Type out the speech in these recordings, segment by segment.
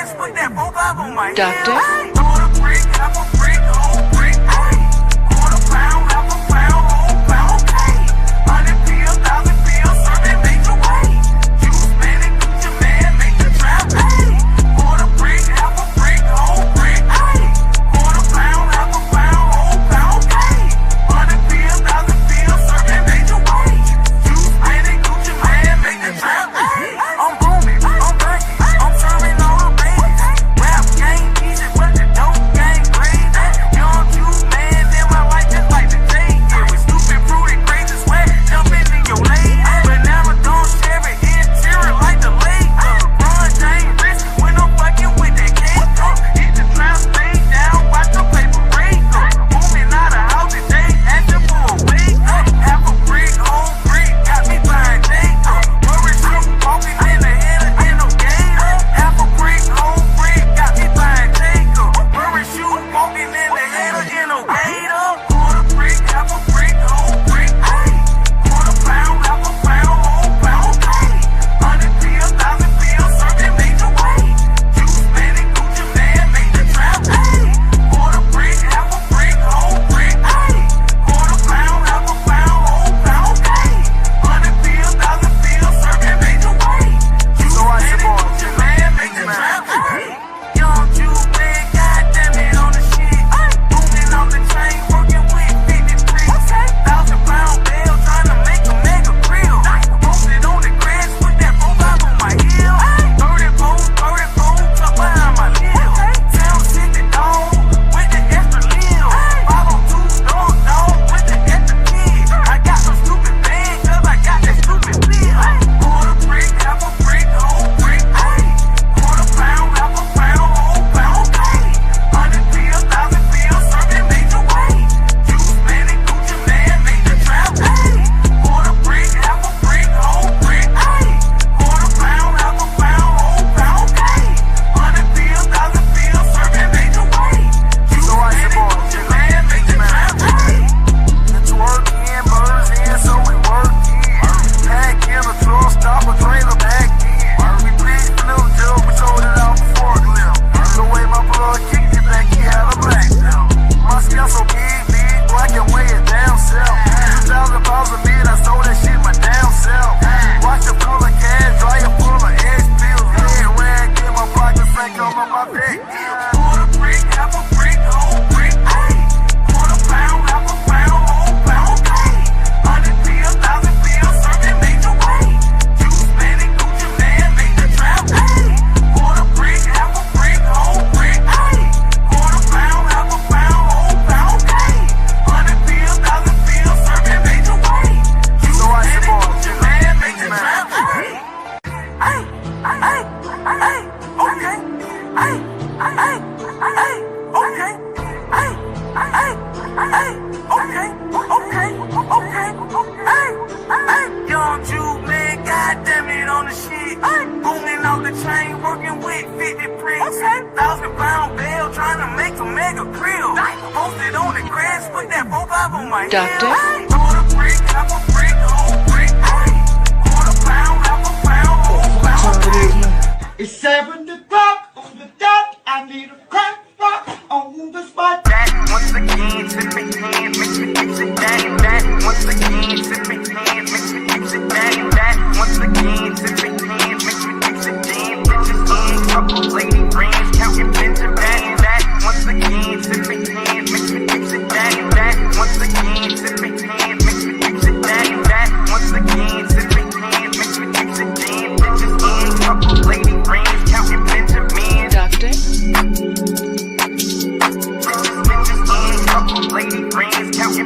grass, put that 4-5 on my Duct. Quarter brick, half a brick, whole brick, ayy. Quarter pound, half a pound, whole pound, okay. 100 pills, 1,000 pills, serving major way. Juice man and Gucci man, make the trap, ayy. Quarter brick, half a brick, whole brick, ayy. Quarter pound, half a pound, whole pound, okay. 100 pills, 1,000 pills, serving major way. Juice man and Gucci man, make the trap, ayy. I'm booming, I'm breaking, I'm serving all the babies. Rap game easy, but the dope game crazy. Young juice man, live my life just like the day. Yeah, we stupid, fruity, crazy, sweat, jumping in your lane. Banana don't share it, interior like the lake. LeBron James rich when I'm fucking with that cake. Hit the trap, stay down, watch the paper break. Moving out of house today, asking for a wake. Half a brick, whole brick, got me buying Jacob. Worry shoot, walking in the head of NinoDaProphet. Half a brick, whole brick, got me buying Jacob. Worry shoot, walking in the head of NinoDaProphet. Quarter brick, half a brick, whole brick, ayy. Quarter pound, half a pound, whole pound, okay. 100 pills, 1,000 pills, serving major way. Juice man and Gucci man, make the trap, ayy. Quarter brick, half a brick, whole brick, ayy. Quarter pound, half a pound, whole pound, okay. 100 pills, 1,000 pills, serving major way. Juice man and Gucci man, make the trap, ayy. Young Jew man, goddamn it on the shit. Booming off the chain, working with 50 bricks. 1,000-pound bell, trying to make a mega grill. Posted on the grass, put that 4-5 on my heel. 30 poles, tuck behind my lil. Town city dog, with the extra lil. 502 dog, with the extra kid. I got some stupid band, cause I got that stupid bill. Quarter brick, half a brick, whole brick, ayy. Quarter pound, half a pound, whole pound, okay. 100 pills, 1,000 pills, serving major way. Juice man and Gucci man, make the trap, ayy. Quarter brick, half a brick, whole brick, ayy. Quarter pound, half a pound, whole pound, okay. 100 pills, 1,000 pills, serving major way. Juice man and Gucci man, make the trap, ayy. It's working, birds in, so we working. Pack in a truck, stop a trailer back in. We bleed for little Joe, we sold it out for forklift. The way my blood kicked it back, he had a black belt. My skin so big, black and way it down south. 2,000 pounds of meat, I sold that shit my damn self. Watch it full of cash, dryer full of X pills. Red rag in my pocket, sank up on my back. Quarter brick, half a brick, whole brick, ayy. Quarter pound, half a pound, whole pound, okay. 100 pills, 1,000 pills, serving major way. Juice man and Gucci man, make the trap, ayy. Quarter brick, half a brick, whole brick, ayy. Quarter pound, half a pound, whole pound, okay. 100 pills, 1,000 pills, serving major way. Juice man and Gucci man, make the trap, ayy. Ayy, ayy, ayy, okay. Ayy, ayy, ayy, okay. Ayy, ayy, ayy, okay, okay, okay, ayy, ayy. Young Jew man, goddamn it on the shit. Booming off the chain, working with 50 bricks. 1,000-pound bell, trying to make a mega grill. Posted on the grass, put that 4-5 on my Duct. heel. Quarter brick, half a brick, whole brick, ayy. Quarter pound, half a pound, whole pound, okay. It's 7 o'clock on the dot. I need a crack rock on the spot. That once again, sipping hand, makes me fix it down. That once again, sipping hand, makes me fix it down. That once again, sipping hand, makes me fix it down. Bitches in, couple lady friends, counting Benjamin. That once again, sipping hand, makes me fix it down. That once again, sipping hand, makes me fix it down. That once again, sipping hand, makes me fix it down. Bitches in, couple lady friends, counting Benjamin. Duct. Bitches in, couple lady friends, counting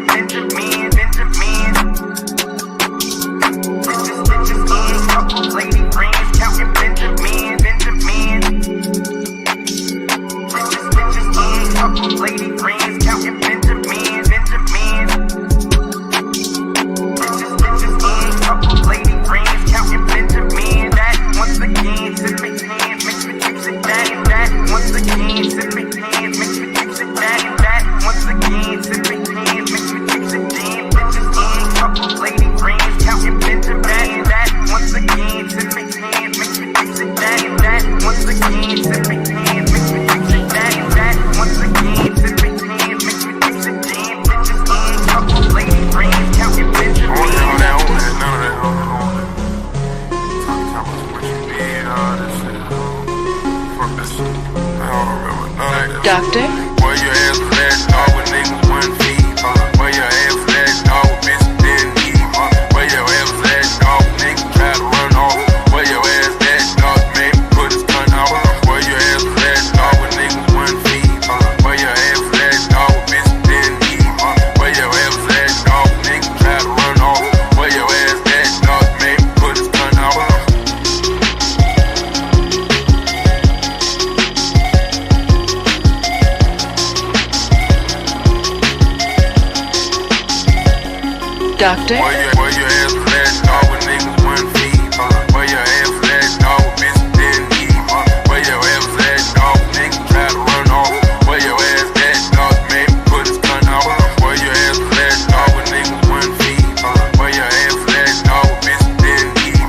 Doctor? Where your ass was at, dog, when niggas wouldn't feed, Where your ass was at, dog, when bitches didn't eat, Where your ass was at, dog, when niggas tried to run off. Where your ass at, dog, made me put his gun out. Where your ass was at, dog, when niggas wouldn't feed, Where your ass was at, dog, when bitches didn't eat, Where your ass was at, dog, when niggas tried to run off. Where your ass at, dog, made me put his gun out. Doctor? Where your ass was at, dog, when niggas wouldn't feed, Where your ass was at, dog, when bitches didn't eat, Where your ass was at, dog, when niggas tried to run off. Where your ass at, dog, made me put his gun out. Where your ass was at, dog, when niggas wouldn't feed, Where your ass was at, dog, when bitches didn't eat,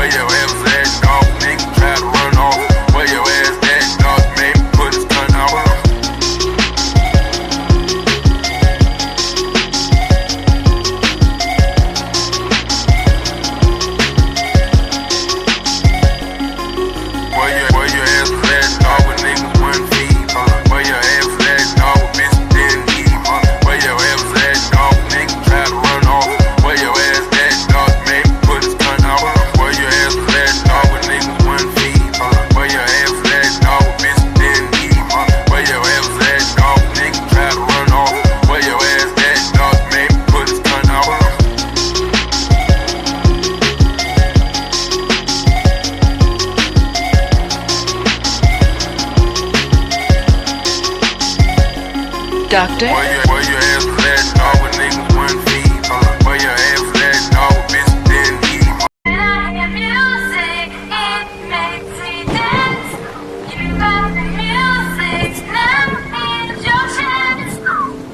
Where your ass was at, dog, when niggas tried to run off. Where your ass at, dog, made me put his gun out. Where your ass was at, dog, when niggas wouldn't feed, Where your ass was at, dog, when bitches didn't eat, Where your ass was at, dog, when niggas tried to run off. Where your ass at, dog, made me put his gun out. Where your ass was at, dog, when niggas wouldn't feed, Where your ass was at, dog, when bitches didn't eat, Where your ass was at, dog, when niggas tried to run off. Where your ass at, dog, made me put his gun out. Doctor? Where your ass was at, dog, when niggas wouldn't feed, Where your ass was at, dog, when bitches didn't eat. When I hear music, it makes me dance. You got the music, now here's your chance.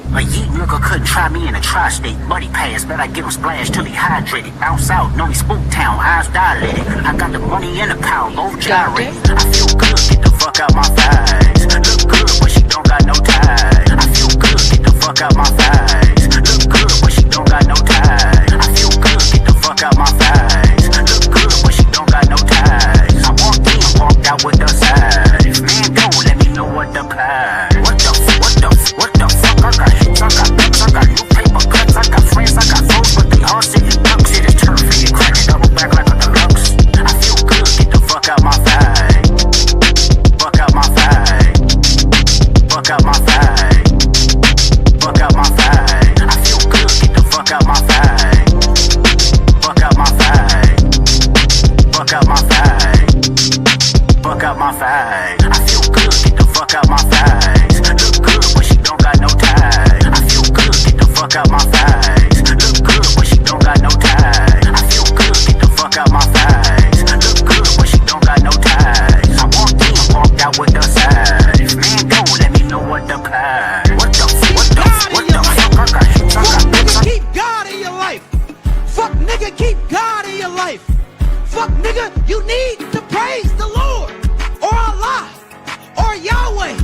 A yeet nigga couldn't try me in a tri-state. Buddy pass, bet I get him splashed till he hydrated. Bounce out, know he spook town, eyes dilated. I got the money and the power, both gyrate. I feel good, get the fuck out my face. Look good, but she don't got no ties. I feel good, get the fuck out my face. Look good, but she don't got no ties. I feel good, get the fuck out my face. Look good, but she don't got no ties. I walked in, walked out with the size. Man, don't let me know what the plan. What the fuck? I got hits, I got books, I got new paper cuts, I got friends, I got foes, but they all sitting ducks. It is turf, it crack it double back like a deluxe. I feel good, get the fuck out my face. Fuck out my face. Fuck out my face. Fuck out my face. I feel good, get the fuck out my face. Fuck out my face. Fuck out my face. Fuck out my face. I feel good, get the fuck out my face. Look good, but she don't got no ties. I feel good, get the fuck out my face. Look good, but she don't got no ties. I feel good, get the fuck out my face. Look good, but she don't got no ties. I walked in, walked out with the size. Man, don't let me know what the plan. What the fuck? I got hits, I got books, Nigga, keep God in your life. Fuck nigga, keep God in your life. Fuck nigga, you need to praise the Lord or Allah or Yahweh,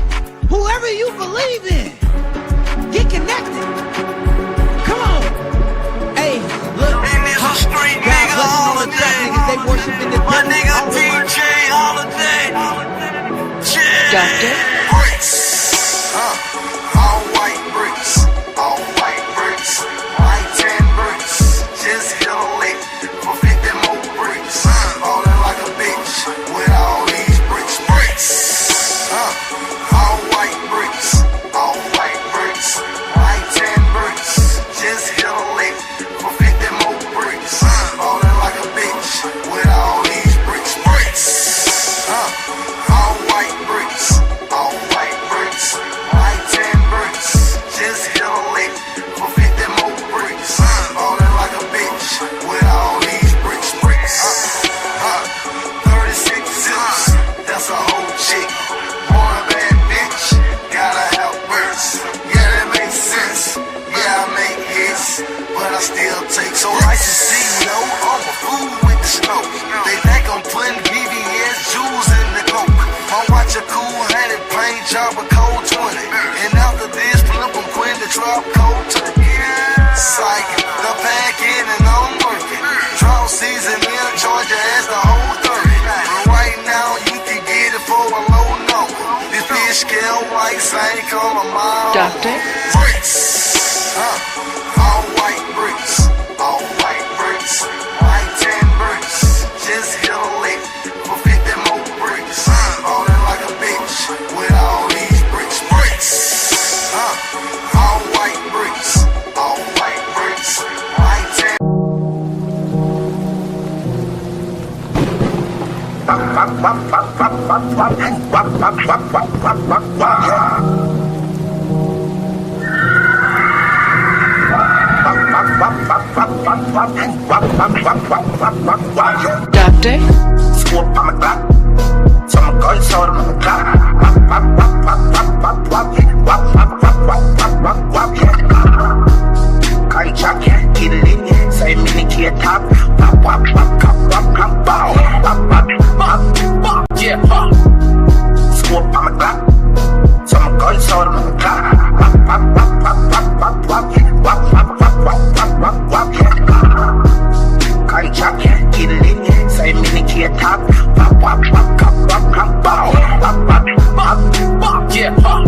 whoever you believe in. Get connected. Come on. Hey, look. And it's a street God nigga bless all the holiday. trap niggas. They worshiping the My devil. nigga All the time. DJ holiday. Doctor? Bricks, all white bricks, all white bricks, white tan bricks, just hit a lick for 50 more bricks, ballin' like a bitch with all these bricks, all white bricks, white tan bricks, just hit a lick for 50 more bricks, ballin' like a bitch with all these bricks, all white bricks, white tan bricks, just hit a lick for 50 more bricks, ballin' like a bitch with all these bricks, 36 zips, that's a whole chick, want a bad bitch, gotta have bricks, yeah that makes sense, yeah I make hits, but I still take, so licensee, no, I'm a fool with the snow, they think I'm putting BBS jewels in the coke, I watch a cool handed plain job a cold 20, and after this flip I'm quitting the drop cold turkey, psych, the pack in and I'm working, drought season in Georgia as the whole 30, but right now you can get it for a low number, this bitch Yeah, white, same color, mom. Doctor, Bricks, all white bricks, all white bricks, white 10 bricks. Just hit a lick for 50 more bricks. Ballin' like a bitch with all these bricks. Bricks, all white bricks, all white bricks, white 10. doctor, Scoop on my Glock. So my gun sold him on the clock. Cardi chop, get it in. Say mini kid top. Pop, pop, pop, pop, pop, pop, pop. Pop, pop, pop, pop, yeah, pop. Scoop on my Glock. So my gun sold him on the clock. Pop, pop, pop, pop, pop, pop, pop. Pop, pop, pop, pop, pop, pop, pop. Cardi chop, get it in. Say mini kid top. Pop, pop, pop, pop, pop, pop, pop. Pop, pop, pop, pop, yeah, pop.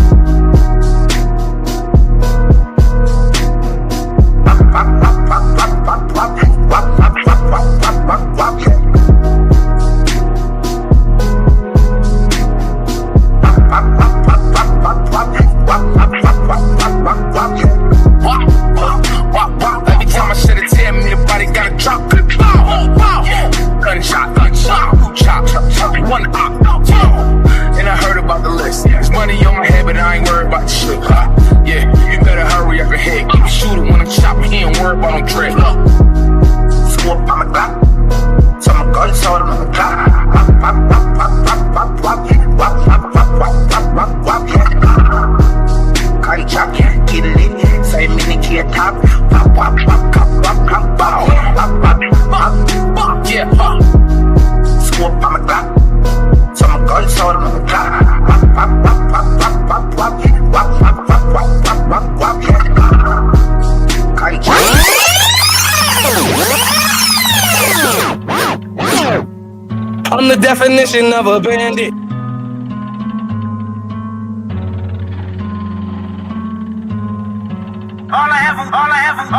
Every time I shed a tear, me the body gotta drop. Gunshot, chop, one op. And I heard about the list. There's money on my head, but I ain't worried about the shit. Yeah, you better hurry up ahead. Keep shooting when I'm chopping. He ain't worried about no dread. Scoop on my Glock. So my gun sold him on the clock. Pop, pop, pop, pop, pop, pop, pop. Pop, pop, pop, pop, pop, pop, pop. Cardi chop, get it in. Say mini kid top. Pop, pop, pop, pop, pop, pop, pop. Pop, pop, pop, pop, yeah, pop. Scoop on my Glock. So my gun sold him on the clock. Pop, pop, pop, pop, pop, pop, pop. Pop, pop, pop, pop, pop, pop, pop. Cardi chop. I'm the definition of a bandit. All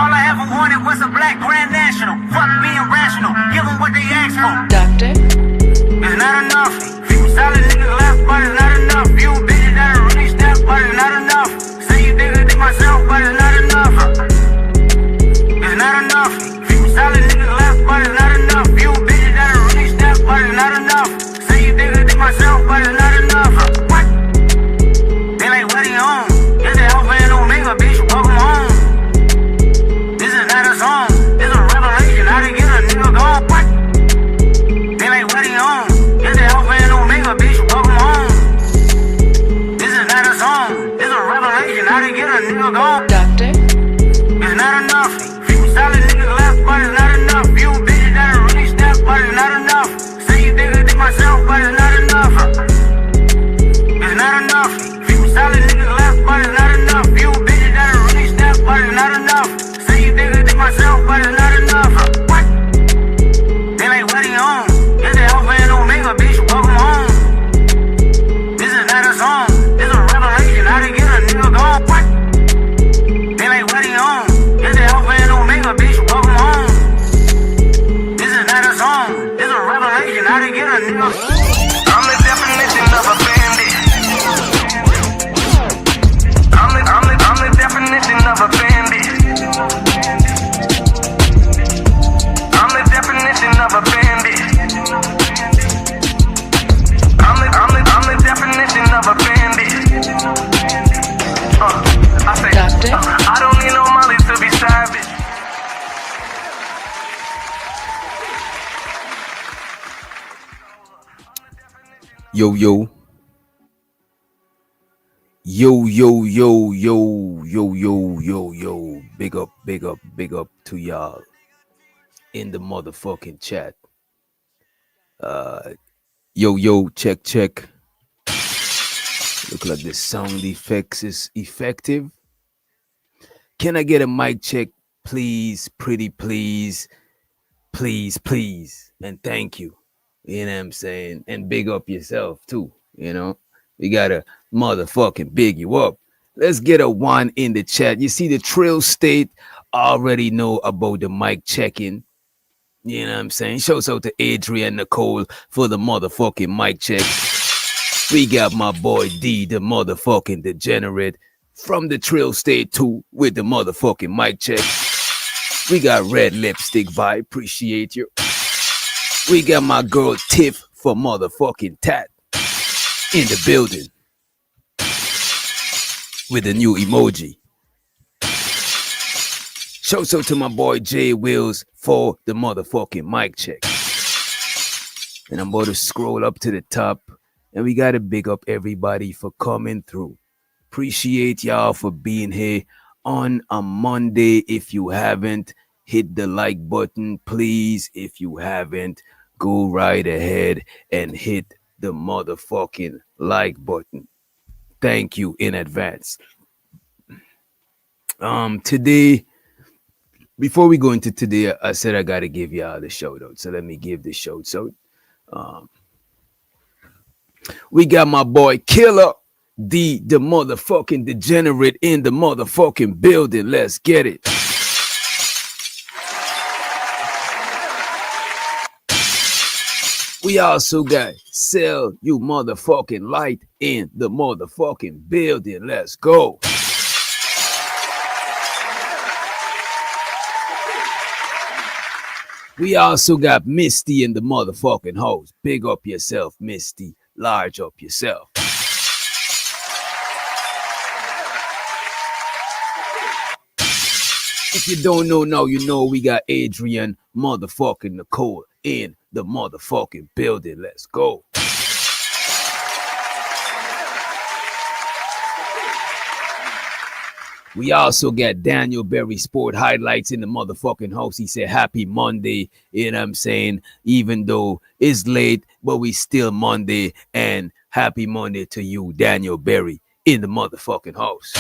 I ever wanted was a black grand national. Fuck being rational, give them what they ask for. doctor, It's not enough. Few solid niggas left, but it's not enough. Few bitches that are really stepped, but it's not enough. Say you niggas did myself, but it's not enough. It's not enough. Few solid niggas left, but it's not enough. Few bitches that are really stepped, but it's not enough. Say you niggas did myself, but it's not enough. What? They like, what he on? It's the Alpha and Omega, bitch, welcome home. This is not a song, it's a revelation. How to get a nigga gone? What? They like, what he on? It's the Alpha and Omega, bitch, welcome home. This is not a song, it's a revelation. How to get a nigga gone? doctor, It's not enough. Few solid niggas left, but it's not enough. Few bitches that are really stepped, but it's not enough. Say you niggas did myself, but it's not enough. It's not enough. Few solid niggas left, but it's not enough. Few bitches that are really stepped, but it's not enough. Say you niggas did myself, but it's not enough. What? They like, what he on? It's the Alpha and Omega, bitch, welcome home. This is not a song, it's a revelation. How to get a nigga gone? What? They like, what he on? It's the Alpha and Omega, bitch, welcome home. This is not a song, it's a revelation. How to get a nigga. I'm the definition of a bandit. I'm the definition of a bandit. I'm the definition of a bandit. I'm the definition of a bandit. I say, doctor, I don't need no Molly to be savage. Yo, yo. Yo, yo, yo, yo, yo, yo, yo, yo. Big up, big up, big up to y'all in the motherfucking chat. Yo, yo, check, check. Look like the sound effects is effective. Can I get a mic check, please? Pretty please. Please, please. And thank you. You know what I'm saying? And big up yourself too, you know? We gotta motherfucking big you up. Let's get a one in the chat. You see, the Trill State already know about the mic checking. You know what I'm saying? Shouts out to Adrian Nicole for the motherfucking mic check. We got my boy D, the motherfucking degenerate, from the Trill State too, with the motherfucking mic check. We got Red Lipstick Vibe, appreciate you. We got my girl Tiff for motherfucking Tat in the building with a new emoji. Shouts out to my boy Jay Wills for the motherfucking mic check. And I'm about to scroll up to the top, and we gotta big up everybody for coming through. Appreciate y'all for being here on a Monday. If you haven't, hit the like button, please. If you haven't, go right ahead and hit the motherfucking like button. Thank you in advance. Today, before we go into today, I said I gotta give y'all the shout out. So let me give the shout out. We got my boy Killer D, the motherfucking degenerate in the motherfucking building. Let's get it. We also got Sell You Motherfucking Light in the motherfucking building. Let's go. We also got Misty in the motherfucking house. Big up yourself, Misty. Large up yourself. If you don't know now, you know we got Adrian motherfucking Nicole in the motherfucking building. Let's go. We also got Daniel Berry Sport Highlights in the motherfucking house. He said, happy Monday. You know what I'm saying? Even though it's late, but we still Monday. And happy Monday to you, Daniel Berry, in the motherfucking house.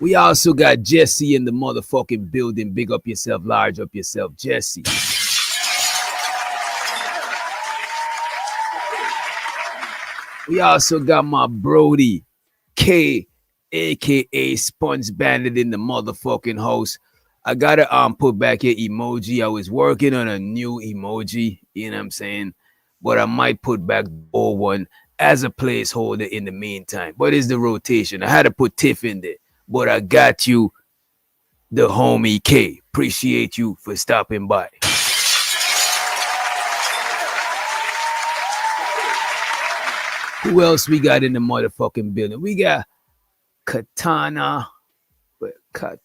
We also got Jesse in the motherfucking building. Big up yourself, large up yourself, Jesse. We also got my Brody K, aka Sponge Bandit, in the motherfucking house. I gotta put back your emoji. I was working on a new emoji, you know what I'm saying? But I might put back the old one as a placeholder in the meantime. But it's the rotation. I had to put Tiff in there. But I got you, the homie K. Appreciate you for stopping by. Who else we got in the motherfucking building? We got Katakana Quest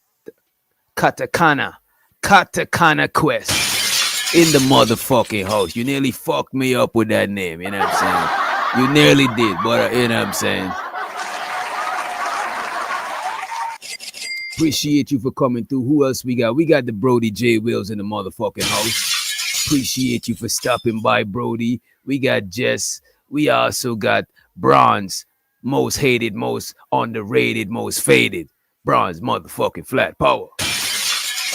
in the motherfucking house. You nearly fucked me up with that name, you know what I'm saying? You nearly did, but you know what I'm saying? Appreciate you for coming through. Who else we got? We got the Brody J. Wills in the motherfucking house. Appreciate you for stopping by, Brody. We got Jess. We also got Bronze, most hated, most underrated, most faded. Bronze motherfucking flat power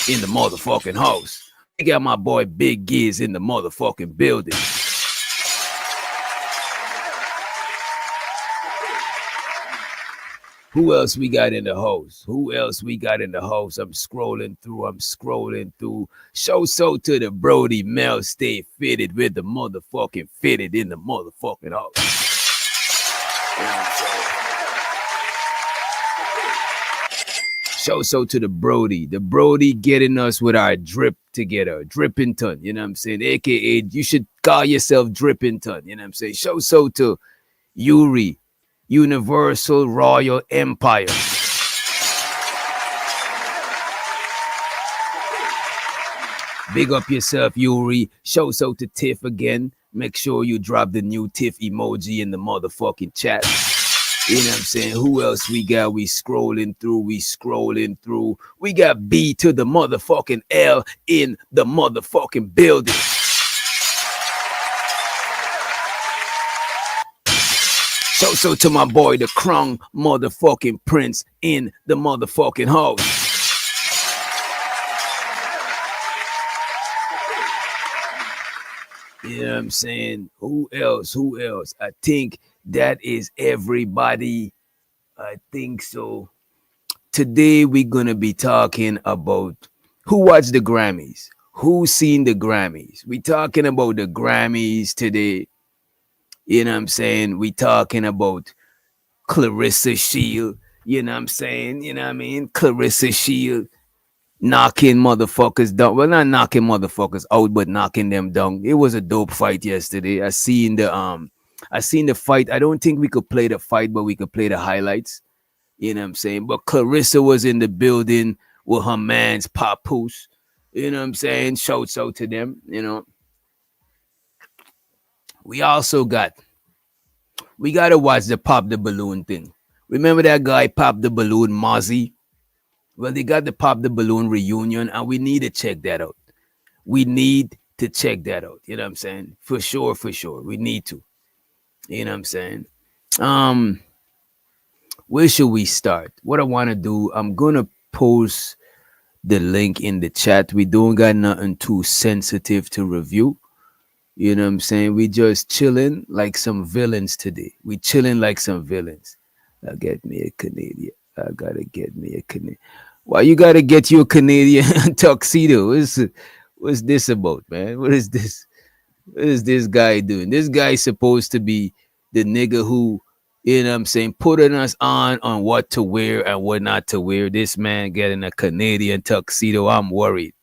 in the motherfucking house. We got my boy Big Giz in the motherfucking building. Who else we got in the house? Who else we got in the house? I'm scrolling through. So to the Brody Mel, stay fitted with the motherfucking fitted in the motherfucking house. You know what I'm saying? So to the Brody getting us with our drip together, Drippington, you know what I'm saying? AKA, you should call yourself Drippington, you know what I'm saying? So to Yuri, Universal Royal Empire. Big up yourself, Yuri. Shouts out to Tiff again. Make sure you drop the new Tiff emoji in the motherfucking chat. You know what I'm saying? Who else we got? We scrolling through. We got B to the motherfucking L in the motherfucking building. So to my boy, the Krung motherfucking Prince in the motherfucking house. You know what I'm saying? Who else? Who else? I think that is everybody. I think so. Today we're gonna be talking about who watched the Grammys. Who seen the Grammys? We talking about the Grammys today. You know what I'm saying? We talking about Clarissa Shield. You know what I'm saying? You know what I mean? Clarissa Shield knocking motherfuckers down. Well, not knocking motherfuckers out, but knocking them down. It was a dope fight yesterday. I seen the fight. I don't think we could play the fight, but we could play the highlights. You know what I'm saying? But Clarissa was in the building with her man's Papoose. You know what I'm saying? Shouts out to them. You know, we also we gotta watch the pop the balloon thing. Remember that guy pop the balloon, Mozzie? Well, they got the pop the balloon reunion, and we need to check that out. We need to check that out. You know what I'm saying? For sure, for sure. We need to. You know what I'm saying? Um, where should we start? What I want to do, I'm gonna post the link in the chat. We don't got nothing too sensitive to review. You know what I'm saying? We just chilling like some villains today. We chilling like some villains. I get me a Canadian. I gotta get me a Canadian. Why you gotta get you a Canadian tuxedo? What's this about, man? What is this? What is this guy doing? This guy's supposed to be the nigga who, you know what I'm saying, putting us on what to wear and what not to wear. This man getting a Canadian tuxedo. I'm worried.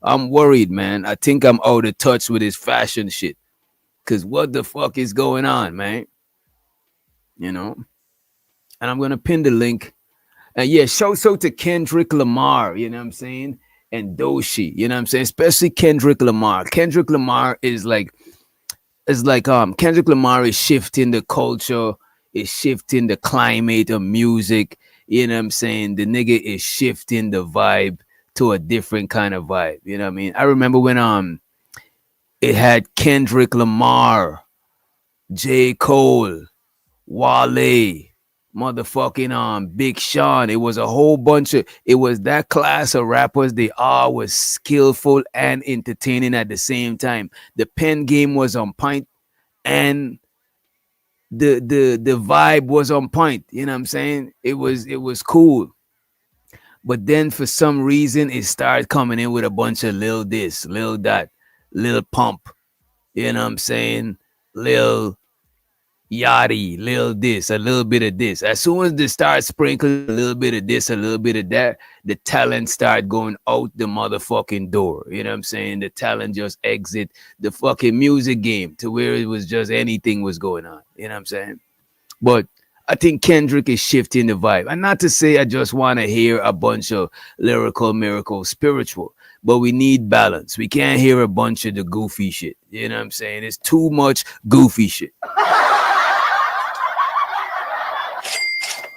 I'm worried, man. I think I'm out of touch with his fashion shit. Cause what the fuck is going on, man? You know? And I'm gonna pin the link. And yeah, shout out to Kendrick Lamar, you know what I'm saying? And Doshi, you know what I'm saying? Especially Kendrick Lamar. Kendrick Lamar is like Kendrick Lamar is shifting the culture, is shifting the climate of music. You know what I'm saying? The nigga is shifting the vibe to a different kind of vibe. You know what I mean? I remember when it had Kendrick Lamar, J. Cole, Wale, motherfucking Big Sean. It was a whole bunch of it was that class of rappers. They all was skillful and entertaining at the same time. The pen game was on point and the vibe was on point. You know what I'm saying? It was cool. But then for some reason it started coming in with a bunch of Lil this, Lil that, Lil Pump. You know what I'm saying? Lil Yachty, Lil this, a little bit of this. As soon as they start sprinkling a little bit of this, a little bit of that, the talent start going out the motherfucking door. You know what I'm saying? The talent just exit the fucking music game to where it was just anything was going on. You know what I'm saying? But I think Kendrick is shifting the vibe. And not to say I just want to hear a bunch of lyrical, miracle, spiritual, but we need balance. We can't hear a bunch of the goofy shit. You know what I'm saying? It's too much goofy shit.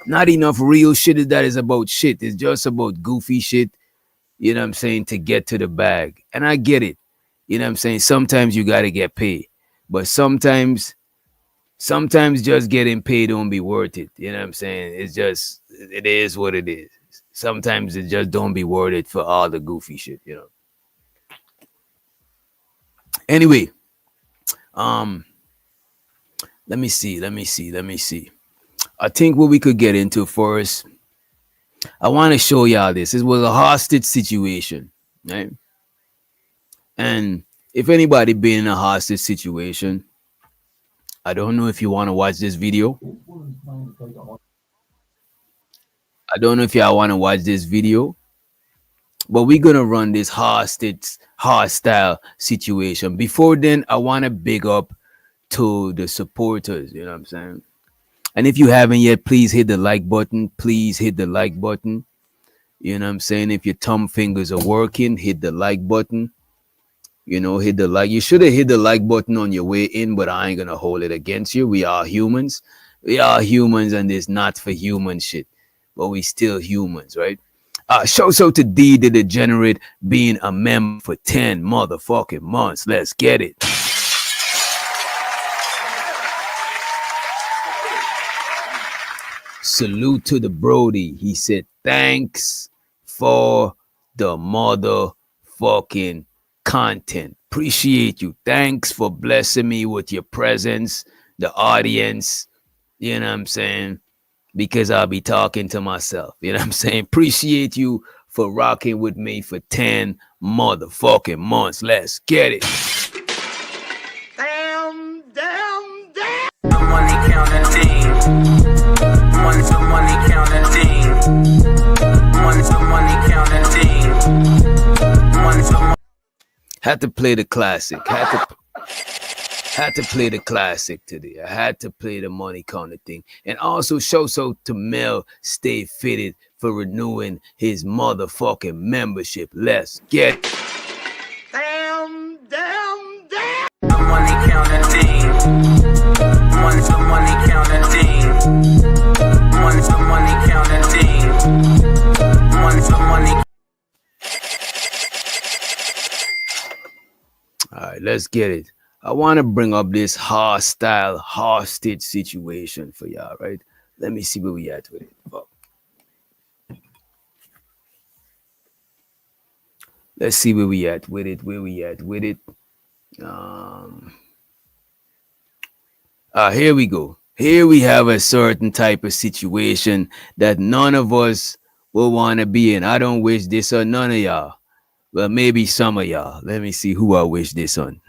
Not enough real shit that is about shit. It's just about goofy shit, you know what I'm saying, to get to the bag. And I get it. You know what I'm saying? Sometimes you gotta get paid. But sometimes just getting paid don't be worth it. You know what I'm saying? It is what it is. Sometimes it just don't be worth it for all the goofy shit, you know. Anyway, um, let me see. I think what we could get into first, I want to show y'all this. This was a hostage situation, right? And if anybody been in a hostage situation, I don't know if you want to watch this video. I don't know if y'all want to watch this video, but we're gonna run this hostile situation. Before then, I want to big up to the supporters. You know what I'm saying? And if you haven't yet, please hit the like button. Please hit the like button. You know what I'm saying? If your thumb fingers are working, hit the like button. You know, hit the like. You should have hit the like button on your way in, but I ain't gonna hold it against you. We are humans. We are humans, and this not for human shit. But we still humans, right? Shouts out to D the Degenerate being a member for 10 motherfucking months. Let's get it. Salute to the Brody. He said, thanks for the motherfucking content. Appreciate you. Thanks for blessing me with your presence, the audience. You know what I'm saying? Because I'll be talking to myself. You know what I'm saying? Appreciate you for rocking with me for 10 motherfucking months. Let's get it. Damn. The money counting team. Money to money counting team. Money to money counting team. Money to money. Had to play the classic. Had to play the classic today. I had to play the money counter thing. And also show so to Mel stay fitted for renewing his motherfucking membership. Let's get it. Damn. The money counting team. Money to money counting team. Money to money counting team. Money to money. All right, let's get it. I want to bring up this hostage situation for y'all, right? Let me see where we at with it. Fuck. Let's see where we at with it. Here we go. Here we have a certain type of situation that none of us will want to be in. I don't wish this on none of y'all. Well, maybe some of y'all. Let me see who I wish this on.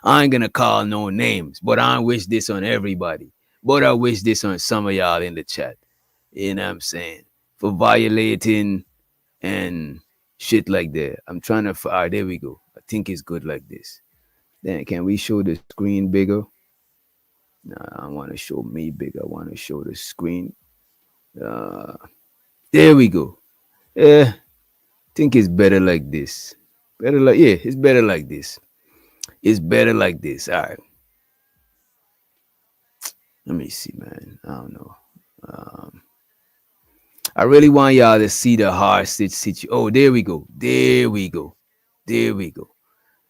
I ain't gonna call no names, but I wish this on everybody. But I wish this on some of y'all in the chat. You know what I'm saying? For violating and shit like that. I'm trying to. All right, there we go. I think it's good like this. Then can we show the screen bigger? Nah, I want to show me bigger. I want to show the screen. There we go. Yeah. Think it's better like this. It's better like this. It's better like this. All right. Let me see, man. I don't know. I really want y'all to see the hostage situation. Oh, there we go.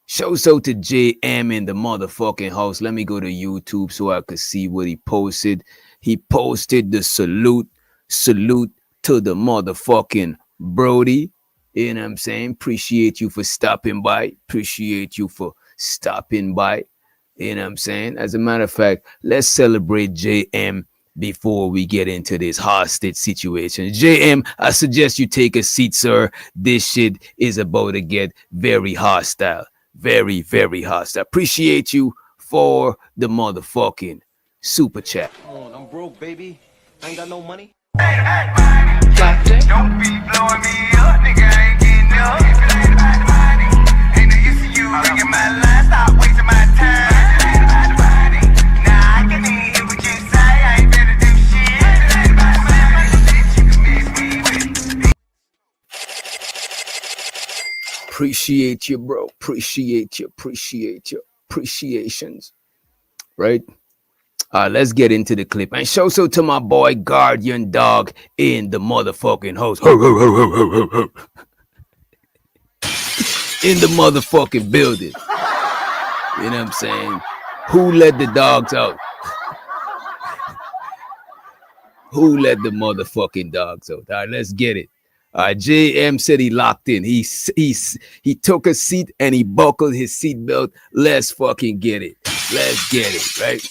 Show so to JM in the motherfucking house. Let me go to YouTube so I could see what he posted. He posted the salute to the motherfucking Brody. You know what I'm saying? Appreciate you for stopping by. You know what I'm saying? As a matter of fact, let's celebrate JM before we get into this hostage situation. JM, I suggest you take a seat, sir. This shit is about to get very hostile. Very, very hostile. Appreciate you for the motherfucking super chat. I'm broke, baby. I ain't got no money. Doctor, Don't be blowing me up, nigga. I ain't getting up. Ain't no use to you ringing my line. Stop wasting my time. Nah, I can hear what you say. I ain't better do shit. You can miss me with. Appreciate you, bro. Appreciations. Right? Let's get into the clip. And show so to my boy Guardian Dog in the motherfucking house. In the motherfucking building. You know what I'm saying? Who let the dogs out? Who let the motherfucking dogs out? All right, let's get it. JM said he locked in. He took a seat and he buckled his seatbelt. Let's fucking get it. Let's get it, right?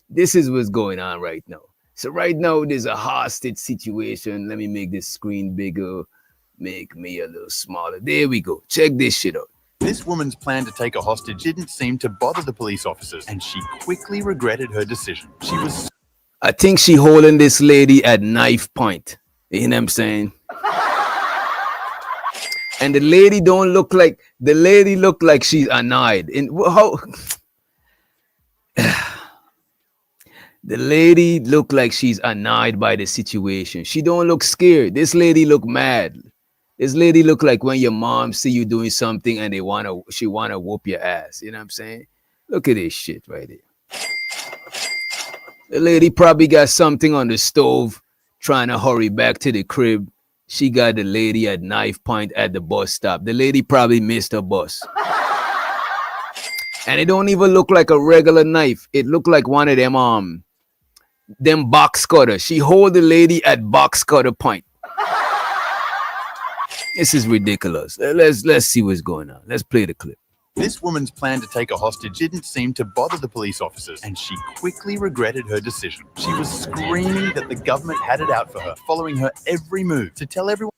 This is what's going on right now. So right now there's a hostage situation. Let me make this screen bigger, make me a little smaller. There we go. Check this shit out. This woman's plan to take a hostage didn't seem to bother the police officers, and she quickly regretted her decision. I think she holding this lady at knife point. You know what I'm saying? And the lady look like she's annoyed. And how the lady look like she's annoyed by the situation. She don't look scared. This lady look mad. This lady look like when your mom see you doing something and she wanna whoop your ass. You know what I'm saying? Look at this shit right here. The lady probably got something on the stove, trying to hurry back to the crib. She got the lady at knife point at the bus stop. The lady probably missed her bus. And it don't even look like a regular knife. It look like one of them box cutter. She hold the lady at box cutter point. This is ridiculous. Let's see what's going on. Let's play the clip. This woman's plan to take a hostage didn't seem to bother the police officers, and she quickly regretted her decision. She was screaming that the government had it out for her, following her every move to tell everyone.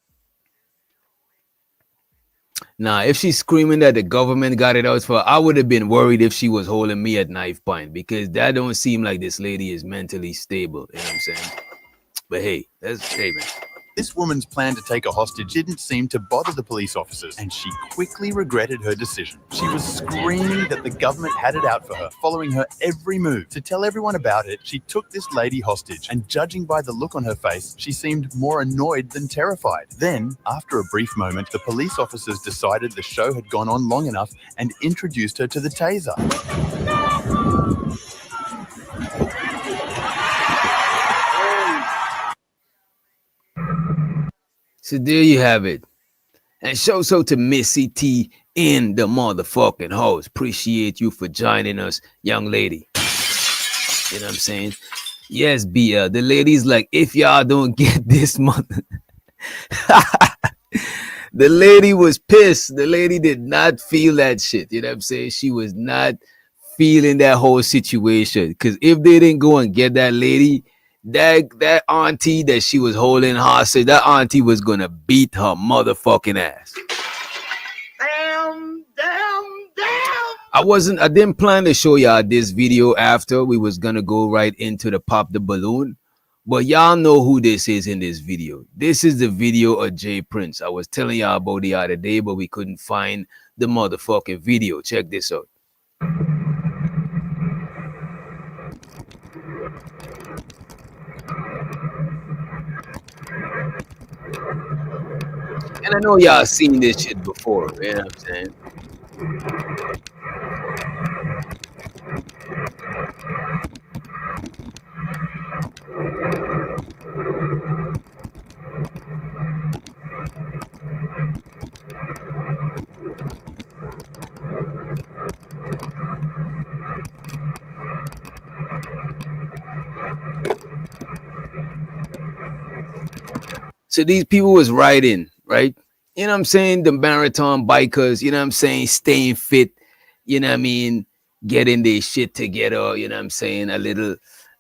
Now, if she's screaming that the government got it out for her, I would have been worried if she was holding me at knife point, because that don't seem like this lady is mentally stable. You know what I'm saying? But hey, man. This woman's plan to take a hostage didn't seem to bother the police officers, and she quickly regretted her decision. She was screaming that the government had it out for her, following her every move. To tell everyone about it, she took this lady hostage, and judging by the look on her face, she seemed more annoyed than terrified. Then, after a brief moment, the police officers decided the show had gone on long enough and introduced her to the taser. So there you have it. And show so to Missy T in the motherfucking house. Appreciate you for joining us, young lady. You know what I'm saying? Yes, BL. The lady's like, if y'all don't get this month. The lady was pissed. The lady did not feel that shit. You know what I'm saying? She was not feeling that whole situation. Because if they didn't go and get that lady, that auntie that she was holding hostage, that auntie was gonna beat her motherfucking ass. Damn. I didn't plan to show y'all this video after. We was gonna go right into the pop the balloon. But y'all know who this is in this video. This is the video of J Prince. I was telling y'all about the other day, but we couldn't find the motherfucking video. Check this out. And I know y'all seen this shit before, you know what I'm saying? So these people was riding, right? You know what I'm saying? The marathon bikers, you know what I'm saying? Staying fit, you know what I mean? Getting their shit together, you know what I'm saying? A little,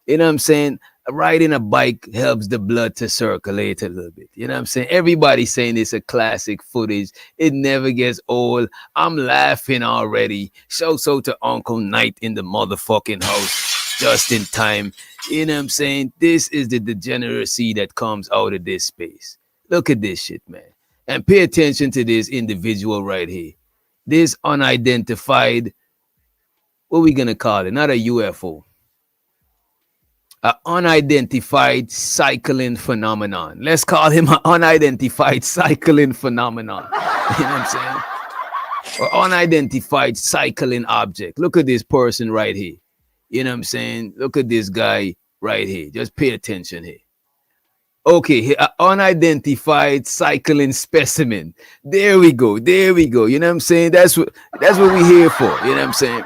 you know what I'm saying? Riding a bike helps the blood to circulate a little bit. You know what I'm saying? Everybody's saying it's a classic footage. It never gets old. I'm laughing already. So to Uncle Knight in the motherfucking house just in time. You know what I'm saying? This is the degeneracy that comes out of this space. Look at this shit, man. And pay attention to this individual right here. This unidentified, what we gonna call it? Not a UFO. An unidentified cycling phenomenon. Let's call him an unidentified cycling phenomenon. You know what I'm saying? Or unidentified cycling object. Look at this person right here. You know what I'm saying? Look at this guy right here. Just pay attention here. Okay, an unidentified cycling specimen. There we go. There we go. You know what I'm saying? That's what we're here for. You know what I'm saying?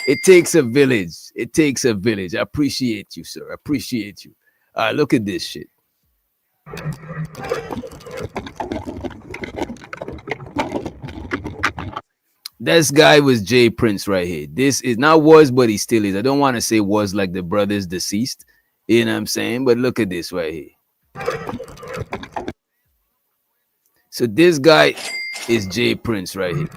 It takes a village. It takes a village. I appreciate you, sir. I appreciate you. All right, look at this shit. This guy was J Prince right here. This is not was, but he still is. I don't want to say was like the brother's deceased. You know what I'm saying? But look at this right here. So this guy is J Prince right here.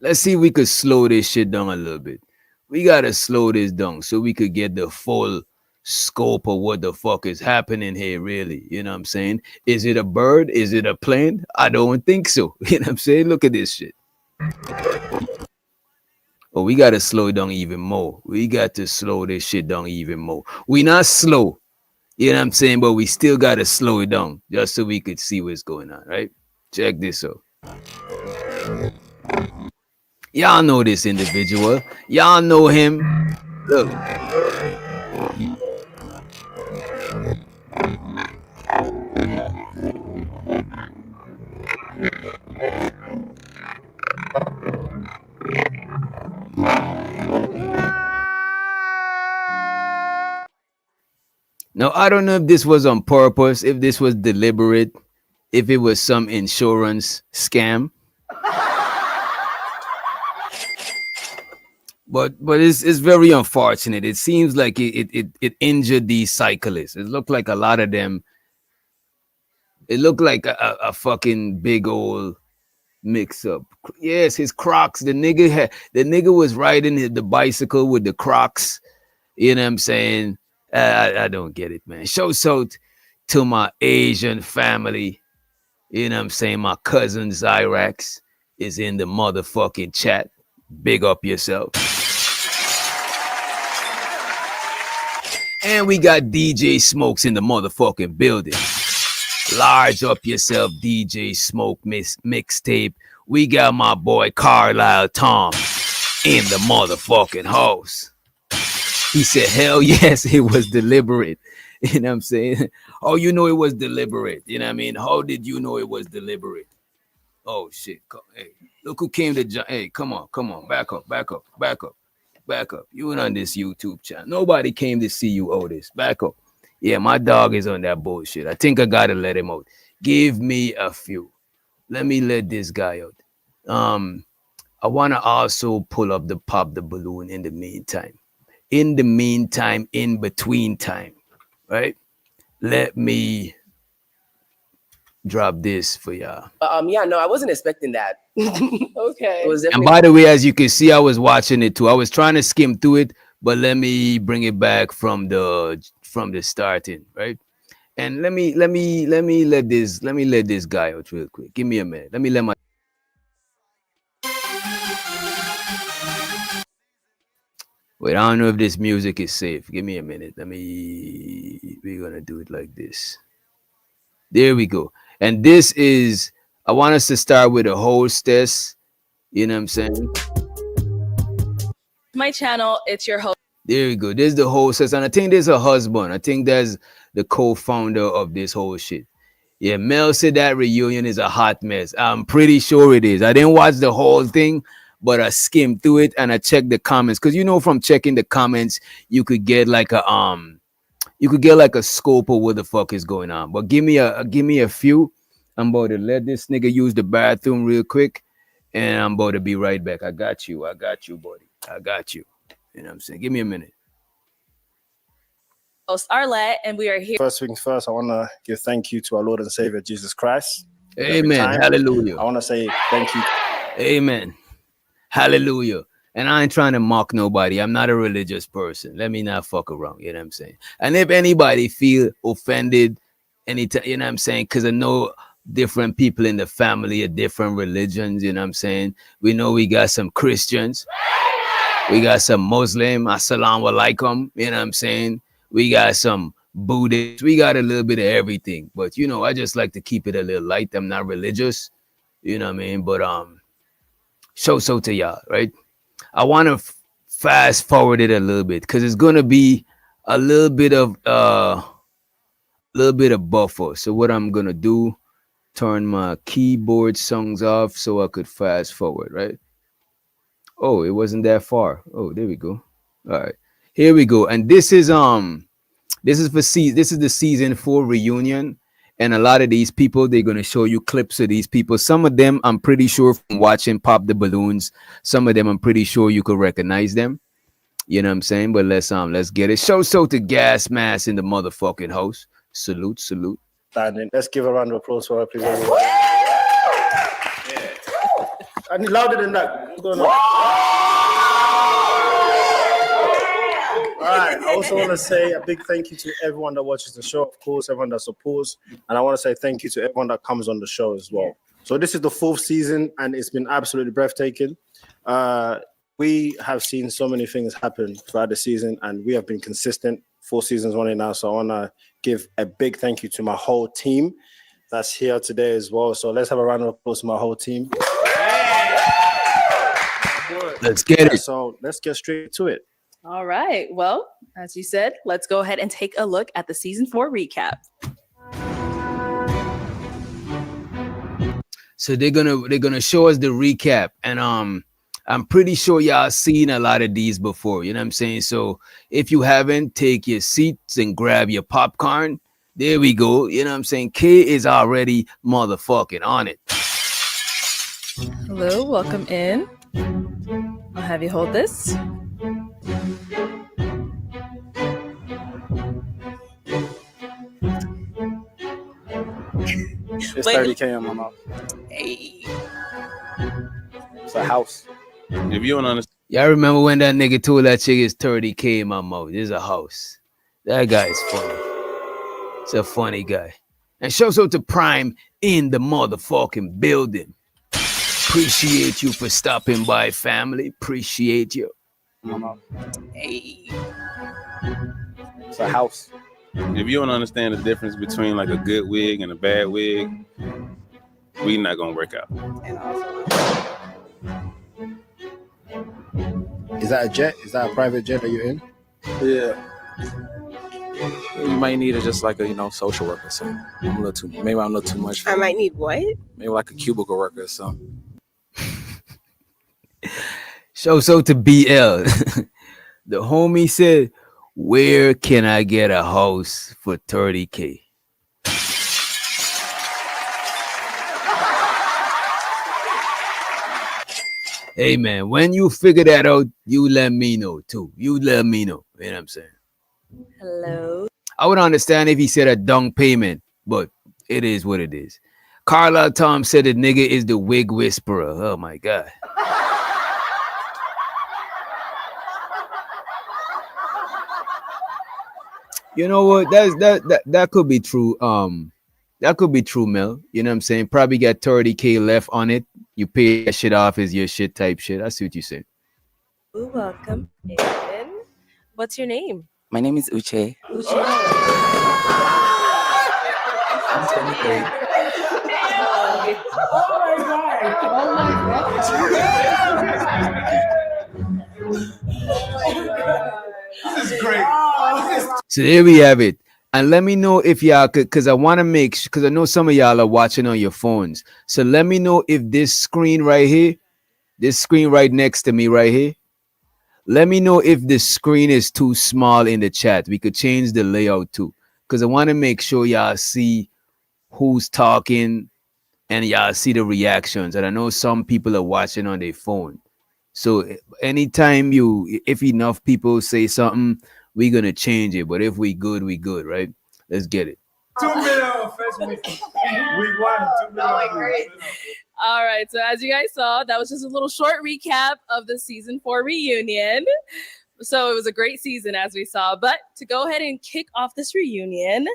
Let's see if we could slow this shit down a little bit. We gotta slow this down so we could get the full scope of what the fuck is happening here, really. You know what I'm saying? Is it a bird? Is it a plane? I don't think so. You know what I'm saying? Look at this shit. Oh, we gotta slow it down even more. We got to slow this shit down even more. We not slow, you know what I'm saying? But we still gotta slow it down just so we could see what's going on, right? Check this out. Y'all know this individual. Y'all know him. Look. Now I don't know if this was on purpose, if this was deliberate, if it was some insurance scam. But it's very unfortunate. It seems like it injured these cyclists. It looked like a lot of them. It looked like a fucking big old mix up. Yes, his Crocs. The nigga was riding the bicycle with the Crocs. You know what I'm saying? I don't get it, man. Shouts out to my Asian family. You know what I'm saying? My cousin Zyrax is in the motherfucking chat. Big up yourself. And we got DJ Smokes in the motherfucking building. Large up yourself, DJ Smoke mixtape. We got my boy Carlisle Tom in the motherfucking house. He said, hell yes, it was deliberate. You know what I'm saying? Oh, you know it was deliberate. You know what I mean? How did you know it was deliberate? Oh, shit. Hey, look who came to... Hey, come on. Back up. You ain't on this YouTube channel. Nobody came to see you, Otis. Back up. Yeah, my dog is on that bullshit. I think I got to let him out. Give me a few. Let me let this guy out. I want to also pull up the Pop the Balloon in the meantime. In between time, right? Let me drop this for y'all. Yeah, no, I wasn't expecting that. Okay. It was And by the way, as you can see, I was watching it too. I was trying to skim through it, but let me bring it back from the starting, right? And let me let this guy out real quick. Give me a minute. Let me let my... Wait, I don't know if this music is safe. Give me a minute. We're gonna do it like this. There we go. And this is, I want us to start with a hostess. You know what I'm saying? My channel, it's your host. There we go. There's the hostess. And I think there's a husband. I think that's the co-founder of this whole shit. Yeah, Mel said that reunion is a hot mess. I'm pretty sure it is. I didn't watch the whole thing, but I skimmed through it and I checked the comments. Because you know, from checking the comments, you could get like a scope of what the fuck is going on. But give me a few. I'm about to let this nigga use the bathroom real quick, and I'm about to be right back. I got you, buddy. I got you. You know what I'm saying? Give me a minute. Host Arlette, and we are here. First things first, I want to give thank you to our Lord and Savior Jesus Christ. Amen. Hallelujah. I want to say thank you. Amen. Hallelujah. And I ain't trying to mock nobody. I'm not a religious person. Let me not fuck around. You know what I'm saying? And if anybody feel offended, anytime, you know what I'm saying? Because I know different people in the family of different religions. You know what I'm saying? We know we got some Christians. We got some Muslim. Assalamu alaikum. You know what I'm saying? We got some Buddhists. We got a little bit of everything. But, you know, I just like to keep it a little light. I'm not religious. You know what I mean? But so to y'all, right? I want to fast forward it a little bit because it's going to be a little bit of buffer. So what I'm going to do, turn my keyboard songs off so I could fast forward, right? Oh, it wasn't that far. Oh, there we go. All right. Here we go. And this is the season 4 reunion. And a lot of these people, they're going to show you clips of these people. Some of them, I'm pretty sure from watching Pop the Balloons, some of them, I'm pretty sure you could recognize them. You know what I'm saying? But let's get it. Show to Gas Mask in the motherfucking house. Salute. Standing. Let's give a round of applause for her, please. Everyone. I need louder than that. What's going on? All right. I also want to say a big thank you to everyone that watches the show, of course, everyone that supports. And I want to say thank you to everyone that comes on the show as well. So this is the 4th season, and it's been absolutely breathtaking. We have seen so many things happen throughout the season, and we have been consistent 4 seasons running now. So I want to give a big thank you to my whole team that's here today as well. So let's have a round of applause to my whole team. Let's get it. So let's get straight to it. All right. Well, as you said, let's go ahead and take a look at the season 4 recap. So they're gonna show us the recap, and I'm pretty sure y'all seen a lot of these before. You know what I'm saying? So if you haven't, take your seats and grab your popcorn. There we go. You know what I'm saying? K is already motherfucking on it. Hello, welcome in. I'll have you hold this. It's Wait. 30K on my mouth. Hey. It's a house. If you don't understand, Y'all remember when that nigga told that chick is 30K in my mouth? This is a house. That guy is funny. It's a funny guy. And shouts out to Prime in the motherfucking building. Appreciate you for stopping by, family. Appreciate you. My mouth. Hey. It's a house. if you don't understand the difference between like a good wig and a bad wig, we not gonna work out. Is that a jet? Is that a private jet that you're in? Yeah. You might need it just like a social worker. So I'm a little too. Maybe I'm a little too much. I might need what? Maybe like a cubicle worker or something. Shouts out to BL. The homie said, "Where can I get a house for 30K?" Hey man, when you figure that out, you let me know too. You let me know. You know what I'm saying? Hello. I would understand if he said a down payment, but it is what it is. Carla Tom said the nigga is the wig whisperer. Oh my god. You know what? That could be true. That could be true, Mel. You know what I'm saying? Probably got 30K left on it. You pay that shit off as your shit type shit. I see what you're saying. Ooh, welcome in. What's your name? My name is Uche. Uche. I'm 23. This is great. So there we have it. And let me know if y'all could, because I want to make sure, because I know some of y'all are watching on your phones. So let me know if this screen right here, this screen right next to me right here, let me know if the screen is too small in the chat. We could change the layout too, because I want to make sure y'all see who's talking and y'all see the reactions. And I know some people are watching on their phone. So anytime if enough people say something, we're gonna change it. But if we good, right? Let's get it. 2 million first week. Week 1, 2 million. All right. So as you guys saw, that was just a little short recap of the season 4 reunion. So it was a great season, as we saw. But to go ahead and kick off this reunion,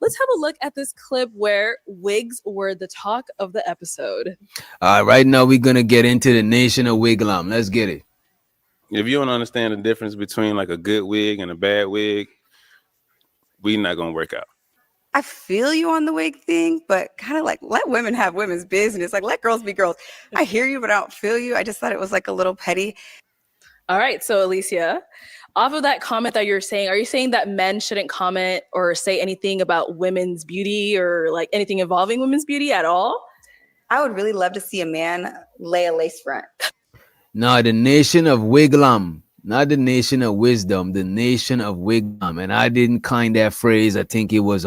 let's have a look at this clip where wigs were the talk of the episode. Right now we're gonna get into the nation of Wiglam. Let's get it. If you don't understand the difference between like a good wig and a bad wig, we not gonna work out. I feel you on the wig thing, but kind of like let women have women's business. Like let girls be girls. I hear you, but I don't feel you. I just thought it was like a little petty. All right. So Alicia, off of that comment that you're saying, are you saying that men shouldn't comment or say anything about women's beauty or like anything involving women's beauty at all? I would really love to see a man lay a lace front. No, the nation of Wiglam, not the nation of wisdom, the nation of Wiglam. And I didn't coin that phrase. I think it was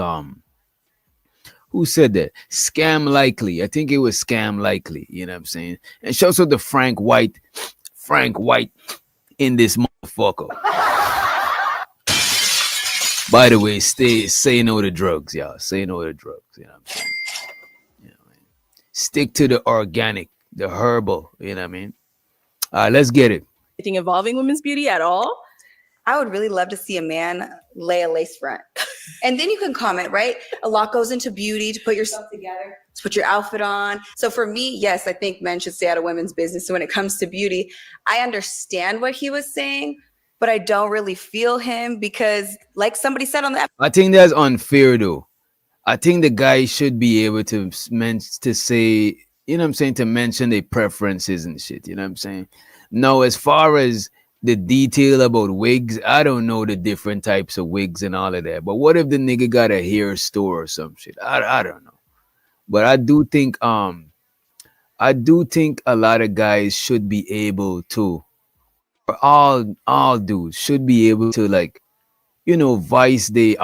who said that? Scam Likely. I think it was Scam Likely. You know what I'm saying? And shout out to Frank White in this motherfucker. By the way, say no to drugs, y'all. Say no to drugs. You know what I'm saying? You know, stick to the organic, the herbal. You know what I mean? Let's get it. Anything involving women's beauty at all? I would really love to see a man lay a lace front. And then you can comment, right? A lot goes into beauty to put yourself together, to put your outfit on. So for me, yes, I think men should stay out of women's business. So when it comes to beauty, I understand what he was saying, but I don't really feel him because like somebody said on the I think that's unfair though. I think the guy should be able to say, you know what I'm saying, to mention their preferences and shit. You know what I'm saying? Now, as far as the detail about wigs, I don't know the different types of wigs and all of that. But what if the nigga got a hair store or some shit? I don't know. But I do think I do think a lot of guys should be able to, or all dudes should be able to, like, vice their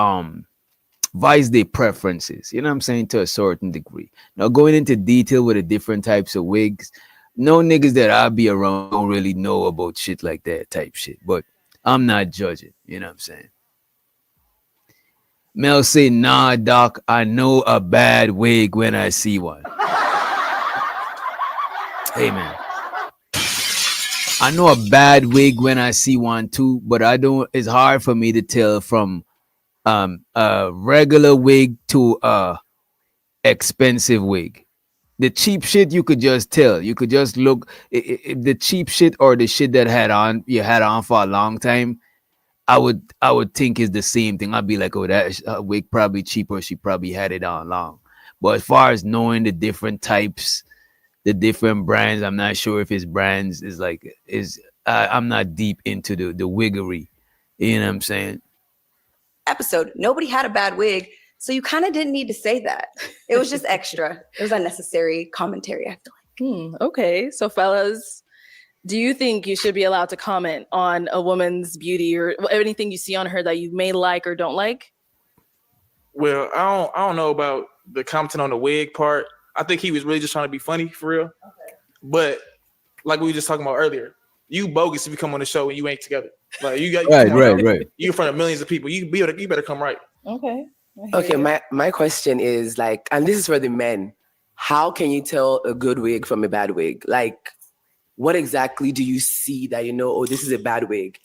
preferences. You know what I'm saying, to a certain degree. Now, going into detail with the different types of wigs, no niggas that I be around don't really know about shit like that type shit. But I'm not judging. You know what I'm saying? Mel say, nah, doc, I know a bad wig when I see one. Hey, man. I know a bad wig when I see one too, but I don't. It's hard for me to tell from a regular wig to a expensive wig. The cheap shit you could just tell. You could just look. The cheap shit or the shit that you had on for a long time. I would think is the same thing. I'd be like, oh, that wig probably cheaper. She probably had it on long. But as far as knowing the different types, the different brands, I'm not sure if his brands I'm not deep into the wiggery. You know what I'm saying? Episode, nobody had a bad wig, so you kind of didn't need to say that. It was just extra. It was unnecessary commentary, I feel like. Okay, so fellas, do you think you should be allowed to comment on a woman's beauty or anything you see on her that you may like or don't like? Well, I don't know about the commenting on the wig part. I think he was really just trying to be funny for real. Okay. But like we were just talking about earlier, you bogus if you come on the show and you ain't together. Like you right. You in front of millions of people. You better come right. Okay. Okay. My question is like, and this is for the men. How can you tell a good wig from a bad wig? Like, what exactly do you see that you know? Oh, this is a bad wig.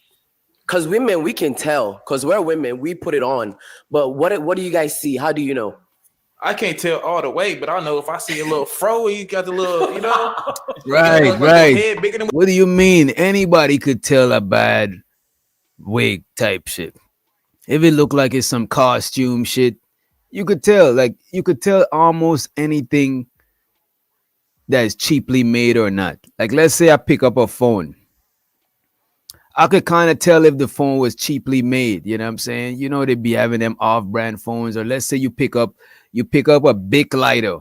Because women, we can tell. Because we're women, we put it on. But what do you guys see? How do you know? I can't tell all the way, but I know if I see a little fro, you got the little, Right. Head bigger than What do you mean? Anybody could tell a bad wig type shit. If it looked like it's some costume shit, you could tell. Like, you could tell almost anything that is cheaply made or not. Like, let's say I pick up a phone. I could kind of tell if the phone was cheaply made. You know what I'm saying? You know, they'd be having them off-brand phones. Or let's say you pick up a big lighter.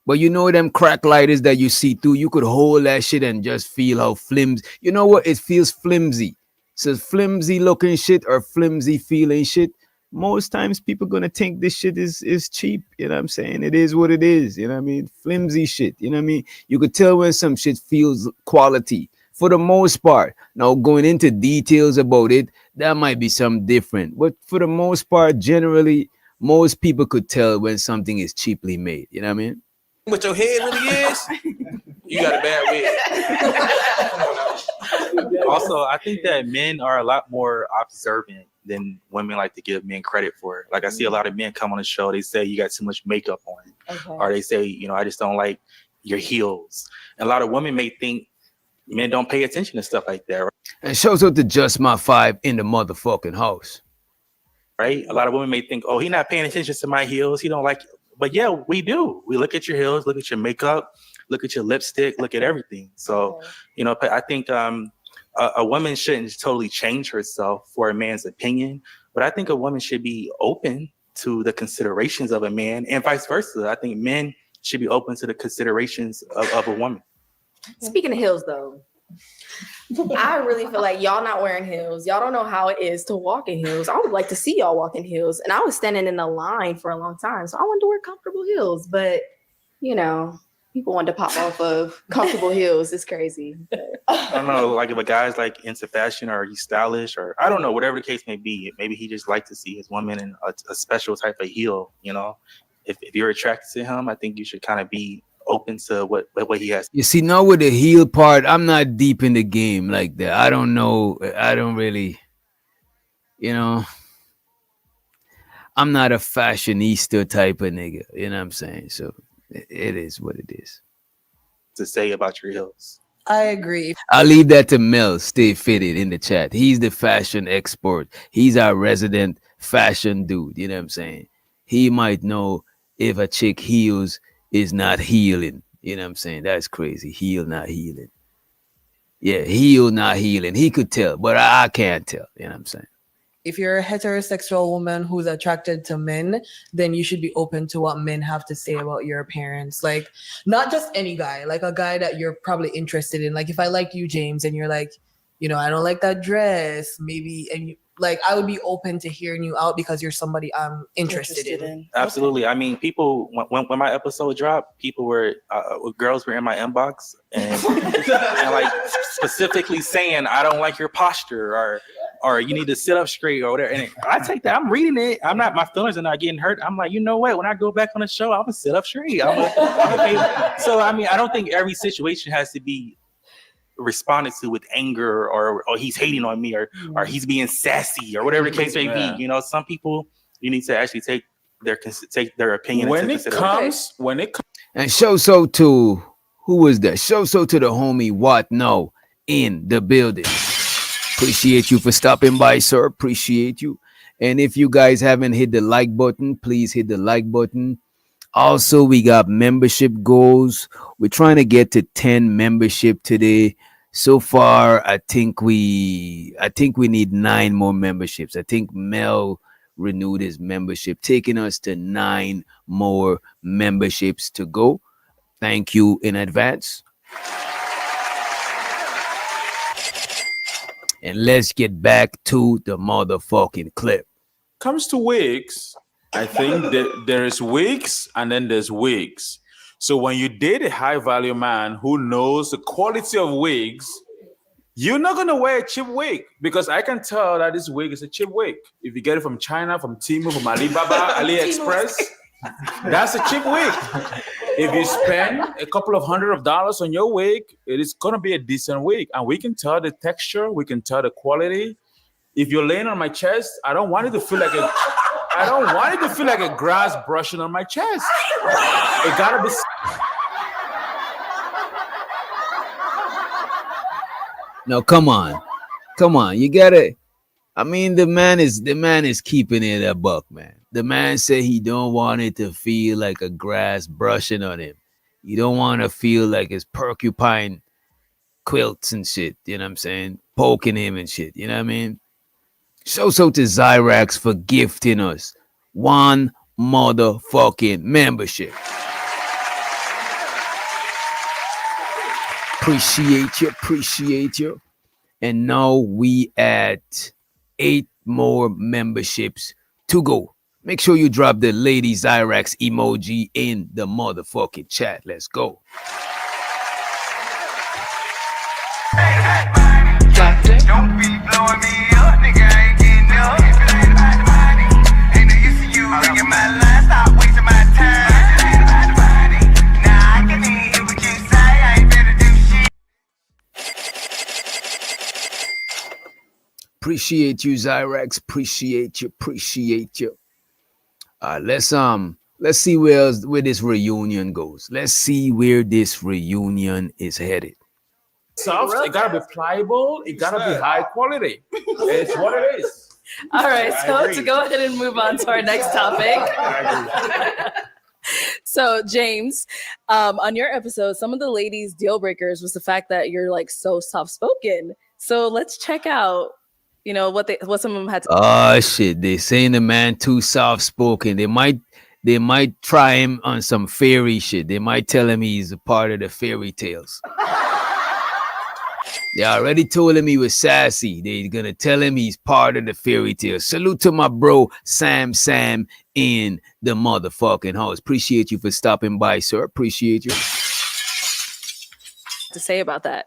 But you know them crack lighters that you see through, you could hold that shit and just feel how flimsy. You know what? It feels flimsy. So flimsy looking shit or flimsy feeling shit. Most times people gonna think this shit is cheap. You know what I'm saying? It is what it is. You know what I mean? Flimsy shit. You know what I mean? You could tell when some shit feels quality for the most part. Now going into details about it, that might be something different. But for the most part, generally, most people could tell when something is cheaply made. You know what I mean? what your head really is, you got a bad wig. Also, I think that men are a lot more observant than women like to give men credit for. Like I see a lot of men come on the show, they say you got too much makeup on. Okay. Or they say, I just don't like your heels. And a lot of women may think men don't pay attention to stuff like that. Right? And shows up to Just My 5 in the motherfucking house. Right? A lot of women may think, oh, he's not paying attention to my heels. He don't like it. But yeah, we do. We look at your heels, look at your makeup, look at your lipstick, look at everything. So, I think a woman shouldn't totally change herself for a man's opinion, but I think a woman should be open to the considerations of a man and vice versa. I think men should be open to the considerations of a woman. Speaking of heels, though, I really feel like y'all not wearing heels. Y'all don't know how it is to walk in heels. I would like to see y'all walk in heels. And I was standing in a line for a long time, so I wanted to wear comfortable heels. But, people want to pop off of comfortable heels. It's crazy. I don't know, like if a guy's like into fashion or he's stylish or I don't know, whatever the case may be. Maybe he just likes to see his woman in a special type of heel, If you're attracted to him, I think you should kind of be open to what he has. You see, now with the heel part, I'm not deep in the game like that. I don't know. I don't really, I'm not a fashionista type of nigga. You know what I'm saying? So it is what it is. To say about your heels. I agree. I'll leave that to Mel. Stay fitted in the chat. He's the fashion expert. He's our resident fashion dude. You know what I'm saying? He might know if a chick heels is not healing. You know what I'm saying? That's crazy. Heel not healing. Yeah, heel not healing. He could tell, but I can't tell. You know what I'm saying? if you're a heterosexual woman who's attracted to men, then you should be open to what men have to say about your appearance. Like, not just any guy, like a guy that you're probably interested in. Like, if I liked you, James, and you're like, you know, I don't like that dress, maybe, and you, like, I would be open to hearing you out because you're somebody I'm interested in. Absolutely. I mean, people when my episode dropped, people were girls were in my inbox and, and like specifically saying, "I don't like your posture," or "You need to sit up straight," or whatever. And I take that. I'm reading it. I'm not. My feelings are not getting hurt. I'm like, you know what? When I go back on the show, I'm gonna sit up straight. So I mean, I don't think every situation has to be responded to with anger or he's hating on me or he's being sassy or whatever the case may be. You know, some people you need to actually take their opinion When into it consideration. comes, And show so to who was that? Show so to the homie What No in the building. Appreciate you for stopping by, sir. Appreciate you. And if you guys haven't hit the like button, please hit the like button. Also, we got membership goals. We're trying to get to 10 membership today. So far, I think we need 9 more memberships. I think Mel renewed his membership, taking us to 9 more memberships to go. Thank you in advance. And let's get back to the motherfucking clip. comes to wigs, I think that there is wigs and then there's wigs. So when you date a high value man who knows the quality of wigs, you're not gonna wear a cheap wig because I can tell that this wig is a cheap wig. If you get it from China, from Temu, from Alibaba, AliExpress, that's a cheap wig. If you spend a couple of $100s on your wig, it is gonna be a decent wig, and we can tell the texture, we can tell the quality. If you're laying on my chest, I don't want it to feel like a grass brushing on my chest. It gotta be. No, come on. You gotta. I mean, the man is keeping it a buck, man. The man said he don't want it to feel like a grass brushing on him. You don't want to feel like it's porcupine quilts and shit. You know what I'm saying? Poking him and shit. You know what I mean? Show so to Zyrax for gifting us 1 motherfucking membership. Appreciate you. And now we at 8 more memberships to go. Make sure you drop the Lady Zyrax emoji in the motherfucking chat. Let's go. Don't be blowing me up, nigga. I ain't getting up. If it ain't about the money, ain't no use to you ringing my line. Stop wasting my time. If it ain't about the money, nah, I can even hear what you say. I ain't finna do shit. Appreciate you, Zyrax. Appreciate you. Let's see where this reunion goes. Let's see where this reunion is headed. Soft, it gotta be pliable, it gotta be high quality. It's what it is. All right, so to go ahead and move on to our next topic. So James, on your episode, some of the ladies' deal breakers was the fact that you're like so soft spoken. So let's check out, you know, what some of them had to. Oh shit! They saying the man too soft spoken. They might try him on some fairy shit. They might tell him he's a part of the fairy tales. They already told him he was sassy. They're gonna tell him he's part of the fairy tale. Salute to my bro Sam in the motherfucking house. Appreciate you for stopping by, sir. Appreciate you. To say about that?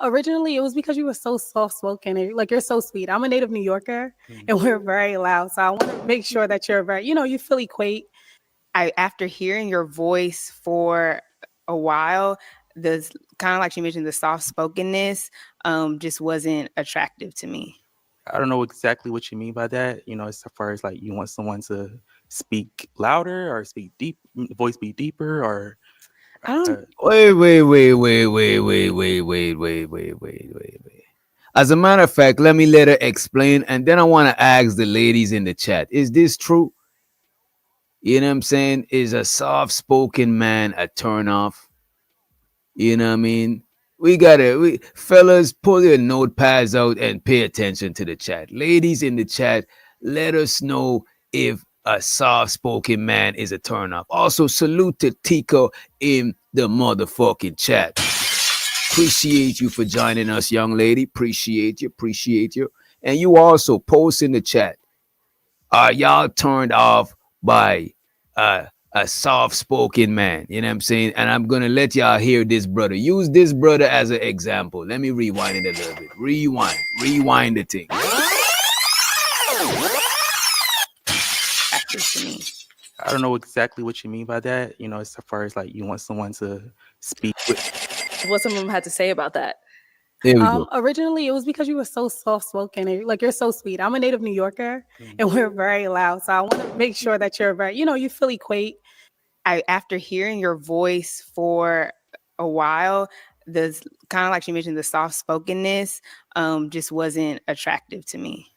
Originally, it was because you were so soft-spoken and like you're so sweet. I'm a native New Yorker, and we're very loud. So I want to make sure that you're very, you Philly quake. After hearing your voice for a while, the kind of like you mentioned, the soft-spokenness just wasn't attractive to me. I don't know exactly what you mean by that. As far as like you want someone to speak louder or speak deep, voice be deeper, or I don't. Wait. As a matter of fact, let me let her explain, and then I want to ask the ladies in the chat: is this true? You know what I'm saying? Is a soft-spoken man a turn off? You know what I mean? we fellas, pull your notepads out and pay attention to the chat. Ladies in the chat, let us know if a soft-spoken man is a turn off. Also, salute to Tico in the motherfucking chat. Appreciate you for joining us, young lady. Appreciate you, appreciate you. And you also post in the chat. Are y'all turned off by a soft-spoken man? You know what I'm saying? And I'm gonna let y'all hear this brother. Use this brother as an example. Let me rewind it a little bit. Rewind the thing. To me. I don't know exactly what you mean by that. You know, as far as like you want someone to speak with. What some of them had to say about that. There we go. Originally, it was because you were so soft spoken and like you're so sweet. I'm a native New Yorker, and we're very loud, so I want to make sure that you're very, you Philly quake. After hearing your voice for a while, the kind of like she mentioned, the soft spokenness just wasn't attractive to me.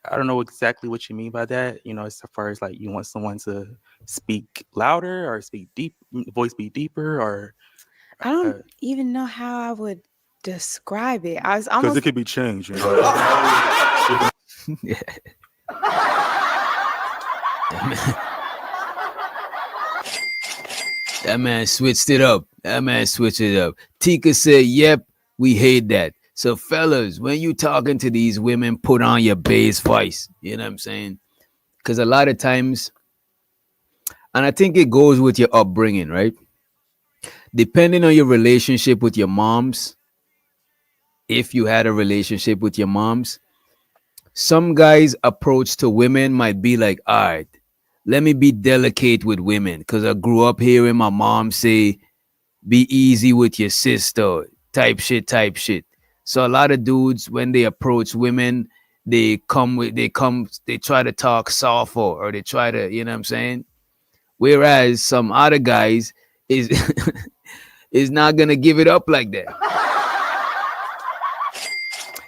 I don't know exactly what you mean by that. You know, as far as like you want someone to speak louder or speak deep, voice be deeper, or I don't even know how I would describe it. I was because almost it could be changed. You know? Yeah. That man switched it up. Tika said, "Yep, we hate that." So, fellas, when you talking to these women, put on your bass voice. You know what I'm saying? Because a lot of times, and I think it goes with your upbringing, right? Depending on your relationship with your moms, if you had a relationship with your moms, some guys' approach to women might be like, all right, let me be delicate with women because I grew up hearing my mom say, be easy with your sister, type shit. So a lot of dudes, when they approach women, they try to talk softer or they try to, you know what I'm saying? Whereas some other guys is is not gonna give it up like that.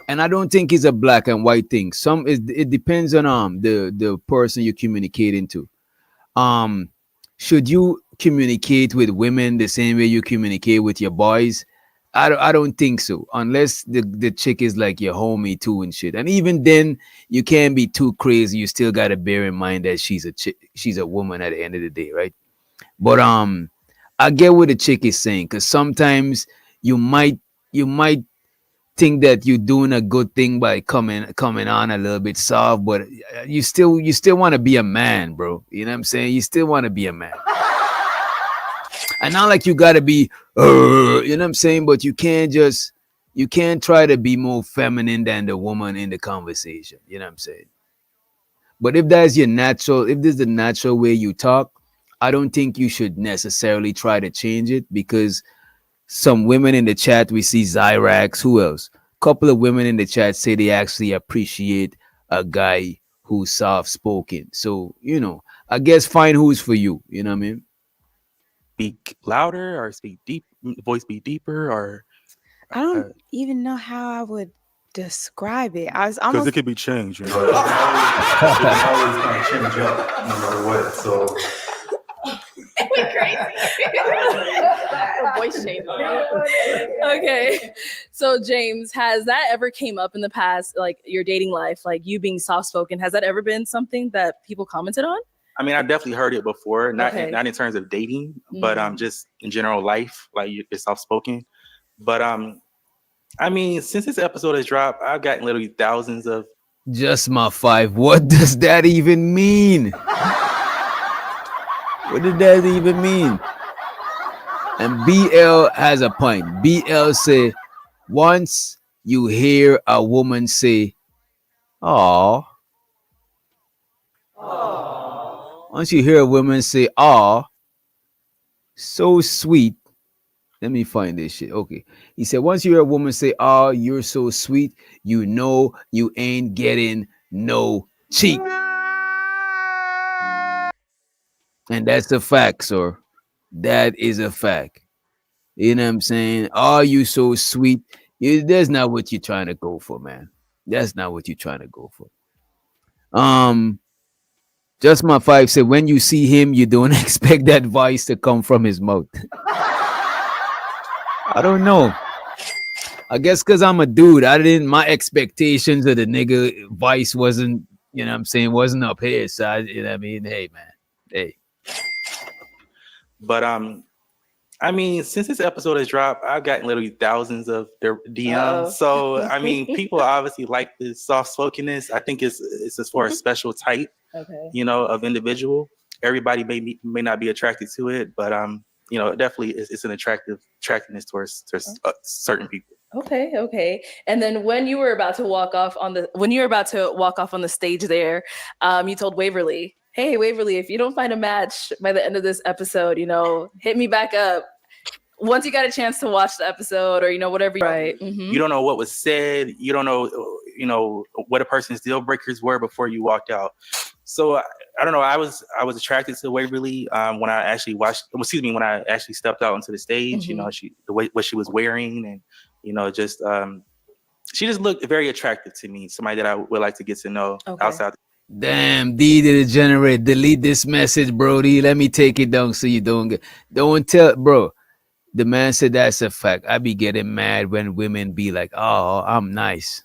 And I don't think it's a black and white thing. It depends on the person you're communicating to. Should you communicate with women the same way you communicate with your boys? I don't think so. Unless the chick is like your homie too and shit. And even then, you can't be too crazy. You still gotta bear in mind that she's a woman at the end of the day, right? But I get what the chick is saying, because sometimes you might think that you're doing a good thing by coming on a little bit soft, but you still want to be a man, bro. You know what I'm saying? You still want to be a man. And not like you gotta be, you know what I'm saying? But you can't try to be more feminine than the woman in the conversation. You know what I'm saying? But if this is the natural way you talk, I don't think you should necessarily try to change it, because some women in the chat, we see Zyrax, who else? Couple of women in the chat say they actually appreciate a guy who's soft spoken. So, I guess find who's for you. You know what I mean? Speak louder or speak deep, voice be deeper, or I don't even know how I would describe it. I was because almost it could be changed. You know? It can always kind of change up no matter what. So voice change. Okay. So James, has that ever came up in the past, like your dating life, like you being soft spoken? Has that ever been something that people commented on? I mean, I definitely heard it before, not Okay. not in terms of dating, but just in general life, like you're soft spoken. But I mean, since this episode has dropped, I've gotten literally thousands of. Just my 5. What does that even mean? What did that even mean? And BL has a point. BL say, once you hear a woman say, "Aw," once you hear a woman say, "Aw," so sweet. Let me find this shit. Okay. He said, once you hear a woman say, "Oh, you're so sweet," you know you ain't getting no cheek. And that's a fact, sir. That is a fact. You know what I'm saying? "Oh, you so sweet." That's not what you're trying to go for, man. That's not what you're trying to go for. Just my 5 said, when you see him, you don't expect that voice to come from his mouth. I don't know. I guess because I'm a dude, my expectations of the nigga vice wasn't, you know what I'm saying, wasn't up here. So you know what I mean? Hey man. Hey. But I mean, since this episode has dropped, I've gotten literally thousands of their DMs. Uh-oh. So I mean, people obviously like this soft spokenness. I think it's just for a special type, Okay. you know, of individual. Everybody may not be attracted to it, but you know, definitely it's an attractiveness towards certain people. Okay. And then when you were about to walk off on the stage there, you told Waverly, "Hey Waverly, if you don't find a match by the end of this episode, you know, hit me back up." Once you got a chance to watch the episode, or you know, whatever. Right. You don't know what was said. You don't know, you know, what a person's deal breakers were before you walked out. So I don't know. I was attracted to Waverly when I actually when I actually stepped out onto the stage. You know, what she was wearing, and you know, just she just looked very attractive to me. Somebody that I would like to get to know outside. Damn, D the degenerate. Delete this message, Brody. Let me take it down so you don't tell, bro. The man said that's a fact. I be getting mad when women be like, "Oh, I'm nice."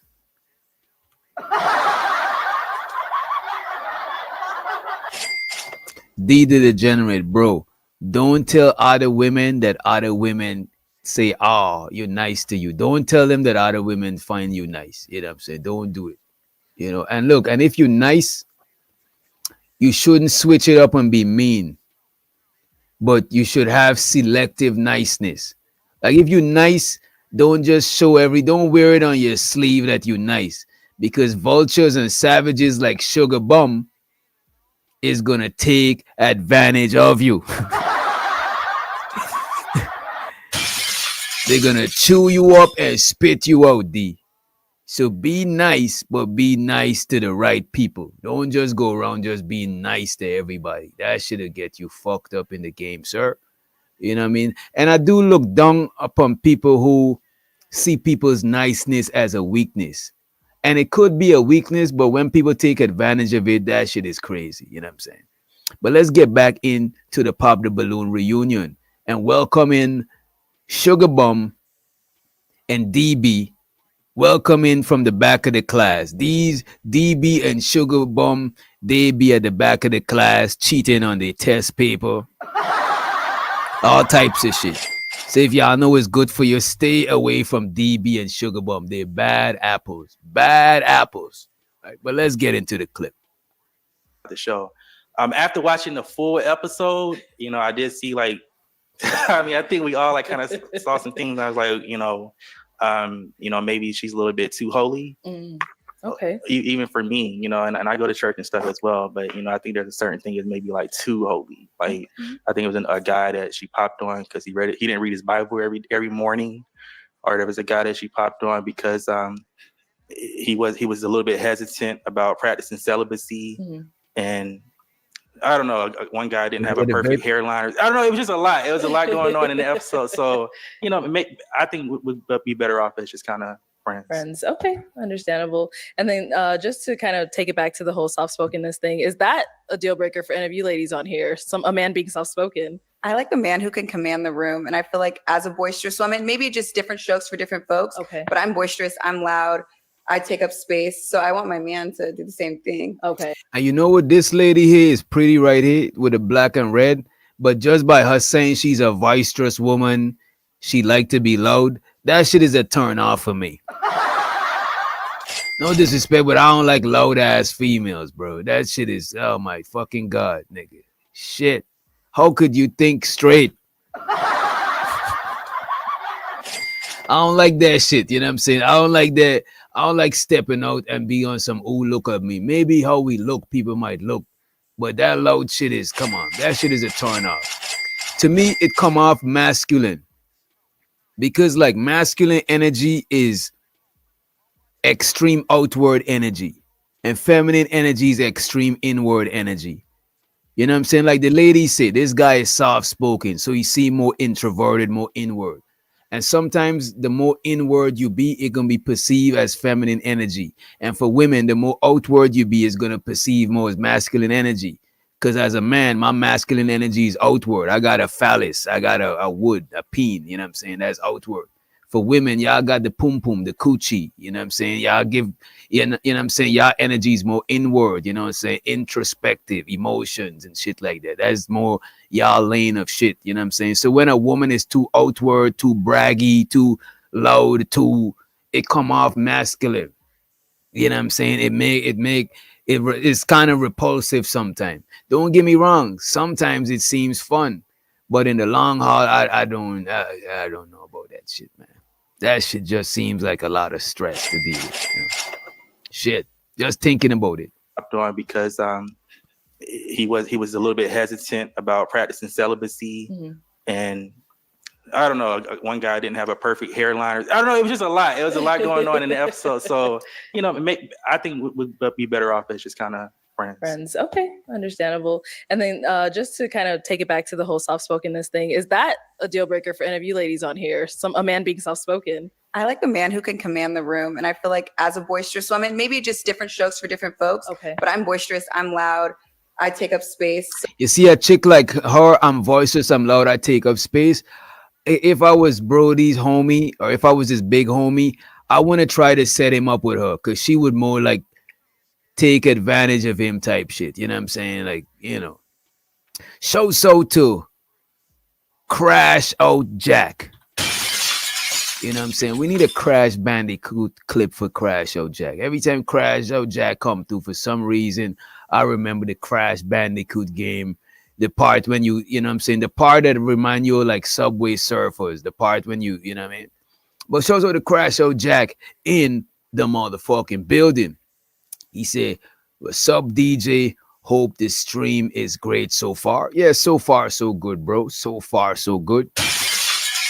D the degenerate, bro. Don't tell other women that other women say, "Oh, you're nice to you." Don't tell them that other women find you nice. You know what I'm saying? Don't do it. You know, and look, and if you're nice, you shouldn't switch it up and be mean. But you should have selective niceness. Like if you're nice, don't just don't wear it on your sleeve that you're nice. Because vultures and savages like Sugar Bum is gonna take advantage of you. They're gonna chew you up and spit you out, D. So be nice, but be nice to the right people. Don't just go around just being nice to everybody. That shit'll get you fucked up in the game, sir. You know what I mean? And I do look down upon people who see people's niceness as a weakness. And it could be a weakness, but when people take advantage of it, that shit is crazy. You know what I'm saying? But let's get back into the Pop the Balloon reunion and welcome in Sugar Bum and DB. Welcome in from the back of the class. These DB and Sugar Bum, they be at the back of the class cheating on the test paper. All types of shit. So if y'all know it's good for you, stay away from DB and Sugar Bum. They're bad apples. Bad apples. All right, but let's get into the clip. The show. After watching the full episode, you know, I did see like, I mean, I think we all like kind of saw some things. I was like, you know, maybe she's a little bit too holy. Okay. Even for me, you know, and I go to church and stuff as well. But, you know, I think there's a certain thing is maybe like too holy. Like, I think it was a guy that she popped on because he didn't read his Bible every morning. Or there was a guy that she popped on because he was a little bit hesitant about practicing celibacy. And I don't know, one guy didn't have a perfect hairline. I don't know, it was just a lot. It was a lot going on in the episode. So, you know, I think we'd be better off as just kind of friends. Okay, understandable. And then just to kind of take it back to the whole soft-spokenness thing, is that a deal breaker for any of you ladies on here? A man being soft-spoken? I like a man who can command the room. And I feel like as a boisterous woman, maybe just different strokes for different folks. Okay. But I'm boisterous, I'm loud, I take up space. So I want my man to do the same thing. Okay. And you know what? This lady here is pretty right here with the black and red. But just by her saying she's a boisterous woman, she like to be loud, that shit is a turn off for me. No disrespect, but I don't like loud ass females, bro. That shit is, oh my fucking God, nigga. Shit. How could you think straight? I don't like that shit, you know what I'm saying? I don't like that. I don't like stepping out and be on some, ooh, look at me. Maybe how we look, people might look. But that loud shit is, come on, that shit is a turn off. To me, it come off masculine. Because like masculine energy is extreme outward energy. And feminine energy is extreme inward energy. You know what I'm saying? Like the ladies say, this guy is soft-spoken. So you see more introverted, more inward. And sometimes the more inward you be, it gonna be perceived as feminine energy. And for women, the more outward you be, is gonna perceive more as masculine energy. Because as a man, my masculine energy is outward. I got a phallus, I got a wood, a peen, you know what I'm saying? That's outward. For women, y'all got the pum pum, the coochie. You know what I'm saying? Y'all give, you know what I'm saying? Y'all energy is more inward. You know what I'm saying? Introspective emotions and shit like that. That's more y'all lane of shit. You know what I'm saying? So when a woman is too outward, too braggy, too loud, it come off masculine. You know what I'm saying? It's kind of repulsive sometimes. Don't get me wrong. Sometimes it seems fun, but in the long haul, I don't know about that shit, man. That shit just seems like a lot of stress to deal with. You know? Shit, just thinking about it. Doing because he was a little bit hesitant about practicing celibacy, and I don't know. One guy didn't have a perfect hairline. I don't know. It was just a lot. It was a lot going on in the episode. So I think we'd be better off as just kind of friends. Okay, understandable. And then just to kind of take it back to the whole soft-spokenness thing, is that a deal breaker for any of you ladies on here? A man being soft-spoken? I like a man who can command the room. And I feel like as a boisterous woman, maybe just different strokes for different folks. Okay. But I'm boisterous, I'm loud, I take up space. You see a chick like her, I'm boisterous, I'm loud, I take up space. If I was Brody's homie, or if I was his big homie, I wouldn't try to set him up with her, because she would more like take advantage of him type shit. You know what I'm saying? Like, show so to Crash Out Jack. You know what I'm saying? We need a Crash Bandicoot clip for Crash Out Jack. Every time Crash Out Jack come through, for some reason, I remember the Crash Bandicoot game. The part when you know what I'm saying? The part that remind you of like Subway Surfers. The part when you know what I mean? But shows out the Crash Out Jack in the motherfucking building. He said, "What's up, DJ? Hope this stream is great so far." Yeah, so far so good, bro. So far so good.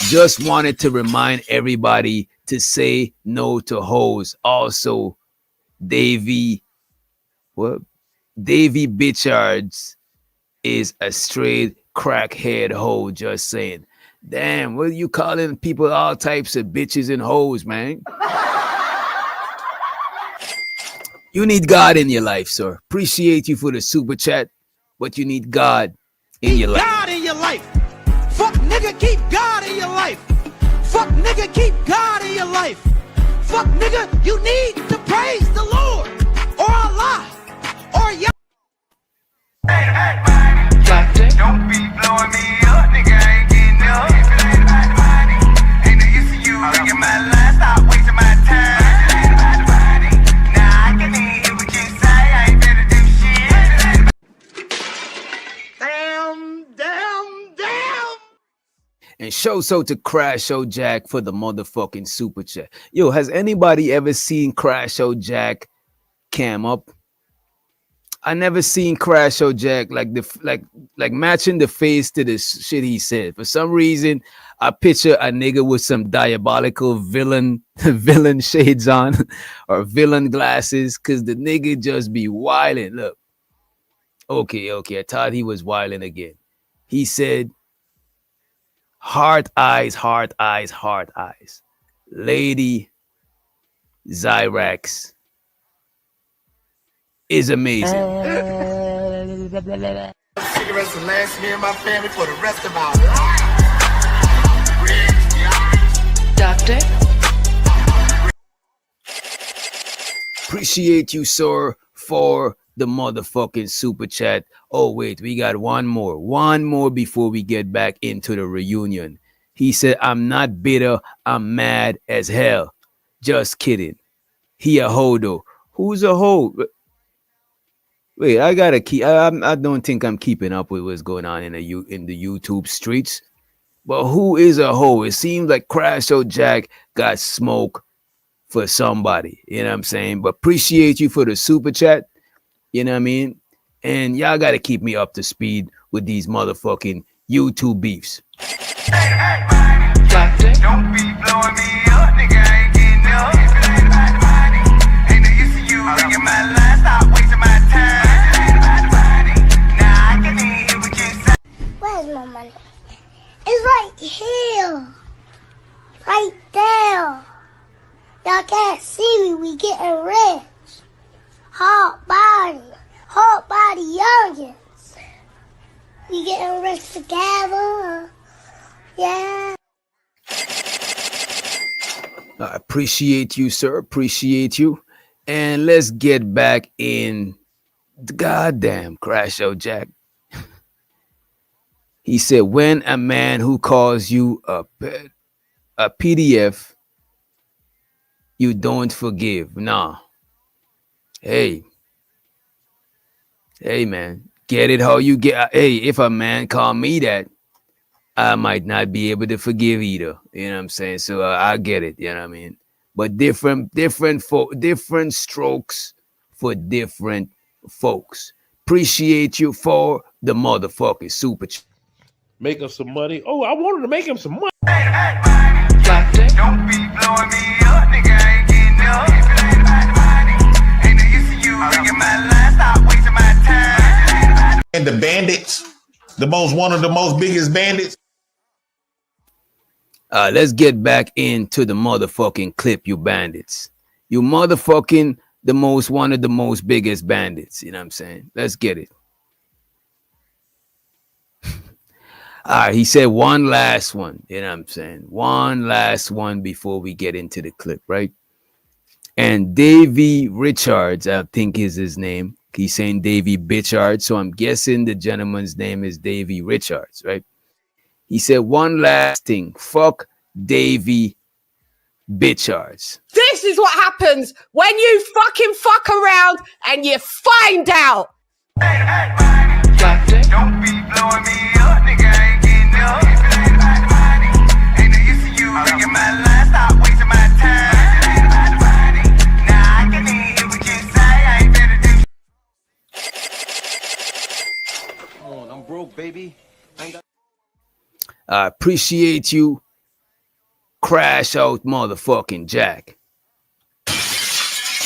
Just wanted to remind everybody to say no to hoes. Also, Davy Bitchards is a straight crackhead hoe. Just saying. Damn, what are you calling people all types of bitches and hoes, man? You need God in your life, sir. Appreciate you for the super chat, but you need God in your life. God in your life. Fuck nigga, keep God in your life. Fuck nigga, keep God in your life. Fuck nigga, you need to praise the Lord or Allah or Yah. Don't be blowing me up, nigga. I ain't getting up. Ain't no use to you. Look at my line, stop wasting my time. Nah, I can hear what you say. I ain't better do shit. Damn. And show so to Crash O Jack for the motherfucking super chat. Yo, has anybody ever seen Crash O Jack cam up? I never seen Crash O Jack like matching the face to the shit he said. For some reason, I picture a nigga with some diabolical villain shades on or villain glasses, because the nigga just be wilding. Look. Okay. I thought he was wilding again. He said, heart eyes. Lady Zyrax is amazing. Cigarettes will last me and my family for the rest of our life. Doctor. Appreciate you, sir, for the motherfucking super chat. Oh, wait, we got one more before we get back into the reunion. He said, I'm not bitter, I'm mad as hell. Just kidding. He a hoe though. Who's a hoe? Wait, I gotta keep. I don't think I'm keeping up with what's going on in the YouTube streets. But who is a hoe? It seems like Crash O Jack got smoke for somebody. You know what I'm saying? But appreciate you for the super chat. You know what I mean? And y'all gotta keep me up to speed with these motherfucking YouTube beefs. Doctor. Don't be blowing me up, nigga. I ain't getting up. Ain't no use to you. Look at my line, stop wasting my time. Nah, I can hear what you say. Where's my money? It's right here. Right there. Y'all can't see me. We getting rich. Hot body youngins. We getting rich together. Yeah. I appreciate you, sir. Appreciate you. And let's get back in the goddamn Crash Out Jack. He said, when a man who calls you a PDF, you don't forgive. Nah. Hey, hey, man. Get it how you get. Hey, if a man call me that, I might not be able to forgive either. You know what I'm saying? So I get it. You know what I mean? But different strokes for different folks. Appreciate you for the motherfucking super. Make him some money. Oh, I wanted to make him some money. Don't be blowing me up, nigga. I ain't getting up. Ain't no use to you ringing my line. Stop wasting my time. And the bandits, one of the most biggest bandits. Let's get back into the motherfucking clip, you bandits. You motherfucking one of the most biggest bandits. You know what I'm saying? Let's get it. All right, he said one last one. You know what I'm saying? One last one before we get into the clip, right? And Davy Richards, I think is his name. He's saying Davy Bitchards. So I'm guessing the gentleman's name is Davy Richards, right? He said one last thing. Fuck Davy Bitchards. This is what happens when you fucking fuck around and you find out. Don't be blowing me up, nigga. I ain't getting up. Ain't no use to you ringing my line. Stop wasting my time. Nah, I can hear what you say. I ain't better do. Come on, I'm broke, baby. I appreciate you. Crash Out motherfucking Jack.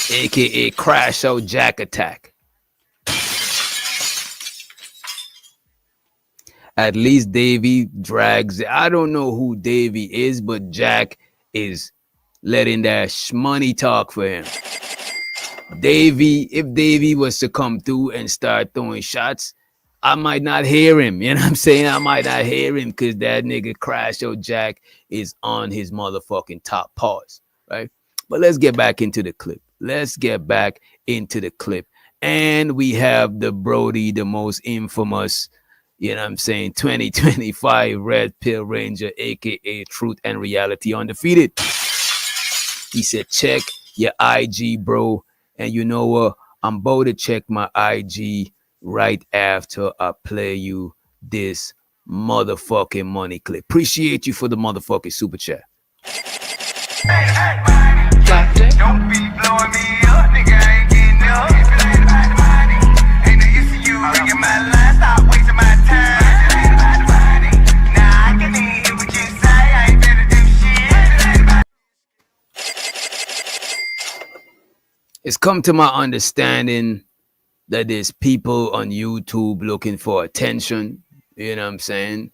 AKA Crash Out Jack Attack. At least Davey drags it. I don't know who Davey is, but Jack is letting that money talk for him. If Davey was to come through and start throwing shots, I might not hear him. You know what I'm saying? I might not hear him because that nigga Crash Out Jack is on his motherfucking top paws, right? But let's get back into the clip. And we have the Brody, the most infamous, you know what I'm saying, 2025 Red Pill Ranger, aka Truth and Reality Undefeated. He said, check your IG, bro. And you know what? I'm about to check my IG right after I play you this motherfucking money clip. Appreciate you for the motherfucking super chat. Don't be blowing me up, nigga. I ain't getting up. Ain't no use to you ringing my line. Stop wasting my time. Nah, I can hear what you say. I ain't better do shit. It's come to my understanding that there's people on YouTube looking for attention. You know what I'm saying?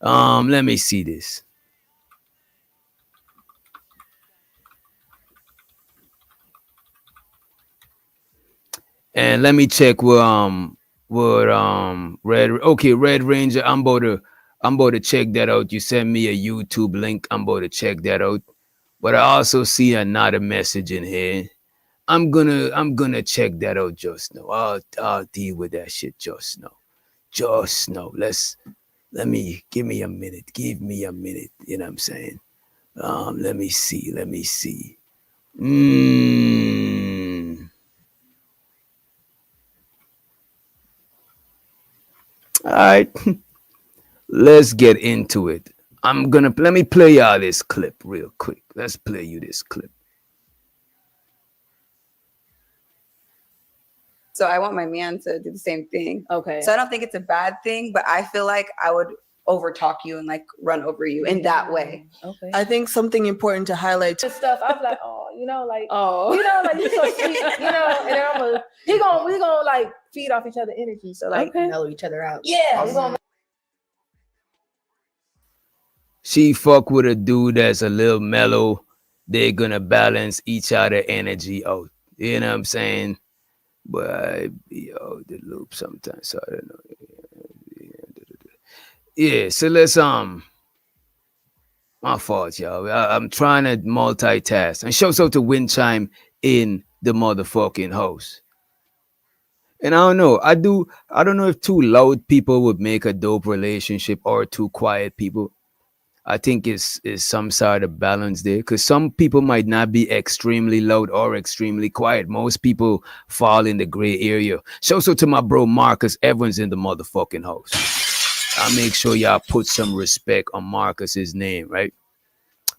Let me see this. And let me check Red Ranger. I'm about to check that out. You sent me a YouTube link. I'm about to check that out. But I also see another message in here. I'm gonna check that out just now. I'll deal with that shit just now. Just now. Give me a minute. Give me a minute. You know what I'm saying? Let me see. All right. Let's get into it. Let me play y'all this clip real quick. Let's play you this clip. So I want my man to do the same thing. Okay. So I don't think it's a bad thing, but I feel like I would overtalk you and like run over you in that way. Okay. I think something important to highlight. This stuff, I'm like, you like you so sweet, and then we gonna like feed off each other energy, so like mellow each other out. Yeah, we gonna. She fuck with a dude that's a little mellow. They're gonna balance each other energy out. You know what I'm saying? But I be out the loop sometimes, so I don't know. Yeah, so let's My fault, y'all. I'm trying to multitask. And shouts out to Windchime in the motherfucking house. And I don't know. I don't know if two loud people would make a dope relationship or two quiet people. I think is some sort of balance there. Cause some people might not be extremely loud or extremely quiet. Most people fall in the gray area. Shouts out to my bro Marcus Evans in the motherfucking house. I'll make sure y'all put some respect on Marcus's name, right?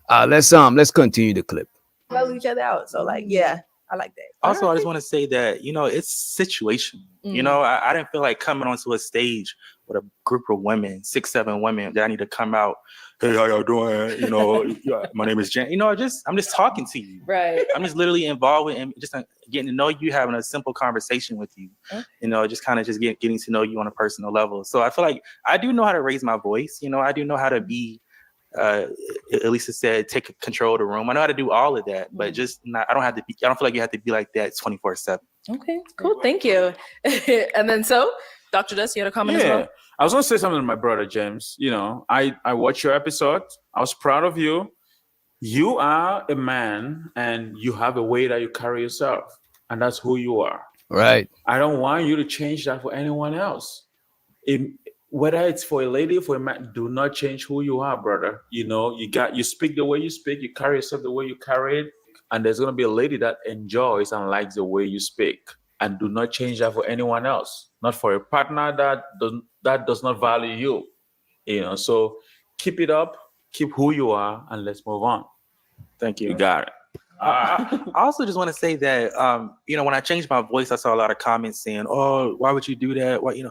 Let's continue the clip. Blow each other out. So like, yeah, I like that. Also, I just want to say that, it's situational. I didn't feel like coming onto a stage with a group of women, 6, 7 women, that I need to come out. Hey, how y'all doing? Yeah, my name is Jen. I'm just talking to you. Right. I'm just literally involved in just getting to know you, having a simple conversation with you. Okay. Just kind of just getting to know you on a personal level. So I feel like I do know how to raise my voice. I do know how to be. Elisa said, take control of the room. I know how to do all of that, but just not. I don't feel like you have to be like that 24/7. Okay, cool. Thank you. And then Dr. Dust, you had a comment as well? I was gonna say something to my brother James. I watched your episode. I was proud of you. You are a man and you have a way that you carry yourself, and that's who you are. Right. I don't want you to change that for anyone else. Whether it's for a lady, for a man, do not change who you are, brother. You speak the way you speak, you carry yourself the way you carry it, and there's gonna be a lady that enjoys and likes the way you speak. And do not change that for anyone else, not for a partner that does not value you. So keep it up, keep who you are, and let's move on. Thank you. You got it. I also just want to say that, when I changed my voice, I saw a lot of comments saying, "Oh, why would you do that? Why,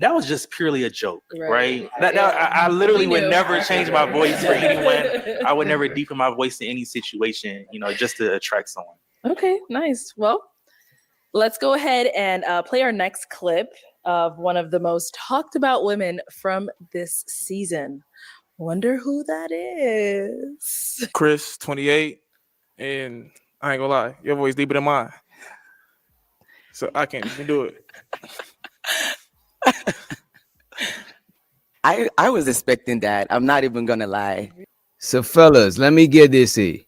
that was just purely a joke, right? I literally would never change my voice for anyone. I would never deepen my voice in any situation, just to attract someone." Okay, nice. Well, let's go ahead and play our next clip of one of the most talked about women from this season. Wonder who that is. Chris, 28, and I ain't gonna lie, your voice deeper than mine, so I can't even do it. I was expecting that. I'm not even gonna lie. So fellas, let me get this here.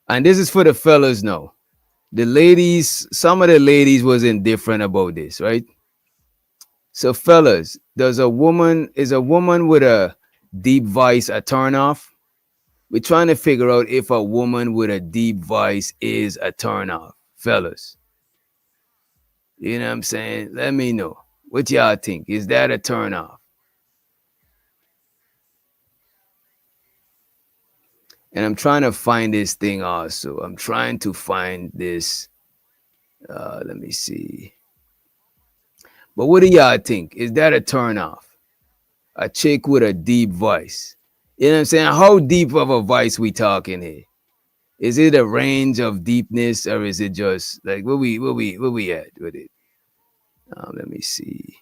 And this is for the fellas now. The ladies, some of the ladies was indifferent about this, right? So fellas, is a woman with a deep voice a turn off? We're trying to figure out if a woman with a deep voice is a turn off, fellas. You know what I'm saying? Let me know. What y'all think? Is that a turn off? And I'm trying to find this thing also. I'm trying to find this. Let me see. But what do y'all think? Is that a turn off? A chick with a deep voice. You know what I'm saying? How deep of a voice we talking here? Is it a range of deepness, or is it just like where we at with it? Let me see.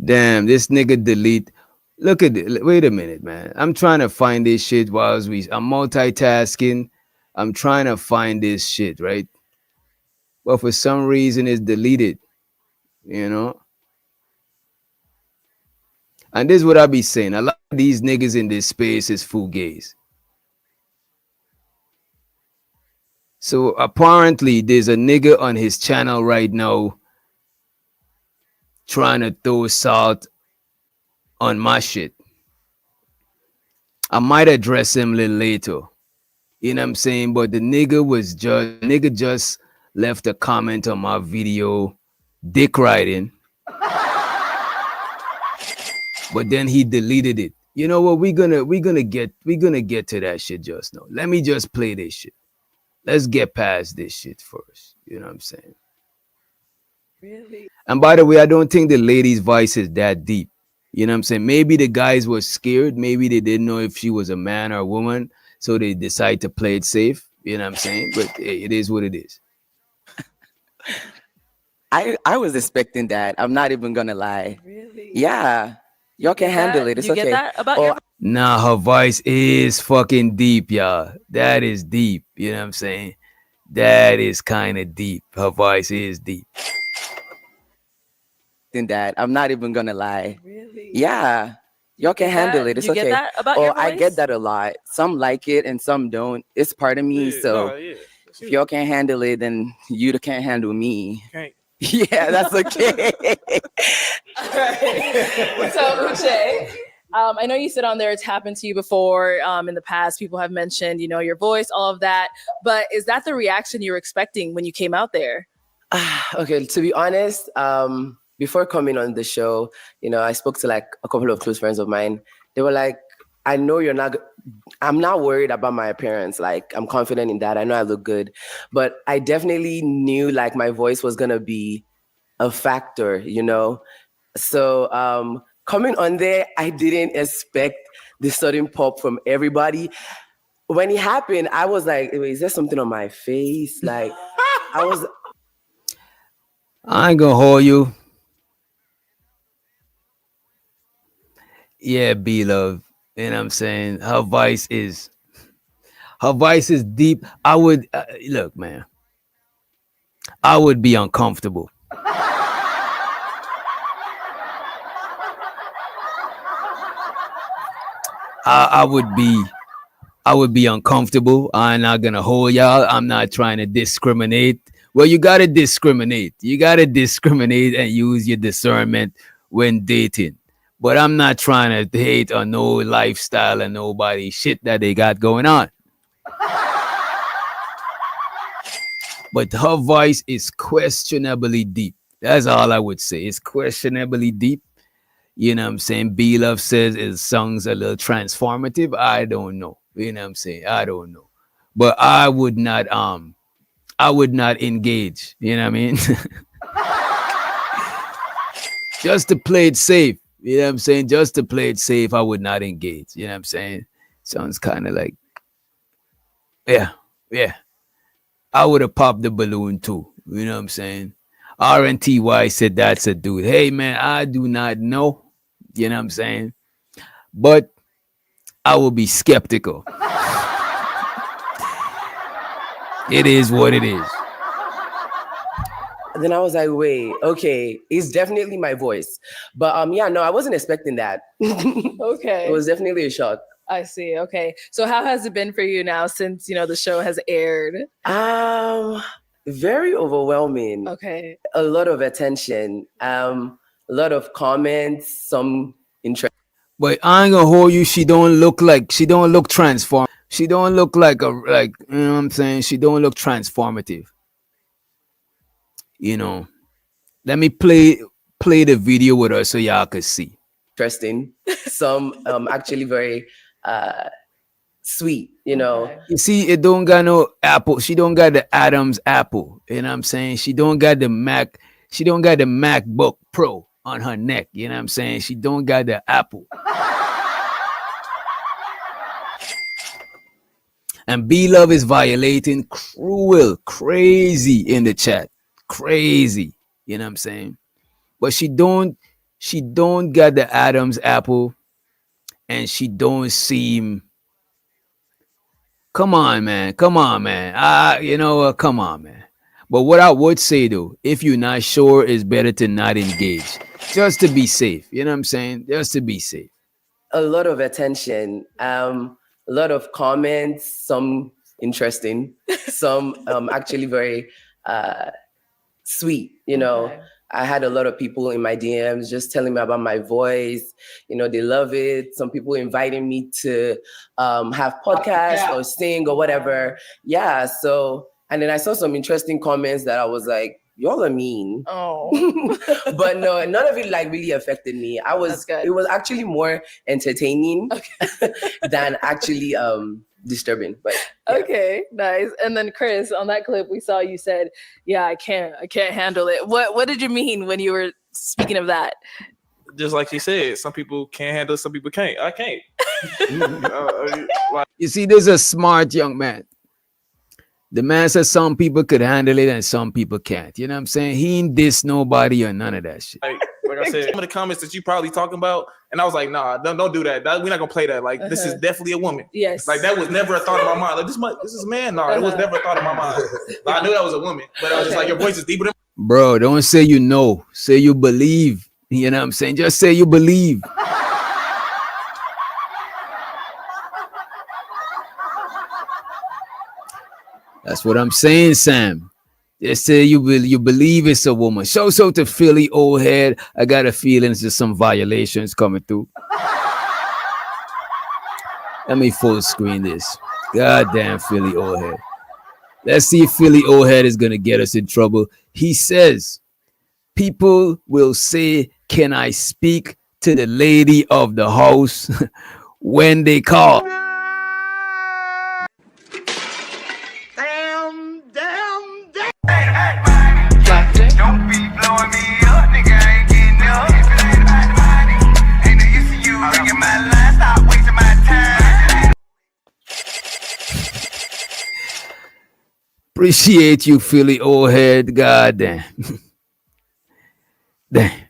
Damn, this nigga delete. Look at it. Wait a minute, man. I'm trying to find this shit I'm multitasking. I'm trying to find this shit, right? But for some reason it's deleted, you know? And this is what I be saying. A lot of these niggas in this space is fugazi. So apparently there's a nigga on his channel right now trying to throw salt on my shit. I might address him a little later. You know what I'm saying? But the nigga just left a comment on my video, dick riding. But then he deleted it. You know what? We're gonna get to that shit just now. Let me just play this shit. Let's get past this shit first. You know what I'm saying? Really? And by the way, I don't think the lady's voice is that deep. You know what I'm saying? Maybe the guys were scared. Maybe they didn't know if she was a man or a woman. So they decide to play it safe. You know what I'm saying? But hey, it is what it is. I was expecting that. I'm not even gonna lie. Really? Yeah. Y'all can handle it. It's you okay. get that about your Nah, her voice is fucking deep, y'all. That is deep. You know what I'm saying? That is kind of deep. Her voice is deep. expecting that. I'm not even gonna lie. Really? Yeah. Y'all can handle it. It's You okay. get that about Oh, your voice? I get that a lot. Some like it and some don't. It's part of me. So if y'all can't handle it, then you can't handle me. Can't. Yeah, that's okay. So Uche, I know you said on there it's happened to you before in the past. People have mentioned, your voice, all of that. But is that the reaction you were expecting when you came out there? Okay, to be honest, before coming on the show, I spoke to like a couple of close friends of mine. They were like, I know I'm not worried about my appearance. Like, I'm confident in that. I know I look good, but I definitely knew like my voice was going to be a factor, So coming on there, I didn't expect the sudden pop from everybody. When it happened, I was like, wait, is there something on my face? Like, I ain't gonna hold you. Yeah, B-Love. You know what I'm saying? Her voice is deep. I would, look, man. I would be uncomfortable. I would be uncomfortable. I'm not gonna hold y'all. I'm not trying to discriminate. Well, you gotta discriminate. You gotta discriminate and use your discernment when dating. But I'm not trying to hate on no lifestyle and nobody shit that they got going on. But her voice is questionably deep. That's all I would say. It's questionably deep. You know what I'm saying? B-Love says his song's a little transformative. I don't know. You know what I'm saying? I don't know. But I would not engage. You know what I mean? Just to play it safe. You know what I'm saying? Just to play it safe, I would not engage. You know what I'm saying? Sounds kind of like, yeah. I would have popped the balloon too. You know what I'm saying? RNTY said that's a dude. Hey, man, I do not know. You know what I'm saying? But I will be skeptical. It is what it is. Then I was like, wait, okay, it's definitely my voice. But yeah, no, I wasn't expecting that. Okay. It was definitely a shock. I see. Okay. So how has it been for you now since, the show has aired? Very overwhelming. Okay. A lot of attention, a lot of comments, some interest. But I ain't gonna hold you. She don't look transformed. She don't look like you know what I'm saying? She don't look transformative. Let me play the video with her so y'all can see. Interesting. Some actually very sweet, You see, it don't got no apple. She don't got the Adam's apple. You know what I'm saying? She don't got the Mac. She don't got the MacBook Pro on her neck. You know what I'm saying? She don't got the apple. And B-Love is violating crazy in the chat. Crazy. You know what I'm saying? But she don't got the Adam's apple, and she don't seem. Come on, man. You know what? Come on, man. But what I would say though, if you're not sure, it's better to not engage. Just to be safe. You know what I'm saying? Just to be safe. A lot of attention, a lot of comments, some interesting, some actually very sweet, Okay. I had a lot of people in my DMs just telling me about my voice. They love it. Some people inviting me to have podcasts or sing or whatever. Yeah. So, and then I saw some interesting comments that I was like, y'all are mean. Oh. But no, none of it like really affected me. It was actually more entertaining than actually disturbing. But yeah. Okay, nice. And then Chris, on that clip we saw you said, yeah, I can't handle it. What did you mean when you were speaking of that? Just like she said, some people can't handle it, some people can't. I can't. You see, this is a smart young man. The man says some people could handle it and some people can't. You know what I'm saying? He ain't diss nobody or none of that shit. Like I said, some of the comments that you probably talking about, and I was like, nah, don't do that. We're not gonna play that. Like, this is definitely a woman. Yes. Like, that was never a thought in my mind. Like, this is a man. No, it was never a thought in my mind. Like, I knew that was a woman, but I was just like, your voice is deeper than. Bro, don't say you know. Say you believe. You know what I'm saying? Just say you believe. That's what I'm saying, Sam. Just say you believe it's a woman. Show so to Philly old head. I got a feeling there's some violations coming through. Let me full screen this. Goddamn Philly old head. Let's see if Philly old head is gonna get us in trouble. He says, people will say, "Can I speak to the lady of the house?" when they call. Don't be blowing me up, nigga. I ain't getting up. If it ain't about the money, ain't no use to you ringing my line. Stop wasting my time. Appreciate you, Philly old head. God damn. Damn.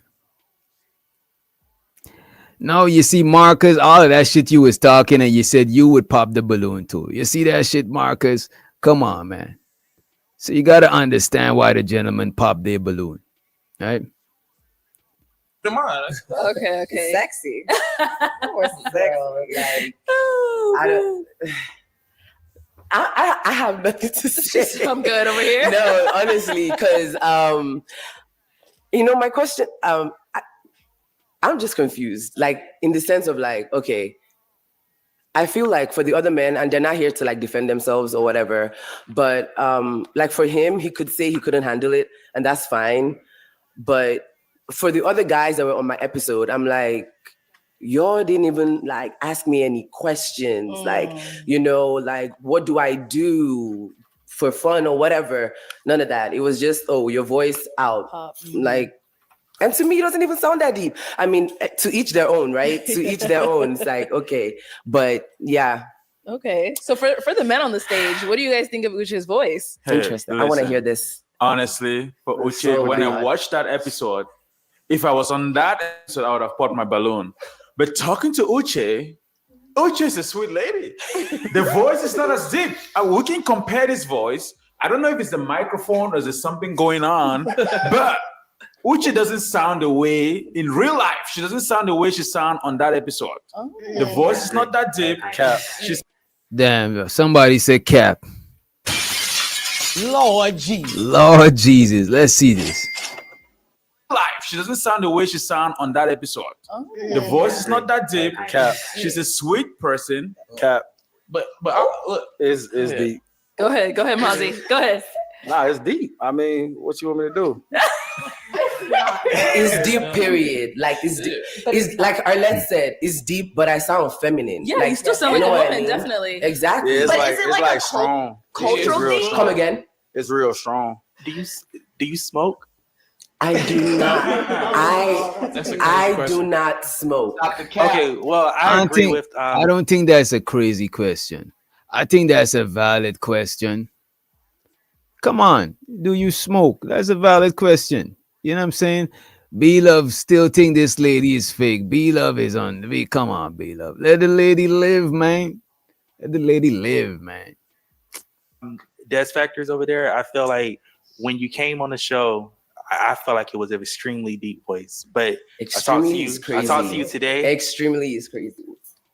No, you see, Marcus, all of that shit you was talking, and you said you would pop the balloon too. You see that shit, Marcus? Come on, man. So you gotta understand why the gentleman popped their balloon, right? Come on. Okay. Sexy. Like, Oh, I don't. I have nothing to say. I'm good over here. No, honestly, because my question, I'm just confused. Like, in the sense of like, okay, I feel like for the other men, and they're not here to like defend themselves or whatever, but like for him, he could say he couldn't handle it, and that's fine. But for the other guys that were on my episode, I'm like, y'all didn't even like ask me any questions. Like, like, what do I do for fun or whatever? None of that. It was just, oh, your voice out. Like, and to me, it doesn't even sound that deep. I mean, to each their own, right? To each their own. It's like, okay. But yeah. Okay. So for the men on the stage, what do you guys think of Uche's voice? Interesting. I want to hear this. Honestly, for Uche, when I watched that episode, if I was on that episode, I would have popped my balloon. But talking to Uche is a sweet lady. The voice is not as deep. We can compare this voice. I don't know if it's the microphone or there's something going on, but Uche doesn't sound the way in real life. She doesn't sound the way she sound on that episode. The voice is not that deep. She's Damn, somebody said cap. Lord Jesus. Lord Jesus. Let's see this. life. She doesn't sound the way she sound on that episode. The voice is not that deep. She's a sweet person. But look, it's deep. Go ahead, Mozzie. Go ahead. Nah, it's deep. I mean, what you want me to do? It's deep, period. Like, it's deep. It's like Arlette said, it's deep, but I sound feminine. Yeah, like, you still sound like a woman, definitely. Exactly. Yeah, it's But like is it it's like like a strong. cultural It's real thing? strong. Come again? It's real strong. Do you smoke? I do not. I do not smoke. Okay, well, I agree with. I don't think that's a crazy question. I think that's a valid question. Come on, do you smoke? That's a valid question. You know what I'm saying? B-Love still think this lady is fake. B-Love is on. Come on, B-Love. Let the lady live, man. Let the lady live, man. Des factors over there. I feel like when you came on the show, I felt like it was an extremely deep voice. But Extremely is crazy. I talked to you today. Extremely is crazy.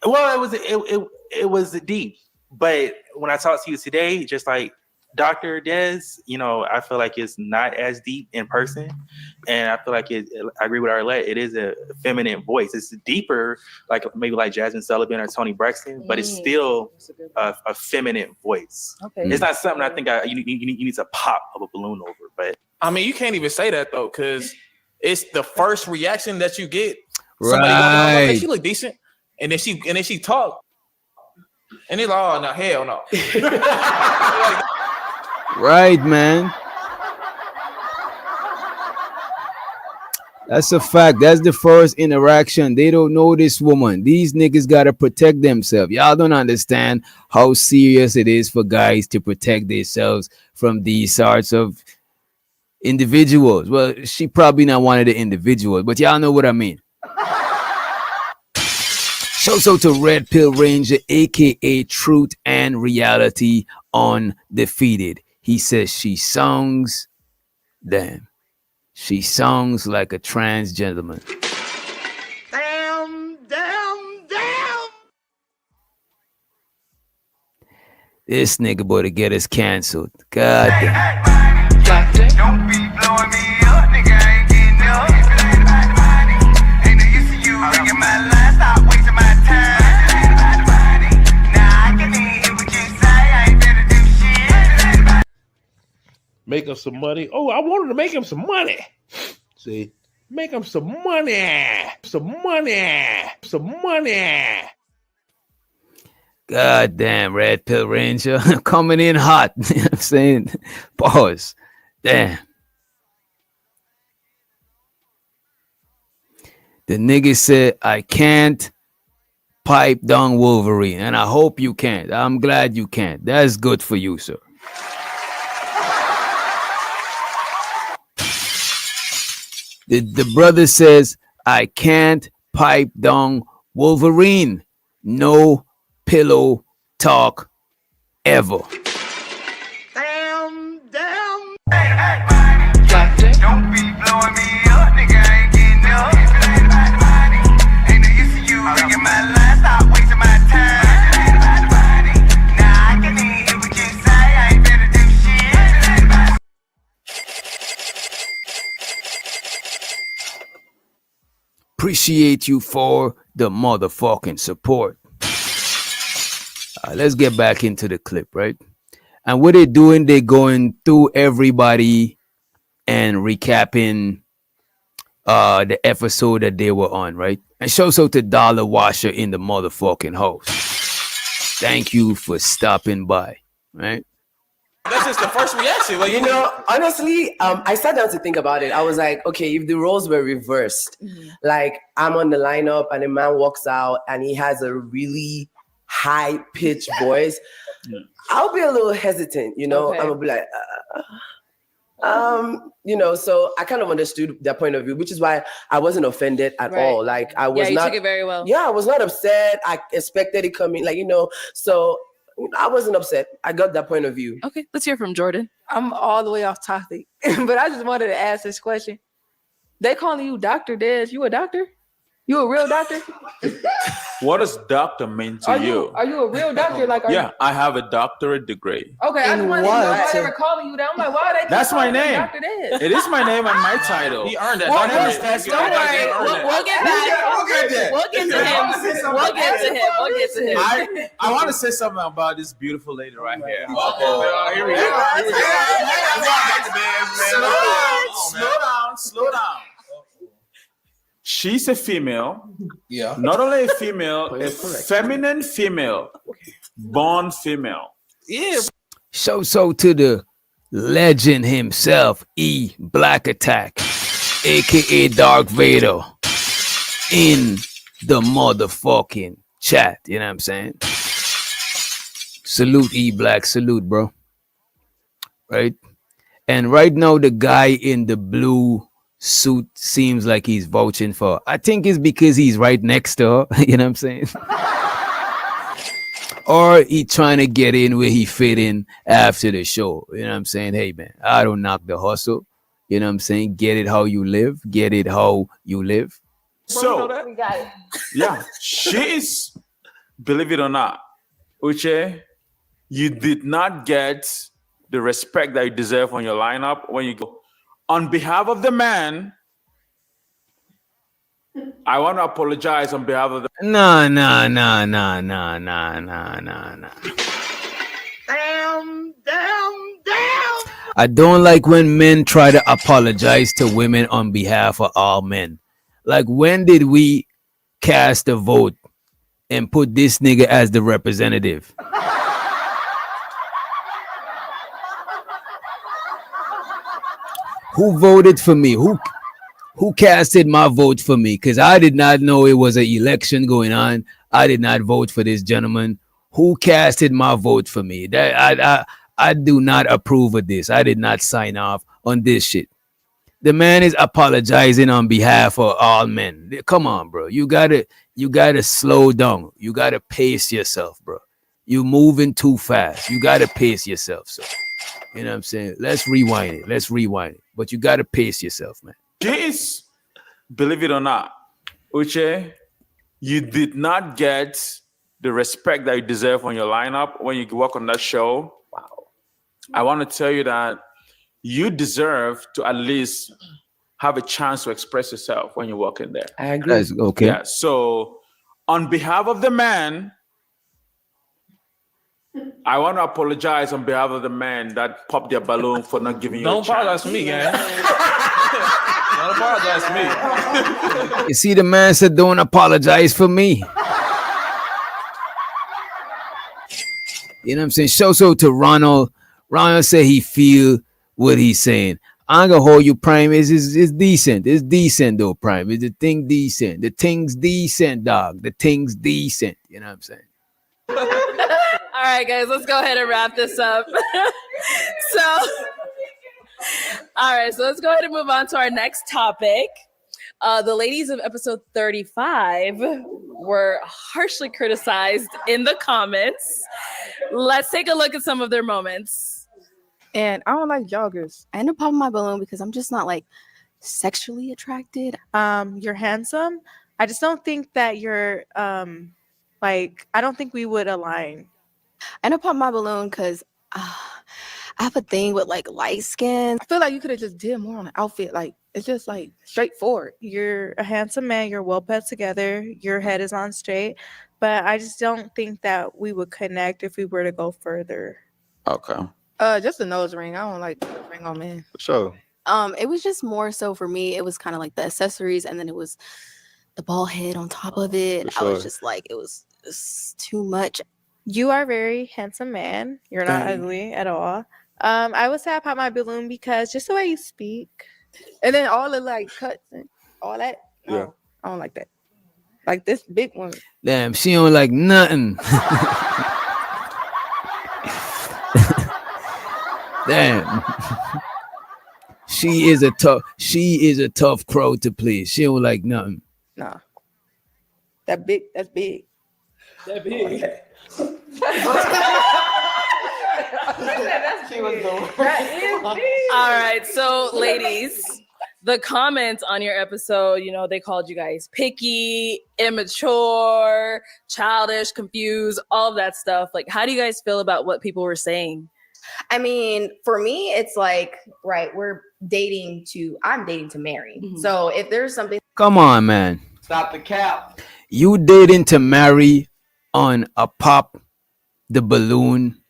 Well, it was deep. But when I talked to you today, just like Dr. Des, I feel like it's not as deep in person. And I feel like I agree with Arlette, it is a feminine voice. It's deeper, like maybe like Jasmine Sullivan or Toni Braxton, but it's still a feminine voice. Okay. It's not something I think you need to pop of a balloon over. But I mean, you can't even say that though, because it's the first reaction that you get. Somebody going, okay, she look decent. And then she talk. And it's like, oh no, hell no. Right, man. That's a fact. That's the first interaction. They don't know this woman. These niggas gotta protect themselves. Y'all don't understand how serious it is for guys to protect themselves from these sorts of individuals. Well, she probably not one of the individuals, but y'all know what I mean. Shouts out to Red Pill Ranger, aka Truth and Reality Undefeated. He says she songs. Damn. She sounds like a trans gentleman. Damn. This nigga boy to get us canceled. God damn. Don't be blowing me up, nigga. I ain't getting up. Ain't no use to you ringing my line. Stop wasting my time. Nah, I can hear what you say. I ain't better do shit. Make him some money. Oh, I wanted to make him some money. See? Make him some money. Some money. God damn, Red Pill Ranger coming in hot. You know what I'm saying? Pause. Damn. The nigga said, I can't pipe down Wolverine. And I hope you can't. I'm glad you can't. That's good for you, sir. The brother says, I can't pipe down Wolverine. No pillow talk ever. Don't be blowing me up, nigga. I ain't getting up. Ain't no use to you ringing my line. Stop wasting my time. Nah, I can hear what you say. I ain't better do shit. Appreciate you for the motherfucking support. Let's get back into the clip, right? And what they're doing, they're going through everybody and recapping the episode that they were on, right? And shouts out to Dollar Washer in the motherfucking house. Thank you for stopping by, right? That's just the first reaction. Like, You know, honestly, I sat down to think about it. I was like, okay, if the roles were reversed, like I'm on the lineup and a man walks out and he has a really high pitched voice, I'll be a little hesitant, you know. Okay. I'm gonna be like, you know, so I kind of understood their point of view, which is why I wasn't offended at Right. all. Like I was you not took it very well. Yeah, I was not upset. I expected it coming, like, you know, so I wasn't upset. I got that point of view. Okay, let's hear from Jordan. I'm all the way off topic, but I just wanted to ask this question. They calling you Dr. Dez. You a doctor? You a real doctor? What does doctor mean to you? Are you a real doctor? Like, Yeah, I have a doctorate degree. Okay, I just wanted to know why they were calling you that. I'm like, why are they? That's my name. Dr. Dez? It is my name and my title. He earned that. Well, Don't worry. don't worry. We'll get back. We'll get to him. We'll get to him. I want to say something about this beautiful lady right here. Here we go. Slow down. She's a female. Yeah. Not only a female, a feminine female, born female. Yeah. So to the legend himself, E Black Attack, aka Dark Vader, in the motherfucking chat. You know what I'm saying? Salute E Black, salute, bro. Right? And right now, the guy in the blue suit seems like he's vouching for her. I think it's because he's right next to her. You know what I'm saying? Or he trying to get in where he fit in after the show. You know what I'm saying? Hey, man, I don't knock the hustle. You know what I'm saying? Get it how you live. Get it how you live. So, we got it. yeah, she is, believe it or not, Uche, you did not get the respect that you deserve on your lineup when you go. On behalf of the man, I want to apologize on behalf of the... Nah. Damn. I don't like when men try to apologize to women on behalf of all men. Like, when did we cast a vote and put this nigga as the representative? Who voted for me? Who casted my vote for me? Because I did not know it was an election going on. I did not vote for this gentleman. Who casted my vote for me? That I do not approve of this. I did not sign off on this shit. The man is apologizing on behalf of all men. Come on, bro. You gotta slow down. You gotta pace yourself, bro. You moving too fast. You gotta pace yourself, sir. You know what I'm saying? Let's rewind it. Let's rewind it. But you gotta pace yourself, man. Jeez, believe it or not, Uche, you did not get the respect that you deserve on your lineup when you work on that show. Wow. I want to tell you that you deserve to at least have a chance to express yourself when you walk in there. I agree. That's okay. Yeah. So, on behalf of the man, I want to apologize on behalf of the men that popped their balloon for not giving you Don't a chance. apologize to me, gang. Don't apologize to me. You see, the man said, "Don't apologize for me." You know what I'm saying? Shout out to Ronald. Ronald said he feel what he's saying. I ain't gonna hold you, Prime. It's decent. It's decent though, Prime. Is the thing decent? The thing's decent, dog. The thing's decent. You know what I'm saying? All right, guys, let's go ahead and wrap this up. All right, so let's go ahead and move on to our next topic. The ladies of episode 35 were harshly criticized in the comments. Let's take a look at some of their moments. And I don't like joggers. I end up popping my balloon because I'm just not like sexually attracted. You're handsome. I just don't think that you're like, I don't think we would align. I end up popping my balloon because I have a thing with like light skin. I feel like you could have just did more on the outfit. Like it's just like straightforward. You're a handsome man. You're well put together. Your head is on straight. But I just don't think that we would connect if we were to go further. Okay. Just a nose ring. I don't like the ring on men. For sure. It was just more so for me. It was kind of like the accessories, and then it was the ball head on top of it. For I was sure. just like, it was just too much. You are a very handsome man. You're not ugly at all. I would say I pop my balloon because just the way you speak. And then all the like cuts and all that. No, Yeah. I don't like that. Like this big one. Damn, she don't like nothing. Damn. She is a tough crow to please. She don't like nothing. Nah. That's big. That big. All right, so ladies, the comments on your episode, they called you guys picky, immature, childish, confused, all of that stuff. Like, how do you guys feel about what people were saying? I mean, for me, it's like, right, I'm dating to marry. Mm-hmm. So if there's something. Come on, man. Stop the cap. You dating to marry on a pop the balloon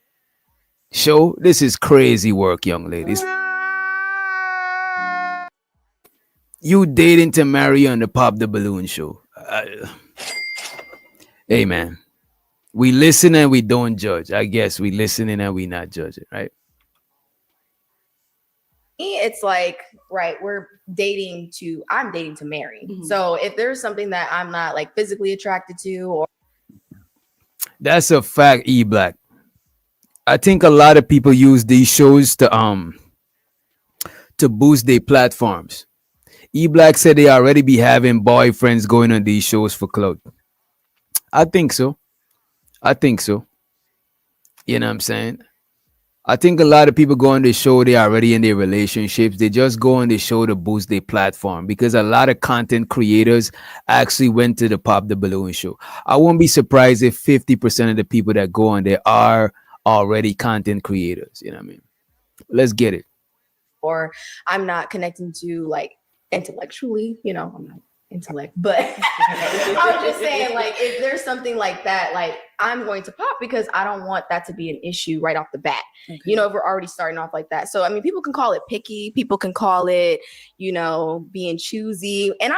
show? This is crazy work, young ladies. You dating to marry on the pop the balloon show? Hey, man. We listen and we don't judge. I guess we listening and we not judging, right? It's like, right, I'm dating to marry. Mm-hmm. So if there's something that I'm not like physically attracted to, or That's a fact, E-Black. I think a lot of people use these shows to boost their platforms. E-Black said they already be having boyfriends going on these shows for clout. I think so. You know what I'm saying? I think a lot of people go on the show, they already in their relationships. They just go on the show to boost their platform because a lot of content creators actually went to the Pop the Balloon show. I won't be surprised if 50% of the people that go on there are already content creators. You know what I mean? Let's get it. or I'm not connecting to like intellectually, I'm not intellect, but I'm just saying, like, if there's something like that, like, I'm going to pop because I don't want that to be an issue right off the bat. Okay. If we're already starting off like that. So, I mean, people can call it picky. People can call it, being choosy. And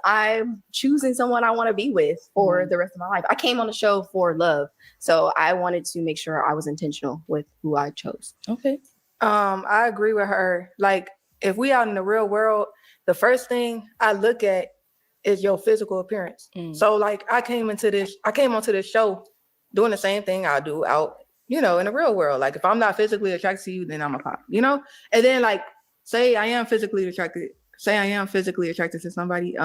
I'm choosing someone I want to be with for the rest of my life. I came on the show for love. So I wanted to make sure I was intentional with who I chose. Okay. I agree with her. Like, if we out in the real world, the first thing I look at is your physical appearance. So like I came onto this show doing the same thing I do out, in the real world. Like if I'm not physically attracted to you, then I'm a pop, And then like say I am physically attracted to somebody.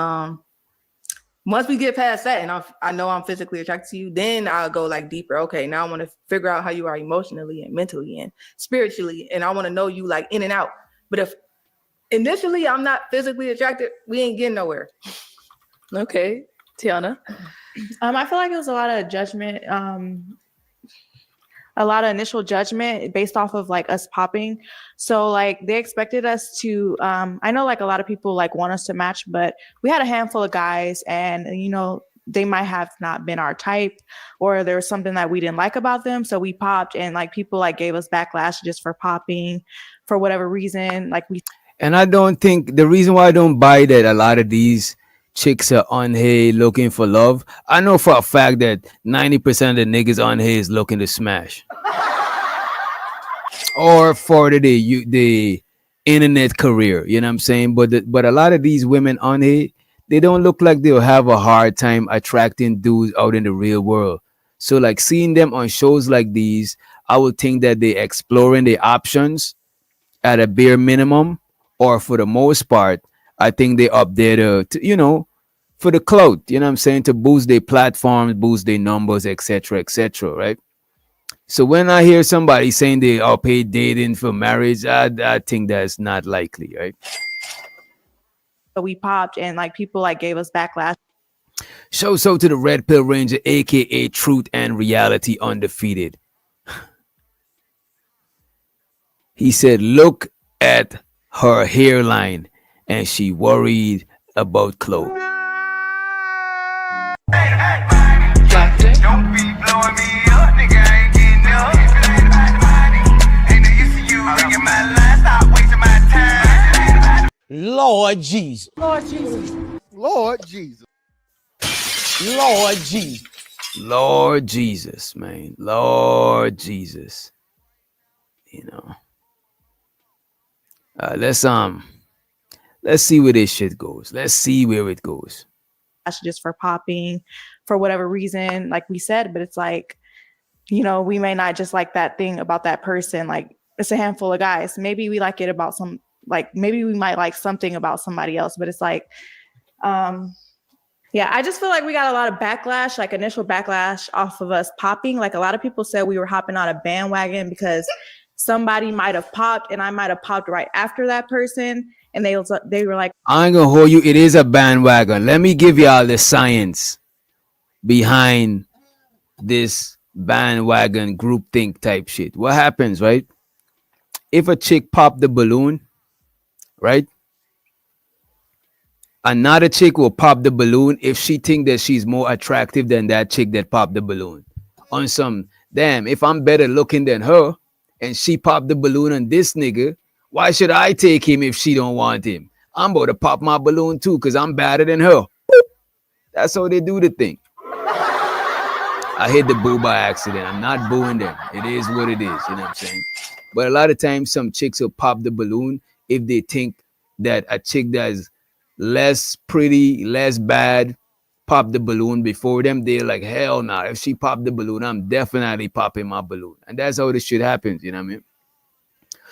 once we get past that and I know I'm physically attracted to you, then I'll go like deeper. Okay, now I want to figure out how you are emotionally and mentally and spiritually, and I want to know you like in and out. But if initially I'm not physically attracted, we ain't getting nowhere. Okay, Tiana. I feel like it was a lot of judgment, a lot of initial judgment based off of like us popping. So like they expected us to, I know like a lot of people like want us to match, but we had a handful of guys and, you know, they might have not been our type or there was something that we didn't like about them. So we popped and like people like gave us backlash just for popping for whatever reason. Like we. And I don't think the reason why I don't buy that a lot of these chicks are on here looking for love. I know for a fact that 90% of the niggas on here is looking to smash. Or for the internet career, you know what I'm saying? But a lot of these women on here, they don't look like they'll have a hard time attracting dudes out in the real world. So like seeing them on shows like these, I would think that they're exploring the options at a bare minimum, or for the most part, I think they up there to you know, for the clout, you know what I'm saying, to boost their platforms, boost their numbers, etc., right? So when I hear somebody saying they are paid dating for marriage, I think that's not likely, right? So we popped and like people like gave us backlash. So to the Red Pill Ranger, aka Truth and Reality Undefeated. He said, look at her hairline and she worried about clothes. Don't be blowing me up, nigga. I ain't getting up. If it ain't about the money, ain't no use to you ringing my line. Stop wasting my time. Lord Jesus. Lord Jesus. Lord Jesus. Lord Jesus. Lord Jesus, man. Lord Jesus. You know. Let's see where this shit goes. Let's see where it goes. Just for popping for whatever reason, like we said, but it's like, you know, we may not just like that thing about that person. Like it's a handful of guys. Maybe we like it about some, like maybe we might like something about somebody else, but it's like, yeah, I just feel like we got a lot of backlash, like initial backlash off of us popping. Like a lot of people said we were hopping on a bandwagon because somebody might have popped and I might have popped right after that person. And they were like, I ain't gonna hold you. It is a bandwagon. Let me give y'all the science behind this bandwagon groupthink type shit. What happens, right? If a chick pop the balloon, right? Another chick will pop the balloon if she think that she's more attractive than that chick that popped the balloon. On some, damn, if I'm better looking than her and she popped the balloon on this nigga, why should I take him if she don't want him? I'm about to pop my balloon too because I'm better than her. That's how they do the thing. I hit the boo by accident. I'm not booing them. It is what it is. You know what I'm saying? But a lot of times some chicks will pop the balloon if they think that a chick that's less pretty, less bad, pop the balloon before them. They're like, hell no. If she popped the balloon, I'm definitely popping my balloon. And that's how this shit happens. You know what I mean?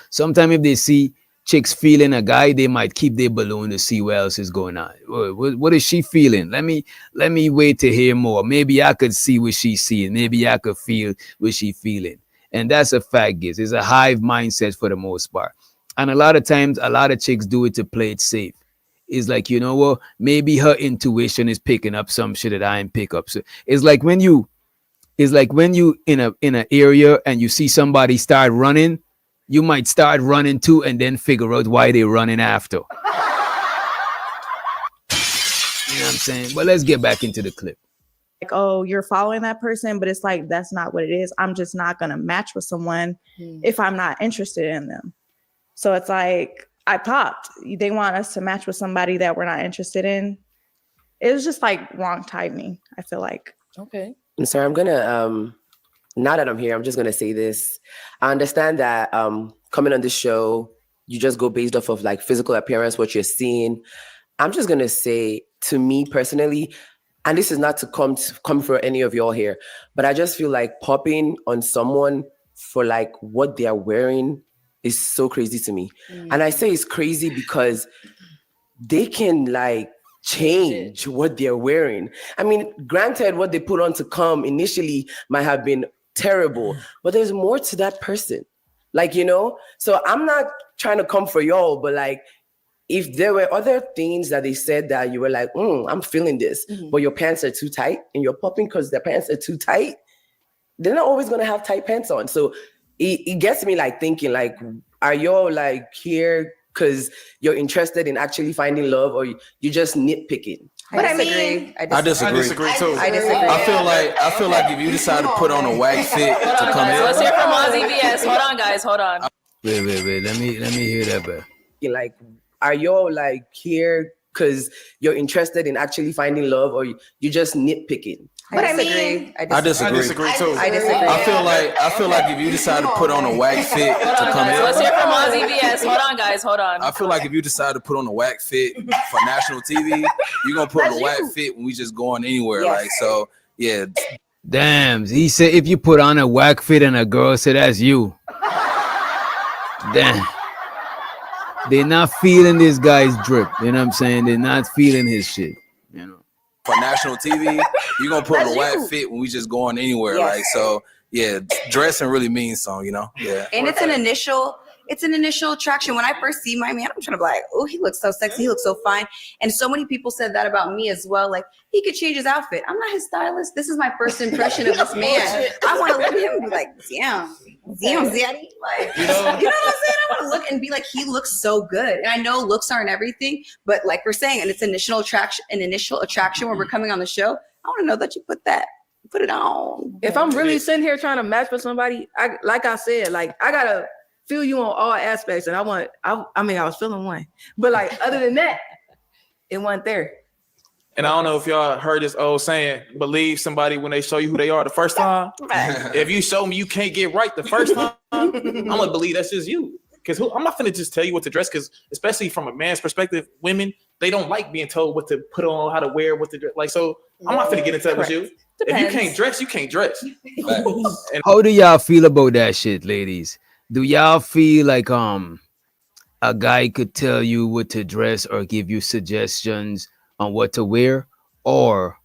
Sometimes if they see chicks feeling a guy, they might keep their balloon to see what else is going on. What is she feeling? Let me wait to hear more. Maybe I could see what she's seeing. Maybe I could feel what she's feeling. And that's a fact, guys. It's a hive mindset for the most part. And a lot of times, a lot of chicks do it to play it safe. It's like, you know what? Maybe her intuition is picking up some shit that I ain't pick up. So it's like when you in an area and you see somebody start running, you might start running too and then figure out why they're running after. You know what I'm saying? But let's get back into the clip. like, oh, you're following that person, but it's like, that's not what it is. I'm just not going to match with someone if I'm not interested in them. So it's like, I popped. They want us to match with somebody that we're not interested in. It was just like wrong timing, I feel like. Okay. I'm sorry, I'm gonna now that I'm here, I'm just gonna say this. I understand that coming on this show, you just go based off of like physical appearance, what you're seeing. I'm just gonna say, to me personally, and this is not to come for any of y'all here, but I just feel like popping on someone for like what they are wearing is so crazy to me. And I say it's crazy because they can like change what they're wearing. I mean, granted, what they put on to come initially might have been terrible, but there's more to that person. Like, you know, so I'm not trying to come for y'all, but like, if there were other things that they said that you were like, I'm feeling this, but your pants are too tight and you're popping because the pants are too tight, they're not always going to have tight pants on. So it gets me like thinking, like, are y'all like here because you're interested in actually finding love, or you just nitpicking? But I mean, I disagree too. I disagree. I feel like if you decide to put on a whack fit to come Guys, here, let's hear from Ozzy VS. Hold on, guys. Hold on. Wait. Let me hear that back. Like, are y'all like here because you're interested in actually finding love, or you just nitpicking? But I mean, I disagree too. I disagree. I feel like if you decide to put on a whack fit to come here, Let's hear from Ozzy VS. Hold on, guys. Hold on. I feel like if you decide to put on a whack fit for national TV, you're gonna put on a whack fit when we just going anywhere. Yes. Like, so yeah. Damn, he said if you put on a whack fit and a girl said that's you. Damn. They're not feeling this guy's drip. You know what I'm saying? They're not feeling his shit. You know. For national TV, you're gonna put on a whack fit when we just going anywhere. Yes. Like, so yeah, dressing really means something, you know? Yeah. And it's an initial attraction. When I first see my man, I'm trying to be like, oh, he looks so sexy, he looks so fine. And so many people said that about me as well. Like, he could change his outfit. I'm not his stylist. This is my first impression of this man. I want to look at him and be like, damn, zaddy. Like, you know what I'm saying? I want to look and be like, he looks so good. And I know looks aren't everything, but like we're saying, and it's initial attraction when we're coming on the show. I want to know that you put it on. If I'm really sitting here trying to match with somebody, like I said, like I gotta feel you on all aspects, and I was feeling one, but like other than that, it wasn't there. And I don't know if y'all heard this old saying, believe somebody when they show you who they are the first time. If you show me you can't get right the first time, I'm gonna believe that's just you. Because I'm not gonna just tell you what to dress, because especially from a man's perspective, women, they don't like being told what to put on, how to wear, what to dress. Like, so I'm not gonna get into that with you. If you can't dress, you can't dress. And How do y'all feel about that shit, ladies? Do y'all feel like a guy could tell you what to dress or give you suggestions on what to wear, or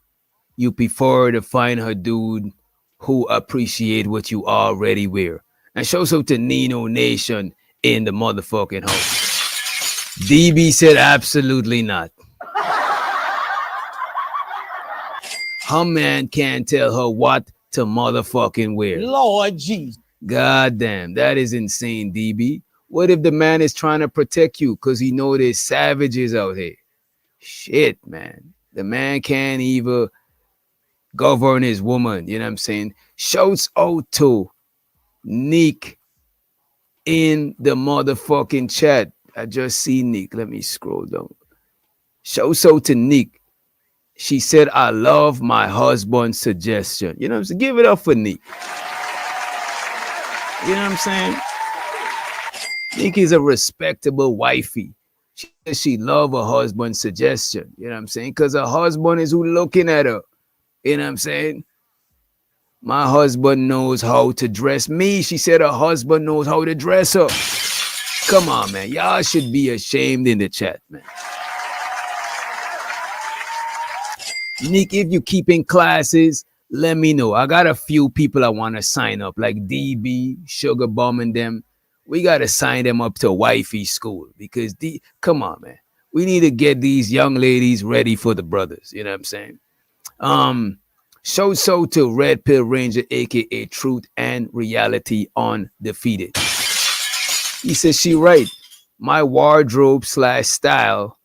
you prefer to find a dude who appreciate what you already wear? And show some to Nino Nation in the motherfucking house. DB said absolutely not. Her man can't tell her what to motherfucking wear. Lord Jesus. God damn, that is insane, DB. What if the man is trying to protect you because he know there's savages out here? Shit, man. The man can't even govern his woman. You know what I'm saying? Shouts out to Nick in the motherfucking chat. I just see Nick. Let me scroll down. Shouts out to Nick. She said, I love my husband's suggestion. You know what I'm saying? Give it up for Nick. You know what I'm saying? Nick is a respectable wifey. She says she love her husband's suggestion. You know what I'm saying? Because her husband is who looking at her. You know what I'm saying? My husband knows how to dress me. She said her husband knows how to dress her. Come on, man. Y'all should be ashamed in the chat, man. Nick, if you keeping classes, let me know. I got a few people I want to sign up, like DB, Sugar Bum, and them. We got to sign them up to wifey school because come on, man. We need to get these young ladies ready for the brothers. You know what I'm saying? So to Red Pill Ranger, aka Truth and Reality Undefeated. He says she right. My wardrobe / style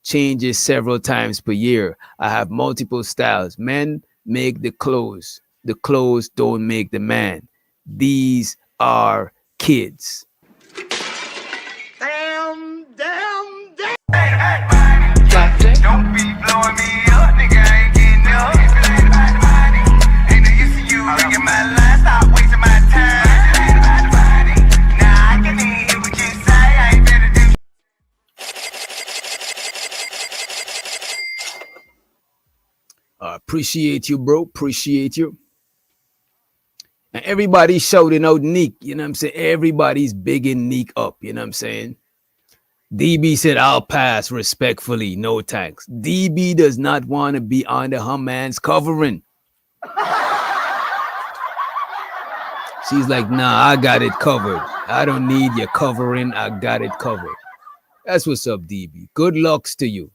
changes several times per year. I have multiple styles. Men make the clothes. The clothes don't make the man. These are kids. Damn. Don't be blowing me up, nigga. I ain't getting up. Ain't no use to you ringing my line. Stop wasting my time. Nah, I can hear what you say. I ain't better do. Appreciate you, bro. Appreciate you. And everybody's shouting out Nick. You know what I'm saying? Everybody's bigging Nick up. You know what I'm saying? DB said, I'll pass respectfully. No thanks. DB does not want to be under her man's covering. She's like, nah, I got it covered. I don't need your covering. I got it covered. That's what's up, DB. Good lucks to you.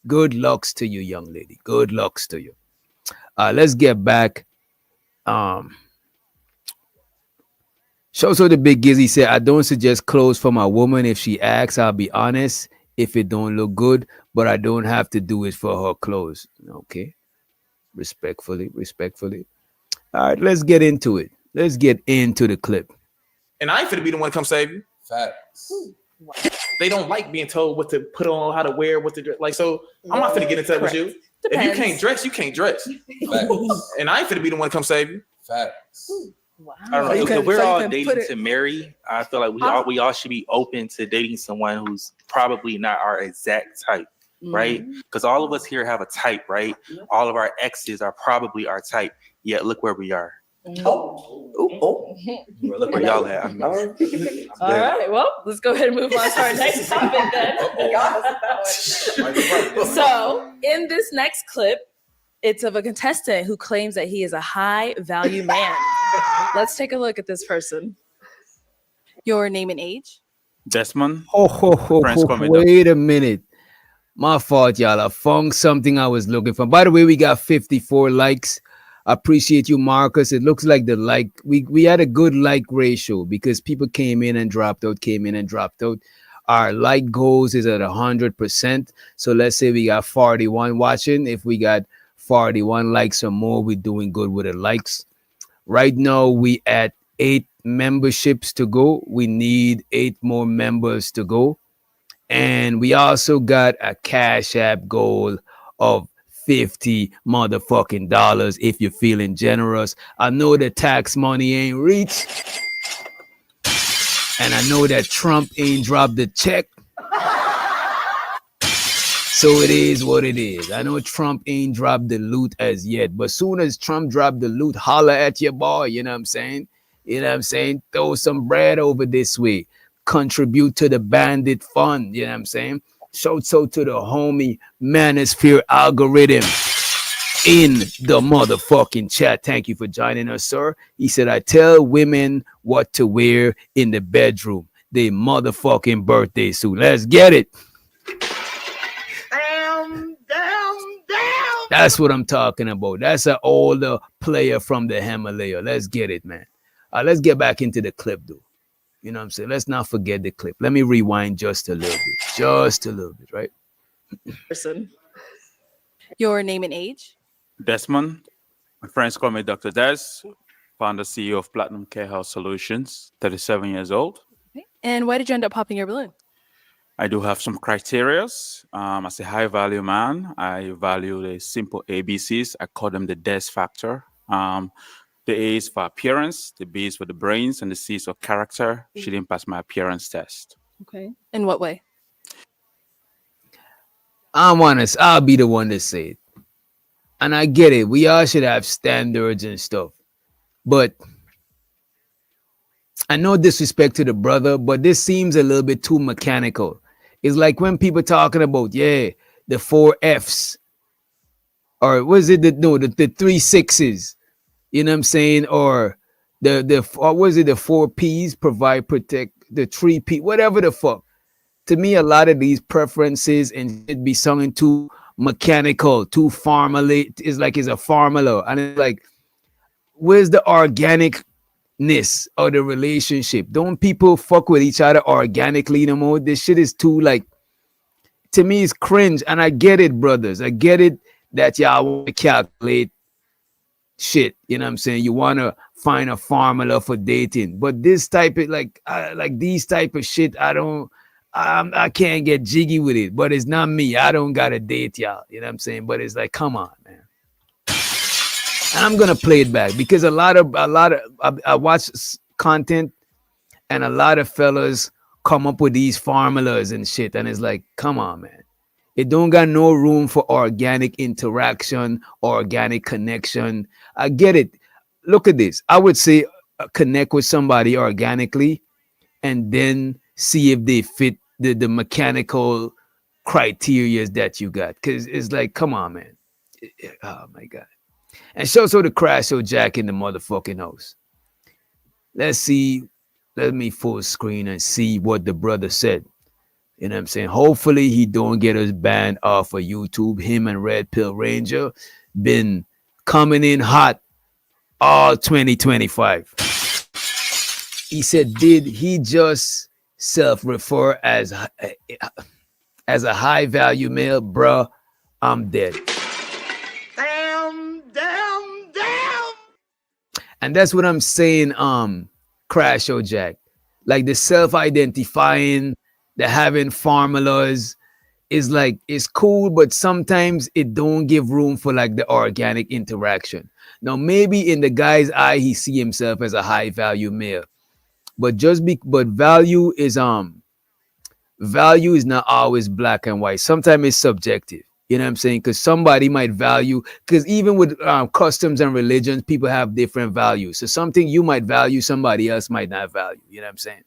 Good lucks to you, young lady. Good lucks to you. Let's get back. So the big Gizzy said, I don't suggest clothes for my woman. If she asks, I'll be honest. If it don't look good, but I don't have to do it for her clothes. Okay. Respectfully. All right, let's get into it. Let's get into the clip. And I ain't finna be the one to come save you. Facts. They don't like being told what to put on, how to wear, what to dress. Like, so I'm not finna get into that with you. Depends. If you can't dress, you can't dress. Facts. And I ain't finna be the one to come save you. Facts. Wow. I don't know. So If we're all can dating put it- to marry, I feel like we all should be open to dating someone who's probably not our exact type, right? Because all of us here have a type, right? All of our exes are probably our type. Yet look where we are. Oh. Well, look where y'all at. I mean, All right. Well, let's go ahead and move on to our next topic then. So, in this next clip, it's of a contestant who claims that he is a high value man. Let's take a look at this person. Your name and age? Desmond. Oh, wait a minute. My fault, y'all. I found something I was looking for. By the way, we got 54 likes. I appreciate you, Marcus. It looks like the like we had a good like ratio because people came in and dropped out, Our like goals is at 100%. So let's say we got 41 watching. If we got 41 likes or more, we're doing good with the likes. Right now, we at 8 memberships to go. We need 8 more members to go. And we also got a Cash App goal of $50 motherfucking dollars if you're feeling generous. I know the tax money ain't reached. And I know that Trump ain't dropped the check. So it is what it is. I know Trump ain't dropped the loot as yet. But soon as Trump drop the loot, holla at your boy. You know what I'm saying? Throw some bread over this way. Contribute to the bandit fund. You know what I'm saying? Shouts out to the homie Manosphere algorithm in the motherfucking chat. Thank you for joining us, sir. He said, I tell women what to wear in the bedroom. They motherfucking birthday suit. Let's get it. Damn. That's what I'm talking about. That's an older player from the Himalaya. Let's get it, man. Let's get back into the clip, though. You know what I'm saying? Let's not forget the clip. Let me rewind just a little bit. Just a little bit, right? Person. Your name and age? Desmond. My friends call me Dr. Des, founder CEO of Platinum Care Health Solutions, 37 years old. And why did you end up popping your balloon? I do have some criterias. As a high value man, I value the simple ABCs. I call them the Des factor. The A is for appearance, the B is for the brains, and the C is for character. She didn't pass my appearance test. Okay. In what way? I'm honest. I'll be the one to say it. And I get it. We all should have standards and stuff. But I no disrespect to the brother, but this seems a little bit too mechanical. It's like when people talking about, the 4 Fs. Or was it the 3 6s? You know what I'm saying? Or or was it the 4 Ps? Provide, protect, the 3 P, whatever the fuck. To me, a lot of these preferences and it be sung too mechanical, too formally. It's like it's a formula. And it's like, where's the organicness of the relationship? Don't people fuck with each other organically no more? This shit is too, like, to me, it's cringe. And I get it, brothers. I get it that y'all want to calculate shit. You know what I'm saying? You want to find a formula for dating. But this type of, like these type of shit, I can't get jiggy with it. But it's not me. I don't got to date y'all. You know what I'm saying? But it's like, come on, man. And I'm gonna play it back because I watch content and a lot of fellas come up with these formulas and shit, and it's like, come on, man. It don't got no room for organic interaction, organic connection. I get it. Look at this. I would say connect with somebody organically and then see if they fit the mechanical criteria that you got, because it's like, come on, man. Oh my god. And show the Crash Show Jack in the motherfucking house. Let's see. Let me full screen and see what the brother said. You know what I'm saying? Hopefully he don't get us banned off of YouTube. Him and Red Pill Ranger been coming in hot all 2025. He said, did he just self-refer as a high value male? Bruh, I'm dead. Damn. And that's what I'm saying, Crash or Jack. Like the self-identifying, the having formulas is like, it's cool, but sometimes it don't give room for like the organic interaction. Now, maybe in the guy's eye, he see himself as a high value male. But value is not always black and white. Sometimes it's subjective. You know what I'm saying? Because somebody might value, because even with customs and religions, people have different values. So something you might value, somebody else might not value. You know what I'm saying?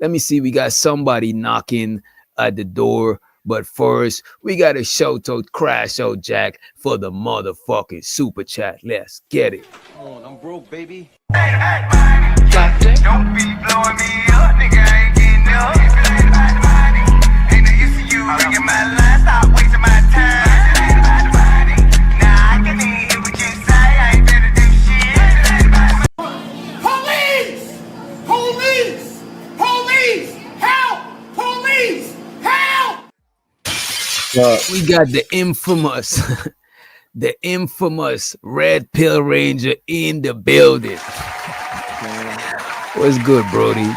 Let me see. We got somebody knocking at the door. But first, we got to shout out Crash Out Jack for the motherfucking super chat. Let's get it. I'm broke, baby. Don't be blowing me up, nigga. I ain't getting up. If it ain't about the money, ain't no use to you. Ringing my line, stop wasting my time. If it ain't about the money, nah, I can even hear what you say. I ain't finna do shit. If it ain't about the money. Police! Help! Police! Help! We got the infamous Red Pill Ranger in the building. What's good, Brody?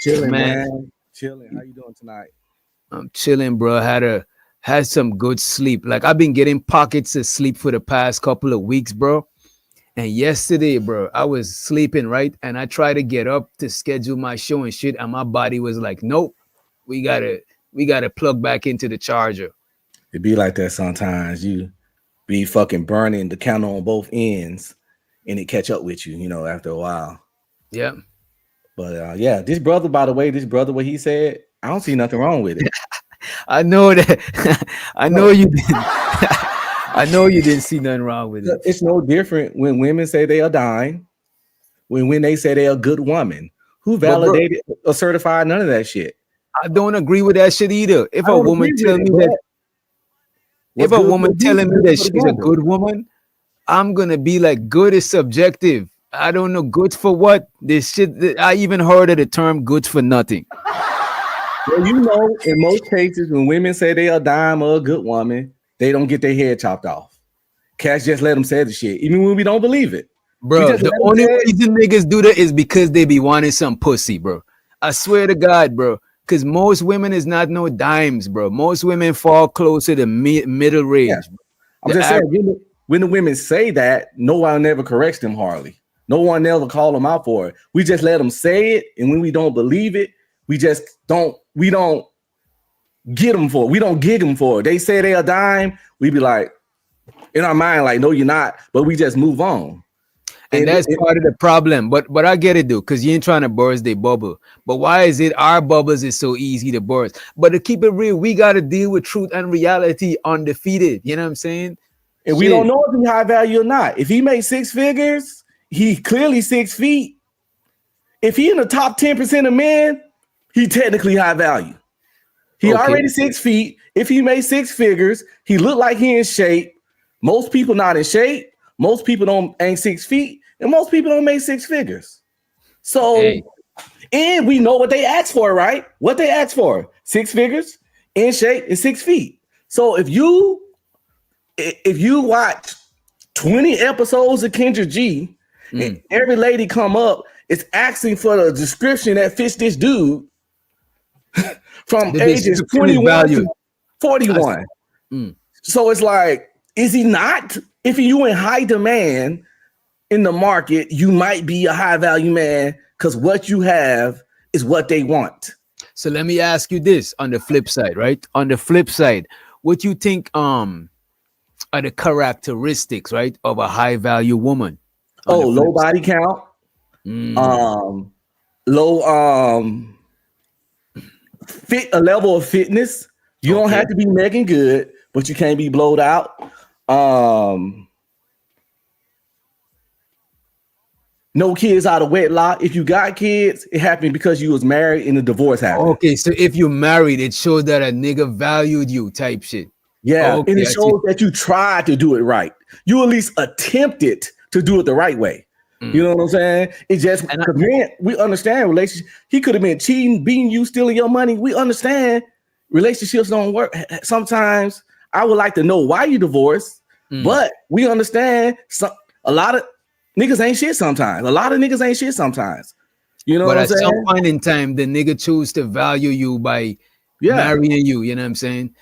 Chilling, man. Chilling. How you doing tonight? I'm chilling, bro. Had some good sleep. Like I've been getting pockets of sleep for the past couple of weeks, bro. And yesterday, bro, I was sleeping, right? And I tried to get up to schedule my show and shit, and my body was like, nope, we gotta plug back into the charger. It be like that sometimes. You be fucking burning the candle on both ends, and it catch up with you, you know, after a while. Yeah. But yeah, this brother, by the way, what he said, I don't see nothing wrong with it. I know that. I know you didn't. I know you didn't see nothing wrong with it. It's no different when women say they are dying, when they say they're a good woman. Who validated or certified none of that shit? I don't agree with that shit either. If a woman tell me that, if a woman telling me that she's a good woman, I'm gonna be like, good is subjective. I don't know good for what. This shit. I even heard of the term "good for nothing." Well, you know, in most cases, when women say they are a dime or a good woman, they don't get their head chopped off. Cats just let them say the shit, even when we don't believe it. Bro, the only reason niggas do that is because they be wanting some pussy, bro. I swear to God, bro. Because most women is not no dimes, bro. Most women fall closer to middle range. Yeah. I'm just saying, when the women say that, no one never corrects them hardly. No one ever call them out for it. We just let them say it, and when we don't believe it, we don't get them for it. We don't gig them for it. They say they a dime, we be like, in our mind, like, no, you're not, but we just move on. And that's part of the problem. But I get it, though, because you ain't trying to burst their bubble. But why is it our bubbles is so easy to burst? But to keep it real, we got to deal with truth and reality undefeated. You know what I'm saying? And we don't know if he's high value or not. If he made 6 figures, he clearly 6 feet. If he in the top 10% of men, he technically high value. He already 6 feet. If he made 6 figures, he look like he in shape. Most people not in shape. Most people ain't 6 feet, and most people don't make 6 figures. So, and we know what they asked for, right? What they asked for: 6 figures, in shape, and 6 feet. So if you watch 20 episodes of Kendra G, and every lady come up is asking for the description that fits this dude from ages 21 to 41. So it's like, is he not? If you in high demand in the market, you might be a high value man because what you have is what they want. So let me ask you this on the flip side, right? On the flip side, what you think are the characteristics, right, of a high value woman? Low body count, low fit a level of fitness. You don't have to be Megan Good, but you can't be blowed out. No kids out of wedlock. If you got kids, it happened because you was married and the divorce happened. Okay, so if you married, it shows that a nigga valued you type shit. Yeah, Okay, and it shows that you tried to do it right. You at least attempted to do it the right way. You know what I'm saying? It just because man, we understand relationship. He could have been cheating, beating you, stealing your money. We understand relationships don't work. Sometimes I would like to know why you divorced, but we understand a lot of niggas ain't shit sometimes. A lot of niggas ain't shit sometimes. You know but what I'm at saying? some point in time, the nigga choose to value you by marrying you. You know what I'm saying?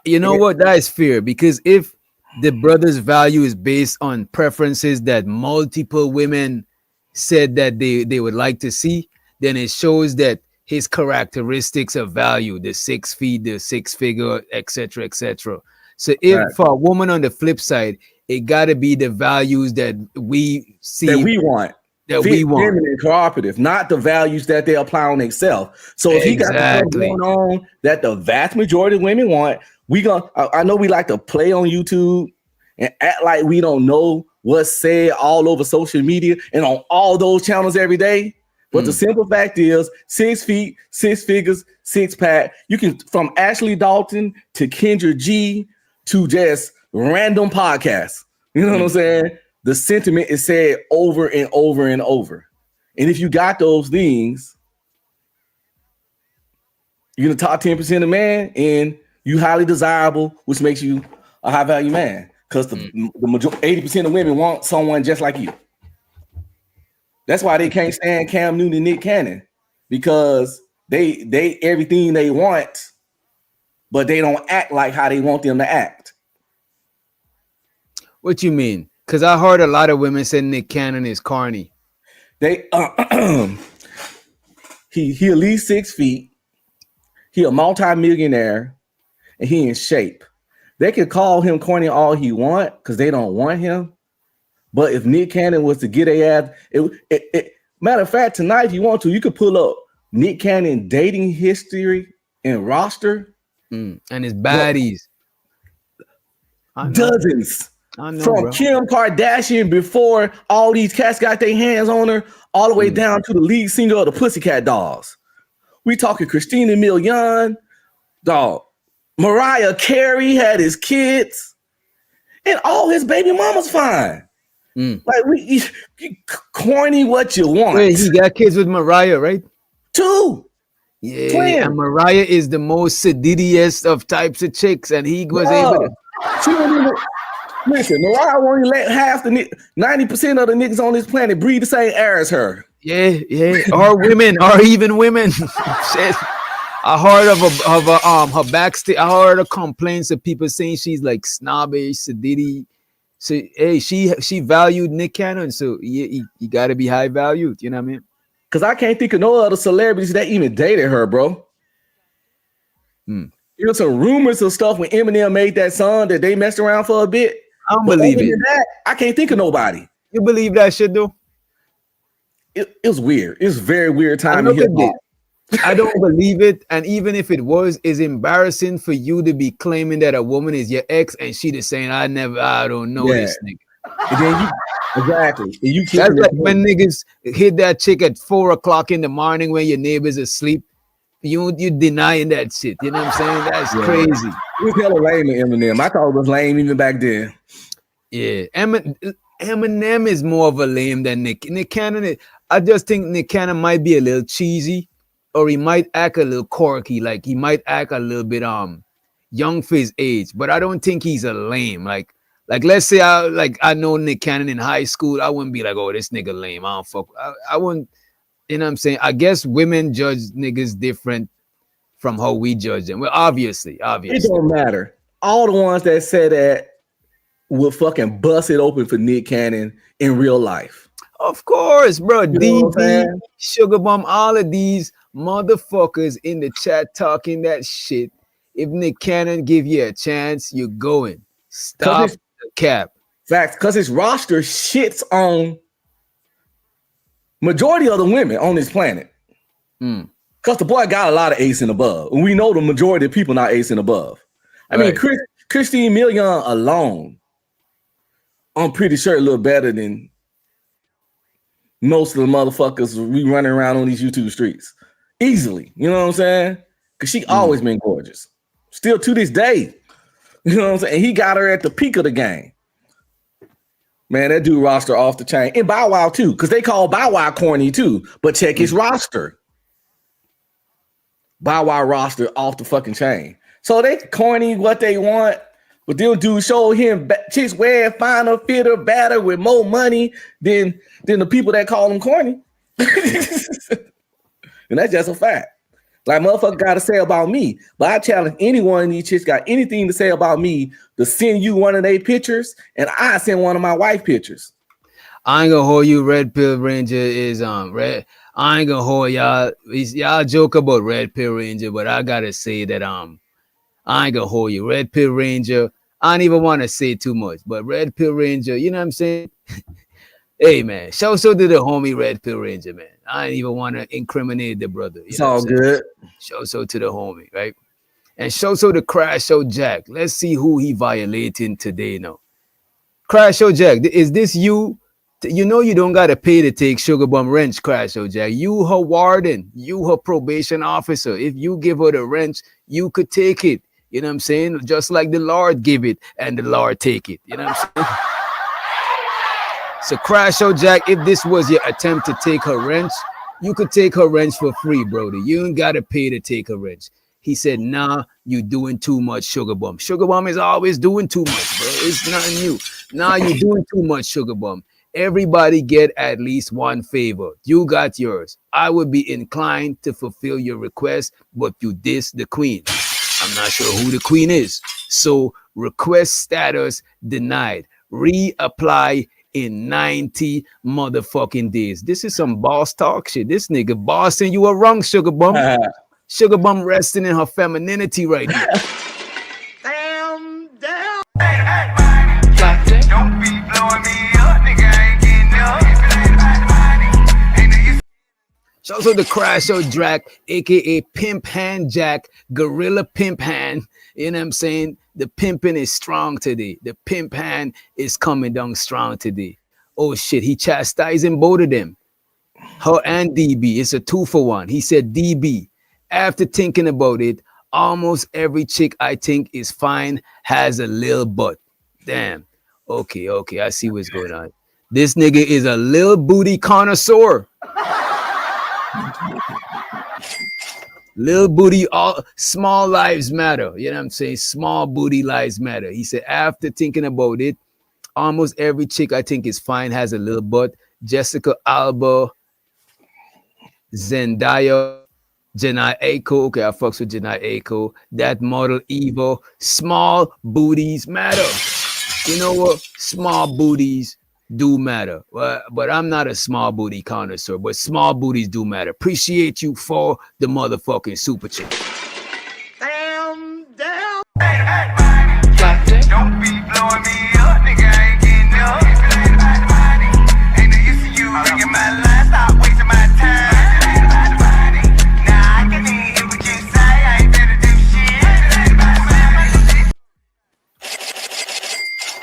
You know what? That is fair, because if the brother's value is based on preferences that multiple women said that they would like to see, then it shows that his characteristics of value, the 6 feet, the 6 figure, etc., etc. So if for a woman on the flip side, it got to be the values that we see, that we want. That Fit, we want. feminine, cooperative, not the values that they apply on themselves. So if he got the stuff going on that the vast majority of women want, I know we like to play on YouTube and act like we don't know what's said all over social media and on all those channels every day. But the simple fact is 6 feet, 6 figures, 6-pack. You can, from Ashley Dalton to Kendra G to just random podcasts. You know what I'm saying? The sentiment is said over and over and over. And if you got those things, you're in the top 10% of man and you highly desirable, which makes you a high value man. Because the majority, 80% of women want someone just like you. That's why they can't stand Cam Newton and Nick Cannon, because they everything they want, but they don't act like how they want them to act. What you mean? Because I heard a lot of women say Nick Cannon is corny. They he at least 6 feet. He a multi-millionaire and he in shape. They could call him corny all he want because they don't want him. But if Nick Cannon was to get a ass, matter of fact, tonight, if you want to, you could pull up Nick Cannon dating history and roster. And his baddies. Dozens. I know, from bro. Kim Kardashian before all these cats got their hands on her, all the way down to the lead singer of the Pussycat Dolls. We talking Christina Milian, dog. Mariah Carey had his kids, and all his baby mamas fine. Like you corny what you want. Wait, he got kids with Mariah, right? 2. Yeah, Twins. and Mariah is the most seductious of types of chicks, and he was able to. She wouldn't even, listen, Mariah won't even let half 90% of the niggas on this planet breathe the same air as her. Yeah, or women, or even women. Shit. I heard of her backstage. I heard of complaints of people saying she's like snobbish, sedity. So hey, she valued Nick Cannon, so you got to be high valued. You know what I mean? Because I can't think of no other celebrities that even dated her, bro. There was some rumors of stuff when Eminem made that song that they messed around for a bit. I don't believe it. That, I can't think of nobody. You believe that shit though? It was weird. It's very weird time. I don't believe it. And even if it was, it's embarrassing for you to be claiming that a woman is your ex and she just saying, I don't know this nigga. And then exactly. And you That's like when niggas hit that chick at 4 o'clock in the morning when your neighbor's asleep. You denying that shit. You know what I'm saying? That's crazy. It was hella lame in Eminem. I thought it was lame even back then. Yeah. Eminem is more of a lame than Nick Cannon. I just think Nick Cannon might be a little cheesy, or he might act a little quirky. Like he might act a little bit young for his age, but I don't think he's a lame. Like let's say I know Nick Cannon in high school, I wouldn't be like, oh, this nigga lame. I don't fuck. I wouldn't. You know what I'm saying? I guess women judge niggas different from how we judge them. Well, obviously. It don't matter. All the ones that said that will fucking bust it open for Nick Cannon in real life. Of course, bro. You know DB, Sugar Bum, all of these motherfuckers in the chat talking that shit. If Nick Cannon give you a chance, you're going. Stop the cap. Facts, because his roster shits on majority of the women on this planet. Because the boy got a lot of ace and above. And we know the majority of people not ace and above. I mean, Christine Milian alone, I'm pretty sure a little better than most of the motherfuckers we running around on these YouTube streets. Easily. You know what I'm saying? Because she always been gorgeous. Still to this day. You know what I'm saying? And he got her at the peak of the game. Man, that dude roster off the chain. And Bow Wow too, because they call Bow Wow corny too. But check his roster. Bow Wow roster off the fucking chain. So they corny what they want, but they'll do show him chicks wear finer, fitter, better with more money than the people that call them corny. And that's just a fact. Like motherfucker got to say about me, but I challenge anyone of these chicks got anything to say about me to send you one of their pictures, and I send one of my wife pictures. I ain't gonna hold you. Red Pill Ranger is red. I ain't gonna hold y'all. Y'all joke about Red Pill Ranger, but I gotta say that I ain't gonna hold you. Red Pill Ranger. I don't even want to say too much, but Red Pill Ranger. You know what I'm saying? Hey man, shout out to the homie Red Pill Ranger, man. I ain't even want to incriminate the brother. It's all good. Shout out to the homie, right? And shout out to Crash Show Jack. Let's see who he violating today now. Crash Show Jack, is this you? You know you don't gotta pay to take Sugar Bum wrench, Crash Show Jack. You her warden, you her probation officer. If you give her the wrench, you could take it. You know what I'm saying? Just like the Lord give it and the Lord take it. You know what I'm saying? So Crash Show Jack, if this was your attempt to take her wrench, you could take her wrench for free, brody. You ain't gotta pay to take her wrench. He said, nah, you doing too much, Sugar Bum. Sugar Bum is always doing too much, bro. It's nothing new. Nah, you doing too much, Sugar Bum. Everybody get at least one favor. You got yours. I would be inclined to fulfill your request, but you diss the queen. I'm not sure who the queen is. So request status denied. Reapply in 90 motherfucking days. This is some boss talk shit. This nigga bossing you are wrong, Sugar Bum. Sugar Bum resting in her femininity right now. Damn. Don't be blowing me up, nigga. I ain't getting up. Shout out to the Crash Show Jack, aka Pimp Hand Jack, Gorilla Pimp Hand. You know what I'm saying? The pimping is strong today. The pimp hand is coming down strong today. Oh shit, he chastising both of them. Her and DB. It's a 2-for-1. He said, DB, after thinking about it, almost every chick I think is fine has a little butt. Damn. Okay, I see what's going on. This nigga is a little booty connoisseur. Little booty, all small lives matter. You know what I'm saying? Small booty lives matter. He said, after thinking about it, almost every chick I think is fine has a little butt. Jessica Alba, Zendaya, Janae Aiko. Okay, I fucks with Janae Aiko. That model Eva. Small booties matter. You know what? Small booties do matter. But I'm not a small booty connoisseur, but small booties do matter. Appreciate you for the motherfucking super chat. Damn. Don't be blowing me up, nigga. I ain't getting up. Ain't no use to you ringing my line. Stop wasting my time. Nah, I can't even hear what you say. I ain't better do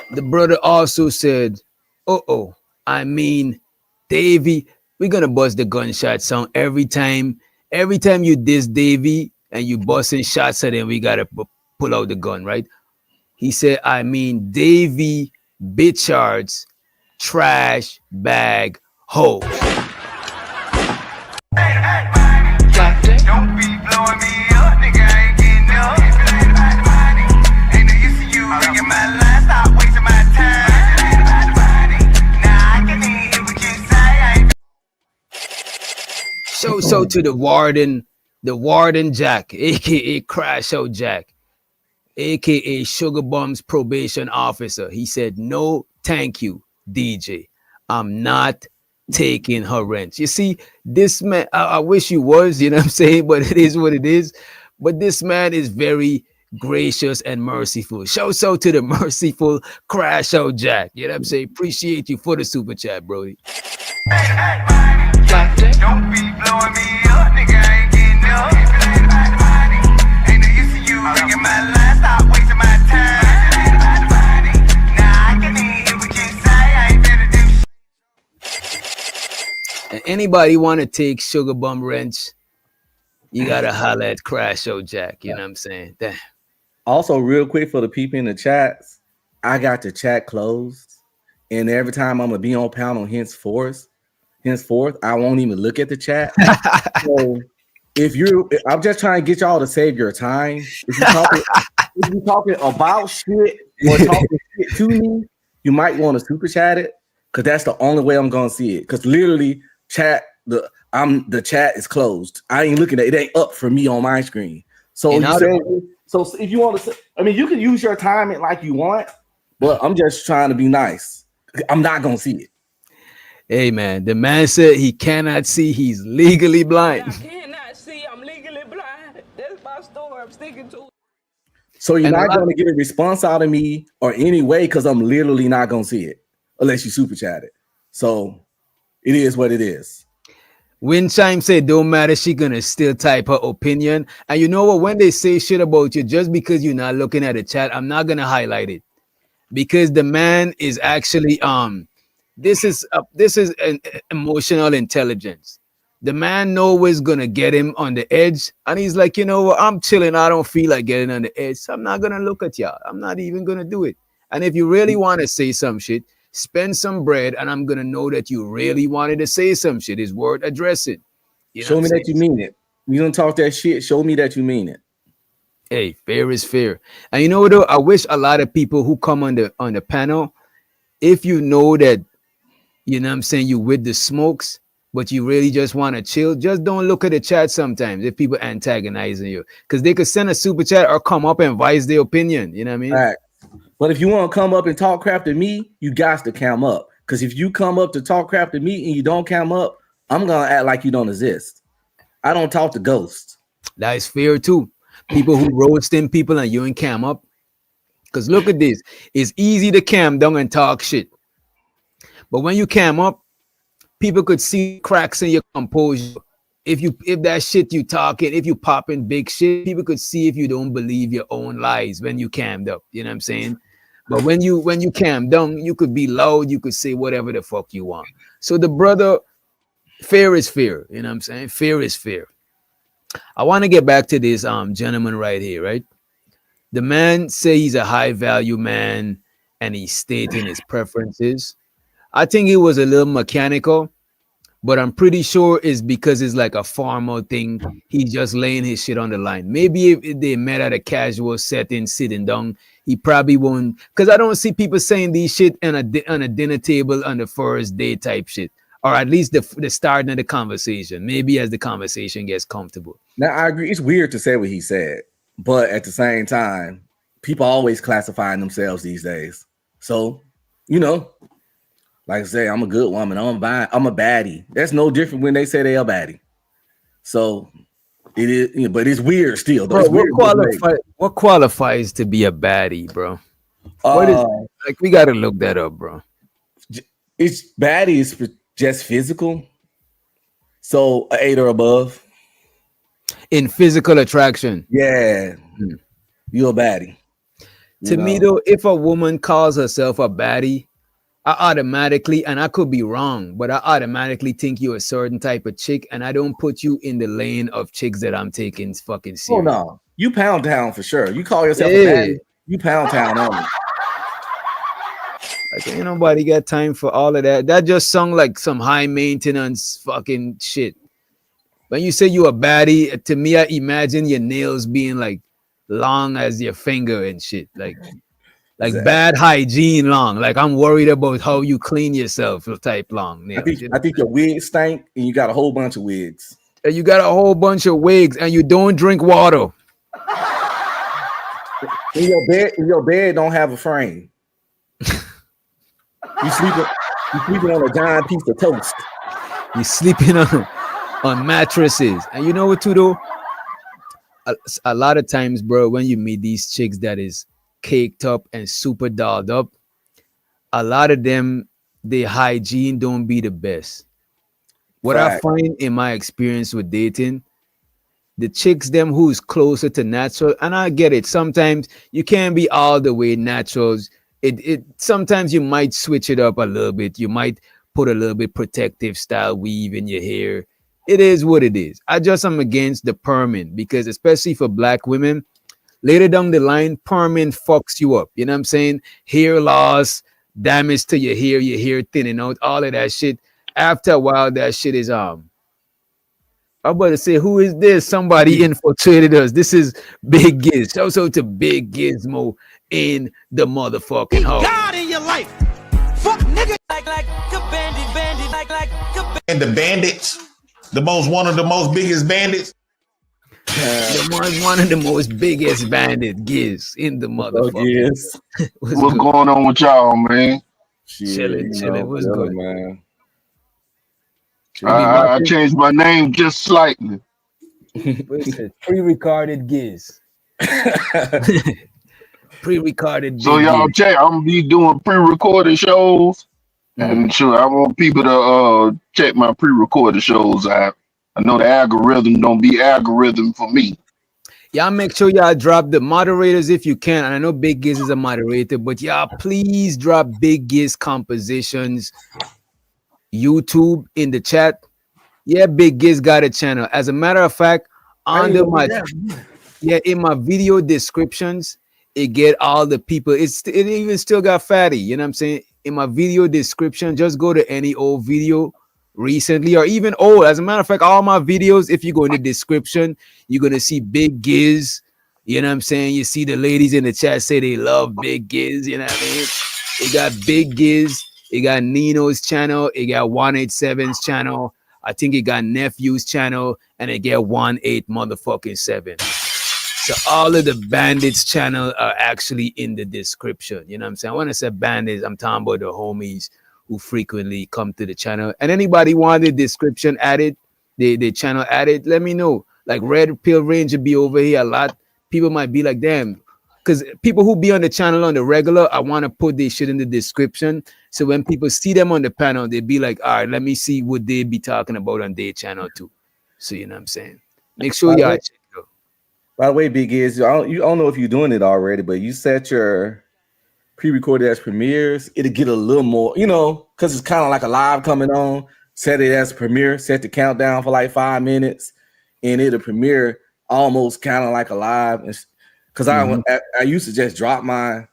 shit. The brother also said, I mean, Davey, we're gonna bust the gunshot sound every time you diss Davey and you busting shots at him, we gotta pull out the gun, right? He said, I mean, Davey, bitchards, trash, bag, hoe. Don't be blowing me up, nigga. I ain't getting up. Ain't no use to you ringing my line. Stop wasting my time. So to the warden Jack, aka Crash Out Jack, aka Sugar Bum's probation officer. He said, no, thank you, DJ. I'm not taking her rent. You see, this man, I wish he was, you know what I'm saying, but it is what it is. But this man is very gracious and merciful. Shout out to the merciful Crash Out Jack. You know what I'm saying? Appreciate you for the super chat, Brody. Don't be blowing me up, nigga. I ain't getting up. anybody want to take Sugar Bum Wrench, you gotta holler at Crash Show Jack. You know what I'm saying? Damn. Also, real quick for the people in the chats, I got the chat closed, and every time I'm gonna be on panel henceforth, I won't even look at the chat. So I'm just trying to get y'all to save your time. If you're talking about shit or talking shit to me, you might want to super chat it, because that's the only way I'm gonna see it. Because literally, the chat is closed. I ain't looking at it. It ain't up for me on my screen. So so if you want to, I mean, you can use your time like you want, but I'm just trying to be nice. I'm not gonna see it. Hey man, the man said he cannot see. He's legally blind. I cannot see. I'm legally blind. That's my story. I'm sticking to it. So you're not going to get a response out of me or any way, because I'm literally not going to see it unless you super chat it. So it is what it is. Windchime said, don't matter, she gonna still type her opinion. And you know what? When they say shit about you, just because you're not looking at the chat, I'm not gonna highlight it, because the man is actually this is an emotional intelligence. The man knows what's gonna get him on the edge, and he's like, you know what? I'm chilling. I don't feel like getting on the edge, so I'm not gonna look at y'all. I'm not even gonna do it. And if you really want to say some shit, spend some bread, and I'm gonna know that you really wanted to say some shit. It's worth addressing. Show me that you mean it. You don't talk that shit. Show me that you mean it. Hey, fair is fair. And you know what though? I wish a lot of people who come on the panel, if you know that, you know what I'm saying, you with the smokes, but you really just want to chill, just don't look at the chat sometimes if people antagonizing you, because they could send a super chat or come up and voice their opinion. You know what I mean? Right. But if you want to come up and talk crap to me, you got to cam up. Because if you come up to talk crap to me and you don't cam up, I'm going to act like you don't exist. I don't talk to ghosts. That is fair too. People who roasting people and you ain't cam up. Because look at this. It's easy to cam down and talk shit. But when you cam up, people could see cracks in your composure. If that shit you talking, if you popping big shit, people could see if you don't believe your own lies when you cammed up. You know what I'm saying? But when you cam down, you could be loud, you could say whatever the fuck you want. So the brother, fair is fair. You know what I'm saying? Fair is fair. I want to get back to this gentleman right here, right? The man say he's a high value man and he's stating his preferences. I think he was a little mechanical, but I'm pretty sure it's because it's like a formal thing. He's just laying his shit on the line. Maybe if they met at a casual setting, sitting down, he probably won't. Because I don't see people saying these shit on a dinner table on the first day type shit, or at least the start of the conversation. Maybe as the conversation gets comfortable. Now, I agree. It's weird to say what he said, but at the same time, people always classifying themselves these days. So, you know, like I say, I'm a good woman. I'm a baddie. That's no different when they say they're a baddie. So it is, but it's weird still. Bro, what qualifies to be a baddie, bro? What is, like, we got to look that up, bro. It's baddie is just physical. So 8 or above. In physical attraction. Yeah. You're a baddie. To me, though, if a woman calls herself a baddie, I automatically, and I could be wrong, but I automatically think you're a certain type of chick, and I don't put you in the lane of chicks that I'm taking fucking serious. Oh, no. You pound town for sure. You call yourself a baddie, you pound town on me. Like, ain't nobody got time for all of that. That just sound like some high maintenance fucking shit. When you say you a baddie, to me, I imagine your nails being like long as your finger and shit. Like exactly. Bad hygiene long. Like, I'm worried about how you clean yourself type long nails. I think your wig stank and you got a whole bunch of wigs. And you got a whole bunch of wigs and you don't drink water. Your bed don't have a frame. You sleeping on a giant piece of toast. You sleeping on mattresses. And you know what too though? A lot of times, bro, when you meet these chicks that is caked up and super dolled up, a lot of them, their hygiene don't be the best. What I find in my experience with dating, the chicks them who's closer to natural, and I get it, sometimes you can't be all the way naturals. It sometimes you might switch it up a little bit. You might put a little bit protective style weave in your hair. It is what it is. I just am against the perming because especially for black women, later down the line, perming fucks you up. You know what I'm saying? Hair loss, damage to your hair thinning out, all of that shit. After a while, that shit is I'm about to say, who is this? Somebody infiltrated us. This is Big Giz. Shout out to Big Gizmo in the motherfucking house. God in your life. Fuck nigga. Like a bandit, like a bandit. And the bandits, one of the most biggest bandits. One of the most biggest bandit Giz in the motherfucking. What's going on with y'all, man? Chilling. What's good, man? I changed my name just slightly. What's it? Pre-recorded Giz. Pre-recorded. So y'all check. I'm gonna be doing pre-recorded shows, and sure I want people to check my pre-recorded shows out. I know the algorithm don't be algorithm for me. Y'all make sure y'all drop the moderators if you can. And I know Big Giz is a moderator, but y'all please drop Big Giz compositions YouTube in the chat. Yeah, Big Giz got a channel. As a matter of fact, under my in my video descriptions, it get all the people. It even still got Fatty. You know what I'm saying? In my video description, just go to any old video recently or even old. As a matter of fact, all my videos, if you go in the description, you're gonna see Big Giz. You know what I'm saying? You see the ladies in the chat say they love Big Giz. You know what I mean? It got Big Giz. It got Nino's channel. It got 187's channel. I think it got Nephew's channel, and it got 18 motherfucking 7. So all of the bandits channel are actually in the description. You know what I'm saying? When I say bandits, I'm talking about the homies who frequently come to the channel. And anybody want the description added, the channel added, let me know. Like Red Pill Ranger be over here a lot. People might be like, damn, because people who be on the channel on the regular, I want to put this shit in the description. So when people see them on the panel, they be like, all right, let me see what they be talking about on their channel too. So you know what I'm saying? Make sure y'all check. By the way, Big Giz, I don't know if you're doing it already, but you set your pre-recorded as premieres. It'll get a little more, because it's kind of like a live coming on. Set it as premiere, set the countdown for like 5 minutes, and it'll premiere almost kind of like a live. Because I used to just drop on my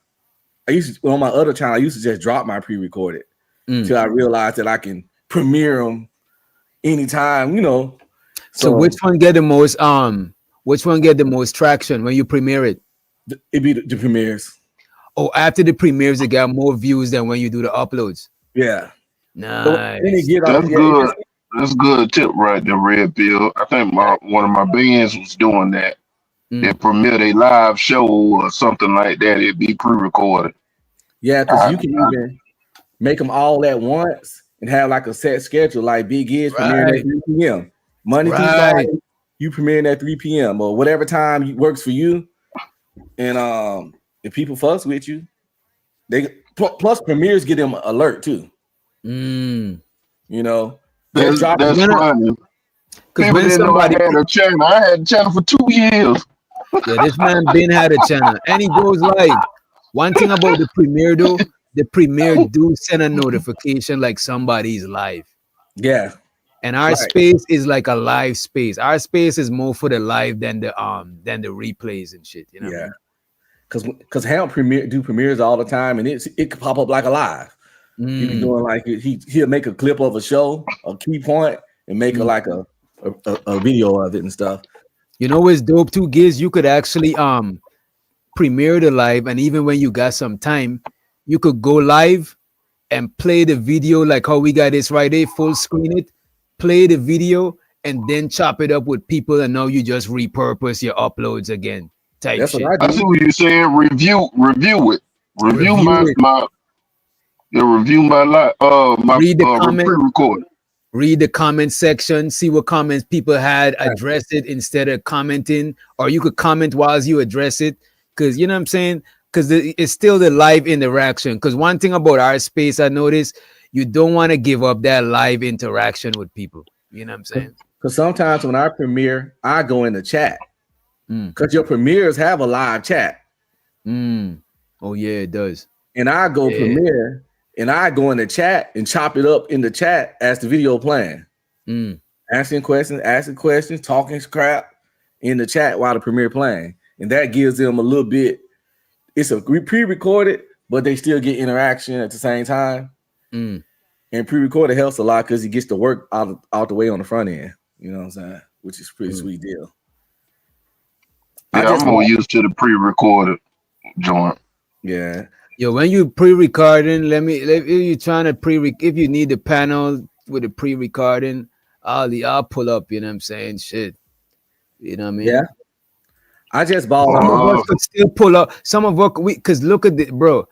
other channel, I used to just drop my pre-recorded till I realized that I can premiere them anytime, So which one get the most Which one get the most traction when you premiere it? It be the premieres. Oh, after the premieres, it got more views than when you do the uploads. Yeah. Nice. That's good. That's good tip right there, Red Bill. I think one of my bands was doing that. They premiered a live show or something like that. It'd be pre-recorded. Yeah, because you can even make them all at once and have like a set schedule, like Big Giz premiering at 3 p.m. Monday through Friday, you premiering at 3 p.m. or whatever time works for you. And if people fuss with you, they plus premieres get them alert too. That's funny. People didn't know I had a channel. I had a channel for 2 years. Yeah, this man been had a channel and he goes live. One thing about the premiere though, the premiere do send a notification like somebody's live. Yeah. And our space is like a live space. Our space is more for the live than the replays and shit. You know. Yeah. Because Ham do premieres all the time, and it could pop up like a live. You be doing like he'll make a clip of a show, a key point, and make it like a video of it and stuff. You know what's dope too, Giz? You could actually premiere the live, and even when you got some time, you could go live and play the video like how we got this right there, full screen it, play the video, and then chop it up with people, and now you just repurpose your uploads again. Type shit. I see what you're saying. Review it. Review my pre-recorded. Read the comment section, see what comments people had, address it instead of commenting, or you could comment while you address it. Because you know what I'm saying? Because it's still the live interaction. Because one thing about our space, I noticed, you don't want to give up that live interaction with people. You know what I'm saying? Because sometimes when I premiere, I go in the chat. Because your premieres have a live chat. Oh, yeah, it does. And I go premiere, and I go in the chat and chop it up in the chat as the video playing. Asking questions, talking crap in the chat while the premiere playing. And that gives them a little bit, it's a pre-recorded, but they still get interaction at the same time. And pre-recorded helps a lot because he gets to work out the way on the front end. You know what I'm saying? Which is a pretty sweet deal. Yeah, I'm more used to the pre-recorded joint. Yeah. Yo, when you pre-recording, if you trying to if you need the panel with the pre-recording, I'll pull up, you know what I'm saying? Shit. You know what I mean? Yeah. I just bought some of us could still pull up. Some of us because look at this, bro.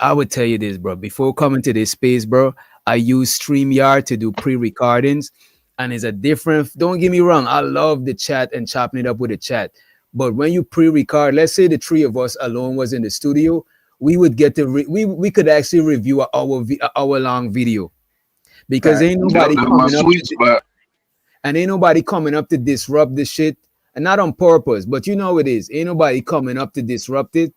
I would tell you this, bro. Before coming to this space, bro, I use StreamYard to do pre-recordings, and it's a different. Don't get me wrong, I love the chat and chopping it up with the chat. But when you pre-record, let's say the three of us alone was in the studio, we would get to we could actually review our hour-long video because ain't nobody coming up and ain't nobody coming up to disrupt this shit, and not on purpose, but you know it is. Ain't nobody coming up to disrupt it.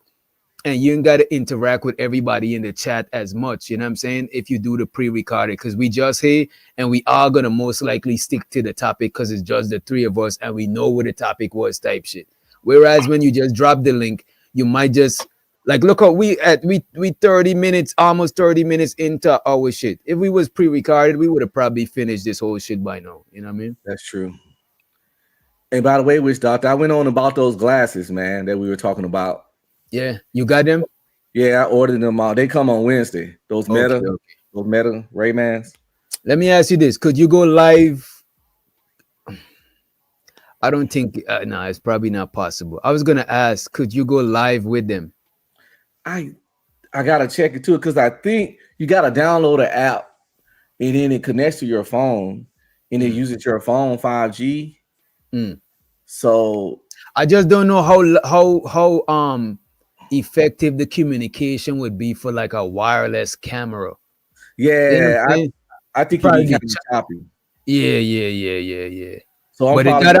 And you ain't got to interact with everybody in the chat as much, you know what I'm saying? If you do the pre-recorded, because we just here and we are going to most likely stick to the topic because it's just the three of us and we know what the topic was type shit. Whereas when you just drop the link, you might just, like, look, we 30 minutes, almost 30 minutes into our shit. If we was pre-recorded, we would have probably finished this whole shit by now, you know what I mean? That's true. And by the way, Witch Doctor, I went on about those glasses, man, that we were talking about. Yeah, you got them? Yeah, I ordered them all. They come on Wednesday. Those Meta Ray-Bans. Let me ask you this: could you go live? I don't think. No, it's probably not possible. I was gonna ask: could you go live with them? I gotta check it too because I think you gotta download an app and then it connects to your phone and it uses your phone 5G. So I just don't know how effective the communication would be for like a wireless camera. Yeah, you know I think it'd be kind of choppy. Yeah. So but it got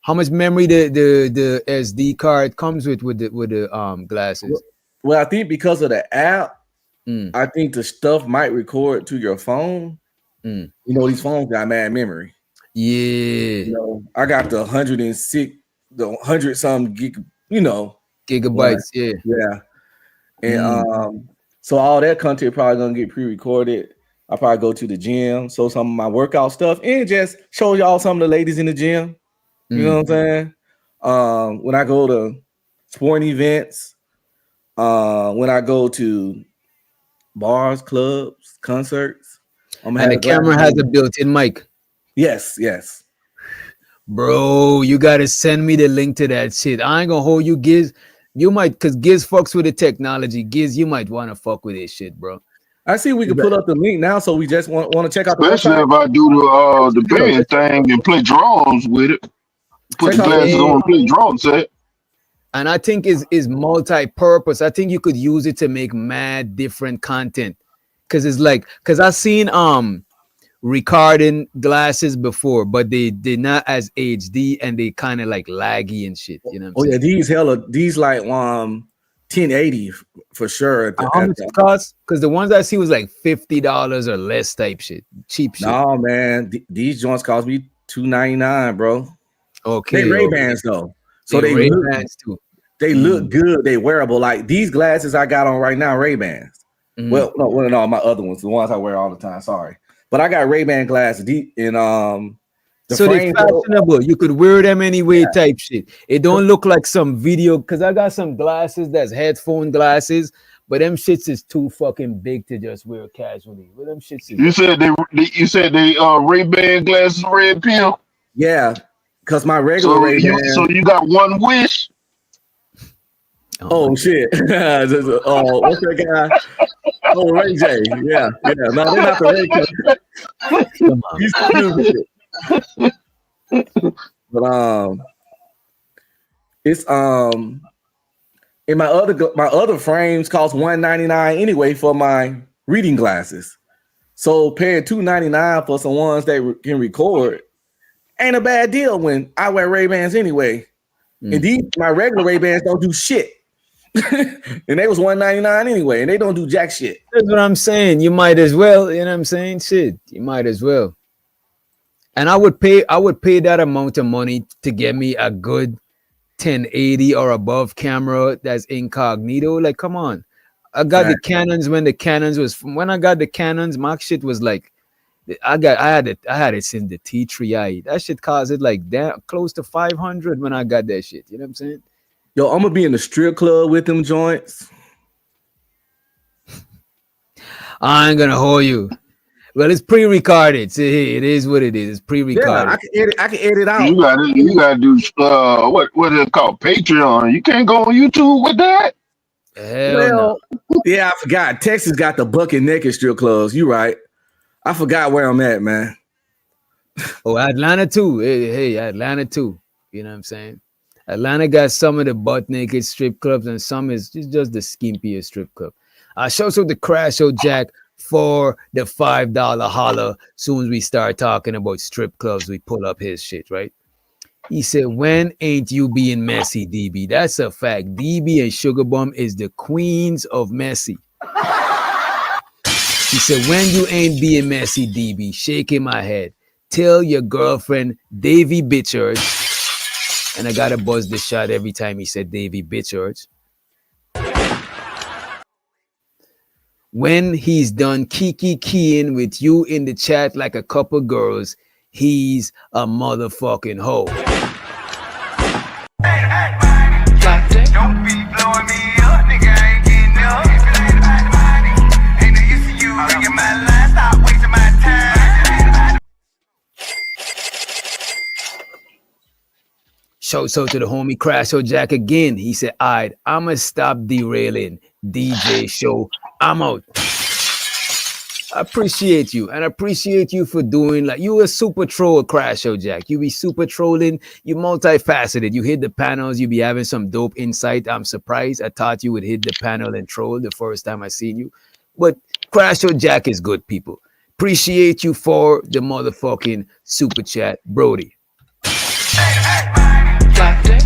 how much memory the SD card comes with the glasses? Well, I think because of the app, I think the stuff might record to your phone. You know, these phones got mad memory. Yeah. You know, I got the 100 some gig, gigabytes. Yeah. And so all that content probably gonna get pre-recorded. I'll probably go to the gym, show some of my workout stuff, and just show y'all some of the ladies in the gym. You know what I'm saying? When I go to sporting events, when I go to bars, clubs, concerts, and the camera has a built-in mic. Yes. Bro, you gotta send me the link to that shit. I ain't gonna hold you, Giz. You might, because Giz fucks with the technology. Giz, you might want to fuck with this shit, bro. I see we can put up the link now, so we just want to check out the especially if I do the band thing and play drums with it. Put the glasses on and play drum set. And I think is multi-purpose. I think you could use it to make mad different content. Cause it's like, cause I've seen recording glasses before, but they're not as HD and they kind of like laggy and shit. You know what I'm saying? These like 1080 for sure. How much it costs? Because the ones I see was like $50 or less type shit. Cheap shit. No, man. These joints cost me $299, bro. Okay. They Ray-Bans though. So they Ray-Bans too. They look good. They wearable. Like these glasses I got on right now, Ray-Bans. Well, no, my other ones, the ones I wear all the time. Sorry. But I got Ray-Ban glasses and so they're fashionable. You could wear them anyway type shit. It don't look like some video, because I got some glasses that's headphone glasses, but them shits is too fucking big to just wear casually. But them shits is You said they Ray-Ban glasses red pill? Yeah, because my regular Ray-Ban. So you got one wish? Oh shit. What's that guy? Oh, Ray J. Yeah. No, they're not the Ray J. Come on. But it's and my other frames cost $199 anyway for my reading glasses. So paying $299 for some ones that can record ain't a bad deal when I wear Ray-Bans anyway. And my regular Ray-Bans don't do shit. And they was $199 anyway, and they don't do jack shit. That's what I'm saying. You might as well, you know what I'm saying? Shit, you might as well. And I would pay that amount of money to get me a good 1080 or above camera that's incognito. Like, come on. I got the Canons when I got the Canons, my shit was like, I had it since the T3i. That shit cost it like that close to 500 when I got that shit. You know what I'm saying? Yo, I'm gonna be in the strip club with them joints. I ain't gonna hold you. Well, it's pre-recorded. See, it is what it is. It's pre-recorded. Yeah, I can edit out. You gotta do what is it called? Patreon. You can't go on YouTube with that. Hell no. Yeah, I forgot. Texas got the bucket naked strip clubs. You right. I forgot where I'm at, man. Oh, Atlanta too. Hey, Atlanta too. You know what I'm saying? Atlanta got some of the butt naked strip clubs, and some is just the skimpiest strip club. I show the Crash Show Jack for the $5 holler. Soon as we start talking about strip clubs, we pull up his shit, right? He said, when ain't you being messy, DB? That's a fact. DB and Sugar Bum is the queens of messy. He said, when you ain't being messy, DB, shaking my head. Tell your girlfriend, Davy Bitchard. And I gotta buzz the shot every time he said Davy Bitchard. When he's done keying with you in the chat like a couple girls, he's a motherfucking hoe. Don't be blowing me up, nigga. I ain't getting up. If it ain't about the money, ain't no use to you. Ringing my line, stop wasting my time. So to the homie Crash Show Jack again. He said, alright, I'ma stop derailing. DJ Show, I'm out. I appreciate you, and I appreciate you for doing, like, you a super troll, Crash Show Jack. You be super trolling, you multifaceted. You hit the panels, you be having some dope insight. I'm surprised. I thought you would hit the panel and troll the first time I seen you. But Crash Show Jack is good, people. Appreciate you for the motherfucking super chat, Brody.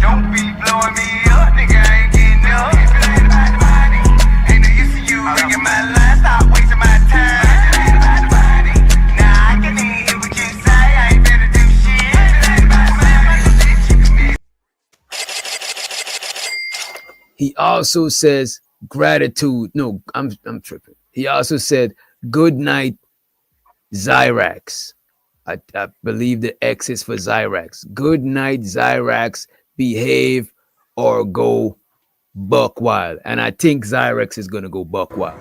Don't be blowing me up, nigga. I ain't getting up. If it ain't about the money, ain't no use to you. Ringing my line, stop wasting my time. If it ain't about the money, nah, I can hear what you say. I ain't better do shit. If it ain't about the money, He also says gratitude. No, I'm tripping. He also said good night, Zyrax. I believe the X is for Zyrax. Good night, Zyrax. Behave or go buck wild. And I think Zyrax is gonna go buck wild.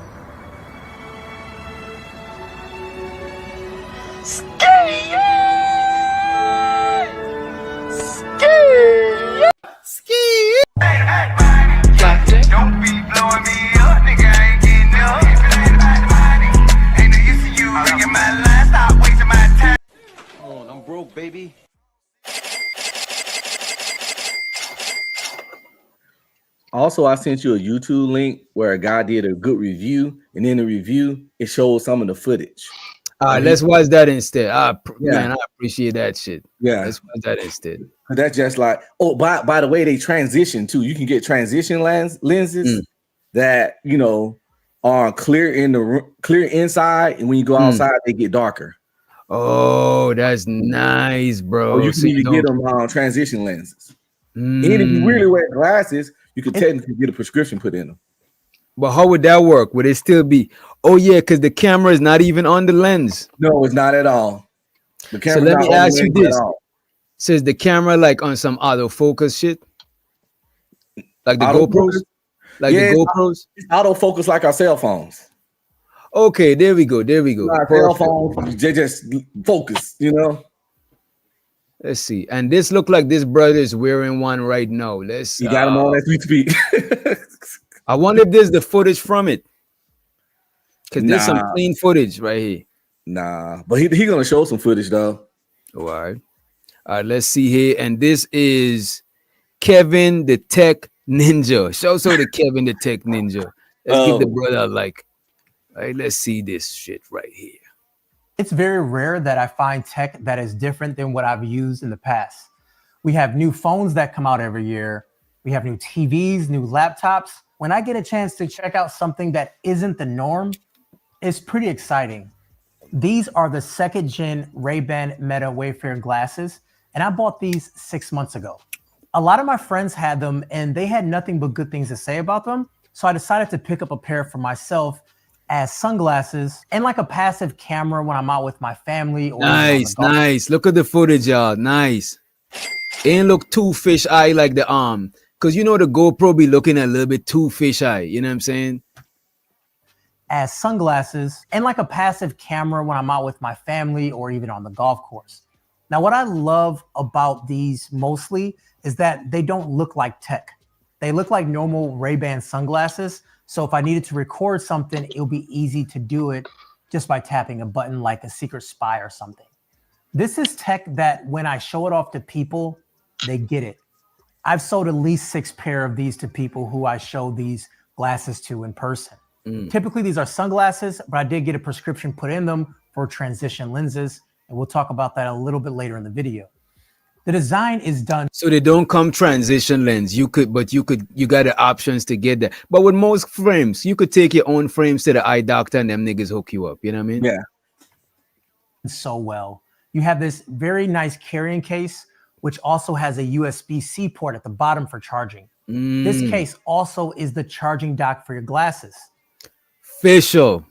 don't be blowing me up, nigga. I ain't getting up. If it ain't about the money, ain't no use to you. Ringing my line, stop wasting my time. Oh, I'm broke, baby. Also, I sent you a YouTube link where a guy did a good review, and in the review, it shows some of the footage. All right, let's watch that instead. Yeah. Man, I appreciate that shit. Yeah. Let's watch that instead. That's just like, oh, by the way, they transition too. You can get transition lenses that, you know, are clear in the clear inside, and when you go outside, they get darker. Oh, that's nice, bro. Or you can even get them transition lenses. And if you really wear glasses, you could technically get a prescription put in them. But how would that work? Would it still be? Oh yeah, because the camera is not even on the lens. No, it's not at all. The So let me ask you this: says the camera like on some autofocus shit, like the GoPros, like the GoPros? It's autofocus like our cell phones. Okay, there we go. There we go. Our cell phones, they just focus, you know. Let's see. And this look like this brother is wearing one right now. Let's. You got him on as we speak. I wonder if there's the footage from it, because there's some clean footage right here. Nah, but he gonna show some footage though. All right. Let's see here, and this is Kevin the Tech Ninja. Show to Kevin the Tech Ninja. Let's give the brother a like. All right, let's see this shit right here. It's very rare that I find tech that is different than what I've used in the past. We have new phones that come out every year. We have new TVs, new laptops. When I get a chance to check out something that isn't the norm, it's pretty exciting. These are the 2nd gen Ray-Ban Meta Wayfarer glasses, and I bought these 6 months ago. A lot of my friends had them and they had nothing but good things to say about them. So I decided to pick up a pair for myself as sunglasses and like a passive camera when I'm out with my family. Or Nice, nice. Look at the footage, y'all. Nice. Ain't look too fish eye like the arm. Cause you know the GoPro be looking a little bit too fish eye. You know what I'm saying? As sunglasses and like a passive camera when I'm out with my family or even on the golf course. Now, what I love about these mostly is that they don't look like tech. They look like normal Ray-Ban sunglasses. So if I needed to record something, it'll be easy to do it just by tapping a button like a secret spy or something. This is tech that when I show it off to people, they get it. I've sold at least 6 pair of these to people who I show these glasses to in person. Typically, these are sunglasses, but I did get a prescription put in them for transition lenses. And we'll talk about that a little bit later in the video. The design is done. So they don't come transition lens. You got the options to get that. But with most frames, you could take your own frames to the eye doctor and them niggas hook you up. You know what I mean? Yeah. So well. You have this very nice carrying case, which also has a USB-C port at the bottom for charging. This case also is the charging dock for your glasses. Official.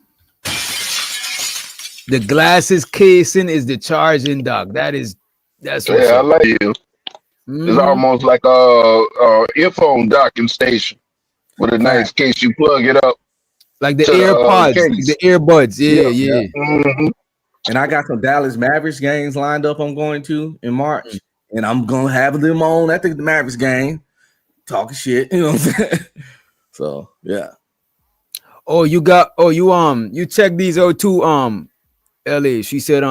The glasses casing is the charging dock. That's what's I up. like it. It's almost like a earphone docking station with a nice case. You plug it up. Like the to AirPods, like case. the earbuds. Yeah. Mhm. And I got some Dallas Mavericks games lined up I'm going to in March. And I'm going to have them on at the Mavericks game. Talking shit. You know what I'm saying? So, yeah. Oh, you check these out too. LA. She said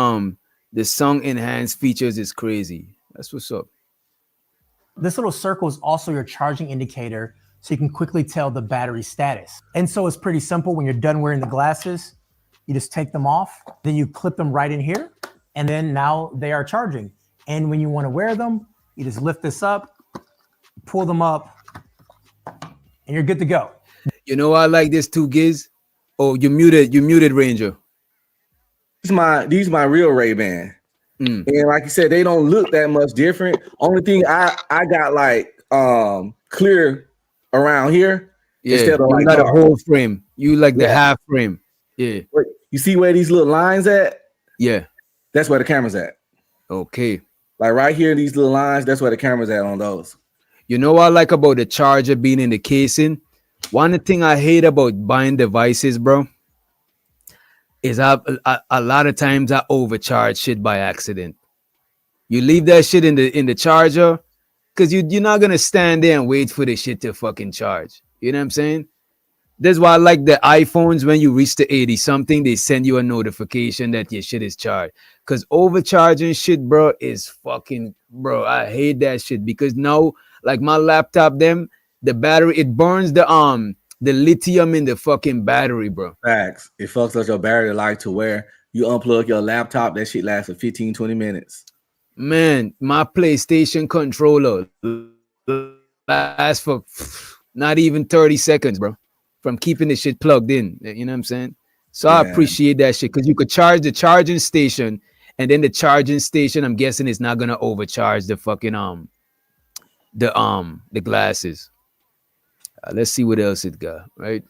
the song enhanced features is crazy. That's what's up. This little circle is also your charging indicator, so you can quickly tell the battery status. And so it's pretty simple. When you're done wearing the glasses, you just take them off, then you clip them right in here, and then now they are charging. And when you want to wear them, you just lift this up, pull them up, and you're good to go. You know I like this too, Giz. Oh, you muted Ranger. These my real Ray-Ban. And like you said, they don't look that much different. Only thing I got like clear around here instead of you like got a whole frame. You like the half frame. Yeah. You see where these little lines at? Yeah. That's where the camera's at. Okay. Like right here, these little lines, that's where the camera's at on those. You know what I like about the charger being in the casing? One thing I hate about buying devices, bro, is a lot of times I overcharge shit by accident. You leave that shit in the charger because you're not gonna stand there and wait for the shit to fucking charge. You know what I'm saying? That's why I like the iPhones. When you reach the 80 something, they send you a notification that your shit is charged. Because overcharging shit, bro, is fucking, bro. I hate that shit because now, like my laptop, the battery, it burns the lithium in the fucking battery, bro. Facts. It fucks up your battery life to where you unplug your laptop, that shit lasts for 15, 20 minutes. Man, my PlayStation controller lasts for not even 30 seconds, bro, from keeping the shit plugged in. You know what I'm saying? So I appreciate that shit because you could charge the charging station, and then the charging station, I'm guessing, is not gonna overcharge the fucking the glasses. Let's see what else it got, right?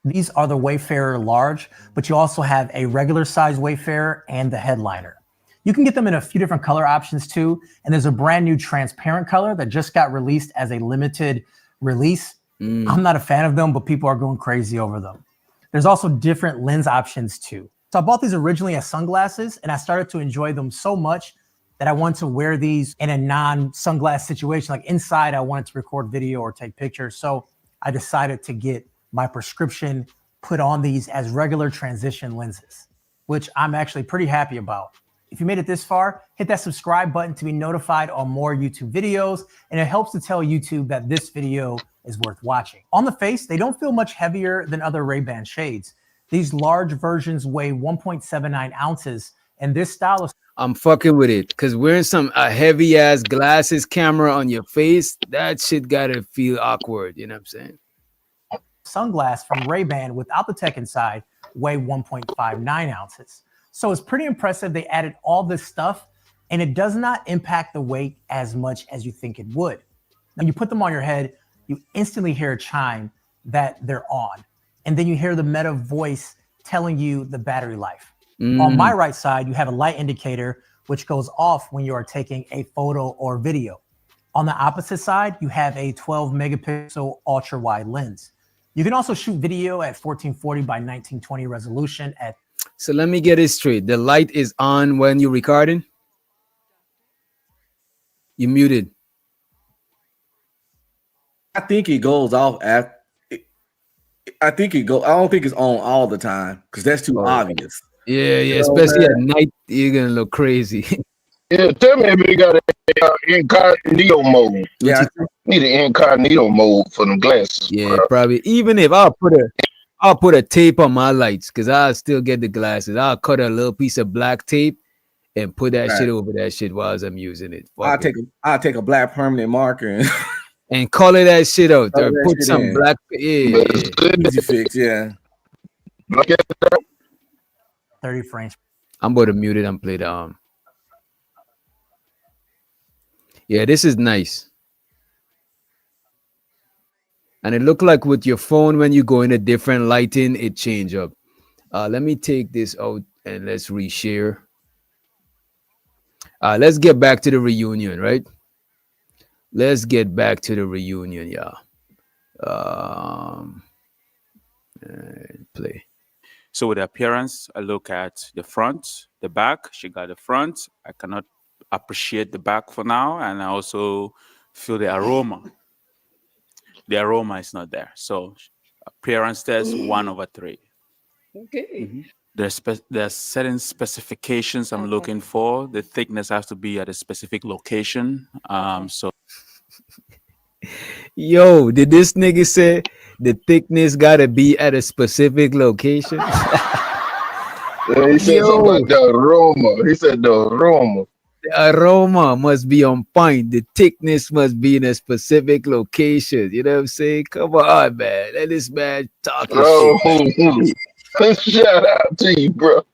These are the Wayfarer Large, but you also have a regular size Wayfarer and the Headliner. You can get them in a few different color options too. And there's a brand new transparent color that just got released as a limited release. I'm not a fan of them, but people are going crazy over them. There's also different lens options too. So I bought these originally as sunglasses, and I started to enjoy them so much that I wanted to wear these in a non-sunglass situation. Like inside, I wanted to record video or take pictures. So I decided to get my prescription put on these as regular transition lenses, which I'm actually pretty happy about. If you made it this far, hit that subscribe button to be notified on more YouTube videos, and it helps to tell YouTube that this video is worth watching. On the face, they don't feel much heavier than other Ray-Ban shades. These large versions weigh 1.79 ounces, and this style is... I'm fucking with it because wearing a heavy ass glasses camera on your face, that shit gotta feel awkward. You know what I'm saying? Sunglass from Ray-Ban without the tech inside weigh 1.59 ounces. So it's pretty impressive. They added all this stuff and it does not impact the weight as much as you think it would. When you put them on your head, you instantly hear a chime that they're on. And then you hear the Meta voice telling you the battery life. On my right side, you have a light indicator, which goes off when you are taking a photo or video. On the opposite side, you have a 12 megapixel ultra wide lens. You can also shoot video at 1440 by 1920 resolution at. So let me get it straight. The light is on when you're recording? You muted. I think it goes off after. I think it go. I don't think it's on all the time because that's too obvious. Yeah, You know, especially man. at night, you're gonna look crazy. Yeah, tell me if they got an incognito mode. Yeah, need an incognito mode for them glasses. Yeah, bro. probably. Even if I'll put a tape on my lights because I'll still get the glasses. I'll cut a little piece of black tape and put that Right. shit over that shit while I'm using it. I'll Fuck it. take a black permanent marker And color that shit out Color or that put shit some in. black. Yeah. Easy fix. Yeah. 30 frames. I'm about to mute it and play the Yeah, this is nice. And it look like with your phone when you go in a different lighting, it change up. Let me take this out and let's reshare. Let's get back to the reunion, right? Let's get back to the reunion, yeah. Play. So with the appearance, I look at the front, the back. She got the front. I cannot appreciate the back for now. And I also feel the aroma. The aroma is not there. So appearance test 1/3. Okay. There's certain specifications I'm looking for. The thickness has to be at a specific location. So Yo, did this nigga say the thickness gotta be at a specific location? Yeah, he said something about the aroma. He said the aroma. The aroma must be on point. The thickness must be in a specific location. You know what I'm saying? Come on, man. Let this man talk his Bro, shit. shout out to you, bro.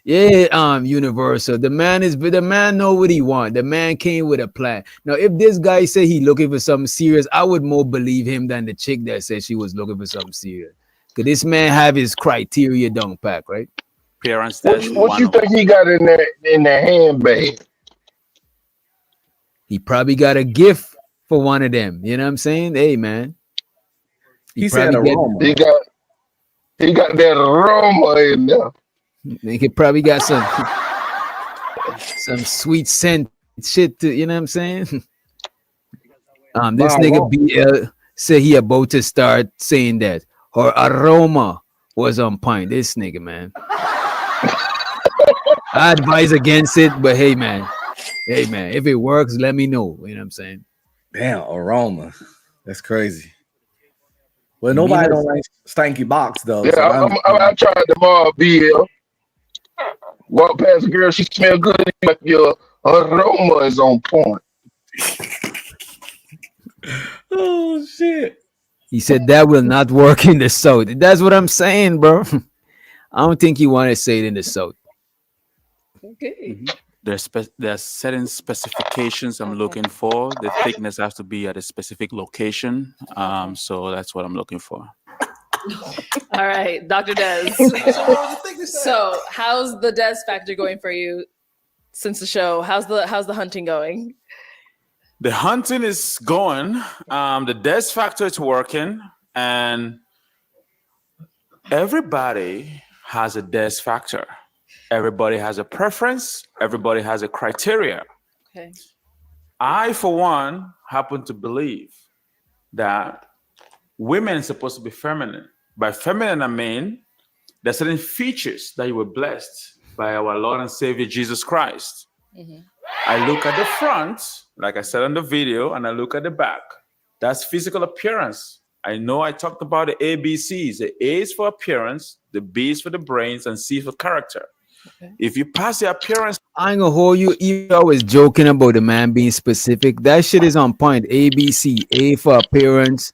Yeah, Universal. The man know what he want. The man came with a plan. Now, if this guy say he looking for something serious, I would more believe him than the chick that said she was looking for something serious. Cause this man have his criteria down pack, right? Appearance What, test. what you think he got in the handbag? He probably got a gift for one of them. You know what I'm saying? Hey, man. He said aroma. He got that aroma in there. He could probably got some sweet scent shit to, you know what I'm saying? This nigga BL said he about to start saying that her aroma was on point. This nigga, man. I advise against it, but hey man, if it works, let me know. You know what I'm saying? Damn, aroma. That's crazy. Well, nobody don't like stanky box though. Yeah, so I tried them all, BL. Walk past a girl, she smell good. Like your aroma is on point. Oh shit. He said that will not work in the South. That's what I'm saying, bro. I don't think you want to say it in the South. Okay. There's certain specifications I'm looking for. The thickness has to be at a specific location. So that's what I'm looking for. All right, Dr. Des. So, how's the Des factor going for you since the show? How's the hunting going? The hunting is going. The Des factor is working, and everybody has a Des factor. Everybody has a preference. Everybody has a criteria. Okay. I, for one, happen to believe that women are supposed to be feminine. By feminine, I mean there's certain features that you were blessed by our Lord and Savior Jesus Christ. I look at the front, like I said on the video, and I look at the back. That's physical appearance. I know I talked about the ABCs. The A is for appearance, the B is for the brains, and C for character. If you pass the appearance, I ain't gonna hold you. You always joking about the man being specific. That shit is on point. A, B, C. A for appearance,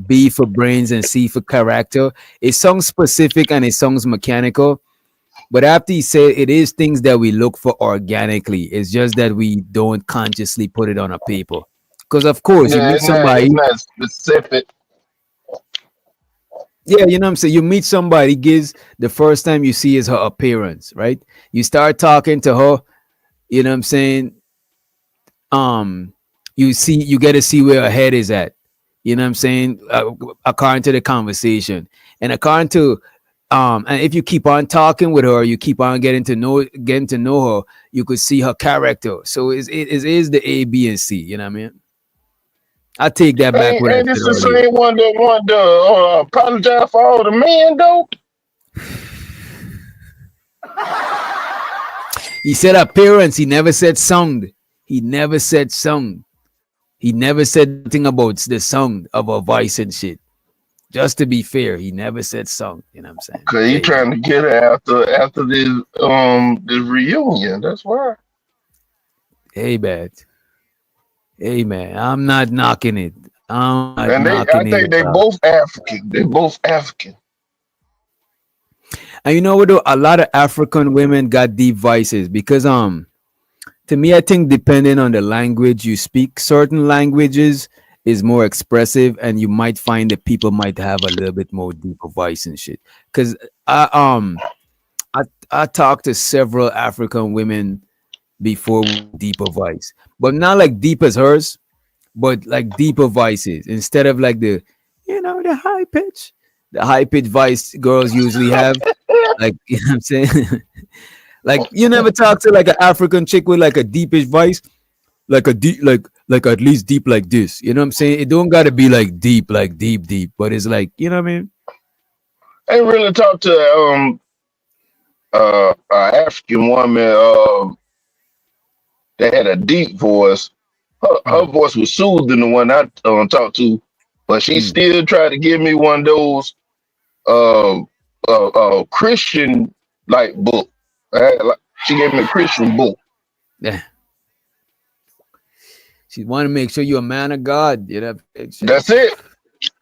B for brains, and C for character. It sounds specific and it sounds mechanical. But after he said it is things that we look for organically. It's just that we don't consciously put it on a paper. Because of course you Yeah, meet somebody. it's not specific. Yeah, you know what I'm saying? You meet somebody, gives the first time you see is her appearance, right? You start talking to her, you know what I'm saying? You get to see where her head is at. You know what I'm saying? According to the conversation. And according to and if you keep on talking with her, you keep on getting to know her, you could see her character. So it is the A, B, and C, you know what I mean? I take that back what I Ain't said this the earlier. same one that wanted to apologize for all the men though? He said appearance, he never said sound. He never said sound. He never said anything about the sound of her voice and shit. Just to be fair, he never said sound. You know what I'm saying? Cause he trying to get her after this reunion. That's why. Hey, Bat. Hey, man. I'm not knocking it. I'm not And I knocking think it. they both African. They both African. And you know what? Though? A lot of African women got deep voices because to me, I think depending on the language you speak, certain languages is more expressive, and you might find that people might have a little bit more deeper voice and shit. Because I talked to several African women before with deeper voice, but not like deep as hers, but like deeper voices instead of like the the high pitch voice girls usually have. Like you know what I'm saying. Like you never talk to like an African chick with like a deepish voice, like a deep, like at least deep like this. You know what I'm saying? It don't gotta be like deep, but it's like you know what I mean. I ain't really talked to African woman that had a deep voice. Her voice was soothing, the one I talked to, but she still tried to give me one of those Christian like book. She gave me a Christian book. Yeah. She want to make sure you're a man of God. You know. That's it.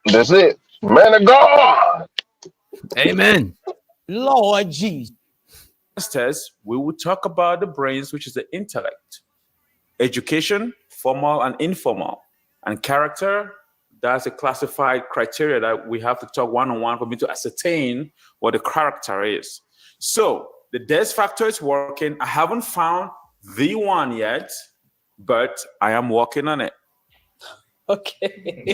That's it. Man of God. Amen. Lord Jesus. test, we will talk about the brains, which is the intellect, education, formal and informal, and character. That's a classified criteria that we have to talk one-on-one for me to ascertain what the character is. So the Des factor is working. I haven't found the one yet, but I am working on it. Okay.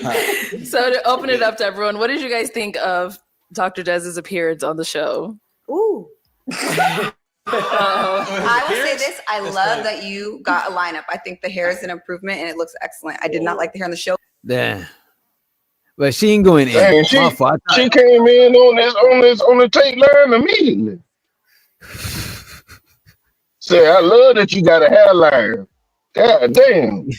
So to open it up to everyone, what did you guys think of Dr. Dez's appearance on the show? Ooh. I will say this. I love that you got a lineup. I think the hair is an improvement and it looks excellent. I did not like the hair on the show. Yeah. But she ain't going in. Dang, she came in on the tape line immediately. Say, I love that you got a hairline. God damn.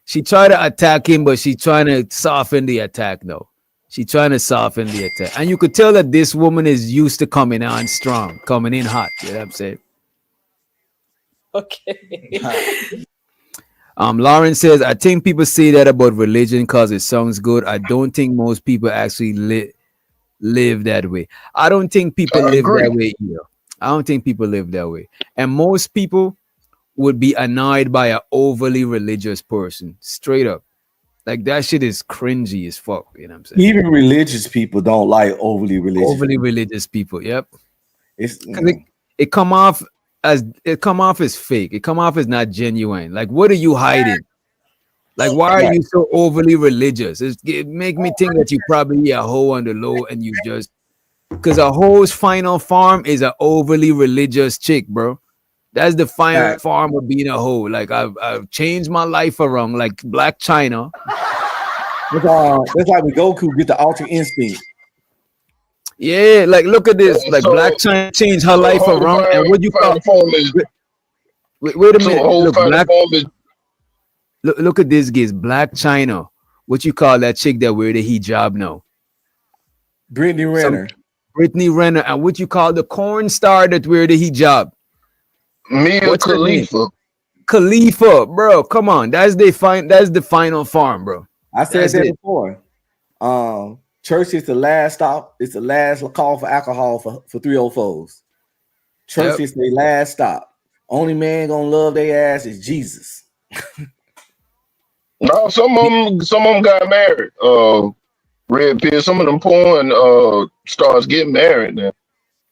She tried to attack him, but she trying to soften the attack. No, she trying to soften the attack, and you could tell that this woman is used to coming on strong, coming in hot. You know what I'm saying? Okay. Lauren says, I think people say that about religion because it sounds good. I don't think most people actually live that way. I don't think people live that way either. I don't think people live that way. And most people would be annoyed by an overly religious person. Straight up. Like that shit is cringy as fuck. You know what I'm saying? Even religious people don't like overly religious. Overly religious people. Yep. It come off as fake. It come off as not genuine. Like, what are you hiding? Like, why are you so overly religious? It make me think that you probably a hoe on the low, and you just because a hoe's final form is an overly religious chick, bro. That's the final form of being a hoe. Like I've changed my life around, like Black China. That's like when Goku get the Ultra Instinct. Yeah, like look at this. Like Black China changed her life around, and what you call? Wait a minute. Look, look at this, guys. Black China. What you call that chick that wear the hijab now? Brittany Renner. Brittany Renner, and what you call the corn star that wear the hijab? Mia What's her name? Khalifa. Khalifa, bro. Come on, that's the final farm, bro. I said That's that it. before. Church is the last stop. It's the last call for alcohol for 304s. Church is the last stop. Only man gonna love their ass is Jesus. No, some of them got married. Red pill. Some of them porn stars getting married now.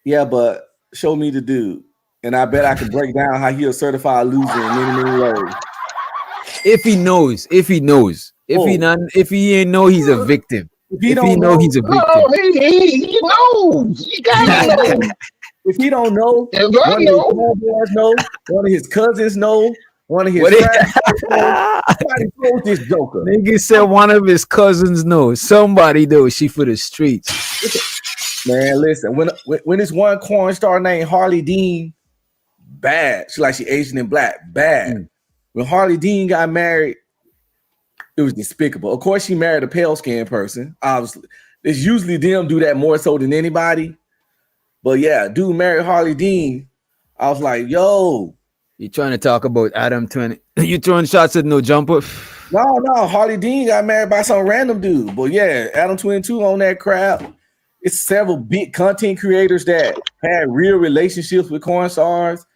Yeah, but show me the dude, and I bet I can break down how he a certified loser in many ways. If he knows, if he ain't know, he's a victim. If he know, he's a victim. No, he knows. He gotta know. If he don't know, if I one know, of his homeboys know, one of his cousins know, one of his friends know. Somebody told this joker. Nigga said one of his cousins knows. Somebody knows. She for the streets. Man, listen. When this one corn star named Harley Dean, bad. She Asian and black, bad. When Harley Dean got married, it was despicable. Of course, she married a pale skinned person. Obviously, it's usually them do that more so than anybody. But yeah, dude married Harley Dean. I was like, yo. You trying to talk about Adam 20? You throwing shots at no jumper? No. Harley Dean got married by some random dude. But yeah, Adam 22 on that crap. It's several big content creators that had real relationships with corn stars,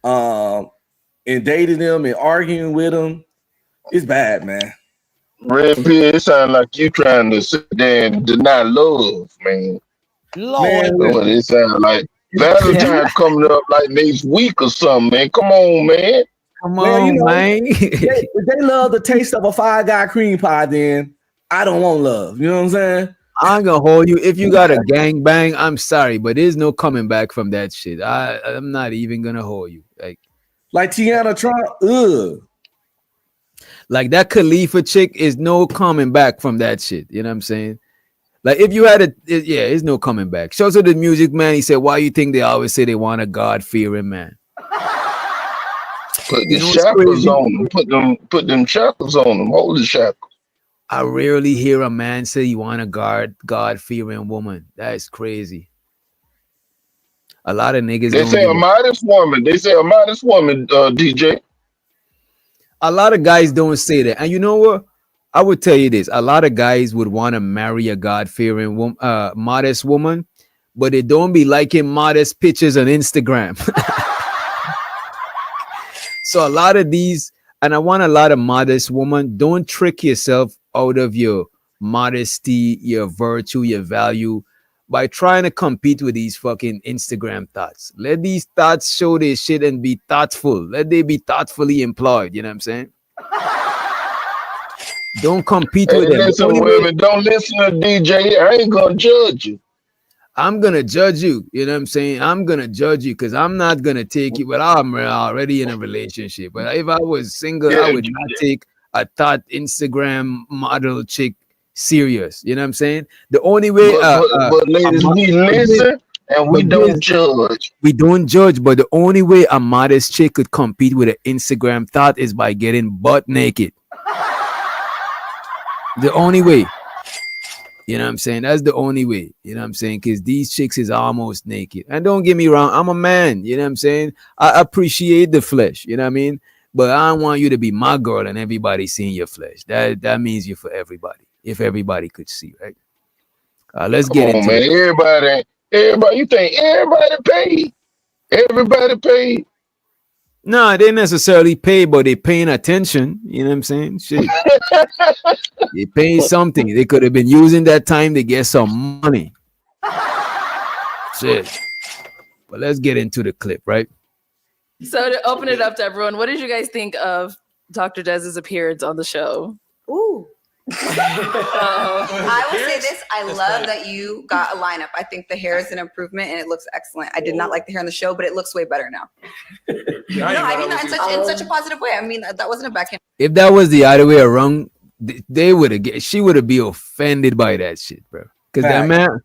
and dated them and arguing with them. It's bad, man. Red pill. It sounds like you trying to sit there and deny love, man. Man, that's what it sounds like. Valentine's coming up like next week or something, man. Come on, man. Come on, man. If they love the taste of a Five Guy cream pie, then I don't want love. You know what I'm saying? I'm gonna hold you. If you got a gang bang, I'm sorry, but there's no coming back from that shit. I'm not even gonna hold you. Like Tiana Trump, ugh. Like that Khalifa chick is no coming back from that shit. You know what I'm saying? Like if you had there's no coming back. Shows to the music man. He said, "Why you think they always say they want a God-fearing man?" Put the shackles on them. Put them shackles on them. Hold the shackles. I rarely hear a man say you want a God-fearing woman. That is crazy. A lot of niggas. They say a modest woman. DJ. A lot of guys don't say that, and you know what? I would tell you this: a lot of guys would want to marry a God-fearing, modest woman, but they don't be liking modest pictures on Instagram. So a lot of these, and I want a lot of modest women. Don't trick yourself out of your modesty, your virtue, your value by trying to compete with these fucking Instagram thoughts. Let these thoughts show their shit and be thoughtful. Let they be thoughtfully employed. You know what I'm saying? Don't compete with them. Listen, women, don't listen to DJ. I ain't gonna judge you. I'm gonna judge you. You know what I'm saying? I'm gonna judge you because I'm not gonna take you. Well, I'm already in a relationship. But if I was single, I would not take a thought Instagram model chick serious. You know what I'm saying? The only way, but ladies, we listen and we don't judge. We don't judge, but the only way a modest chick could compete with an Instagram thought is by getting butt naked. The only way. You know what I'm saying? That's the only way. You know what I'm saying? Because these chicks is almost naked. And don't get me wrong, I'm a man. You know what I'm saying? I appreciate the flesh. You know what I mean? But I don't want you to be my girl and everybody seeing your flesh. That means you're for everybody. If everybody could see, right? Let's get into it. Everybody, you think everybody paid? Everybody paid? No, they necessarily pay, but they paying attention. You know what I'm saying? Shit. They paying something. They could have been using that time to get some money. Shit. But let's get into the clip, right? So to open it up to everyone, what did you guys think of Dr. Dez's appearance on the show? Ooh. I will say this. I love that you got a lineup. I think the hair is an improvement and it looks excellent. I did not like the hair on the show, but it looks way better now. No, I mean that in such a positive way. I mean, that wasn't a backhand. If that was the other way around, they would have she would have been offended by that shit, bro. Because that man,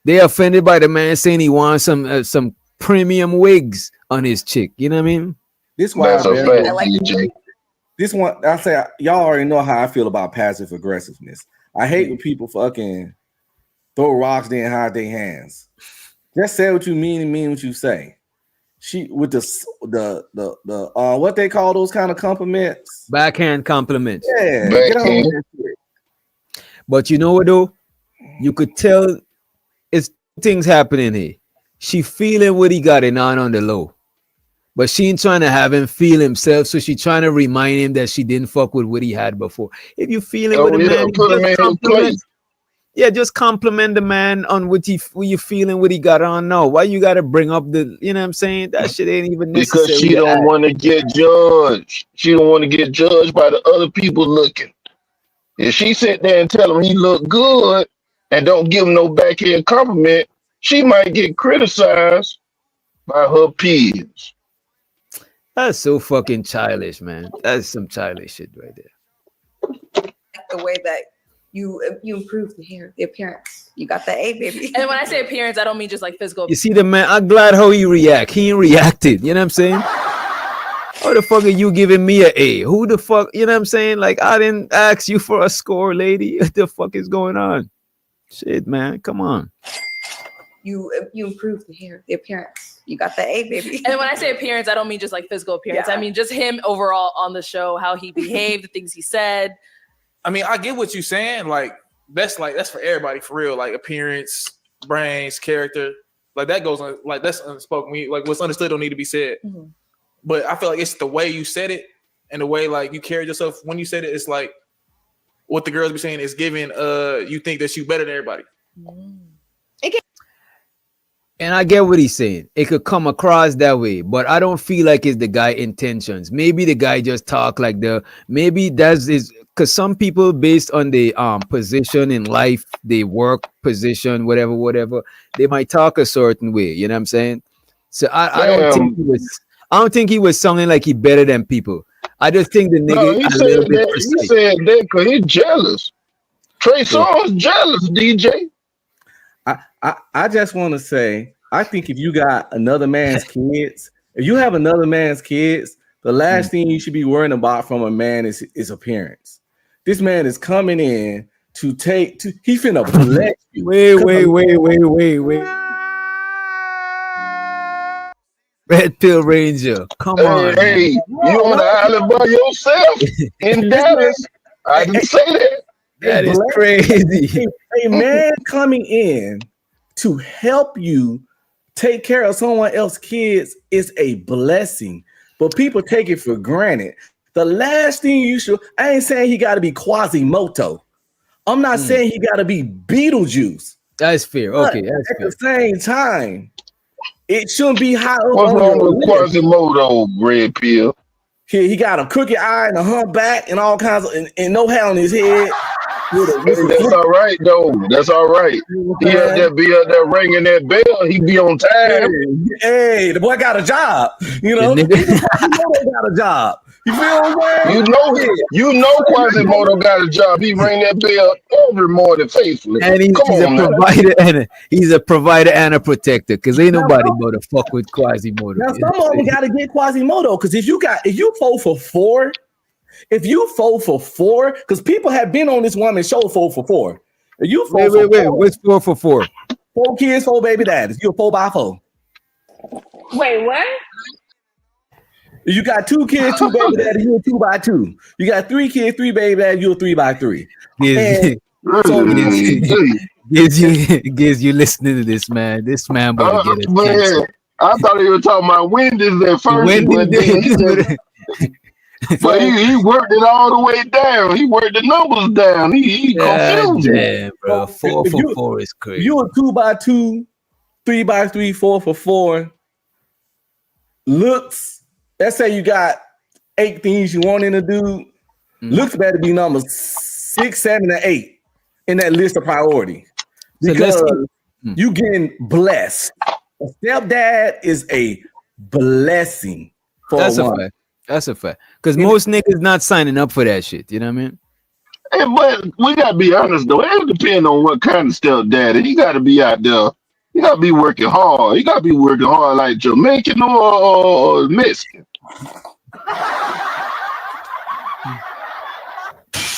they offended by the man saying he wants some premium wigs on his chick. You know what I mean? This why I like DJ. This one, I say, y'all already know how I feel about passive aggressiveness. I hate when people fucking throw rocks, then hide their hands. Just say what you mean and mean what you say. She with the what they call those kind of compliments? Backhand compliments. Yeah, get on with that shit. But you know what though? You could tell it's things happening here. She feeling what he got in on the low. But she ain't trying to have him feel himself, so she trying to remind him that she didn't fuck with what he had before. If you feeling with a man, put him in his place. Yeah, just compliment the man on what you feeling, what he got on now. Why you gotta bring up the, you know what I'm saying? That shit ain't even necessary. Because she don't want to get judged. She don't want to get judged by the other people looking. If she sit there and tell him he look good and don't give him no backhand compliment, she might get criticized by her peers. That's so fucking childish, man. That's some childish shit right there. The way that you improve the appearance. You got the A, baby. And when I say appearance, I don't mean just like physical. You see the man, I'm glad how he react. He ain't reacted. You know what I'm saying? How the fuck are you giving me an A? Who the fuck, you know what I'm saying? Like, I didn't ask you for a score, lady. What the fuck is going on? Shit, man. Come on. You improve the appearance. You got the A, baby. And when I say appearance, I don't mean just like physical appearance. I mean just him overall on the show, how he behaved, the things he said. I mean, I get what you're saying. That's for everybody, for real. Like appearance, brains, character. Like that goes on. Like that's unspoken. Like what's understood don't need to be said. Mm-hmm. But I feel like it's the way you said it and the way like you carried yourself when you said it. It's like what the girls be saying is giving. You think that you better than everybody. And I get what he's saying. It could come across that way, but I don't feel like it's the guy intentions. Maybe the guy just talk like maybe that's his, because some people based on the position in life, they work position, whatever, they might talk a certain way. You know what I'm saying? So I don't think he was sounding like he better than people. I just think the nigga No, he said that because he's jealous. Trey Songz jealous, DJ. I just want to say, I think if you got another man's kids, if you have another man's kids, the last thing you should be worrying about from a man is appearance. This man is coming in he finna bless you. Wait. Red Pill Ranger, come on. Hey, you on the island by yourself in Dallas? I didn't say that. That is crazy. A man coming in to help you take care of someone else's kids is a blessing, but people take it for granted. The last thing you should, I ain't saying he got to be Quasimodo. I'm not saying he got to be Beetlejuice. That's fair. Okay, that's fair. At the same time, it shouldn't be high. What's wrong with Quasimodo, Red Pill? He got a crooked eye and a humpback and all kinds of, and no hair on his head. That's all right, though. That's all right. He had that be out there ringing that bell. He be on time. Hey, the boy got a job. You know, he got a job. You feel what I'm saying? You know Quasimodo got a job. He ring that bell every morning faithfully. And he's a provider and a protector, because ain't nobody but to fuck with Quasimodo. Now some of them gotta get Quasimodo, because if you vote for four, because people have been on this woman's show 4 for 4. If you wait, what's 4 for 4? 4 kids, 4 baby daddies. You're 4x4. Wait, what? You got 2 kids, 2 baby daddies, you're 2x2. You got 3 kids, 3 baby daddies, you're 3x3. Gives you listening to this man. This man about to get man, I thought he was talking about Wendy's at first. But he worked it all the way down. He worked the numbers down. He confused. Damn, bro. 4 for 4 is crazy. You a 2x2, 3x3, 4 for 4. Looks. Let's say you got 8 things you want in a dude. Looks better be number 6, 7, or 8 in that list of priority, because you getting blessed. A stepdad is a blessing for a woman. That's a fact. Because most niggas not signing up for that shit. You know what I mean? Hey, but we gotta be honest though. It depends on what kind of stepdaddy. He gotta be out there. You gotta be working hard. You gotta be working hard like Jamaican or Mexican.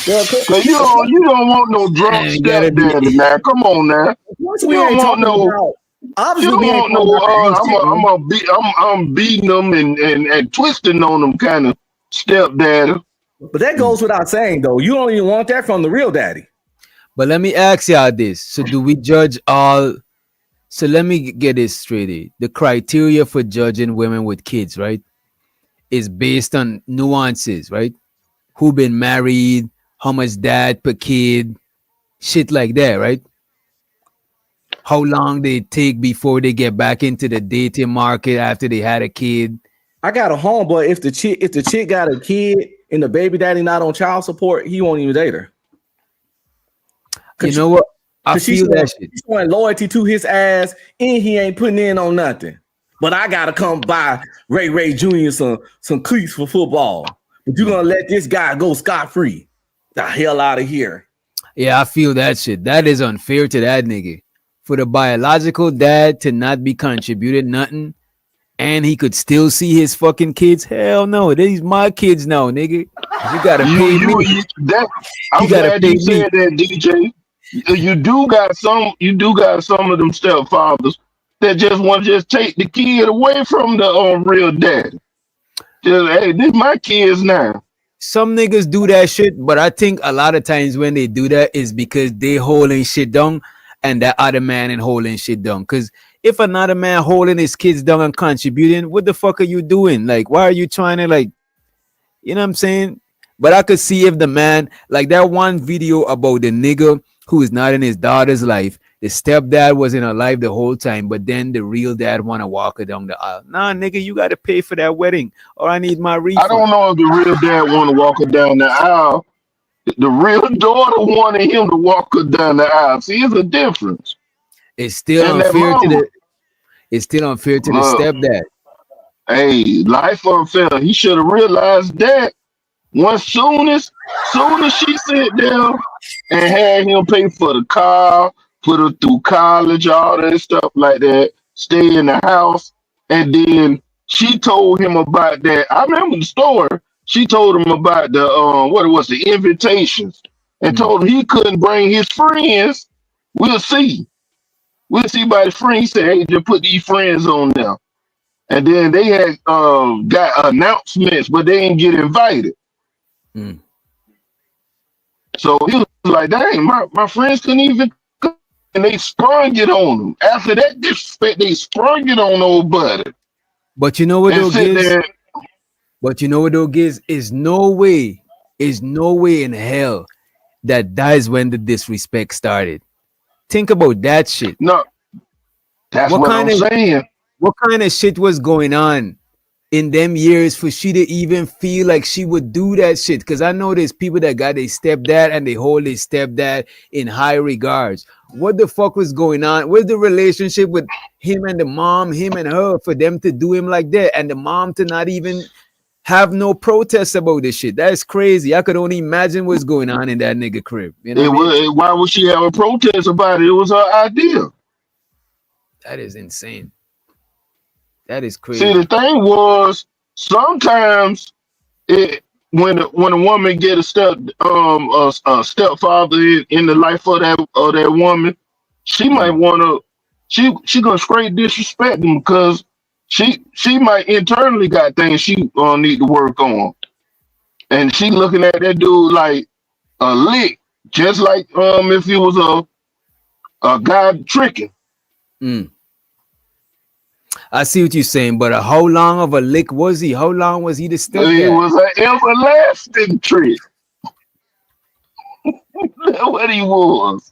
Cause you don't want no drunk stepdaddy now. Come on now. Obviously, You we don't ain't want talking no. about. You Obviously, don't we ain't want talking about the ain't shit one. I'm beating them and twisting on them kind of stepdaddy. But that goes without saying, though. You don't even want that from the real daddy. But let me ask y'all this. So do we judge all? So let me get this straight. The criteria for judging women with kids, right, is based on nuances, right? Who been married, how much dad per kid, shit like that, right? How long they take before they get back into the dating market after they had a kid. I got a homeboy. If the chick got a kid and the baby daddy not on child support, he won't even date her. You know what? I She's feel that shit. He's showing loyalty to his ass, and he ain't putting in on nothing. But I gotta come buy Ray Jr. some cleats for football. But you're gonna let this guy go scot-free. The hell out of here. Yeah, I feel that shit. That is unfair to that nigga. For the biological dad to not be contributed nothing, and he could still see his fucking kids. Hell no, these my kids now, nigga. You gotta pay me. I'm glad you said that, DJ. You do got some of them stepfathers that just want to just take the kid away from the real daddy. Just, hey, this my kids now. Some niggas do that shit, but I think a lot of times when they do that is because they holding shit down and that other man ain't holding shit down. Because if another man holding his kids down and contributing, what the fuck are you doing? Like, why are you trying to, like, you know what I'm saying? But I could see if the man, like that one video about the nigga who is not in his daughter's life, the stepdad was in her life the whole time, but then the real dad want to walk her down the aisle. Nah, nigga, you got to pay for that wedding, or I need my refund. I don't know if the real dad want to walk her down the aisle. The real daughter wanted him to walk her down the aisle. See, it's a difference. It's still unfair to the. It's still unfair to the stepdad. Hey, life unfair. He should have realized that. Soon as she sit down and had him pay for the car, put her through college, all that stuff like that, stay in the house, and then she told him about that. I remember the story. She told him about the invitations, and told him he couldn't bring his friends. We'll see by his friends. He said, "Hey, just put these friends on there." And then they had got announcements, but they didn't get invited. So he was like, dang, my friends couldn't even come. And they sprung it on him. After that disrespect, they sprung it on old buddy. But you know what though, Giz? But you know what though, Giz? Is no way in hell that is when the disrespect started. Think about that shit. No, that's what I'm saying. What kind of shit was going on in them years for she to even feel like she would do that shit? Because I know there's people that got a stepdad and they hold their stepdad in high regards. What the fuck was going on? What's the relationship with him and the mom, him and her, for them to do him like that, and the mom to not even have no protests about this shit? That's crazy. I could only imagine what's going on in that nigga crib. You know what I mean? Why would she have a protest about it? It was her idea. That is insane. That is crazy. See, the thing was, sometimes when a woman get a stepfather in the life of that woman, she might want to she gonna straight disrespect him because she might internally got things she need to work on, and she looking at that dude like a lick, just like if he was a guy tricking. I see what you're saying, but how long of a lick was he? How long was he the stepdad? It was an everlasting trick. That's what he was.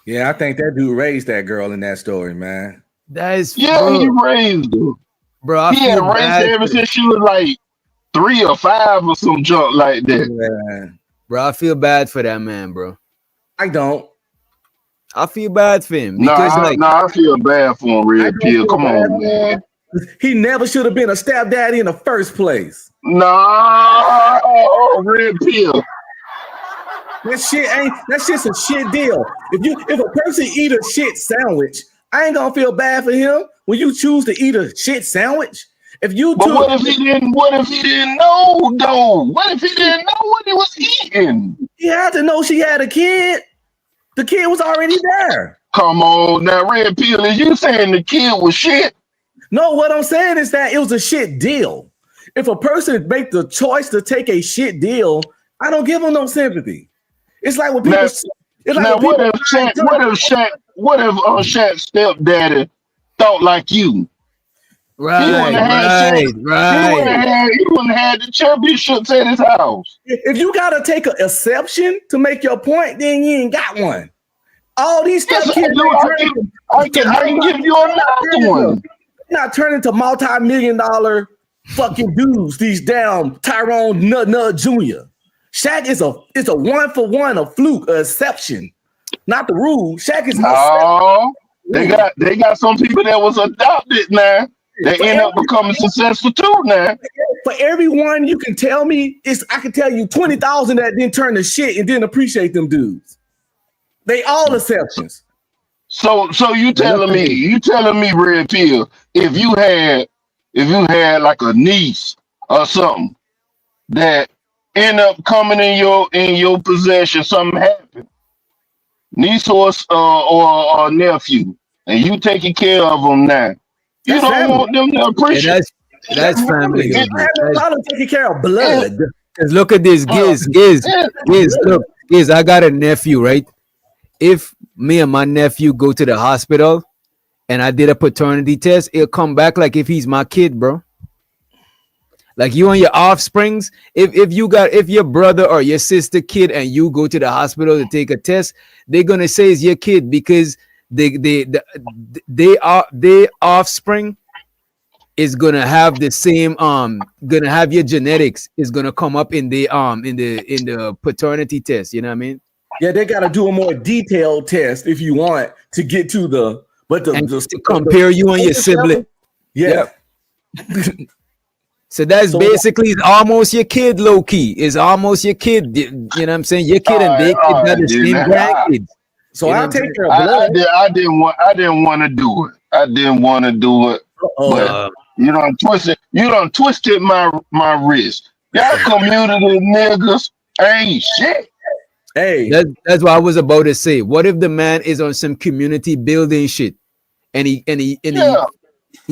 Yeah, I think that dude raised that girl in that story, man. That is he raised her. Bro, He had raised her ever since she was like 3 or 5 or some junk like that. Yeah. Bro, I feel bad for that man, bro. I don't. I feel bad for him because I feel bad for him, Red Pill. Come on, man. He never should have been a stepdaddy in the first place. Nah, Red Pill. That shit's a shit deal. If a person eat a shit sandwich, I ain't gonna feel bad for him when you choose to eat a shit sandwich. What if he didn't know though? What if he didn't know what he was eating? He had to know she had a kid. The kid was already there. Come on now, Red Pill. Is you saying the kid was shit? No, what I'm saying is that it was a shit deal. If a person make the choice to take a shit deal, I don't give them no sympathy. It's like when people. Now, It's like now when what people. if Shaq's stepdaddy thought like you? He wouldn't have had He wouldn't have had the championships at his house. If you gotta take an exception to make your point, then you ain't got one. All these stuff Yes, kids I can give you another one. They're not turning to multi-million-dollar fucking dudes. These damn Tyrone Nut Jr. Shaq is a 1-for-1, a fluke, an exception, not the rule. Shaq is no. They got some people that was adopted now. They end up becoming successful too now. For everyone you can tell me, I can tell you 20,000 that didn't turn to shit and didn't appreciate them dudes. They all exceptions. So you telling me, Red Pill, if you had like a niece or something that end up coming in your possession, something happened, niece or nephew, and you taking care of them now. You don't family. want them to appreciate. That's family. I have no problem taking care of blood. Because look at this, Giz. Look, Giz, I got a nephew, right? If me and my nephew go to the hospital and I did a paternity test, it'll come back like if he's my kid, bro. Like you and your offsprings, if your brother or your sister kid and you go to the hospital to take a test, they're gonna say it's your kid because they offspring is gonna have the same gonna have your genetics is gonna come up in the paternity test. You know what I mean? Yeah, they got to do a more detailed test if you want to get to the to compare you and your sibling. Yeah. So that's basically it's almost your kid, low key. It's almost your kid. You know what I'm saying? Your kid and their kid got the same grandkids. So I'll take care of blood. I didn't want to do it. I didn't want to do it. But you done twisted my wrist. Y'all community niggas ain't shit. Hey, that's what I was about to say. What if the man is on some community building shit, and he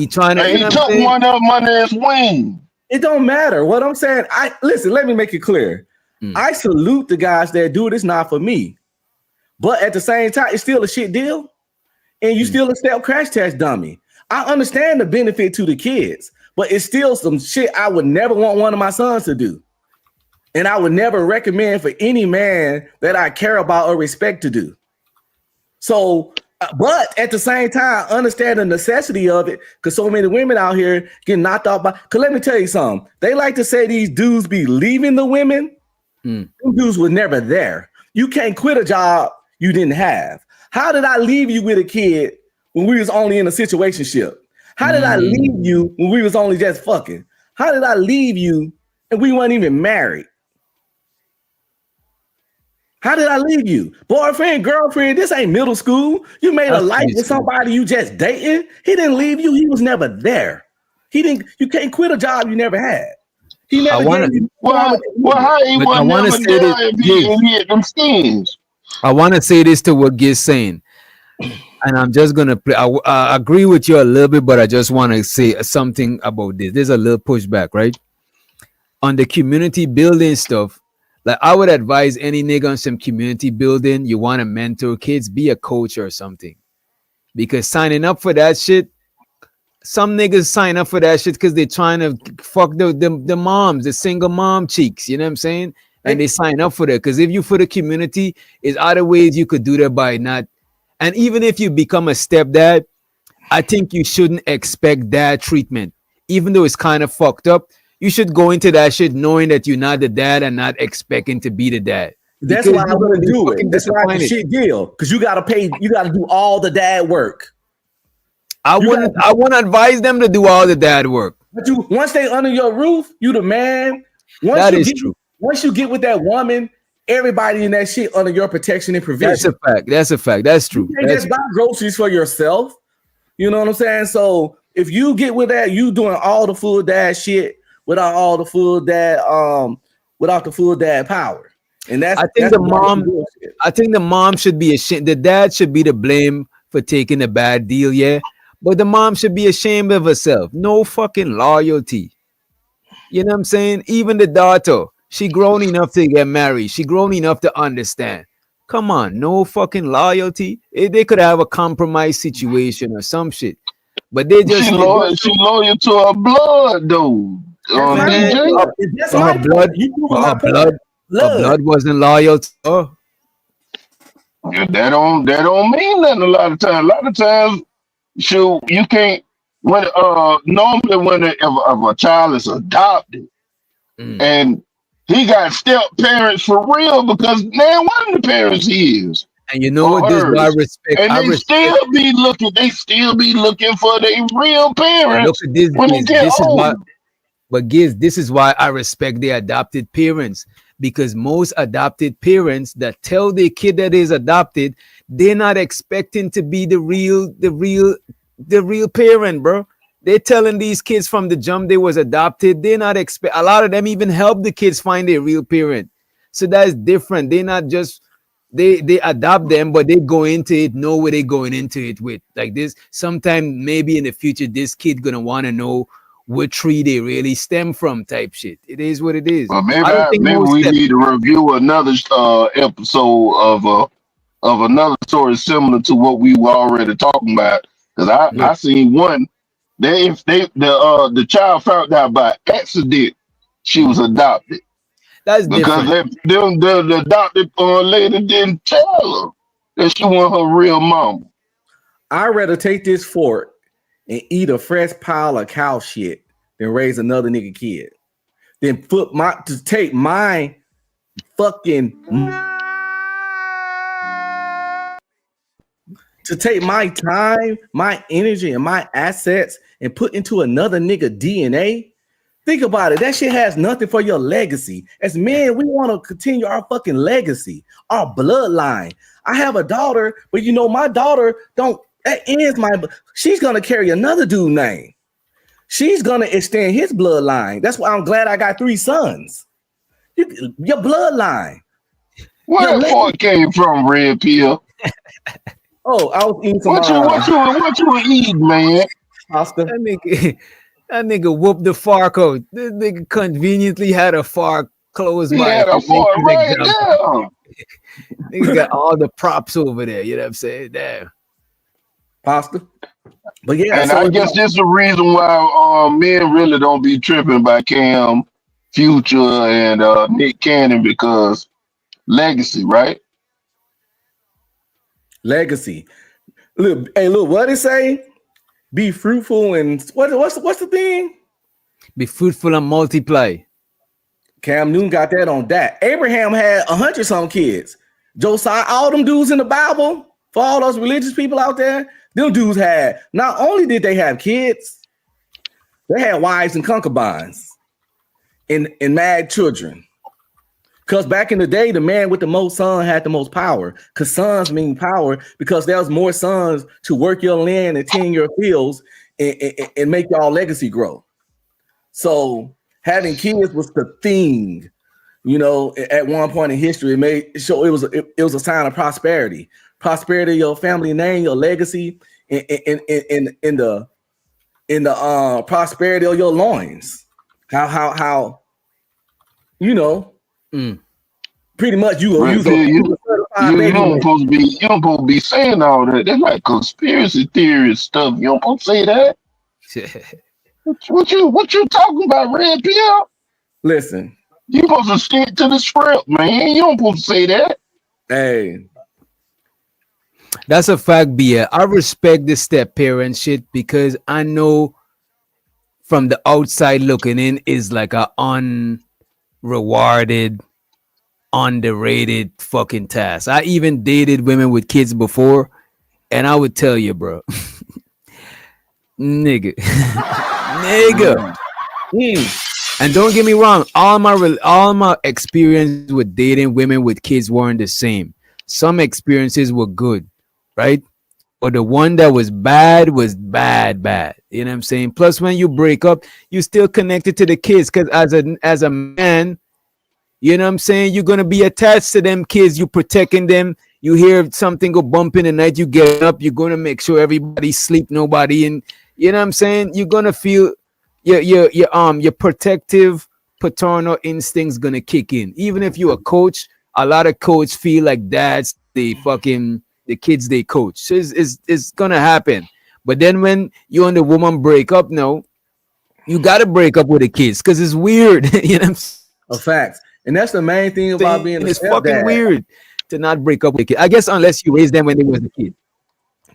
trying to? And he took one of them under his wing. It don't matter. What I'm saying, listen. Let me make it clear. I salute the guys that do it. It's not for me, but at the same time, it's still a shit deal, and you still a step crash test dummy. I understand the benefit to the kids, but it's still some shit I would never want one of my sons to do. And I would never recommend for any man that I care about or respect to do. So, but at the same time, understand the necessity of it because so many women out here get knocked out by. Because let me tell you something. They like to say these dudes be leaving the women. Them dudes were never there. You can't quit a job you didn't have. How did I leave you with a kid when we was only in a situationship? How did I leave you when we was only just fucking? How did I leave you and we weren't even married? How did I leave you? Boyfriend, girlfriend, this ain't middle school. You made a life with somebody you just dating. He didn't leave you. He was never there. You can't quit a job you never had. He never gave you. How he was never there if he hit them skins? I want to say this to what Giz saying. And I'm just going to play. I agree with you a little bit, but I just want to say something about this. There's a little pushback, right? On the community building stuff, like I would advise any nigga on some community building, you want to mentor kids, be a coach or something. Because signing up for that shit, some niggas sign up for that shit because they're trying to fuck the moms, the single mom cheeks, you know what I'm saying? And they sign up for that. Because if you for the community, there's other ways you could do that by not. And even if you become a stepdad, I think you shouldn't expect that treatment. Even though it's kind of fucked up, you should go into that shit knowing that you're not the dad and not expecting to be the dad. That's why I'm gonna do it. That's why it's a shit deal. Because you gotta pay, you gotta do all the dad work. I wouldn't advise them to do all the dad work. But once they under your roof, you the man. That is true. Once you get with that woman, everybody in that shit under your protection and provision. That's a fact. That's true. You can't just buy groceries for yourself. You know what I'm saying? So if you get with that, you doing all the full dad shit without all the full dad, without the full dad power. And I think the mom should be ashamed. The dad should be to blame for taking a bad deal, yeah. But the mom should be ashamed of herself. No fucking loyalty. You know what I'm saying? Even the daughter, she grown enough to get married. She grown enough to understand. Come on, no fucking loyalty. They could have a compromise situation or some shit. But they just She loyal to her blood though. man, DJ. That's her my blood, point. You proving her my point. blood, her blood wasn't loyal to her. Yeah, that don't mean nothing a lot of times. A lot of times, shoot, you can't when normally when if a child is adopted and he got step parents for real because man, one of the parents he is. And you know what? This is why I respect. And I they respect. still be looking. They still be looking for their real Look parents at this, when they Giz. get This is why. older. But Giz, this is why I respect the adopted parents, because most adopted parents that tell their kid that is adopted, they're not expecting to be the real parent, bro. They're telling these kids from the jump they was adopted. They're not expect. A lot of them even help the kids find their real parent. So that's different. They're not just they adopt them, but they go into it, know what they're going into it with. Like this, sometime maybe in the future, this kid gonna want to know what tree they really stem from, type shit. It is what it is. Well, I don't think maybe most we step- need to review another episode of another story similar to what we were already talking about. Because I seen one. The child found out by accident she was adopted. That's because different. the adopted lady didn't tell her that she want her real mama. I'd rather take this fork and eat a fresh pile of cow shit than raise another nigga kid. Then take my fucking to take my time, my energy, and my assets and put into another nigga DNA. Think about it. That shit has nothing for your legacy. As men, we want to continue our fucking legacy, our bloodline. I have a daughter, but my daughter that ends she's gonna carry another dude's name. She's gonna extend his bloodline. That's why I'm glad I got 3 sons. Your bloodline. Where that fork came from, Red Pill? Oh, I was eating some. What you eating, man? Pasta. That nigga whooped the fork out. This nigga conveniently had a fork close by. He had a fork right there. Nigga got all the props over there. You know what I'm saying? Damn. Pasta. But yeah, and I guess this is the reason why men really don't be tripping by Cam, Future, and Nick Cannon, because legacy, right? Legacy. Look, what it say? Be fruitful and what's the thing? Be fruitful and multiply. Cam Newton got that on that. Abraham had 100-some kids. Josiah, all them dudes in the Bible, for all those religious people out there, them dudes had, not only did they have kids, they had wives and concubines and mad children. Because back in the day, the man with the most sons had the most power. Because sons mean power, because there was more sons to work your land and tend your fields and make y'all legacy grow. So having kids was the thing, at one point in history. It was a sign of prosperity. Prosperity of your family name, your legacy, in the prosperity of your loins. How pretty much you don't supposed to be saying all that. That's like conspiracy theory stuff. You don't supposed to say that. What you talking about, Red Pill? Listen, you supposed to stick to the script, man. You don't supposed to say that. Hey, that's a fact, Bia. I respect the step parent shit because I know from the outside looking in is like a unrewarded, underrated fucking task. I even dated women with kids before, and I would tell you, bro, nigga. And don't get me wrong, all my experience with dating women with kids weren't the same. Some experiences were good, right? But the one that was bad. You know what I'm saying? Plus, when you break up, you still connected to the kids, because as a man, you know what I'm saying, you're gonna be attached to them kids. You protecting them. You hear something go bump in the night, you get up, you're gonna make sure everybody sleep, nobody in. You know what I'm saying? You're gonna feel your protective paternal instincts gonna kick in. Even if you're a coach, a lot of coaches feel like that's the kids they coach. So it's gonna happen. But then when you and the woman break up, no, you gotta break up with the kids because it's weird. You know what I'm saying? A fact. And that's the main thing about being a It's fucking stepdad. weird to not break up with a kid. I guess unless you raise them when they was a kid.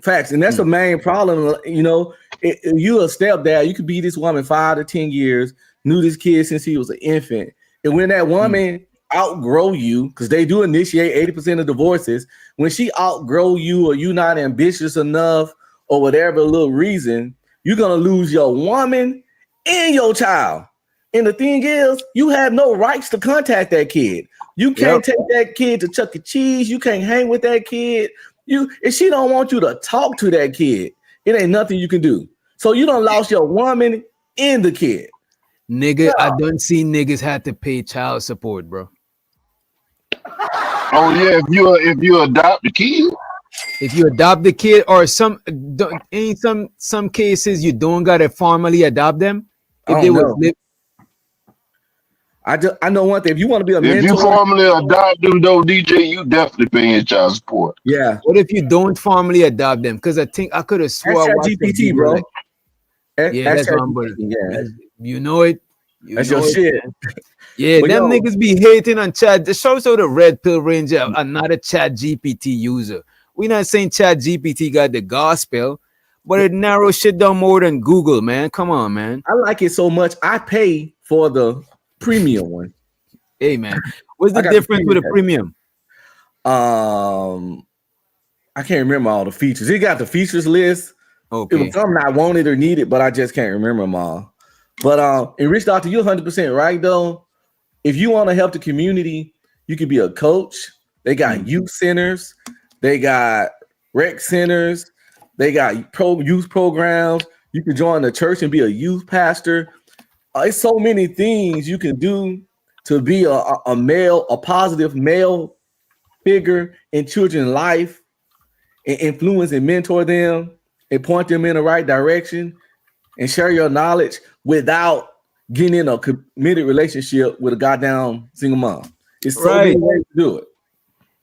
Facts, and that's the main problem. You know, you a stepdad, you could be this woman 5 to 10 years, knew this kid since he was an infant, and when that woman outgrow you, because they do initiate 80% of divorces, when she outgrow you or you not ambitious enough or whatever little reason, you're gonna lose your woman and your child. And the thing is, you have no rights to contact that kid. You can't take that kid to Chuck E. Cheese. You can't hang with that kid. If she don't want you to talk to that kid, it ain't nothing you can do. So you done lost your woman and the kid. Nigga, I don't see niggas had to pay child support, bro. Oh yeah, if you adopt the kid. If you adopt the kid, or some cases you don't gotta formally adopt them. If they was I know one thing. If you want to be a mentor, if you formally adopt them though, DJ, you definitely paying child support. Yeah. What if you don't formally adopt them? Because I think I could have swore I watched GPT, bro. Yeah, that's unbelievable. Yeah. You know it. That's your shit. Yeah, But them yo, niggas be hating on chat. It shows how the Red Pill Ranger are not a chat GPT user. We're not saying chat GPT got the gospel, but it narrows shit down more than Google, man. Come on, man. I like it so much. I pay for the premium one. Hey, man. What's the I got difference with a premium? I can't remember all the features. It got the features list. Okay. It was something I wanted or needed, but I just can't remember them all. But and Rich Doctor, you're 100% right though. If you want to help the community, you could be a coach. They got youth centers, they got rec centers, they got youth programs. You can join the church and be a youth pastor. It's so many things you can do to be a male, a positive male figure in children's life, and influence and mentor them and point them in the right direction and share your knowledge without getting in a committed relationship with a goddamn single mom. It's so many ways to do it.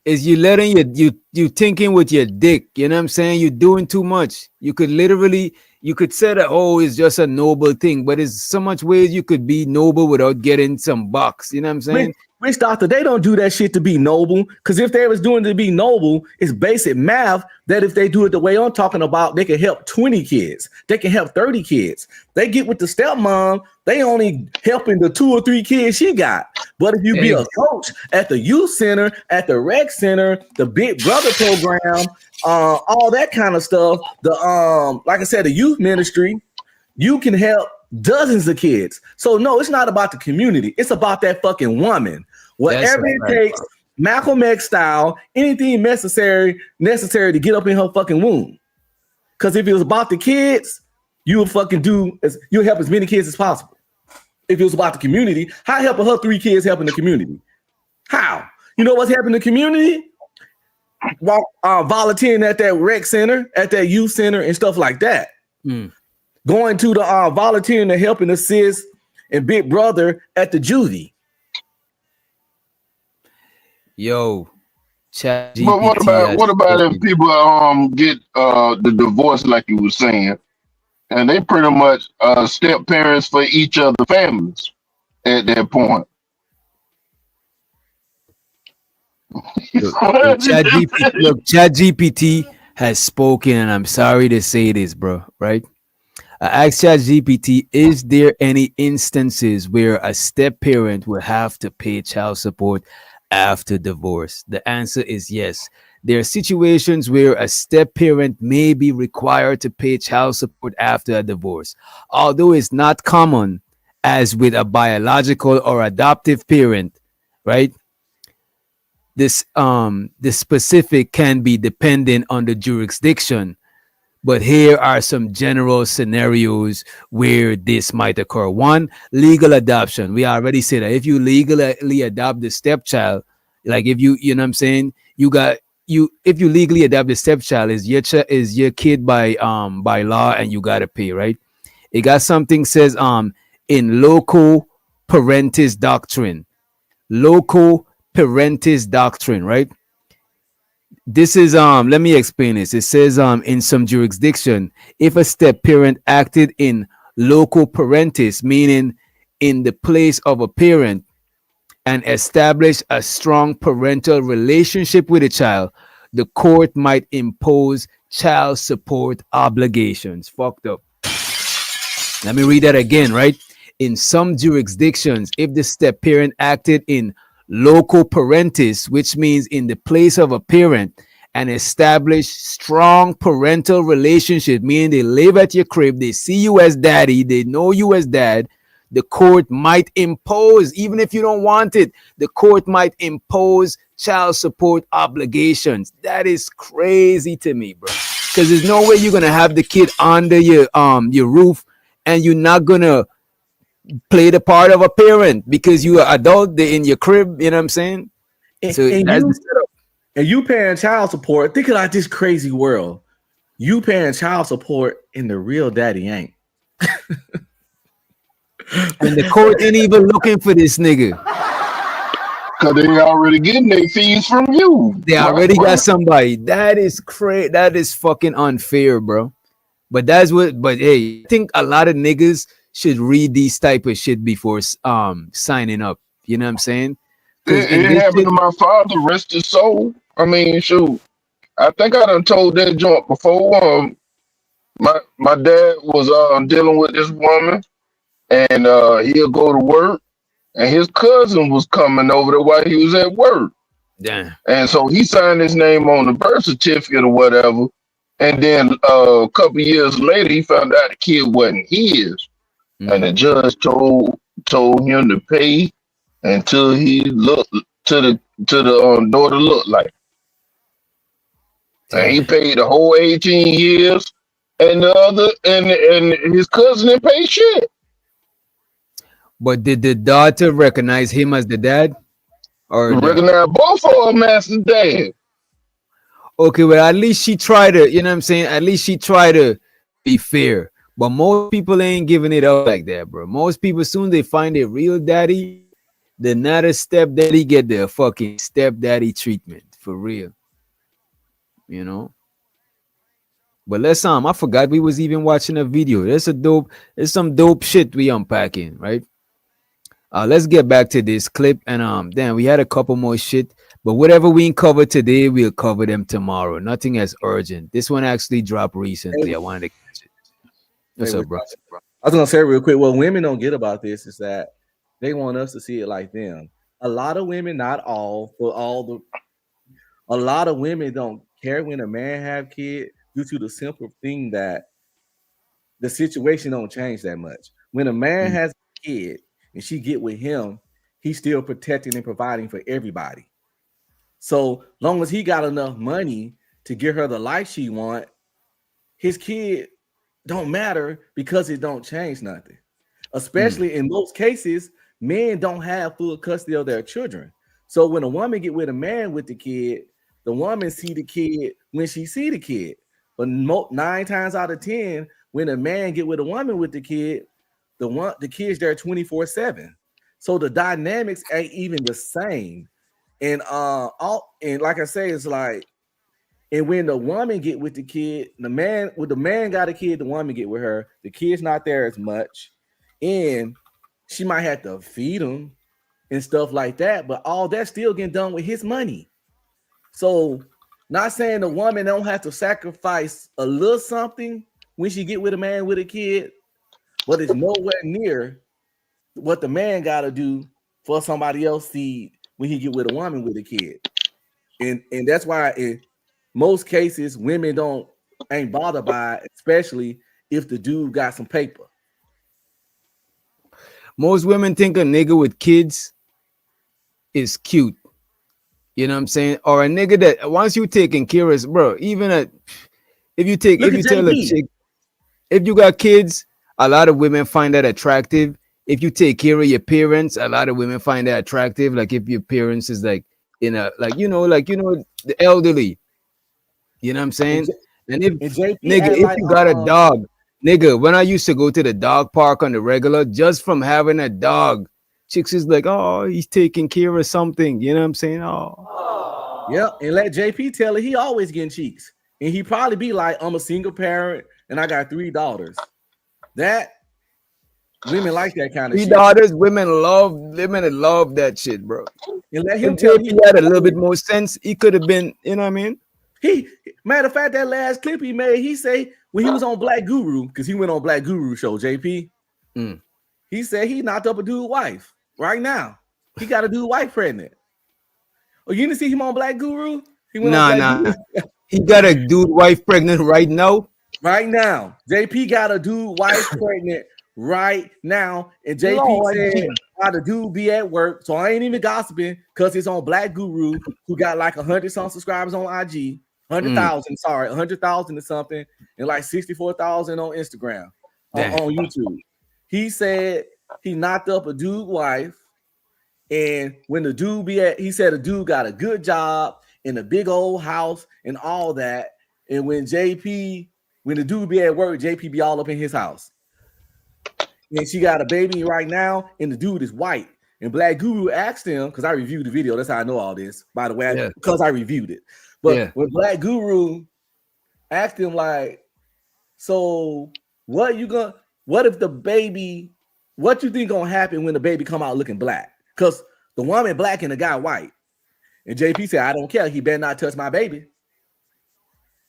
Is you letting you thinking with your dick, you know what I'm saying? You're doing too much. You could say that, oh, it's just a noble thing, but there's so much ways you could be noble without getting some bucks. You know what I'm saying? Rich Doctor, they don't do that shit to be noble, because if they was doing it to be noble, it's basic math that if they do it the way I'm talking about, they can help 20 kids. They can help 30 kids. They get with the stepmom, they only helping the 2 or 3 kids she got. But if you be a coach at the youth center, at the rec center, the Big Brother program, all that kind of stuff, the like I said, the youth ministry, you can help dozens of kids. So no, it's not about the community. It's about that fucking woman. Whatever it takes, Malcolm X style, anything necessary to get up in her fucking womb. Because if it was about the kids, you'll help as many kids as possible. If it was about the community, how helping her 3 kids helping the community? How? You know what's helping the community? Volunteering at that rec center, at that youth center, and stuff like that. Going to the volunteering to help and assist and Big Brother at the juvie. Yo, chat GPT. But what about if people get the divorce like you were saying, and they pretty much step parents for each other families at that point? Chat GPT has spoken, and I'm sorry to say this, bro, right? I asked ChatGPT, is there any instances where a step parent will have to pay child support after divorce? The answer is yes. There are situations where a step parent may be required to pay child support after a divorce, although it's not common as with a biological or adoptive parent, right? This specific can be dependent on the jurisdiction. But here are some general scenarios where this might occur. 1, legal adoption. We already said that if you legally adopt the stepchild, like if you know what I'm saying, you got if you legally adopt a stepchild, is your kid by law, and you gotta pay, right? It got something says in local parentis doctrine. Local parentis doctrine, right? This is let me explain this. It says in some jurisdiction, if a step parent acted in local parentis, meaning in the place of a parent, and established a strong parental relationship with a child, the court might impose child support obligations. Fucked up. Let me read that again, right? In some jurisdictions, if the step parent acted in local parentis, which means in the place of a parent, and established strong parental relationship, meaning they live at your crib, they see you as daddy, they know you as dad, the court might impose, even if you don't want it, the court might impose child support obligations. That is crazy to me, bro. Because there's no way you're gonna have the kid under your roof and you're not gonna play the part of a parent because you are adult, they're in your crib, you know what I'm saying? So And that's you the setup. and you paying child support. Think of like this crazy world. You paying child support and the real daddy ain't. And the court ain't even looking for this nigga. Cause they already getting their fees from you. They already got somebody. That is crazy. That is fucking unfair, bro. But that's what. But hey, I think a lot of niggas should read these type of shit before signing up. You know what I'm saying? It happened to my father, rest his soul. I mean, shoot. I think I done told that joint before. My dad was dealing with this woman, and he'll go to work, and his cousin was coming over there while he was at work. Damn. And so he signed his name on the birth certificate or whatever. And then a couple years later, he found out the kid wasn't his. And the judge told him to pay until he looked to the daughter looked like. And he paid the whole 18 years, and the other and his cousin didn't pay shit. But did the daughter recognize him as the dad? Or recognize both of them as the dad. Okay, well, at least she tried to, you know what I'm saying? At least she tried to be fair. But most people ain't giving it up like that, bro. Most people, soon they find their real daddy, they're not a stepdaddy, get their fucking stepdaddy treatment. For real. You know? But let's I forgot we was even watching a video. There's some dope shit we unpacking, right? Let's get back to this clip, and then we had a couple more shit, but whatever we cover today, we'll cover them tomorrow. Nothing as urgent. This one actually dropped recently. I wanted to catch it. What's up, bro? I was gonna say real quick. What women don't get about this is that they want us to see it like them. A lot of women, not all, but a lot of women don't care when a man have kids due to the simple thing that the situation don't change that much. When a man has a kid and she get with him, he's still protecting and providing for everybody. So long as he got enough money to give her the life she want, his kid don't matter because it don't change nothing. Especially in most cases, men don't have full custody of their children. So when a woman get with a man with the kid, the woman see the kid when she see the kid. But 9 times out of 10, when a man get with a woman with the kid, the kid's there 24/7. So the dynamics ain't even the same. And like I say, it's like, and when the woman get with the kid, the man got a kid, the woman get with her, the kid's not there as much, and she might have to feed him and stuff like that. But all that's still getting done with his money. So, not saying the woman don't have to sacrifice a little something when she get with a man with a kid, but it's nowhere near what the man got to do for somebody else see when he get with a woman with a kid. And that's why in most cases women ain't bothered by it, especially if the dude got some paper. Most women think a nigga with kids is cute. You know what I'm saying? Or a nigga that once you taking care of, bro, even if you tell a chick, if you got kids, a lot of women find that attractive. If you take care of your parents, a lot of women find that attractive. Like if your parents is like in a the elderly. You know what I'm And, saying? And if JP nigga, act if like you got a dog, nigga, when I used to go to the dog park on the regular, just from having a dog, chicks is like, oh, he's taking care of something. You know what I'm saying? Oh, yeah, and let JP tell it he always getting cheeks. And he probably be like, I'm a single parent and I got 3 daughters. That women like that kind of 3 shit. daughters, women love that shit, bro. And let If him tell JP had a little bit more sense, he could have been, you know what I mean? He matter of fact, that last clip he made, he say when he was on Black Guru, because he went on Black Guru show, JP. He said he knocked up a dude's wife right now. He got a dude's wife pregnant. Oh, you didn't see him on Black Guru? He went on Black Guru. He got a dude wife pregnant right now. Right now. JP got a dude wife pregnant right now. And JP Lord said Jesus. how the dude be at work. So I ain't even gossiping because it's on Black Guru, who got like 100 some subscribers on IG. 100,000, sorry, 100,000 or something, and like 64,000 on Instagram, on YouTube. He said he knocked up a dude wife, and when the dude he said the dude got a good job in a big old house and all that. And when the dude be at work, JP be all up in his house. And she got a baby right now, and the dude is white. And Black Guru asked him, because I reviewed the video, that's how I know all this, by the way, because I reviewed it. But when Black Guru asked him, like, so what if the baby, what you think gonna happen when the baby come out looking black? Because the woman black and the guy white. And JP said, I don't care. He better not touch my baby.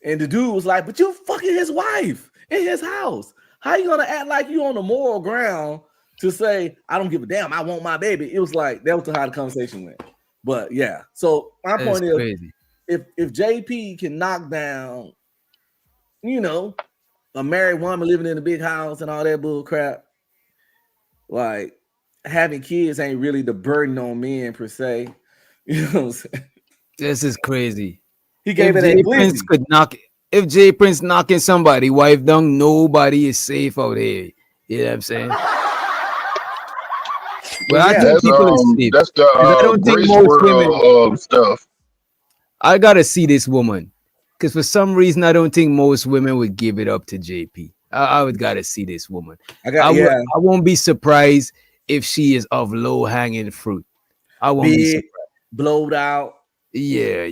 And the dude was like, but you fucking his wife in his house. How you gonna act like you on the moral ground to say, I don't give a damn, I want my baby? It was like, that was how the conversation went. But yeah, so my point is, crazy. If JP can knock down, a married woman living in a big house and all that bull crap, like having kids ain't really the burden on men per se. You know what I'm saying? This is crazy. He gave if it J a Prince if J Prince knocking somebody wife down, nobody is safe out here. You know what I'm saying? Well, I think people are safe. That's the I don't think Grace most World women stuff. I gotta see this woman, because for some reason I don't think most women would give it up to JP. I would gotta see this woman. I won't be surprised if she is of low hanging fruit. I won't be surprised. Blowed out. Yeah.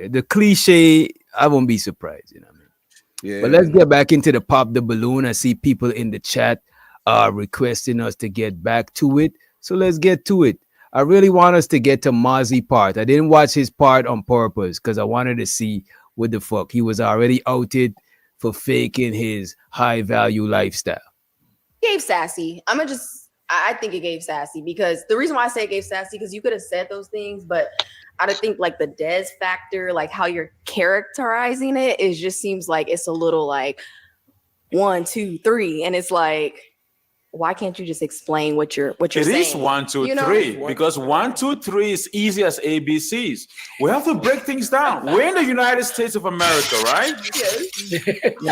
The cliche, I won't be surprised. You know what I mean? Yeah. But let's get back into the pop the balloon. I see people in the chat requesting us to get back to it. So let's get to it. I really want us to get to Mozzie part. I didn't watch his part on purpose because I wanted to see what the fuck. He was already outed for faking his high value lifestyle. Gave sassy. I think it gave sassy, because the reason why I say it gave sassy, because you could have said those things, but I think like the Des factor, like how you're characterizing it, just seems like it's a little like 1, 2, 3, and it's like, why can't you just explain what you're saying? It is 1, 2, 3, because 1, 2, 3 is easy as ABCs. We have to break things down. We're in the United States of America, right?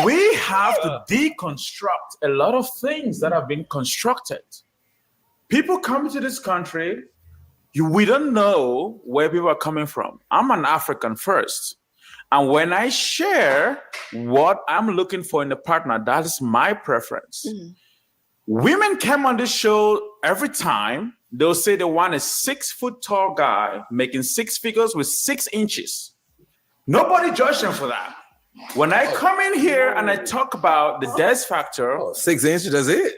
We have to deconstruct a lot of things that have been constructed. People come to this country, we don't know where people are coming from. I'm an African first. And when I share what I'm looking for in a partner, that is my preference. Women come on this show every time. They'll say they want a 6 foot tall guy making 6 figures with 6 inches. Nobody judged them for that. When I come in here and I talk about the Des factor, 6 inches, that's it.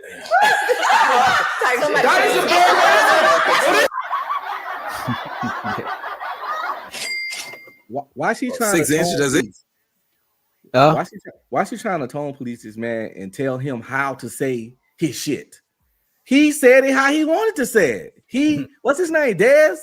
Why is she trying 6 to inches, that's it. Why she trying to tone police this man and tell him how to say his shit? He said it how he wanted to say it. What's his name? Des?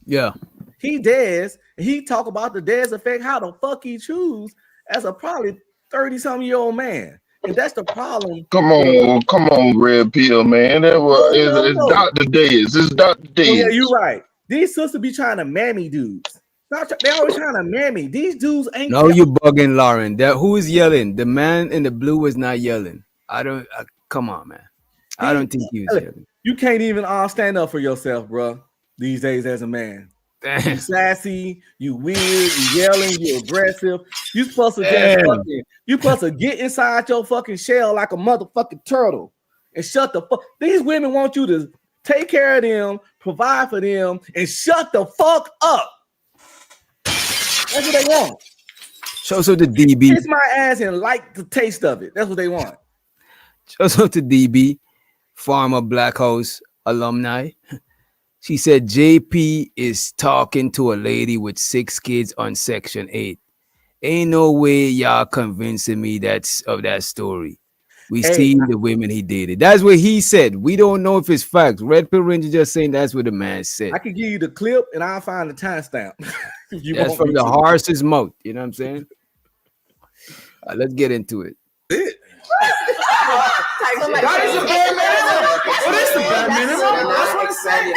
Yeah. He Des, and he talk about the Des effect, how the fuck he choose as a probably 30-something-year-old man. And that's the problem. Come on, Red Pill, man. That was it's Dr. Dez. It's Dr. Dez. Oh, yeah, you're right. These sisters be trying to mammy dudes. They always trying to mammy. These dudes ain't. No, you bugging, Lauren. Who is yelling? The man in the blue was not yelling. Come on, man. I don't think he was yelling. You can't even stand up for yourself, bro. These days as a man. You sassy, you weird, you yelling, you aggressive. You supposed to just Damn. you supposed to get inside your fucking shell like a motherfucking turtle and shut the fuck. These women want you to take care of them, provide for them, and shut the fuck up. That's what they want. Shout out to DB. Kiss my ass and like the taste of it. That's what they want. Shout out to DB, former Black House alumni. She said JP is talking to a lady with 6 kids on Section 8. Ain't no way y'all convincing me that's of that story. We see the women he dated. That's what he said. We don't know if it's facts. Red Pill Ranger just saying that's what the man said. I can give you the clip and I'll find the timestamp. That's from the horse's mouth. You know what I'm saying? Let's get into it. That is a bare minimum. What is the bare minimum? That's what it's saying.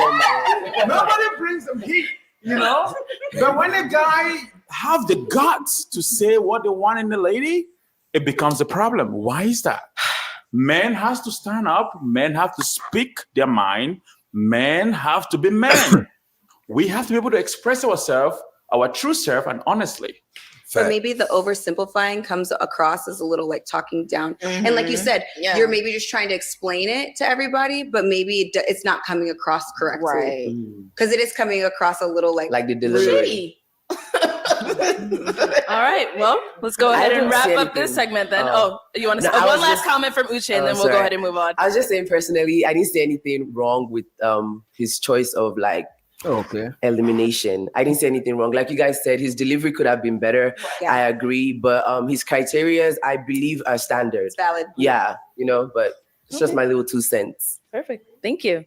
Nobody brings them heat, you know? But when the guy have the guts to say what they want in the lady, it becomes a problem. Why is that? Men has to stand up. Men have to speak their mind. Men have to be men. We have to be able to express ourselves, our true self, and honestly. But maybe the oversimplifying comes across as a little like talking down. And like you said, you're maybe just trying to explain it to everybody, but maybe it's not coming across correctly. Right. Because it is coming across a little like the delivery. All right, well, let's go ahead and wrap up this segment then. You want to say one last comment from Uche and then we'll go ahead and move on. I was just saying personally, I didn't see anything wrong with his choice of like elimination. I didn't say anything wrong. Like you guys said, his delivery could have been better. Yeah. I agree, but his criterias, I believe, are standard. It's valid. Yeah, you know, but it's just my little 2 cents. Perfect. Thank you.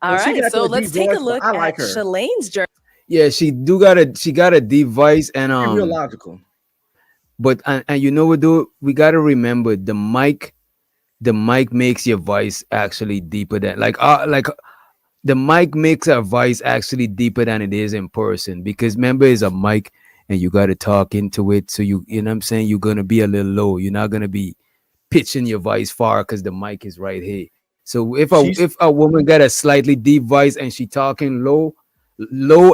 All right, so let's take a look at Shalane's journey. Yeah, she got a deep voice and real logical. But and you know what though, we gotta remember the mic makes your voice actually deeper than like the mic makes our voice actually deeper than it is in person, because remember it's a mic and you gotta talk into it, so you know what I'm saying, you're gonna be a little low, you're not gonna be pitching your voice far because the mic is right here. So if a woman got a slightly deep voice and she talking low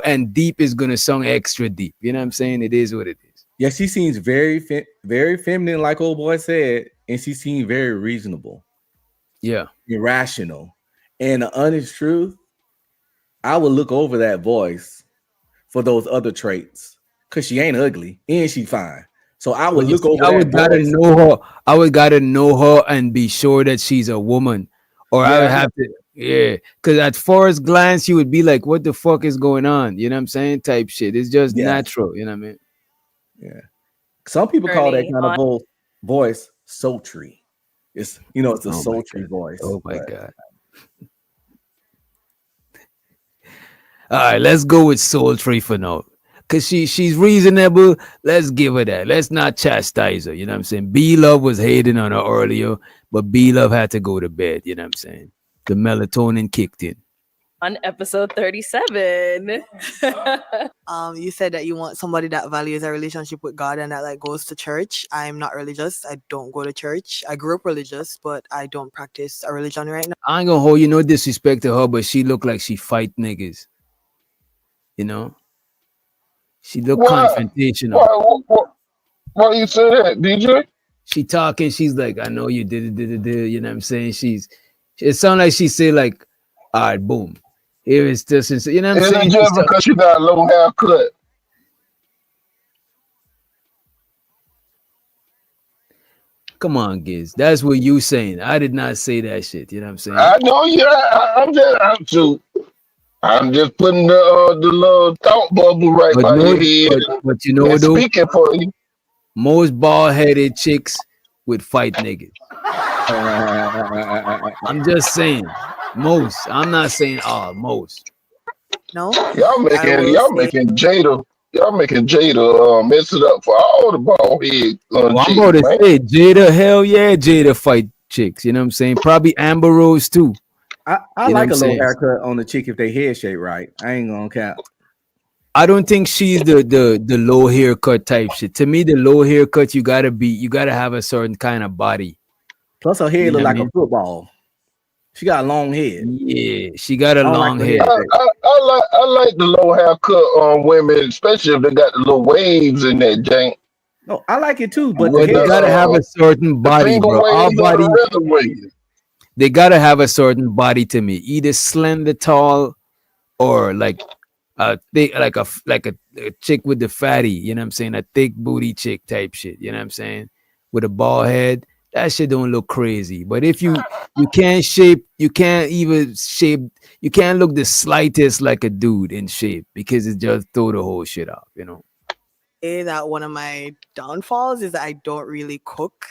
and deep is gonna sound extra deep. You know what I'm saying? It is what it is. Yeah, she seems very feminine, like old boy said, and she seems very reasonable. Yeah, irrational. And the honest truth, I would look over that voice for those other traits, because she ain't ugly and she fine. So I would look over. I would gotta know her. I would gotta know her and be sure that she's a woman, or I would have to. Yeah, because at first glance, you would be like, what the fuck is going on? You know what I'm saying? Type shit. It's just natural. You know what I mean? Yeah. Some people call that kind of voice sultry. It's, it's a sultry voice. Oh my God. All right, let's go with sultry for now. Because she's reasonable. Let's give her that. Let's not chastise her. You know what I'm saying? B-Love was hating on her earlier, but B-Love had to go to bed. You know what I'm saying? The melatonin kicked in. On episode 37. You said that you want somebody that values a relationship with God and that like goes to church. I'm not religious. I don't go to church. I grew up religious, but I don't practice a religion right now. I ain't gonna hold you no disrespect to her, but she look like she fight niggas. You know? She look confrontational. Why you say that, DJ? She talking, she's like, I know you did it, you know what I'm saying? It sounds like she say like, all right, boom. Here is this, you know what I'm saying? It's just because you got a low haircut. Come on, Giz. That's what you saying. I did not say that shit. You know what I'm saying? I know, I'm just putting the little thought bubble right by your head. But you know, though, speaking for you. Most bald-headed chicks would fight niggas. I'm just saying. Most. I'm not saying all. Most. No. Y'all making Jada mess it up for all the bald head. I'm going to say Jada. Hell yeah, Jada fight chicks. You know what I'm saying? Probably Amber Rose too. I like a little haircut on the chick if they head shape right. I ain't gonna cap. I don't think she's the low haircut type shit. To me, the low haircut, you gotta have a certain kind of body. Plus her head look like a football. She got a long head. Yeah, she got a I don't like long her head. head. I like the low haircut on women, especially if they got the little waves in that jank. No, I like it too, but the But they head. gotta have a certain the body, finger bro. Our waves or body, the rhythm waves. they gotta have a certain body to me. Either slender, tall, or like a thick, like a chick with the fatty. You know what I'm saying? A thick booty chick type shit. You know what I'm saying? With a bald head, that shit don't look crazy. But if you can't shape, you can't even shape, you can't look the slightest like a dude in shape because it just throw the whole shit off. You know? That one of my downfalls is that I don't really cook.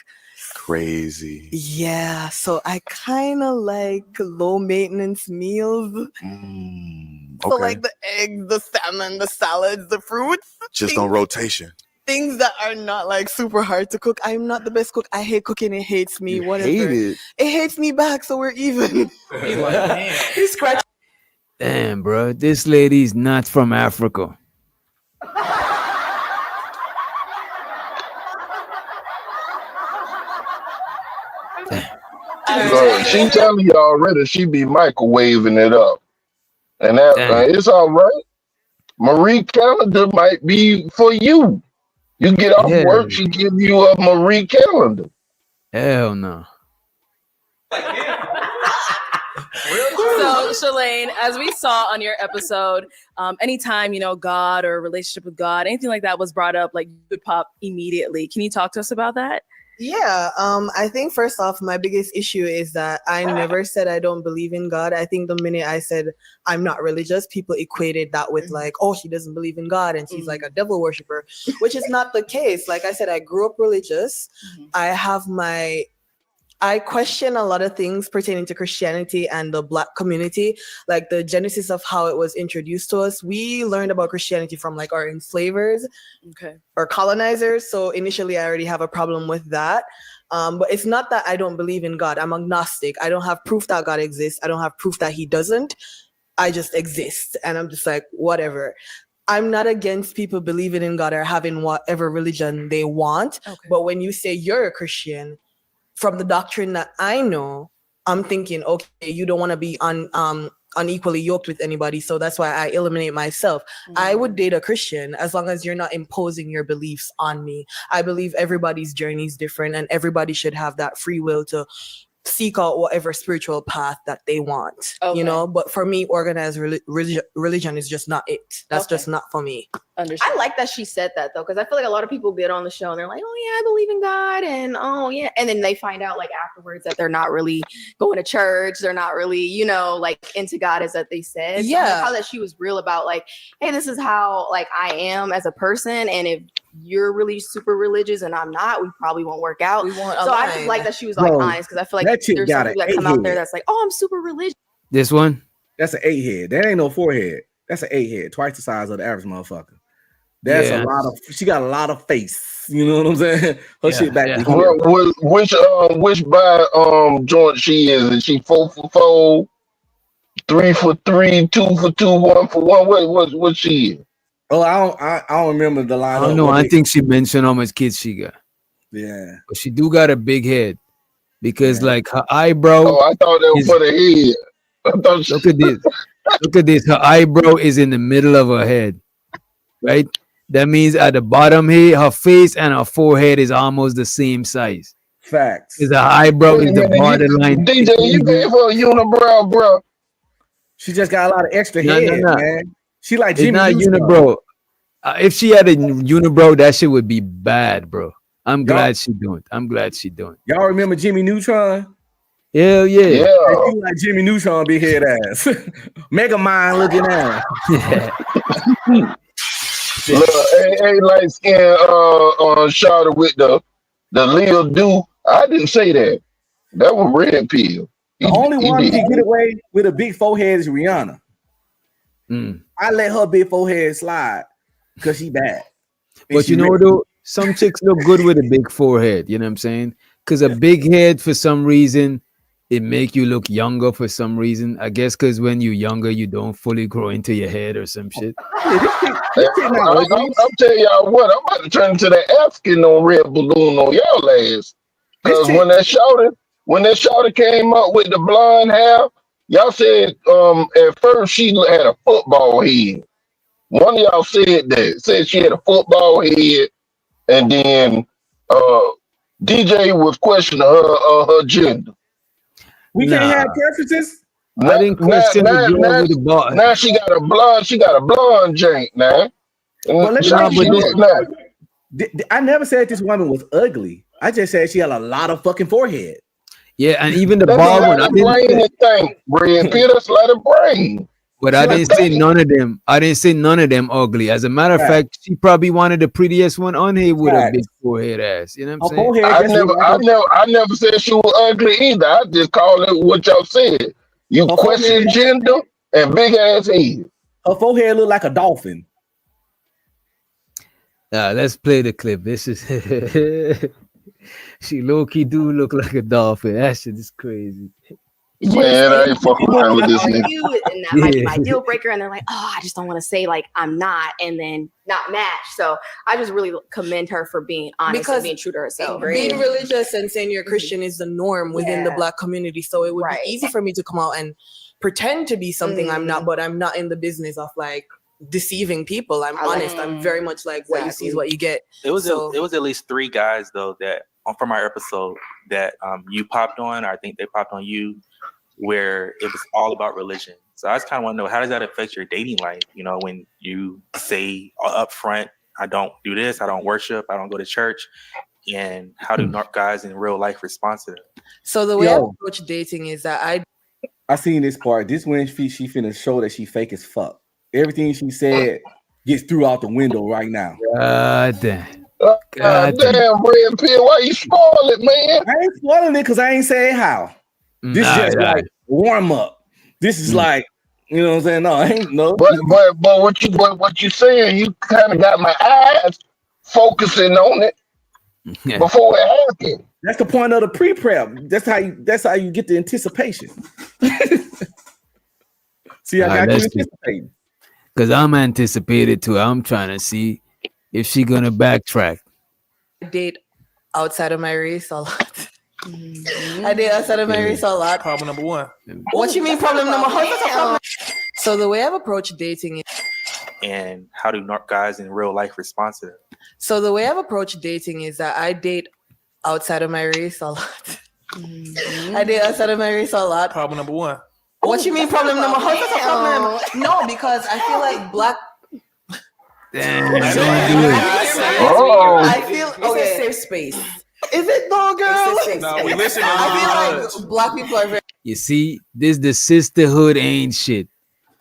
Crazy. Yeah, so I kind of like low maintenance meals. So Okay. like the eggs, the salmon, the salads, the fruits. Just on rotation. Things that are not like super hard to cook. I'm not the best cook. I hate cooking. It hates me. You Whatever. hate it. It hates me back, so we're even. He's scratching. Damn, bro, this lady's not from Africa. Look, she telling you already she be microwaving it up. And that it's all right. Marie Calendar might be for you. You get off Yeah. work, she give you a Marie Calendar. Hell no. So, Shalane, as we saw on your episode, anytime, God or a relationship with God, anything like that was brought up, like you would pop immediately. Can you talk to us about that? Yeah, I think first off, my biggest issue is that I never said I don't believe in God. I think the minute I said I'm not religious, people equated that with like, oh, she doesn't believe in God and she's like a devil worshiper, which is not the case. Like I said, I grew up religious. I question a lot of things pertaining to Christianity and the Black community, like the genesis of how it was introduced to us. We learned about Christianity from like our enslavers or colonizers. So initially, I already have a problem with that. But it's not that I don't believe in God. I'm agnostic. I don't have proof that God exists. I don't have proof that he doesn't. I just exist. And I'm just like, whatever. I'm not against people believing in God or having whatever religion they want. But when you say you're a Christian, from the doctrine that I know, I'm thinking, okay, you don't want to be unequally yoked with anybody, so that's why I eliminate myself. I would date a Christian as long as you're not imposing your beliefs on me. I believe everybody's journey is different and everybody should have that free will to seek out whatever spiritual path that they want, but for me, organized religion is just not it. That's just not for me. I like that she said that though, because I feel like a lot of people get on the show and they're like, oh yeah, I believe in God, and oh yeah, and then they find out like afterwards that they're not really going to church, they're not really, like into God as that they said. So I like how that she was real about like, hey, this is how like I am as a person, and if you're really super religious and I'm not, we probably won't work out. So I just like that she was like honest, because I feel like that chick there's got some people an that come out 8 there head. that's like, oh, I'm super religious. This one? That's an 8 head. That ain't no 4 head. That's an 8 head, twice the size of the average motherfucker. That's a lot of. She got a lot of face. You know what I'm saying? Her shit back to here. Which by joint she is she 4 for 4, 3 for 3, 2 for 2, 1 for 1? What she is? Oh, I don't remember the line. I don't know. I think she mentioned how much kids she got. Yeah, but she do got a big head because like her eyebrow. Oh, I thought that was for the head. Look at this. Look at this. Her eyebrow is in the middle of her head, right? That means at the bottom here, her face and her forehead is almost the same size. Facts. Because her eyebrow is the borderline. DJ, you gave her a unibrow, bro. She just got a lot of extra head, man. She like It's Jimmy not Neutron. unibrow. If she had a unibrow, that shit would be bad, bro. I'm glad she doing. I'm glad she doing. Y'all remember Jimmy Neutron? Hell yeah. She like Jimmy Neutron, big head ass, Mega Mind looking ass. Look, ain't light skin on Charlotte with the Lil Do. I didn't say that. That was Red Pill. The only one who can get away with a big forehead is Rihanna. I let her big forehead slide because she bad. But you know, though, some chicks look good with a big forehead. You know what I'm saying? Because a big head, for some reason, it make you look younger for some reason. I guess because when you're younger, you don't fully grow into your head or some shit. I'm telling y'all what, I'm about to turn into the African on Red Balloon on y'all ass. Because when that shouted, when that shawty came up with the blonde hair, y'all said at first she had a football head. One of y'all said she had a football head, and then DJ was questioning her gender. We can't have preferences. I didn't question the girl with the ball. Now she got a blonde jank now. But let me How tell she you look now? I never said this woman was ugly. I just said she had a lot of fucking forehead. Yeah, and even the That's bald a one. lot I of didn't. brain to think, Red Pill. That's a lot of brain. But I didn't say none of them. I didn't say none of them ugly. As a matter of fact, she probably wanted the prettiest one on here with a big forehead ass. You know what I'm saying? I never said she was ugly either. I just called it what y'all said. You question gender and big ass head. Her forehead look like a dolphin. Let's play the clip. This is she low key do look like a dolphin. That shit is crazy. Man, I ain't fucking around with this are nigga. you, and that might be my deal breaker. And they're like, oh, I just don't want to say like I'm not, and then not match. So I just really commend her for being honest and being true to herself. Being religious and saying you're Christian is the norm within the Black community. So it would be easy for me to come out and pretend to be something I'm not, but I'm not in the business of like deceiving people. I'm honest. I'm very much like what you see is what you get. It was at least 3 guys though that from our episode that you popped on, or I think they popped on you, where it was all about religion. So I just kind of want to know, how does that affect your dating life? You know, when you say up front, I don't do this, I don't worship, I don't go to church, and how do guys in real life respond to that? So the way I approach dating is that I seen this part. This when she finna show that she fake as fuck. Everything she said gets through out the window right now. God damn. God damn, Red Pill, why you spoil it, man? I ain't spoiling it because I ain't saying how. This is just like warm up. This is like, you know what I'm saying? No, I ain't no. But what you saying? You kind of got my eyes focusing on it before it happened. That's the point of the pre-prep. That's how you get the anticipation. See, I got you anticipating. Because I'm anticipated too. I'm trying to see if she gonna backtrack. I date outside of my race a lot. I date outside of my race a lot. Problem number 1. What you mean problem number 1? So the way I've approached dating is, and how do guys in real life respond to that? So the way I've approached dating is that I date outside of my race a lot. I date outside of my race a lot. Problem number 1. What you mean problem number 1? No, because I feel like Black. Damn, I feel It's a safe space. Is it though, girl? No, we listen to I feel like Black people are very. You see, this the sisterhood ain't shit.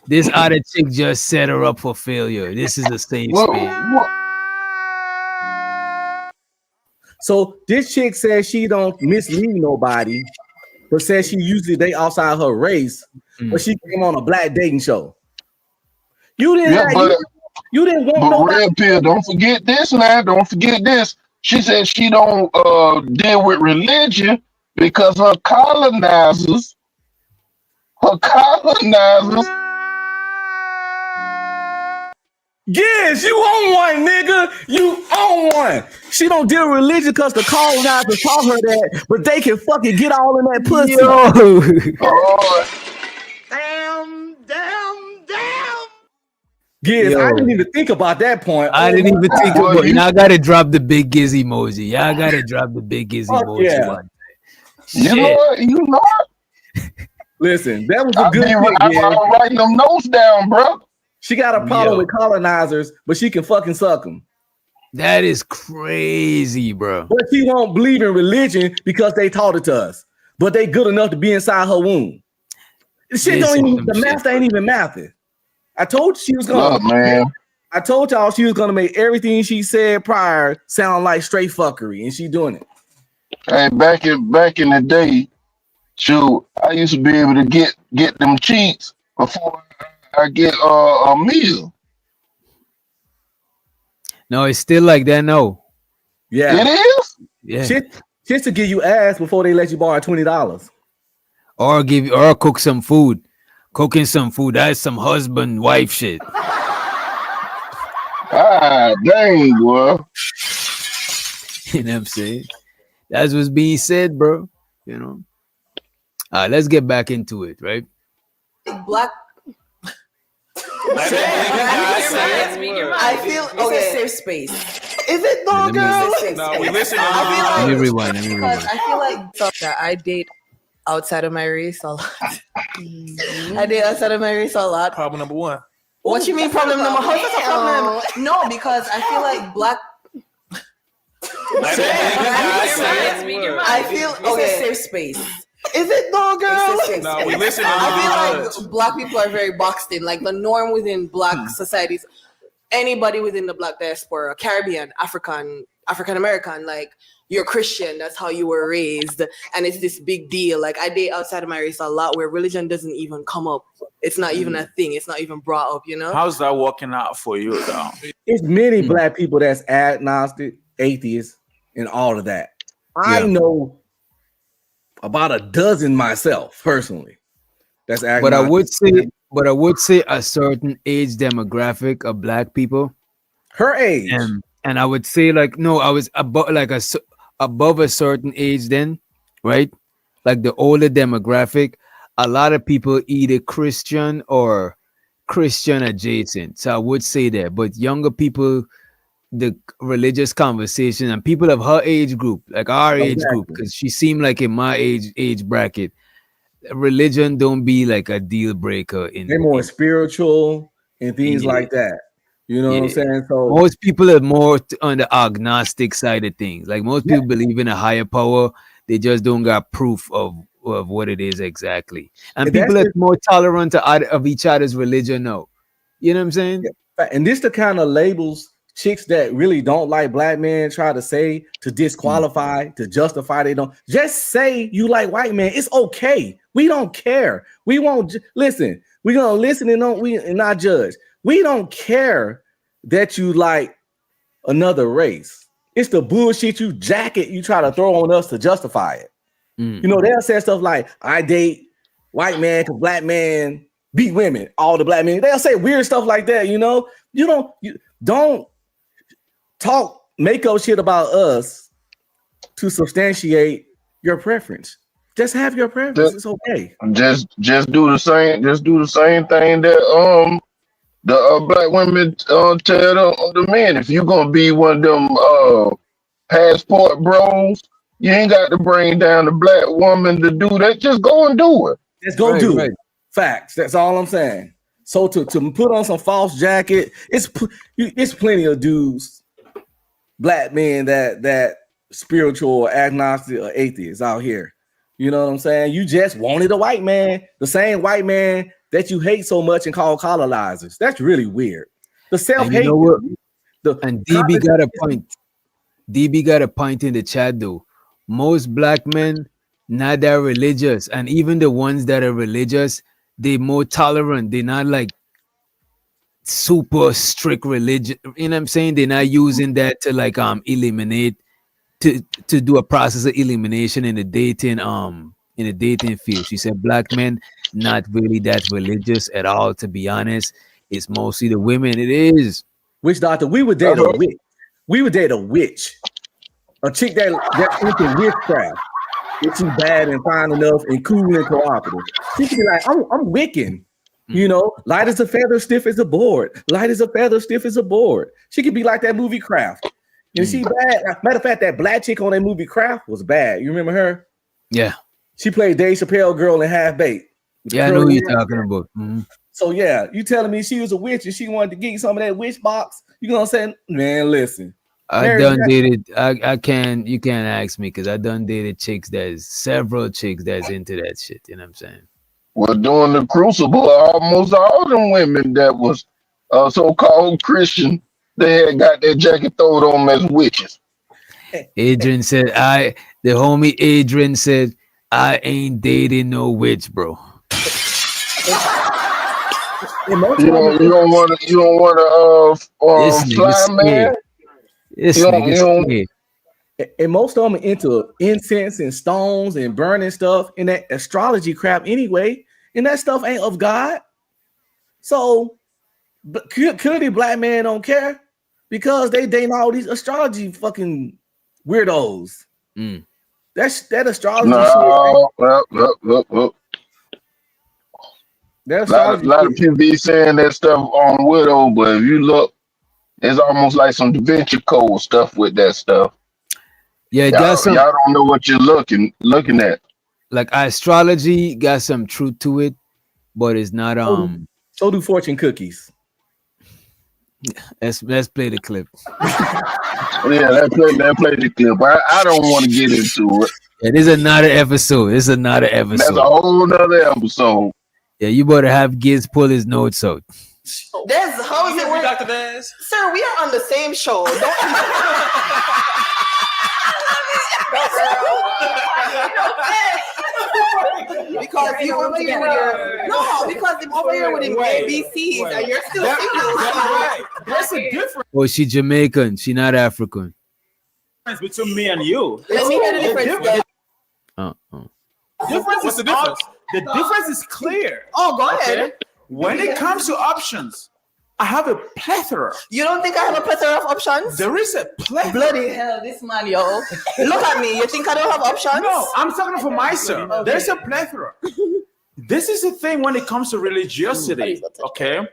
This other chick just set her up for failure. This is a safe space. So this chick says she don't mislead nobody, but says she usually date outside her race, but she came on a black dating show. You didn't you didn't want nobody. Red Pill, don't forget this now. Don't forget this. She said she don't deal with religion because her colonizers. Yes, you own one, nigga. You own one. She don't deal with religion because the colonizers taught her that, but they can fucking get all in that pussy. Yes, I didn't even think about that point. I didn't even think about it. Y'all gotta drop the big gizzy emoji. Y'all gotta drop the big gizzy emoji. Yeah. You know what? Listen, that was a good thing. I'm writing them notes down, bro. She got a problem with colonizers, but she can fucking suck them. That is crazy, bro. But she won't believe in religion because they taught it to us. But they good enough to be inside her womb. Shit the math ain't even mathing. I told you she was gonna. I told y'all she was gonna make everything she said prior sound like straight fuckery, and she doing it. Hey, back in the day, shoot, I used to be able to get them cheats before I get a meal. No, it's still like that. No, yeah, it is. Yeah, shit to give you ass before they let you borrow $20, or cook some food. Cooking some food, that's some husband wife shit. Ah, dang, boy. You know what I'm saying? That's what's being said, bro. You know. Let's get back into it, right? Black. I feel It's a safe space. Is it no, Let me- girl? No, we listen to I feel Let me like rewind. because I feel like that I date outside of my race a lot. I date outside of my race a lot. Problem number one. What you mean problem number? How is that a problem? No, because I feel like black. I feel It's a safe space. Is it no, girl? It's a safe No, space. we listen to I feel judge. like black people are very boxed in. Like the norm within black societies, anybody within the black diaspora, Caribbean, African American, like you're Christian, that's how you were raised, and it's this big deal. Like I date outside of my race a lot where religion doesn't even come up. It's not even a thing. It's not even brought up, you know? How's that working out for you, though? It's many black people that's agnostic, atheists, and all of that. I know about a dozen myself personally. That's agnostic. But I would say a certain age demographic of black people. Her age. And I would say I was above a certain age then, right? Like the older demographic, a lot of people either Christian or Christian adjacent. So I would say that. But younger people, the religious conversation and people of her age group, like our age group, because she seemed like in my age bracket, religion don't be like a deal breaker. They're more spiritual and things like that. You know what I'm saying? So most people are more on the agnostic side of things. Like most people believe in a higher power. They just don't got proof of what it is exactly. And people are more tolerant of each other's religion now. You know what I'm saying? And this the kind of labels chicks that really don't like black men try to say to disqualify, to justify they don't. Just say you like white men. It's okay. We don't care. We won't listen. We're gonna listen and not judge. We don't care that you like another race. It's the bullshit you try to throw on us to justify it. You know, they'll say stuff like, I date white man because black man beat women, all the black men. They'll say weird stuff like that, you know? You don't make up shit about us to substantiate your preference. Just have your preference. It's okay. Just do the same. Just do the same thing that the black women tell the men. If you're gonna be one of them passport bros, you ain't got to bring down the black woman to do that. Just go and do it. Just go do it. Facts. That's all I'm saying. So to put on some false jacket, it's plenty of dudes, black men that spiritual, agnostic, or atheists out here. You know what I'm saying? You just wanted a white man, the same white man that you hate so much and call colonizers. That's really weird. The self-hate. And DB got a point. DB got a point in the chat though. Most black men not that religious, and even the ones that are religious, they more tolerant. They're not like super strict religion. You know what I'm saying? They're not using that to like eliminate to do a process of elimination in the dating field. She said black men not really that religious at all, to be honest. It's mostly the women. It is. Witch doctor, we would date a witch. We would date a witch. A chick that's into witchcraft. If she's bad and fine enough and cool and cooperative. She could be like, I'm Wiccan. You know, light as a feather, stiff as a board. Light as a feather, stiff as a board. She could be like that movie Craft. And she bad. Matter of fact, that black chick on that movie Craft was bad. You remember her? Yeah. She played Dave Chappelle girl in Half Baked. Yeah, I know who you're talking about. So yeah, you telling me she was a witch and she wanted to get some of that witch box? You gonna say, man, listen. I done dated. I can't. You can't ask me because I done dated chicks. There's several chicks that's into that shit. You know what I'm saying? Well, during the Crucible, almost all them women that was so-called Christian, they had got their jacket thrown on them as witches. Adrian said, the homie Adrian said, I ain't dating no witch, bro. You don't want to fly, man. And most of them are into incense and stones and burning stuff and that astrology crap anyway, and that stuff ain't of God. So clearly black men don't care because they dating all these astrology fucking weirdos. that astrology shit. No, well. That A lot astrology of shit. people be saying that stuff on Widow, but if you look, it's almost like some Da Vinci Code stuff with that stuff. Yeah, it got some Y'all don't know what you're looking at. like astrology got some truth to it, but it's not So do fortune cookies. Let's play the clip. Yeah, that play the clip. I don't want to get into it. Yeah, this is another episode. This is another episode. That's a whole nother episode. Yeah, you better have Giz pull his notes out. There's how is it work? Dr. Daz? Sir, we are on the same show. Because you over here with your because I'm over here with him ABCs and you're still single. Right. There's a difference Oh, she Jamaican. She not African. between me and you. Let me hear the difference. What's the difference? The difference is clear. Oh, go ahead. When it comes to options, I have a plethora. You don't think I have a plethora of options? There is a plethora. Bloody hell, this man, yo. Look at me. You think I don't have options? No, I'm talking for myself. Okay. There's a plethora. This is the thing when it comes to religiosity. Okay,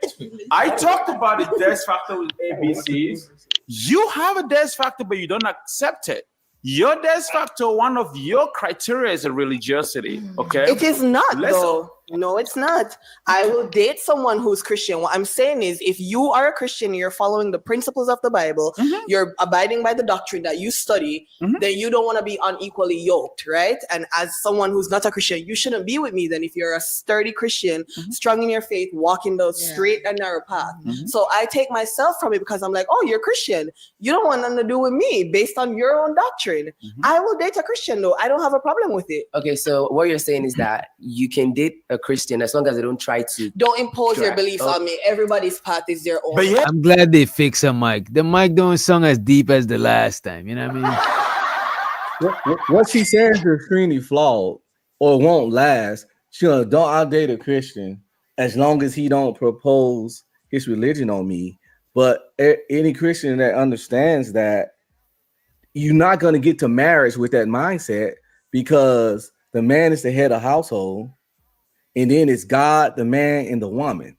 I talked about the death factor with ABCs. You have a death factor, but you don't accept it. Your death factor, one of your criteria is a religiosity. Okay, It is not, though. No, it's not. I will date someone who's Christian. What I'm saying is, if you are a Christian, you're following the principles of the Bible, you're abiding by the doctrine that you study, then you don't want to be unequally yoked, right? And as someone who's not a Christian, you shouldn't be with me then if you're a sturdy Christian, strong in your faith, walking the straight and narrow path. So I take myself from it because I'm like, oh, you're Christian. You don't want nothing to do with me based on your own doctrine. I will date a Christian, though. I don't have a problem with it. Okay, so what you're saying is that you can date a Christian as long as they don't try to Don't impose your beliefs on me. Everybody's path is their own. I'm glad they fixed her mic. The mic don't sound as deep as the last time. You know what I mean? What she says is extremely flawed or won't last. She'll don't I'll date a Christian as long as he don't propose his religion on me. But any Christian that understands that you're not going to get to marriage with that mindset because the man is the head of household. And then it's God, the man, and the woman.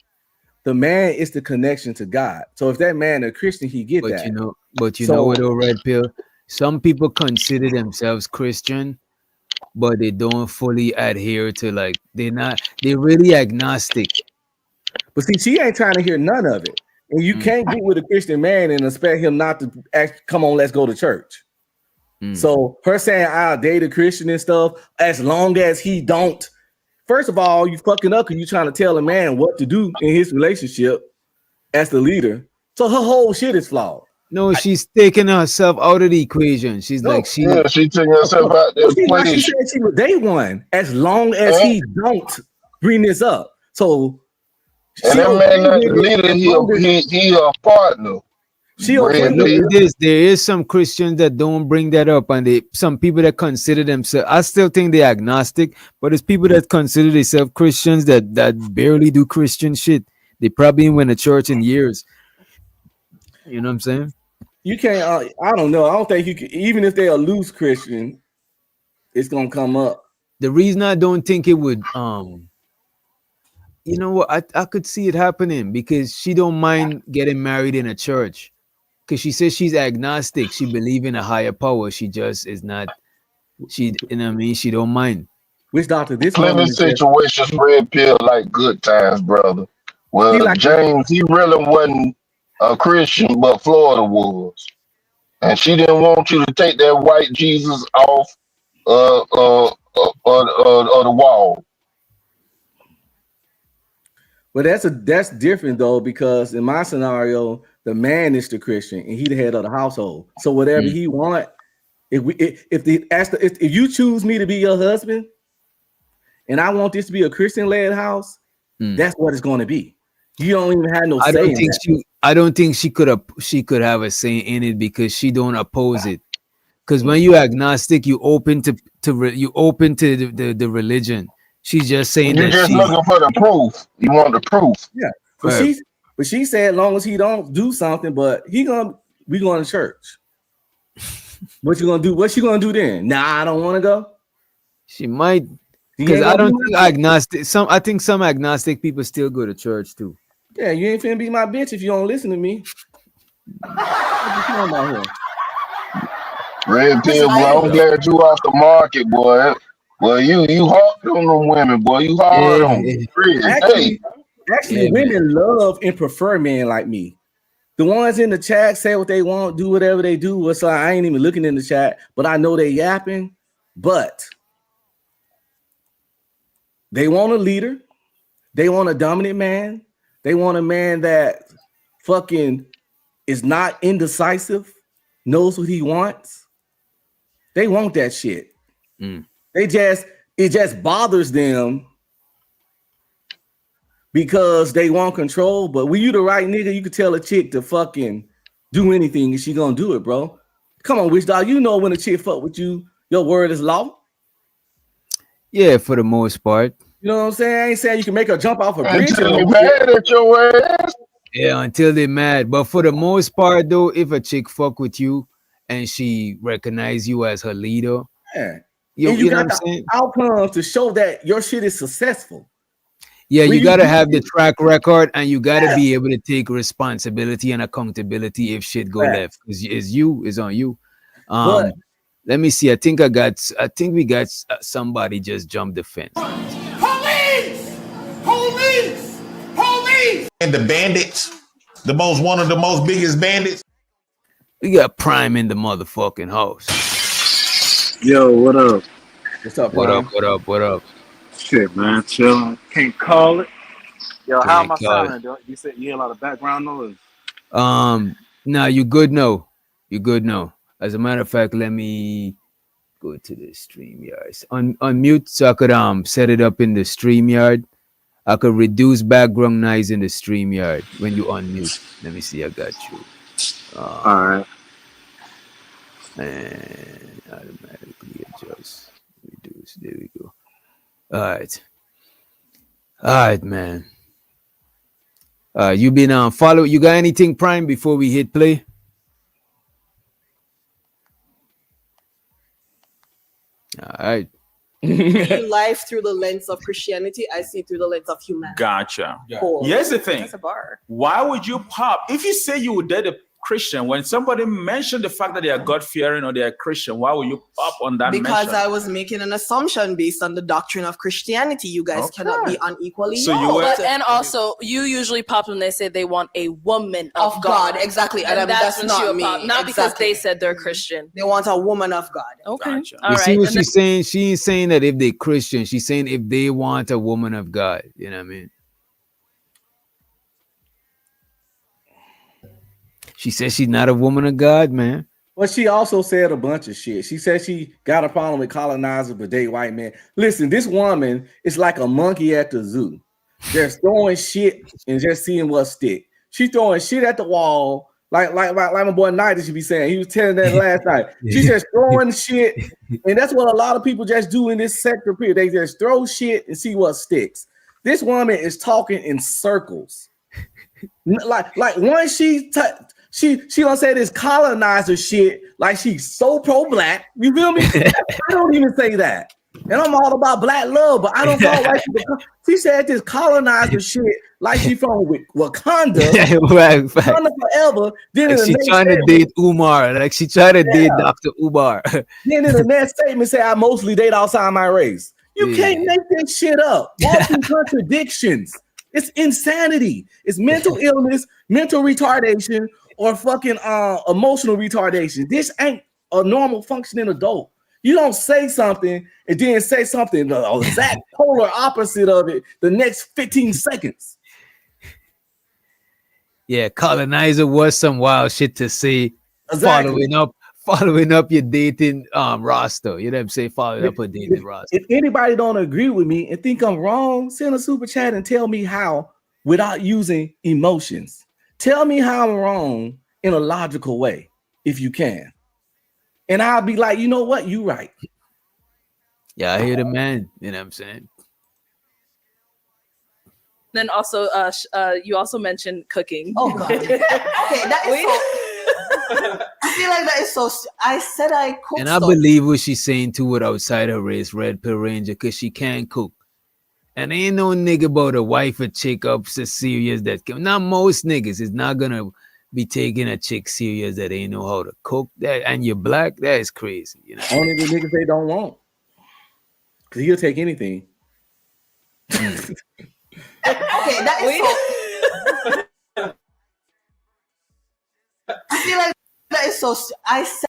The man is the connection to God. So if that man a Christian, he get that. You know what, though, Red Pill? Some people consider themselves Christian, but they don't fully adhere to they're really agnostic. But see, she ain't trying to hear none of it. And you can't get with a Christian man and expect him not to come on, let's go to church. So her saying I'll date a Christian and stuff, as long as he don't. First of all, you fucking up because you trying to tell a man what to do in his relationship as the leader. So her whole shit is flawed. No, she's taking herself out of the equation. She's she taking herself out the equation. She said she was day one, as long as he don't bring this up. So and that man not the leader, he a partner. There is some Christians that don't bring that up, and some people that consider themselves. I still think they're agnostic, but there's people that consider themselves Christians that barely do Christian shit. They probably ain't went to church in years. You know what I'm saying? You can't. I don't know. I don't think you can. Even if they're a loose Christian, it's gonna come up. The reason I don't think it would, you know what? I could see it happening because she don't mind getting married in a church. Because she says she's agnostic, she believes in a higher power. She just is not. You know what I mean? She don't mind. Which doctor? This plenty situations, Red Pill like good times, brother. Well, James, he really wasn't a Christian, but Florida was, and she didn't want you to take that white Jesus off the wall. But that's different though, because in my scenario, the man is the Christian and he the head of the household. So whatever he want, if you choose me to be your husband, and I want this to be a Christian-led house, that's what it's going to be. You don't even have no say. I don't think she could have a say in it because she don't oppose it. Because when you're agnostic, you open to the religion. She's just saying you're just looking for the proof. You want the proof. Yeah. But she said as long as he don't do something, but we going to church. What you gonna do? What you gonna do then? Nah, I don't want to go. She might, You because ain't I gonna be don't my think bitch? agnostic. I think some agnostic people still go to church too. Yeah, you ain't finna be my bitch if you don't listen to me. What you talking about here? Red pill, boy. I'm glad you off the market, boy. Boy, you hard on them women, boy. You hard on them. Really. Hey, Actually, women love and prefer men like me. The ones in the chat say what they want, do whatever they do. It's like I ain't even looking in the chat, but I know they yapping. But they want a leader. They want a dominant man. They want a man that fucking is not indecisive, knows what he wants. They want that shit. It just bothers them because they want control. But when you the right nigga, you can tell a chick to fucking do anything and she gonna do it, bro. Come on, Witch Dog. You know when a chick fuck with you, your word is law. Yeah, for the most part. You know what I'm saying? I ain't saying you can make her jump off a bridge. until they mad at your ass. Yeah, until they mad. But for the most part, though, if a chick fuck with you and she recognize you as her leader, Yeah. you And you know got what I'm the saying? outcomes to show that your shit is successful. Yeah, When you gotta do have the it- track record, and you gotta Yeah. be able to take responsibility and accountability if shit go left. It's on you. But- Let me see. I think we got somebody just jumped the fence. Police! Police! Police! And the bandits, one of the most biggest bandits. We got Prime in the motherfucking house. Yo, what up? What's up, What up? Prime? What up? What up? Shit, man, chilling. Can't call it. Yo, how am I Can't call it. sounding? You said you hear a lot of background noise. Nah, you good now. You good now. As a matter of fact, let me go to the StreamYard. Unmute so I could set it up in the StreamYard. I could reduce background noise in the StreamYard when you unmute. Let me see. I got you. All right. And automatically adjust. Reduce. There we go. All right. All right, man. You been follow. You got anything, Prime, before we hit play? All right. See life through the lens of Christianity. I see through the lens of humanity. Gotcha. Cool. Here's the thing. That's a bar. Why would you pop if you say you would date a Christian? When somebody mentioned the fact that they are God fearing or they are Christian, why would you pop on that? Because mention? I was making an assumption based on the doctrine of Christianity. You guys cannot be unequally So you yoked. were- But and also, you usually pop when they say they want a woman of God, exactly. And that's that's when she not would me. pop, not because Exactly. they said they're Christian. They want a woman of God. Okay, You see what she's saying? She ain't saying that if they Christian. She's saying if they want a woman of God. You know what I mean? She says she's not a woman of God, man. But she also said a bunch of shit. She said she got a problem with colonizers but date white men. Listen, this woman is like a monkey at the zoo. Just throwing shit and just seeing what stick. She throwing shit at the wall, like my boy Knight should be saying. He was telling that last night. She's just throwing shit, and that's what a lot of people just do in this sector. Period. They just throw shit and see what sticks. This woman is talking in circles. Like once she gonna say this colonizer shit like she's so pro-black. You feel me? I don't even say that. And I'm all about black love, but I don't call like she said this colonizer shit like she from Wakanda. Right. Wakanda forever. Then Like in the she next trying to statement- date Umar. Like she trying to date Dr. Umar. Then in the next statement say I mostly date outside my race. You can't make this shit up. Walking contradictions. It's insanity. It's mental illness, mental retardation, or fucking emotional retardation. This ain't a normal functioning adult. You don't say something and then say something the exact polar opposite of it the next 15 seconds. Yeah, colonizer was some wild shit to say. Exactly. Following up your dating roster. You know what I'm saying? Following up a dating roster. If anybody don't agree with me and think I'm wrong, send a super chat and tell me how without using emotions. Tell me how I'm wrong in a logical way, if you can. And I'll be like, you know what? You right. Yeah, I hear the man. You know what I'm saying? Then also, you also mentioned cooking. Oh God. Okay, that is so. I feel like that is so. I said I cook And I stuff. believe what she's saying too with outside her race, Red Pill Ranger, because she can't cook. And ain't no nigga about a wife or chick up so serious that can. Not most niggas is not gonna be taking a chick serious that ain't know how to cook. That and you're black, that is crazy. You know, Only the niggas they don't want. Cause he'll take anything. Okay, that is so. I feel like that is so. I said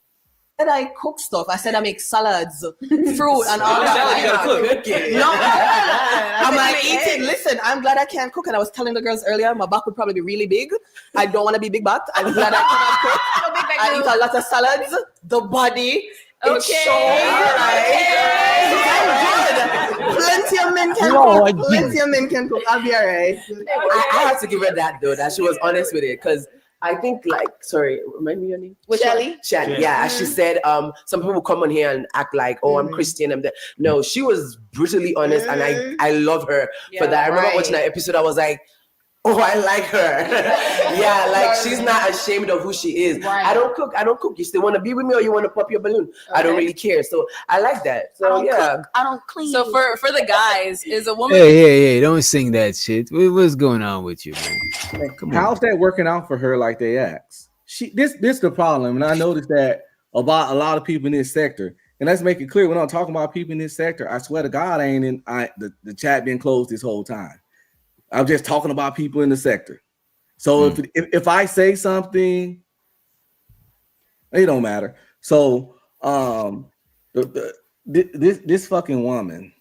I cook stuff. I said I make salads, fruit, and all that. No, am I eating? Listen, I'm glad I can't cook. And I was telling the girls earlier, my back would probably be really big. I don't want to be big back. I'm glad I cannot cook. I eat a lot of salads. The body. It shows, right? Plenty of men can cook. Plenty of men can cook. I'll be all right. I have to give her that though, that she was honest with it, because I think remind me your name? Shelly? Shelly, yeah. She said, some people come on here and act like, oh, I'm Christian. No, she was brutally honest, and I love her for that. I remember watching that episode, I was like, oh, I like her. Yeah, like she's not ashamed of who she is. Right. I don't cook. You still want to be with me or you want to pop your balloon? I don't really care. So I like that. So I don't clean. So for the guys, is a woman. hey, don't sing that shit. What's going on with you, man? Come on. How's that working out for her like they asked? This the problem, and I noticed that about a lot of people in this sector. And let's make it clear, when I'm talking about people in this sector, I swear to God, I ain't in the chat been closed this whole time. I'm just talking about people in the sector. So if I say something, it don't matter. So this fucking woman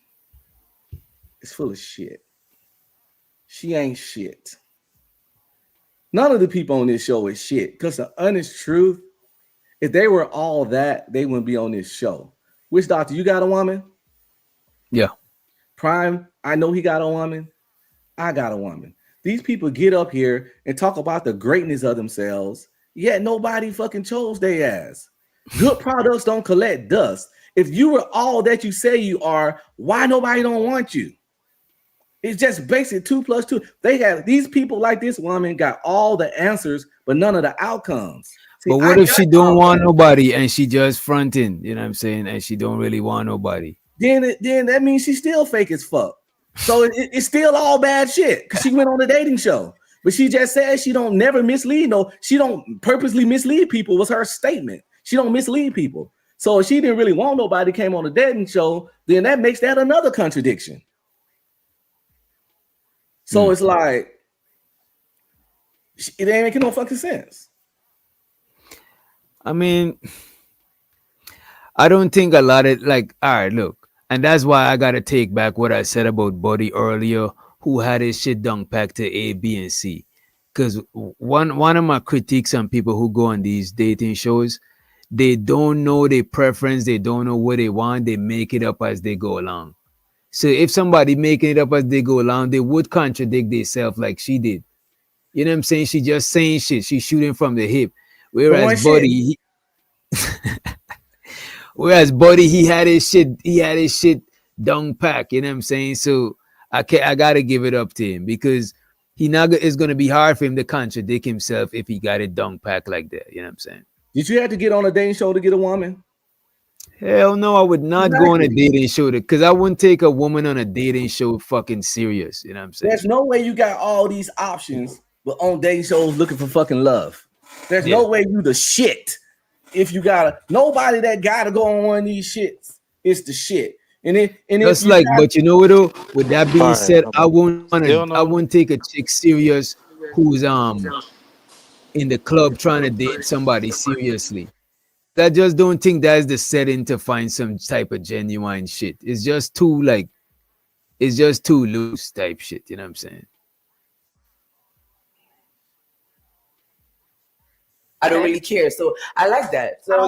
is full of shit. She ain't shit. None of the people on this show is shit. Because the honest truth, if they were all that, they wouldn't be on this show. Which doctor, you got a woman? Yeah. Prime, I know he got a woman. I got a woman. These people get up here and talk about the greatness of themselves, yet nobody fucking chose their ass. Good products don't collect dust. If you were all that you say you are, why nobody don't want you? It's just basic 2 + 2. They have these people like this woman got all the answers, but none of the outcomes. See, But what if she don't want nobody and she just fronting? You know what I'm saying? And she don't really want nobody. Then that means she's still fake as fuck. So it's still all bad shit because she went on a dating show, but she just said she don't never mislead. No, she don't purposely mislead people. Was her statement. She don't mislead people. So if she didn't really want nobody, came on a dating show, then that makes that another contradiction. So it's like it ain't making no fucking sense. I mean, I don't think a lot of all right, look. And that's why I gotta take back what I said about Buddy earlier, who had his shit dunk packed to A, B, and C. Because one of my critiques on people who go on these dating shows, they don't know their preference, they don't know what they want, they make it up as they go along. So if somebody making it up as they go along, they would contradict themselves like she did. You know what I'm saying? She just saying shit, she's shooting from the hip. Whereas Buddy, he had his shit down pack, you know what I'm saying? So I gotta give it up to him because it's gonna be hard for him to contradict himself if he got it down pack like that, you know what I'm saying? Did you have to get on a dating show to get a woman? Hell no, I would not go on a dating show because I wouldn't take a woman on a dating show fucking serious, you know what I'm saying? There's no way you got all these options, but on dating shows looking for fucking love. There's no way you the shit. If you nobody that gotta go on one of these shits is the shit. But you know what though? With that being said, I won't take a chick serious who's in the club trying to date somebody seriously. I just don't think that's the setting to find some type of genuine shit. It's just too loose type shit, you know what I'm saying? I don't really care. So I like that. So I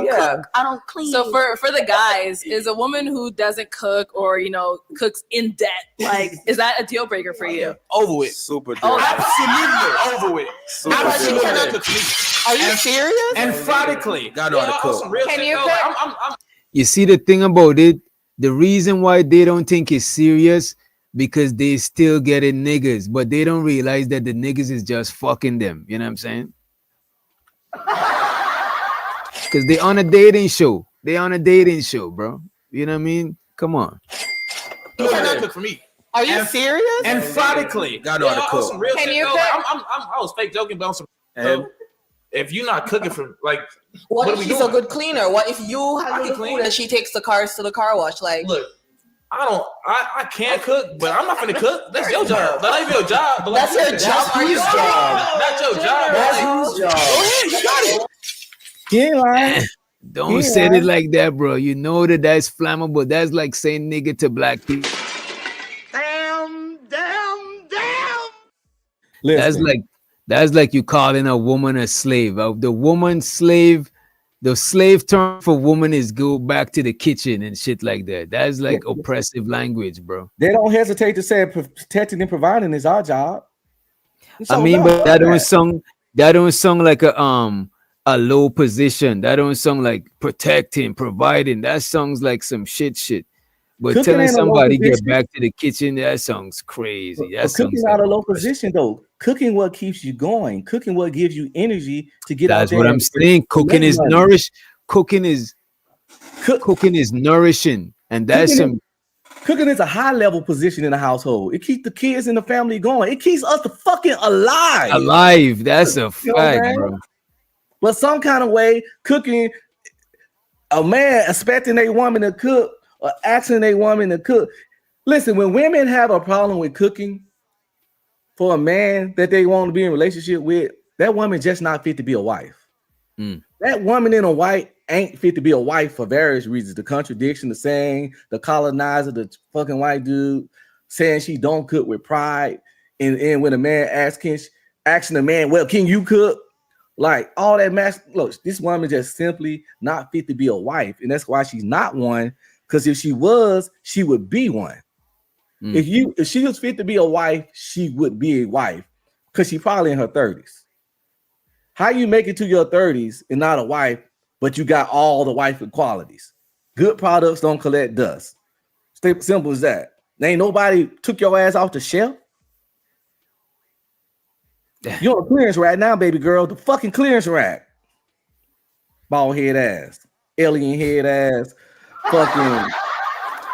don't clean. So for the guys, is a woman who doesn't cook or cooks in debt, is that a deal breaker for you? Over with. Super Oh, absolutely over with. How about she cannot cook meat? Are you serious? Emphatically. God know how to cook. Can you cook? You see the thing about it, the reason why they don't think it's serious because they still getting niggas, but they don't realize that the niggas is just fucking them. You know what I'm saying? Because they on a dating show. They on a dating show, bro. You know what I mean? Come on. You cannot cook for me. Are you serious? Emphatically. Gotta know how to on cook. some real Can shit, you though, cook? I was fake joking, but on some. So, if you're not cooking for like, What what if are we she's doing? a good cleaner? What if you I have can the clean. food and she takes the cars to the car wash? Like, Look, I can't cook, but I'm not finna cook. That's your job. That ain't your job. But That's your job. Are you Not your job. That's Like, whose job? Go ahead, you got it. He ain't lying. Don't He say lying. it like that, bro. You know that's flammable. That's like saying nigga to black people. Listen, That's like you calling a woman a slave. The woman slave, the slave term for woman is go back to the kitchen and shit like that. That's like oppressive language, bro. they don't hesitate to say protecting and providing is our job. I mean, but that don't sound like a low position. That don't sound like protecting, providing. That sounds like some shit. But Cooking telling ain't a low somebody get position. back to the kitchen, that sounds crazy. That But cooking sounds not like a low position though. Cooking what keeps you going. Cooking what gives you energy to get out that's there. what I'm and saying. Cooking make is money. cooking is nourishing, and that's Cooking some Cooking is a high level position in the household. It keeps the kids and the family going. It keeps us the fucking alive. alive. That's a You know what I'm fact, saying? bro. But some kind of way, cooking, a man expecting a woman to cook or asking a woman to cook. Listen, when women have a problem with cooking for a man that they want to be in a relationship with, that woman just not fit to be a wife. That woman in a white ain't fit to be a wife for various reasons. The contradiction, the saying, the colonizer, the fucking white dude saying she don't cook with pride. And when a man asking the man, well, can you cook? Like all that mess. Look, this woman just simply not fit to be a wife. And that's why she's not one. Because if she was, she would be one. If she was fit to be a wife, she would be a wife. Because she probably in her 30s. How you make it to your 30s and not a wife, but you got all the wifely qualities? Good products don't collect dust. Simple as that. Ain't nobody took your ass off the shelf. You're on clearance right now, baby girl. The fucking clearance rack. Bald head ass. Alien head ass. Fucking.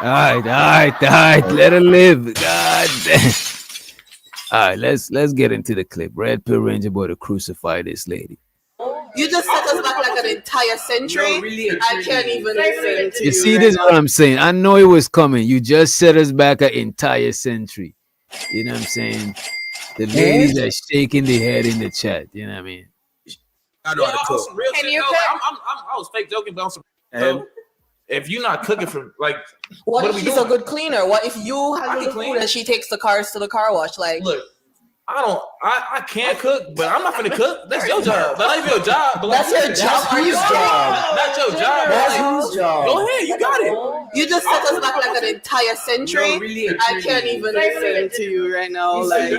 All right. Let her live. God damn. All right, let's get into the clip. Red Pill Ranger boy to crucify this lady. you just set us back like an entire century. I can't even listen to You see, this is right what I'm saying. I know it was coming. You just set us back an entire century. You know what I'm saying? The ladies are shaking their head in the chat. You know what I mean? I know how to cook. Some real Can shit, you though. cook? I was fake joking, but on some. So, if you're not cooking for like, What what if are we she's doing? a good cleaner? What if you I have can the clean. food and she takes the cars to the car wash? Like, Look, I can't cook, but I'm not finna cook. That's your job. That ain't your job. But That's your job. Are you Not your job. That's Like, whose job? go ahead, you got it. You just set us back like an entire century. I can't even listen to you right now. Like,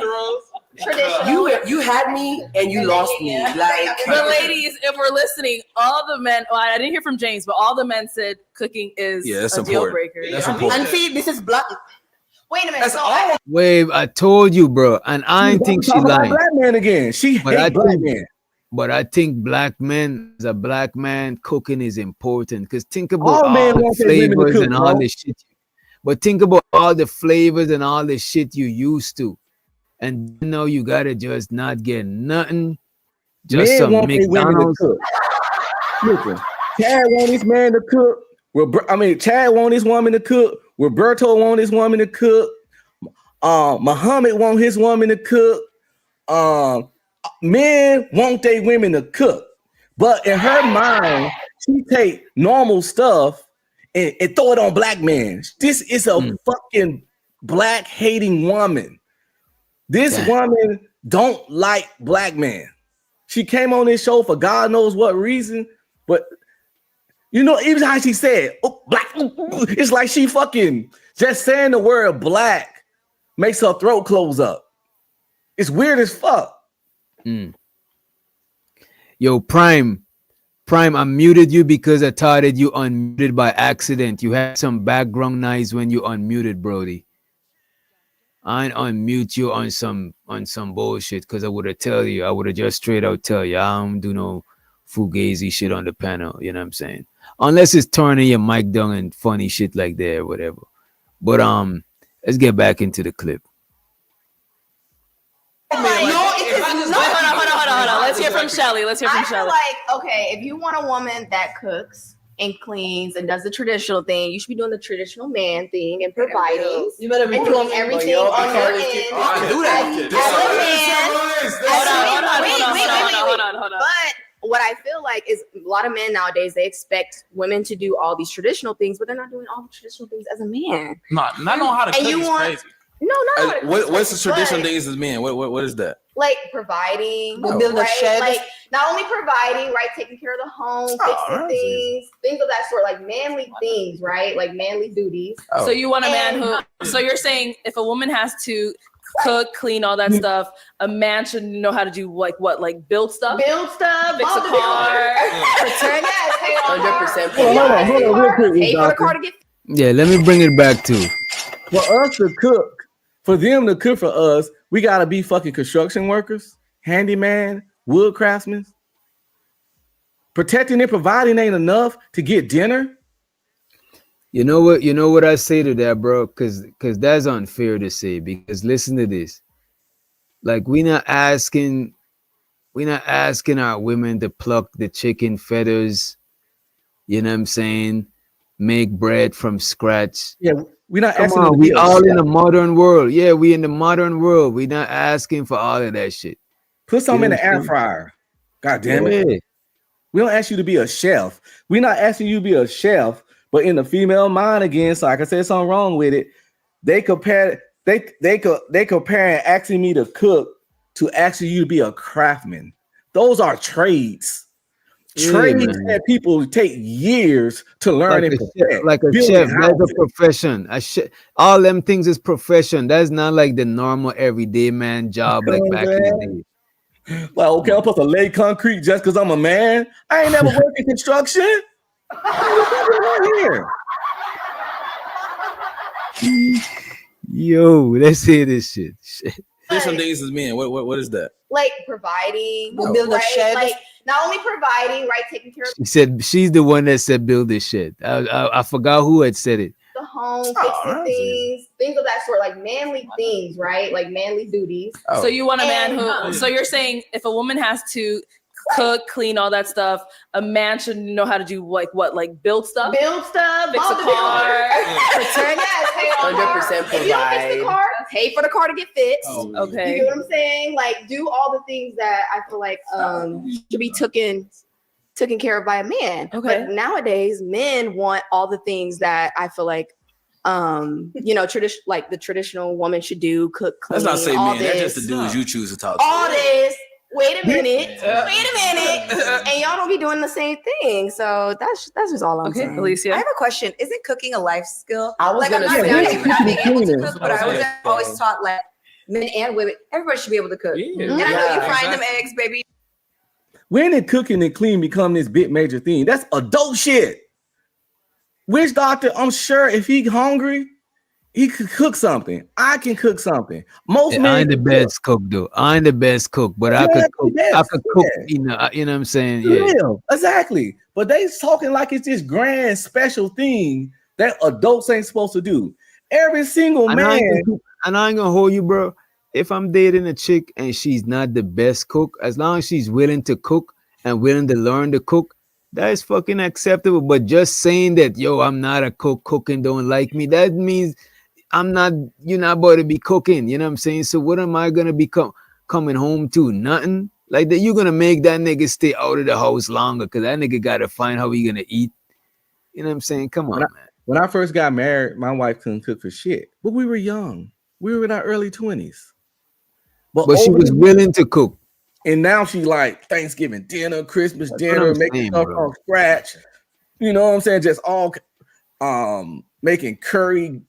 You had me and you lost me. Like But ladies, if we're listening, all the men, well, I didn't hear from James, but all the men said cooking is that's a deal important. breaker. That's important. and see, this is black. Wait a minute. That's So all. Wait, I told you, bro, and I ain't think she Talk about lying. black man again. She But I hate black think, men. but I think black men, as a black man, cooking is important. Because think about All all men the want their women to flavors cook, and all bro. the shit. But think about all the flavors and all the shit you used to. And you know you gotta just not get nothing. Just Men some want their women to McDonald's. cook. Listen, Chad want his man to cook. Chad want his woman to cook. Roberto want his woman to cook. Muhammad want his woman to cook. Men want their women to cook. But in her mind, she take normal stuff and throw it on black men. This is a fucking black hating woman. This woman don't like black men. She came on this show for God knows what reason, but you know, even how she said, oh, black, it's like she fucking just saying the word black makes her throat close up. It's weird as fuck. Yo, Prime, I muted you because I thought that you unmuted by accident. You had some background noise when you unmuted, Brody. I ain't unmute you on some bullshit because I would have just straight out tell you I don't do no fugazi shit on the panel. You know what I'm saying? Unless it's turning your mic down and funny shit like that or whatever. But let's get back into the clip. Hold on. Let's hear from Shelly. I feel like, okay, if you want a woman that cooks and cleans and does the traditional thing, you should be doing the traditional man thing and providing. You better be and doing doing everything on your end. Hold on. But what I feel like is a lot of men nowadays, they expect women to do all these traditional things, but they're not doing all the traditional things as a man. Not know how to cook is crazy. No, not What's the traditional things as men? What is that? Like providing, building a right? shed. Like not only providing, right, taking care of the home, fixing things of that sort, like manly things, right? Like manly duties. So you want a man who? So you're saying if a woman has to cook, clean, all that stuff, a man should know how to do like what? Like build stuff, fix a car, return that, 100%. Hold on, real quick, Pay for the doctor. car to get. Yeah, let me bring it back to For us to cook, for them to cook for us, we gotta be fucking construction workers, handyman, wood craftsmen. Protecting and providing ain't enough to get dinner. You know what I say to that, bro? Because that's unfair to say. Because listen to this. Like we're not asking our women to pluck the chicken feathers. You know what I'm saying? Make bread from scratch. Yeah, we're not Come asking. on, we all in the modern world. Yeah, we in the modern world. We're not asking for all of that shit. Put some You in know the what I'm air saying? fryer. God damn Yeah. it. We don't ask you to be a chef. We're not asking you to be a chef, but in the female mind again, so I can say something wrong with it. They comparing asking me to cook to asking you to be a craftsman. Those are trades. Yeah, Trades man. that people take years to learn and perfect. Like a Building chef, that's houses. a profession. All them things is profession. That's not like the normal everyday man job like back in the day. Like, okay, I'm supposed to lay concrete just because I'm a man. I ain't never worked in construction. Here. Yo, let's hear this shit. Traditional things as men. What is that? Like providing, build a right? shed. Like not only providing, right, taking care of She said she's the one that said build this shit. I forgot who had said it. the home, fixing things of that sort, like manly things, right? Like manly duties. So you want a man And- who? So you're saying if a woman has to cook, clean, all that stuff, a man should know how to do like what? Like build stuff, fix a all car, the return that, pay on 100% If you don't fix the car, pay for the car to get fixed. Okay. You get what I'm saying? Like do all the things that I feel like should be taken care of by a man. Okay. But nowadays, men want all the things that I feel like like the traditional woman should do, cook, clean. Let's not say all men. That's this. just the dudes you choose to talk to. All this. Wait a minute. And y'all don't be doing the same thing. So that's just all I'm saying. Alicia. I have a question. Isn't cooking a life skill? I was like gonna I'm not say saying that. people not being able to Cleaning. cook, but I was always taught like men and women, everybody should be able to cook. And I know you frying them eggs, baby. When did cooking and clean become this big major thing? That's adult shit. Witch doctor, I'm sure if he hungry, he could cook something. I can cook something. Most men I ain't the can best cook though. I ain't the best cook, but I could cook. I could cook. You know what I'm saying? Yeah. Yeah, exactly. But they talking like it's this grand special thing that adults ain't supposed to do. Every single And I man. ain't gonna hold you, bro. If I'm dating a chick and she's not the best cook, as long as she's willing to cook and willing to learn to cook, that is fucking acceptable. But just saying that, yo, I'm not a cook, cooking don't like me, that means you're not about to be cooking. You know what I'm saying? So what am I gonna be coming home to? Nothing. Like that, you're gonna make that nigga stay out of the house longer because that nigga gotta find how he gonna eat. You know what I'm saying? Come on, man. When I first got married, my wife couldn't cook for shit. But we were young. We were in our early 20s. But she over was the- willing to cook. And now she like Thanksgiving dinner, Christmas That's what dinner, I'm making saying, stuff bro. from scratch. You know what I'm saying? Just all making curry,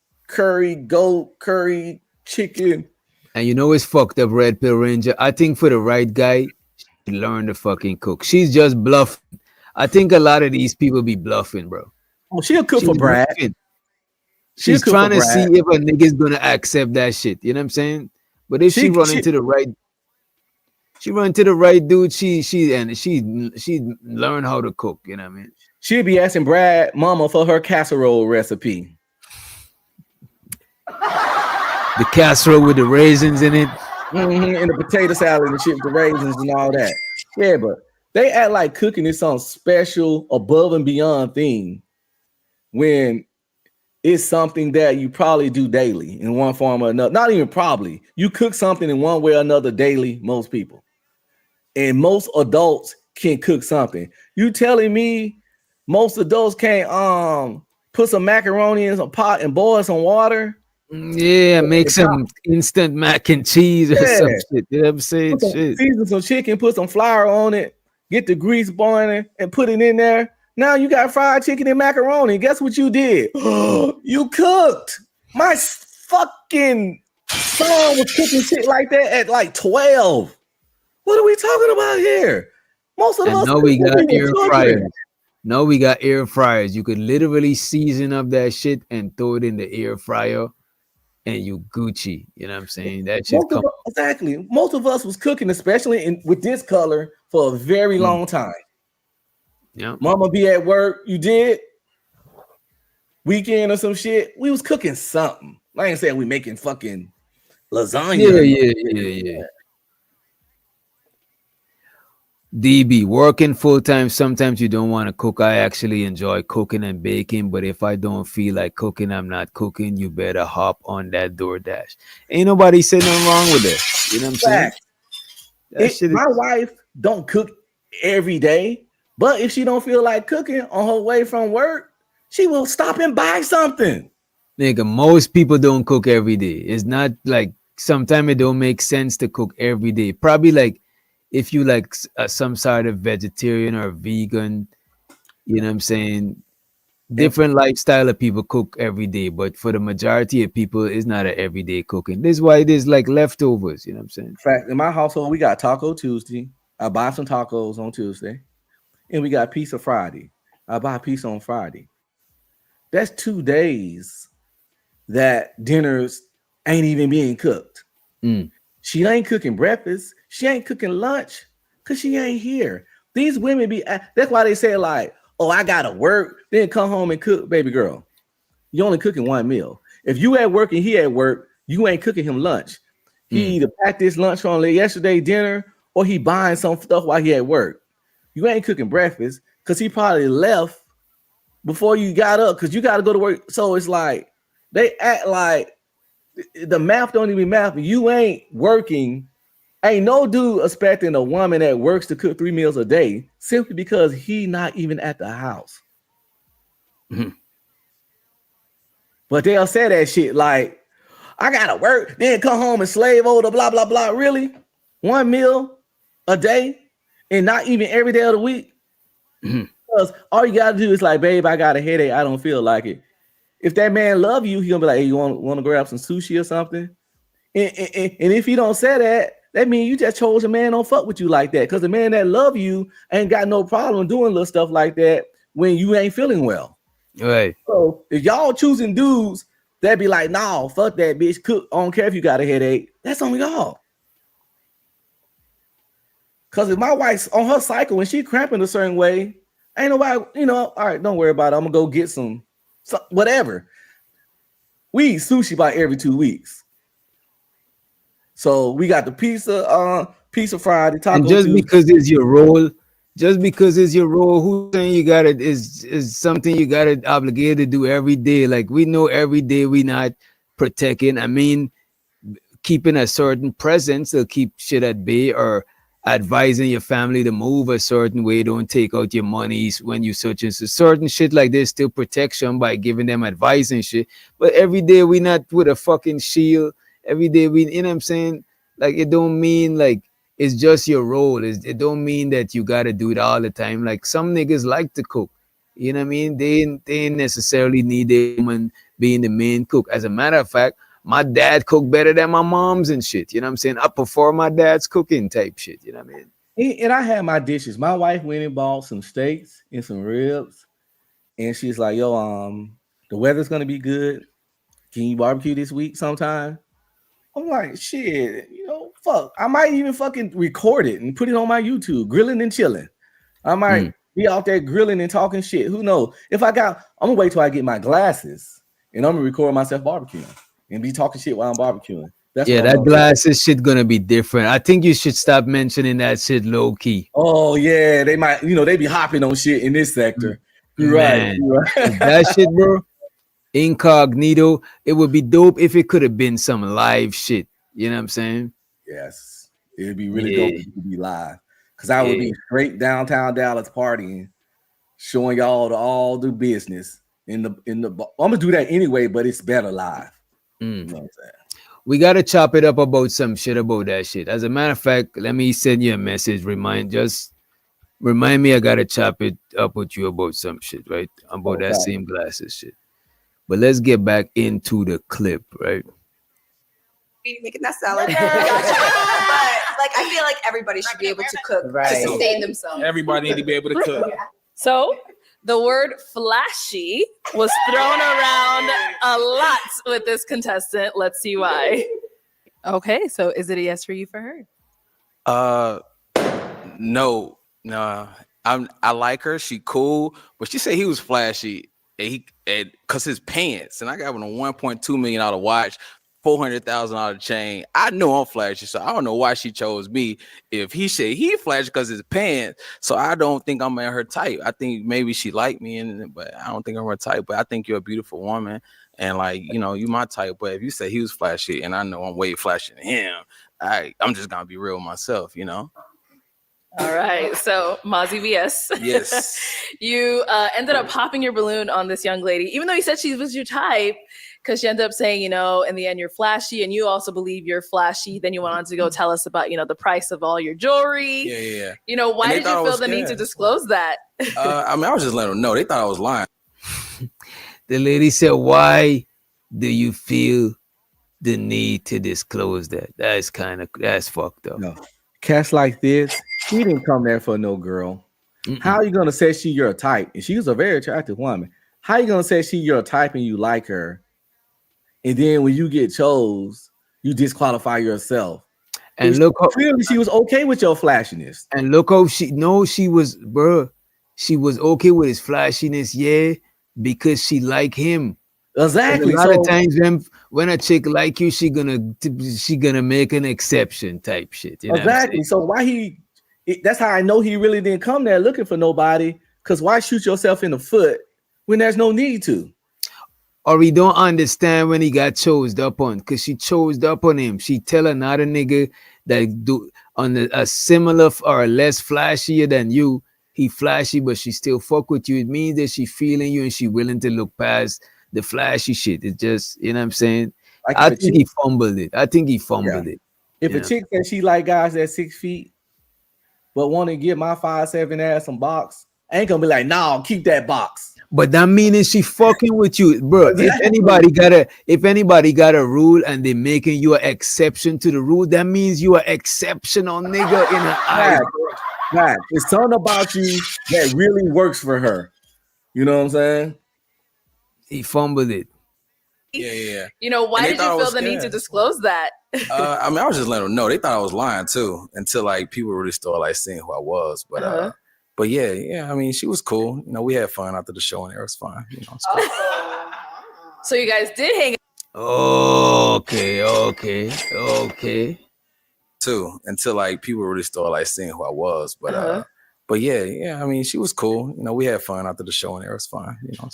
goat, curry, chicken. And you know it's fucked up, Red Pill Ranger. I think for the right guy, she learn to fucking cook. She's just bluffing. I think a lot of these people be bluffing, bro. Oh, she'll cook She's for Brad. bluffing. She'll She's cook trying for to see Brad. if a nigga's gonna accept that shit. You know what I'm saying? But if she run into the right, She run to the right dude. She learned how to cook. You know what I mean? She'll be asking Brad mama for her casserole recipe. The casserole with the raisins in it. And the potato salad and shit with the raisins and all that. Yeah, but they act like cooking is some special above and beyond thing when it's something that you probably do daily in one form or another. Not even probably. You cook something in one way or another daily, most people. And most adults can cook something. You telling me most adults can't put some macaroni in some pot and boil some water? Yeah, make some instant mac and cheese or some shit. You know what I'm saying? Shit. Season some chicken, put some flour on it, get the grease boiling, and put it in there. Now you got fried chicken and macaroni. Guess what you did? You cooked. My fucking son was cooking shit like that at like 12. What are we talking about here? Most of us. No, we got air fryers. No, we got air fryers. You could literally season up that shit and throw it in the air fryer, and you Gucci. You know what I'm saying? That shit come. Exactly. Most of us was cooking, especially with this color, for a very long time. Yeah. Mama be at work. You did weekend or some shit. We was cooking something. I ain't saying we making fucking lasagna. Yeah. DB, working full time, sometimes you don't want to cook. I actually enjoy cooking and baking, but if I don't feel like cooking, I'm not cooking. You better hop on that DoorDash. Ain't nobody saying nothing wrong with that. You know what I'm saying? My wife don't cook every day, but if she don't feel like cooking on her way from work, she will stop and buy something. Nigga, most people don't cook every day. It's not like sometimes it don't make sense to cook every day. Probably like if you like some sort of vegetarian or vegan, you know what I'm saying? Different lifestyle of people cook every day, but for the majority of people, it's not an everyday cooking. This is why it is like leftovers, you know what I'm saying? In fact, in my household, we got Taco Tuesday. I buy some tacos on Tuesday. And we got Pizza Friday. I buy pizza on Friday. That's 2 days that dinners ain't even being cooked. She ain't cooking breakfast. She ain't cooking lunch because she ain't here. These women that's why they say like, oh, I gotta work, then come home and cook. Baby girl, you only cooking one meal. If you at work and he at work, you ain't cooking him lunch. He either packed this lunch from yesterday dinner or he buying some stuff while he at work. You ain't cooking breakfast because he probably left before you got up because you got to go to work. So it's like they act like the math don't even math. You ain't working. Ain't no dude expecting a woman that works to cook 3 meals a day simply because he not even at the house. But they'll say that shit like, I gotta work, then come home and slave over the blah, blah, blah. Really? 1 meal a day and not even every day of the week? Because all you gotta do is like, babe, I got a headache. I don't feel like it. If that man love you, he gonna be like, hey, you want to grab some sushi or something? And if he don't say that, that means you just chose a man don't fuck with you like that. Because the man that love you ain't got no problem doing little stuff like that when you ain't feeling well. Right. So if y'all choosing dudes that be like, nah, fuck that bitch, cook. I don't care if you got a headache. That's on y'all. Because if my wife's on her cycle and she cramping a certain way, ain't nobody, all right, don't worry about it. I'm gonna go get some whatever. We eat sushi about every 2 weeks. So we got the pizza Friday, taco. And just Tuesday. because it's your role, who's saying you got it is something you got it obligated to do every day. Like we know every day we not protecting. I mean, keeping a certain presence to keep shit at bay or advising your family to move a certain way. Don't take out your monies when you search into certain shit like this. Still protection by giving them advice and shit. But every day we not with a fucking shield. Every day we, you know what I'm saying? Like it don't mean like it's just your role. It don't mean that you gotta do it all the time. Like some niggas like to cook. You know what I mean? They ain't necessarily need a woman being the main cook. As a matter of fact, my dad cook better than my mom's and shit. You know what I'm saying? I prefer my dad's cooking type shit. You know what I mean? And I had my dishes. My wife went and bought some steaks and some ribs. And she's like, yo, the weather's gonna be good. Can you barbecue this week sometime? I'm like, shit, fuck, I might even fucking record it and put it on my YouTube, grilling and chilling. I might be out there grilling and talking shit. Who knows? I'm gonna wait till I get my glasses and I'm gonna record myself barbecuing and be talking shit while I'm barbecuing. That's what I'm that gonna do. glasses shit gonna be different. I think you should stop mentioning that shit low key. Oh yeah, they might, they be hopping on shit in this sector. You're right. Man, that shit, bro. Incognito. It would be dope if it could have been some live shit. You know what I'm saying? Yes, it'd be really dope if it could be live. Cause I would be straight downtown Dallas partying, showing y'all all the business in the. I'm gonna do that anyway, but it's better live. You know what I'm saying? We gotta chop it up about some shit about that shit. As a matter of fact, let me send you a message. Remind me I gotta chop it up with you about some shit, right? About that same glasses shit. But let's get back into the clip, right? Making that salad. But like, I feel like everybody should be able to cook to sustain themselves. Everybody need to be able to cook. So the word flashy was thrown around a lot with this contestant. Let's see why. Okay, so is it a yes for you for her? No. I like her. She cool, but she said he was flashy. And cause his pants, and I got him a $1.2 million watch, $400,000 chain. I know I'm flashy, so I don't know why she chose me. If he said he flashy because his pants, so I don't think I'm at her type. I think maybe she liked me, but I don't think I'm her type. But I think you're a beautiful woman, and like you my type. But if you say he was flashy, and I know I'm way flashier than him, I'm just gonna be real myself, All right, so Mozzie VS. Yes. You ended up popping your balloon on this young lady, even though you said she was your type, because she ended up saying, in the end, you're flashy, and you also believe you're flashy. Then you went on to go tell us about, the price of all your jewelry. Yeah. Why did you feel the need to disclose that? I was just letting them know. They thought I was lying. The lady said, why do you feel the need to disclose that? That's fucked up. No. Cats like this, she didn't come there for no girl. How are you gonna say she your type? And she was a very attractive woman. How are you gonna say she your type and you like her? And then when you get chose, you disqualify yourself. And look how clearly she was okay with your flashiness. And look how she was okay with his flashiness, because she like him. Exactly. A lot of times when a chick like you, she gonna make an exception type shit. Exactly. So that's how I know he really didn't come there looking for nobody. Because why shoot yourself in the foot when there's no need to? Or he don't understand when he got chosed up on, because she chosed up on him. She tell another nigga that do on a similar or less flashier than you, he flashy, but she still fuck with you. It means that she feeling you and she willing to look past the flashy shit. It's just, you know what I'm saying? Like I think he fumbled it. If a chick says she like guys at 6 feet, but want to get my 5'7" ass some box, I ain't gonna be like, no, keep that box. But that meaning she fucking with you, bro. If anybody got a rule and they making you an exception to the rule, that means you are exceptional nigga in her eyes. Right. It's something about you that really works for her. You know what I'm saying? He fumbled it. Yeah. Why did you feel the need to disclose that? I was just letting them know. They thought I was lying too, until like people really started seeing who I was. But but yeah. I mean, she was cool. We had fun after the show, and it was fun. It's cool. So you guys did hang out. Okay. Too, until like people really started seeing who I was. But yeah. I mean, she was cool. We had fun after the show, and it was fun. It's cool.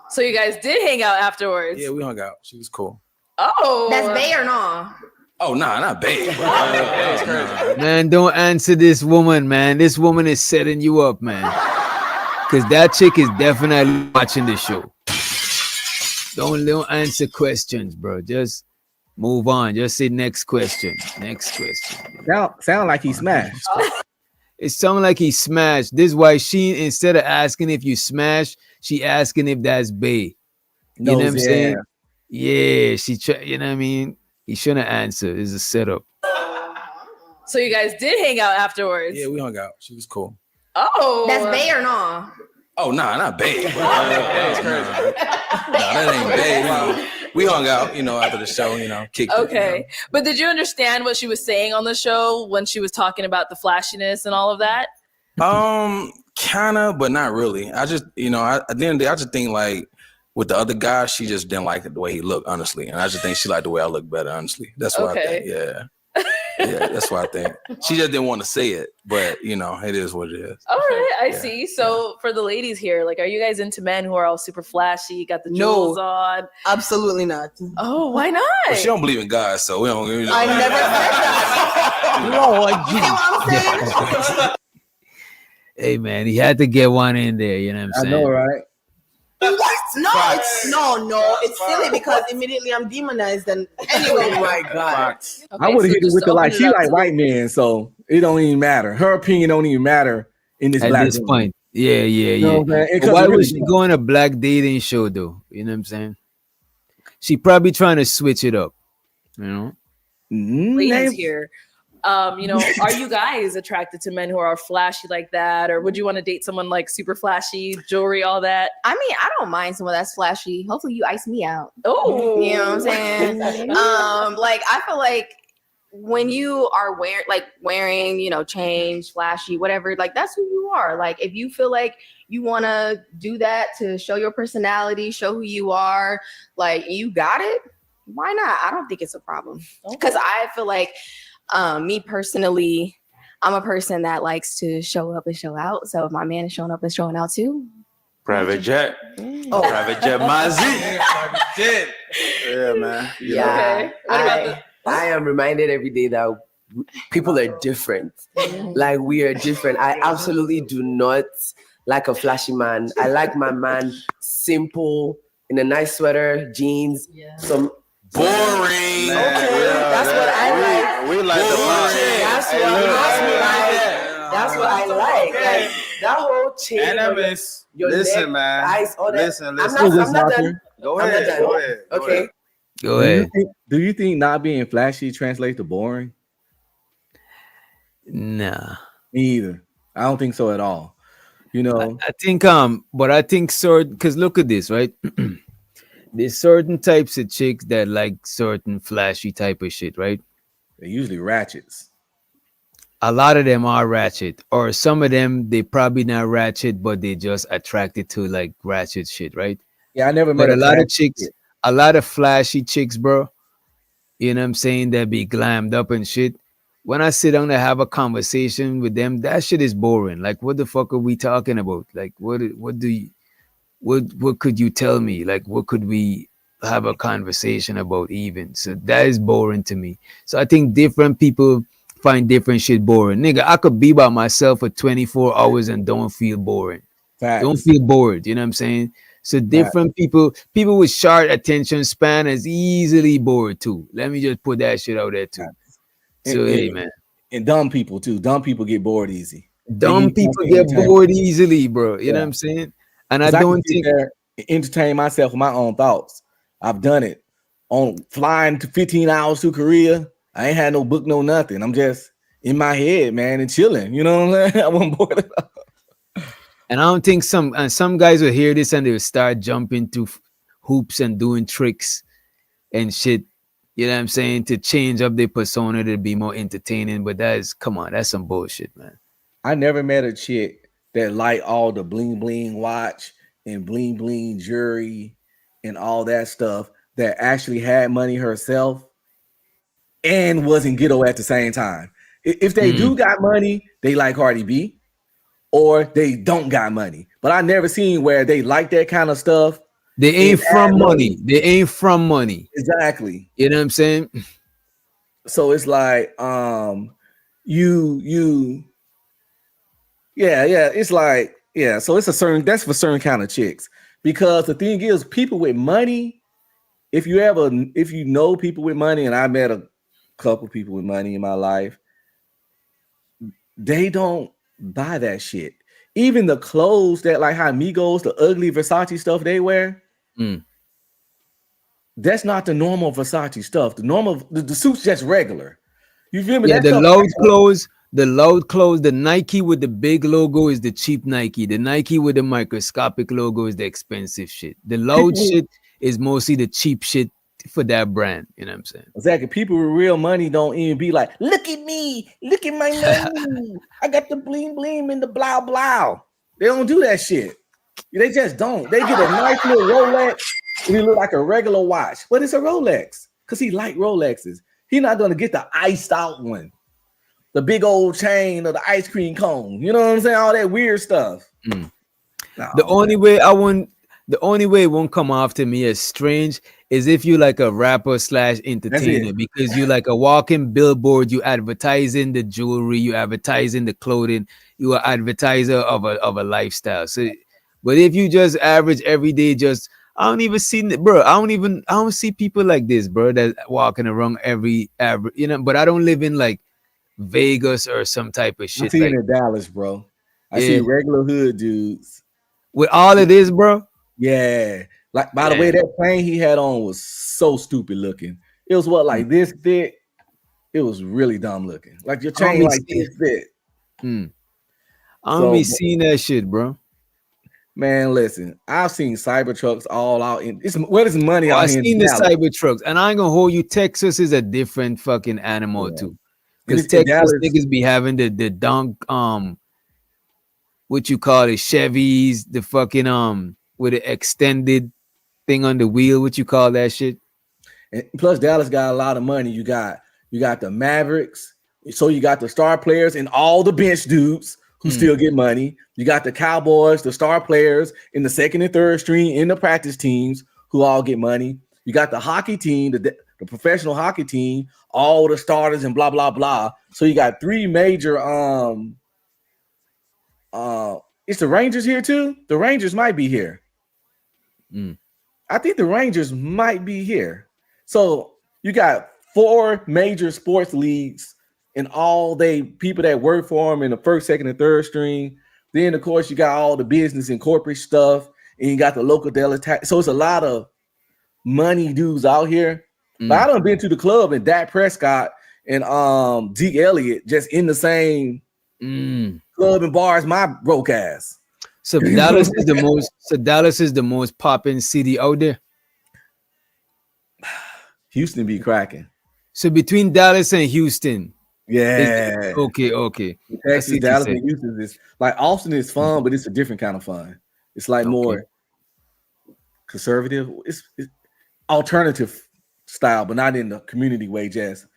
So you guys did hang out afterwards? Yeah, we hung out. She was cool. Oh, that's bae or no? Oh, nah, not bae. Man, don't answer this woman, man. This woman is setting you up, man. Because that chick is definitely watching the show. Don't answer questions, bro. Just move on. Just say next question. Sound like he smashed. It sounds like he smashed. This is why she, instead of asking if you smash, she asking if that's bae. You know what I'm saying? Yeah, you know what I mean? He shouldn't answer. It's a setup. So you guys did hang out afterwards? Yeah, we hung out. She was cool. Oh, that's bae or no? Oh, nah, not bae. That's crazy. Nah, that ain't bae. we hung out, you know, after the show, you know, kicked it. Okay. But did you understand what she was saying on the show when she was talking about the flashiness and all of that? Kinda, but not really. I just, you know, at the end of the day, I just think like with the other guy, she just didn't like the way he looked, honestly. And I just think she liked the way I look better, honestly. That's what I think. Yeah. Yeah, that's what I think. She just didn't want to say it, but you know, it is what it is. All right, I see. So for the ladies here, like, are you guys into men who are all super flashy, got the jewels on? Absolutely not. Oh, why not? Well, she don't believe in God, so we don't. I never said that. You know what I'm saying? Hey man, he had to get one in there. You know what I'm saying? I know, right? What? No, it's silly because immediately I'm demonized. And anyway, Oh my God. I would have hit it with the like. She like white men, so it don't even matter. Her opinion don't even matter in this At black this room. point. Yeah. You know what I'm saying? But why was she going a black dating show though? You know what I'm saying? She probably trying to switch it up. You know? Ladies here, you know, are you guys attracted to men who are flashy like that, or would you want to date someone like super flashy, jewelry, all that? I mean, I don't mind someone that's flashy. Hopefully, you ice me out. Oh, you know what I'm saying? Like I feel like when you are wearing, you know, change, flashy, whatever, like that's who you are. Like if you feel like you want to do that to show your personality, show who you are, like you got it. Why not? I don't think it's a problem because I feel like. Me personally, I'm a person that likes to show up and show out. So if my man is showing up and showing out too. Private jet. Oh, private jet, Mazzy. Private jet. Yeah, man. Yeah. I am reminded every day that people are different. Like we are different. I absolutely do not like a flashy man. I like my man simple in a nice sweater, jeans, some boring. Okay, that's what I like. We like the boring. That's what I like. Like that whole chain. Enemies. Listen, neck, man. Eyes, all that. Listen. I'm not done. Go I'm ahead. not done. Go ahead. Okay. Go ahead. Do you think not being flashy translates to boring? Nah. Me either. I don't think so at all. You know, I think but I think because look at this, right? There's certain types of chicks that like certain flashy type of shit, right? They're usually ratchets. A lot of them are ratchet, or some of them they probably not ratchet, but they just attracted to like ratchet shit, right? Yeah, I never met But a lot of ratchet chicks, chick. a lot of flashy chicks, bro. You know what I'm saying? That be glammed up and shit. When I sit down to have a conversation with them, that shit is boring. Like, what the fuck are we talking about? Like, what could you tell me? Like, what could we have a conversation about even? So that is boring to me. So I think different people find different shit boring. Nigga, I could be by myself for 24 hours and don't feel boring. Facts. Don't feel bored. You know what I'm saying? So different people with short attention span is easily bored too. Let me just put that shit out there too. So hey, man. And dumb people too. Dumb people get bored easy. Dumb people get bored easily, bro. You know what I'm saying? And I don't think entertain myself with my own thoughts. I've done it on flying to 15 hours to Korea. I ain't had no book, no nothing. I'm just in my head, man, and chilling. You know what I'm saying? I wasn't bored at all. And I don't think some guys will hear this and they'll start jumping through hoops and doing tricks and shit. You know what I'm saying? To change up their persona to be more entertaining. But that's some bullshit, man. I never met a chick that liked all the bling bling watch and bling bling jewelry and all that stuff that actually had money herself and wasn't ghetto at the same time. If they do got money, they like Cardi B, or they don't got money. But I never seen where they like that kind of stuff. They ain't from money. They ain't from money. Exactly. You know what I'm saying? So it's like it's like, so it's that's for certain kind of chicks. Because the thing is, people with money, if you know people with money, and I met a couple people with money in my life, they don't buy that shit. Even the clothes that, like how Migos, the ugly Versace stuff they wear, that's not the normal Versace stuff. The suit's just regular. You feel me? Yeah, the loud clothes, the Nike with the big logo is the cheap Nike. The Nike with the microscopic logo is the expensive shit. The loud shit is mostly the cheap shit for that brand. You know what I'm saying? Exactly. People with real money don't even be like, look at me, look at my money. I got the bling bling and the blah blah. They don't do that shit. They just don't. They get a nice little Rolex and it look like a regular watch, but it's a Rolex because he like Rolexes. He's not gonna get the iced out one, the big old chain or the ice cream cone. You know what I'm saying? All that weird stuff. Mm. The only way it won't come off to me as strange is if you like a rapper / entertainer, because you like a walking billboard, you advertising the jewelry, you advertising the clothing, you are advertiser of a lifestyle. So, but if you just average everyday, just I don't even see, bro. I don't see people like this, bro, that walking around every average, but I don't live in like Vegas or some type of shit. I'm seeing like in Dallas, bro. I see regular hood dudes with all of this, bro. Yeah. Like, by the way, that plane he had on was so stupid looking. It was like this thick. It was really dumb looking. Like your chain like this thick. I don't be seeing that shit, bro. Man, listen, I've seen Cybertrucks all out in where is money out I've here? seen the Cybertrucks, and I ain't gonna hold you. Texas is a different fucking animal too. Because Texas niggas be having the dunk, what you call it, Chevys, the fucking with the extended thing on the wheel. What you call that shit? And plus, Dallas got a lot of money. You got the Mavericks, so you got the star players and all the bench dudes who still get money. You got the Cowboys, the star players in the second and third string in the practice teams who all get money. You got the hockey team, the professional hockey team, all the starters and blah blah blah. So you got three major. It's the Rangers here too. The Rangers might be here. I think the Rangers might be here. So you got 4 major sports leagues and all they people that work for them in the first, second, and third string. Then of course you got all the business and corporate stuff, and you got the local tax. So it's a lot of money dudes out here. But I done been to the club and Dak Prescott and Zeke Elliott just in the same club and bar as my broke ass. So Dallas is the most. So Dallas is the most popping city out there. Houston be cracking. So between Dallas and Houston, okay. Texas, Dallas, and Houston is like Austin is fun, but it's a different kind of fun. It's like more conservative. It's alternative style, but not in the community way. Just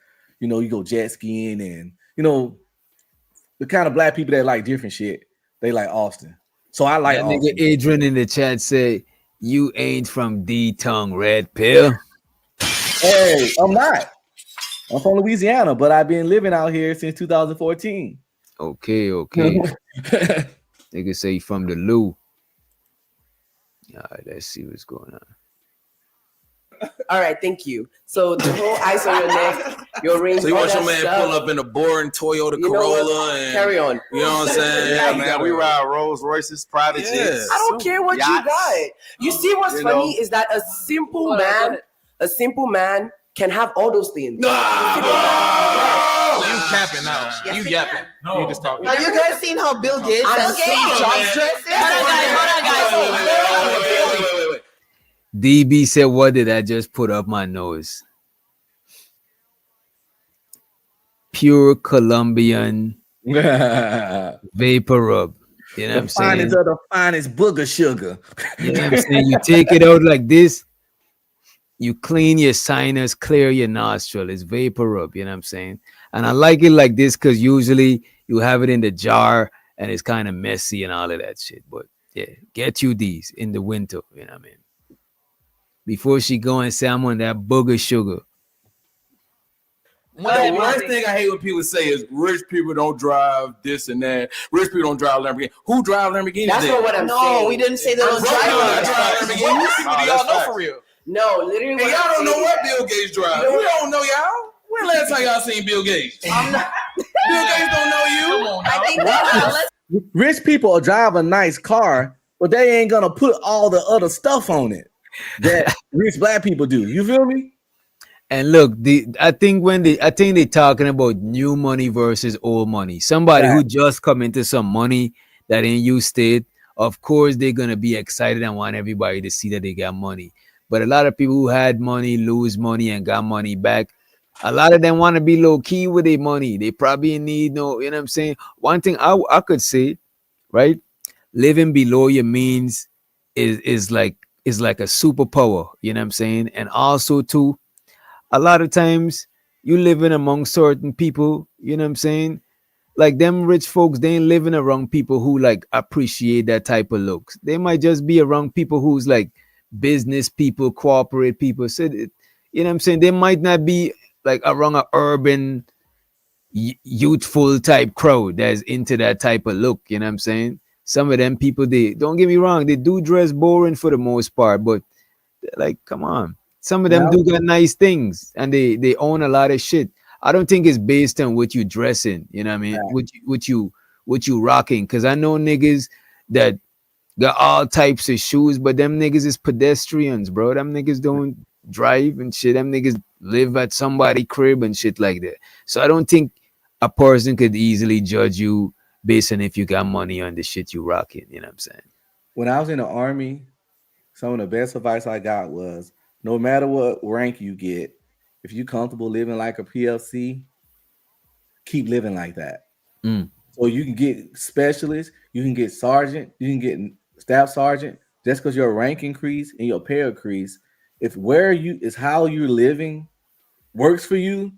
you go jet skiing and the kind of black people that like different shit. They like Austin. So I like that nigga Adrian in the chat say you ain't from D-Tongue Red Pill. Hey, I'm not. I'm from Louisiana, but I've been living out here since 2014. Okay. Nigga say you from the Lou. All right, let's see what's going on. All right, thank you. So the whole ice on your neck, your rings. So you all want your that man stuff. pull up in a boring Toyota You know Corolla what? and Carry on. You know what I'm saying? Yeah, man. We ride Rolls Royces, private Yeah. jets. I don't care what you got. You see what's You funny know? is that a simple man can have all those things. You capping now. You yapping. No. You just talking. Have you guys seen how Bill Gates and Steve Jobs dress? Wait. DB said, what did I just put up my nose? Pure Colombian vapor rub. You know what I'm saying? Finest of the finest booger sugar. You know what I'm saying? You take it out like this, you clean your sinus, clear your nostril. It's vapor rub, you know what I'm saying? And I like it like this because usually you have it in the jar and it's kind of messy and all of that shit. But yeah, get you these in the winter, you know what I mean? Before she go and say I'm on that booger sugar. The worst thing I hate when people say is rich people don't drive this and that. Rich people don't drive Lamborghini. Who drive Lamborghinis? That's not what I'm saying. No, we didn't say they don't drive. Lamborghinis. People do y'all know for real? No, literally. Hey, y'all don't know what Bill Gates drives. We don't know y'all. When last time y'all seen Bill Gates? I'm not. Bill Gates don't know you. Come on now. I think that Rich people drive a nice car, but they ain't gonna put all the other stuff on it that rich black people do. You feel me? And look, I think they're talking about new money versus old money. Somebody who just come into some money that ain't used to it, of course they're gonna be excited and want everybody to see that they got money. But a lot of people who had money lose money and got money back. A lot of them want to be low key with their money. They probably need no, you know what I'm saying? One thing I could say, right? Living below your means is like a superpower, you know what I'm saying? And also too, a lot of times you living among certain people, you know what I'm saying? Like them rich folks, they ain't living around people who like appreciate that type of looks. They might just be around people who's like business people, corporate people. So you know what I'm saying? They might not be like around a urban youthful type crowd that's into that type of look, you know what I'm saying? Some of them people, they don't get me wrong, they do dress boring for the most part, but like, come on. Some of them Now, do got nice things and they own a lot of shit. I don't think it's based on what you dressing, you know what I mean? What you rocking. Cause I know niggas that got all types of shoes, but them niggas is pedestrians, bro. Them niggas don't drive and shit. Them niggas live at somebody crib and shit like that. So I don't think a person could easily judge you based on if you got money on the shit you rocking. You know what I'm saying? when I was in the army, some of the best advice I got was no matter what rank you get, if you comfortable living like a PLC, keep living like that. Mm. So you can get specialist, you can get sergeant, you can get staff sergeant. Just because your rank increase and your pay increase, if where you is how you're living works for you,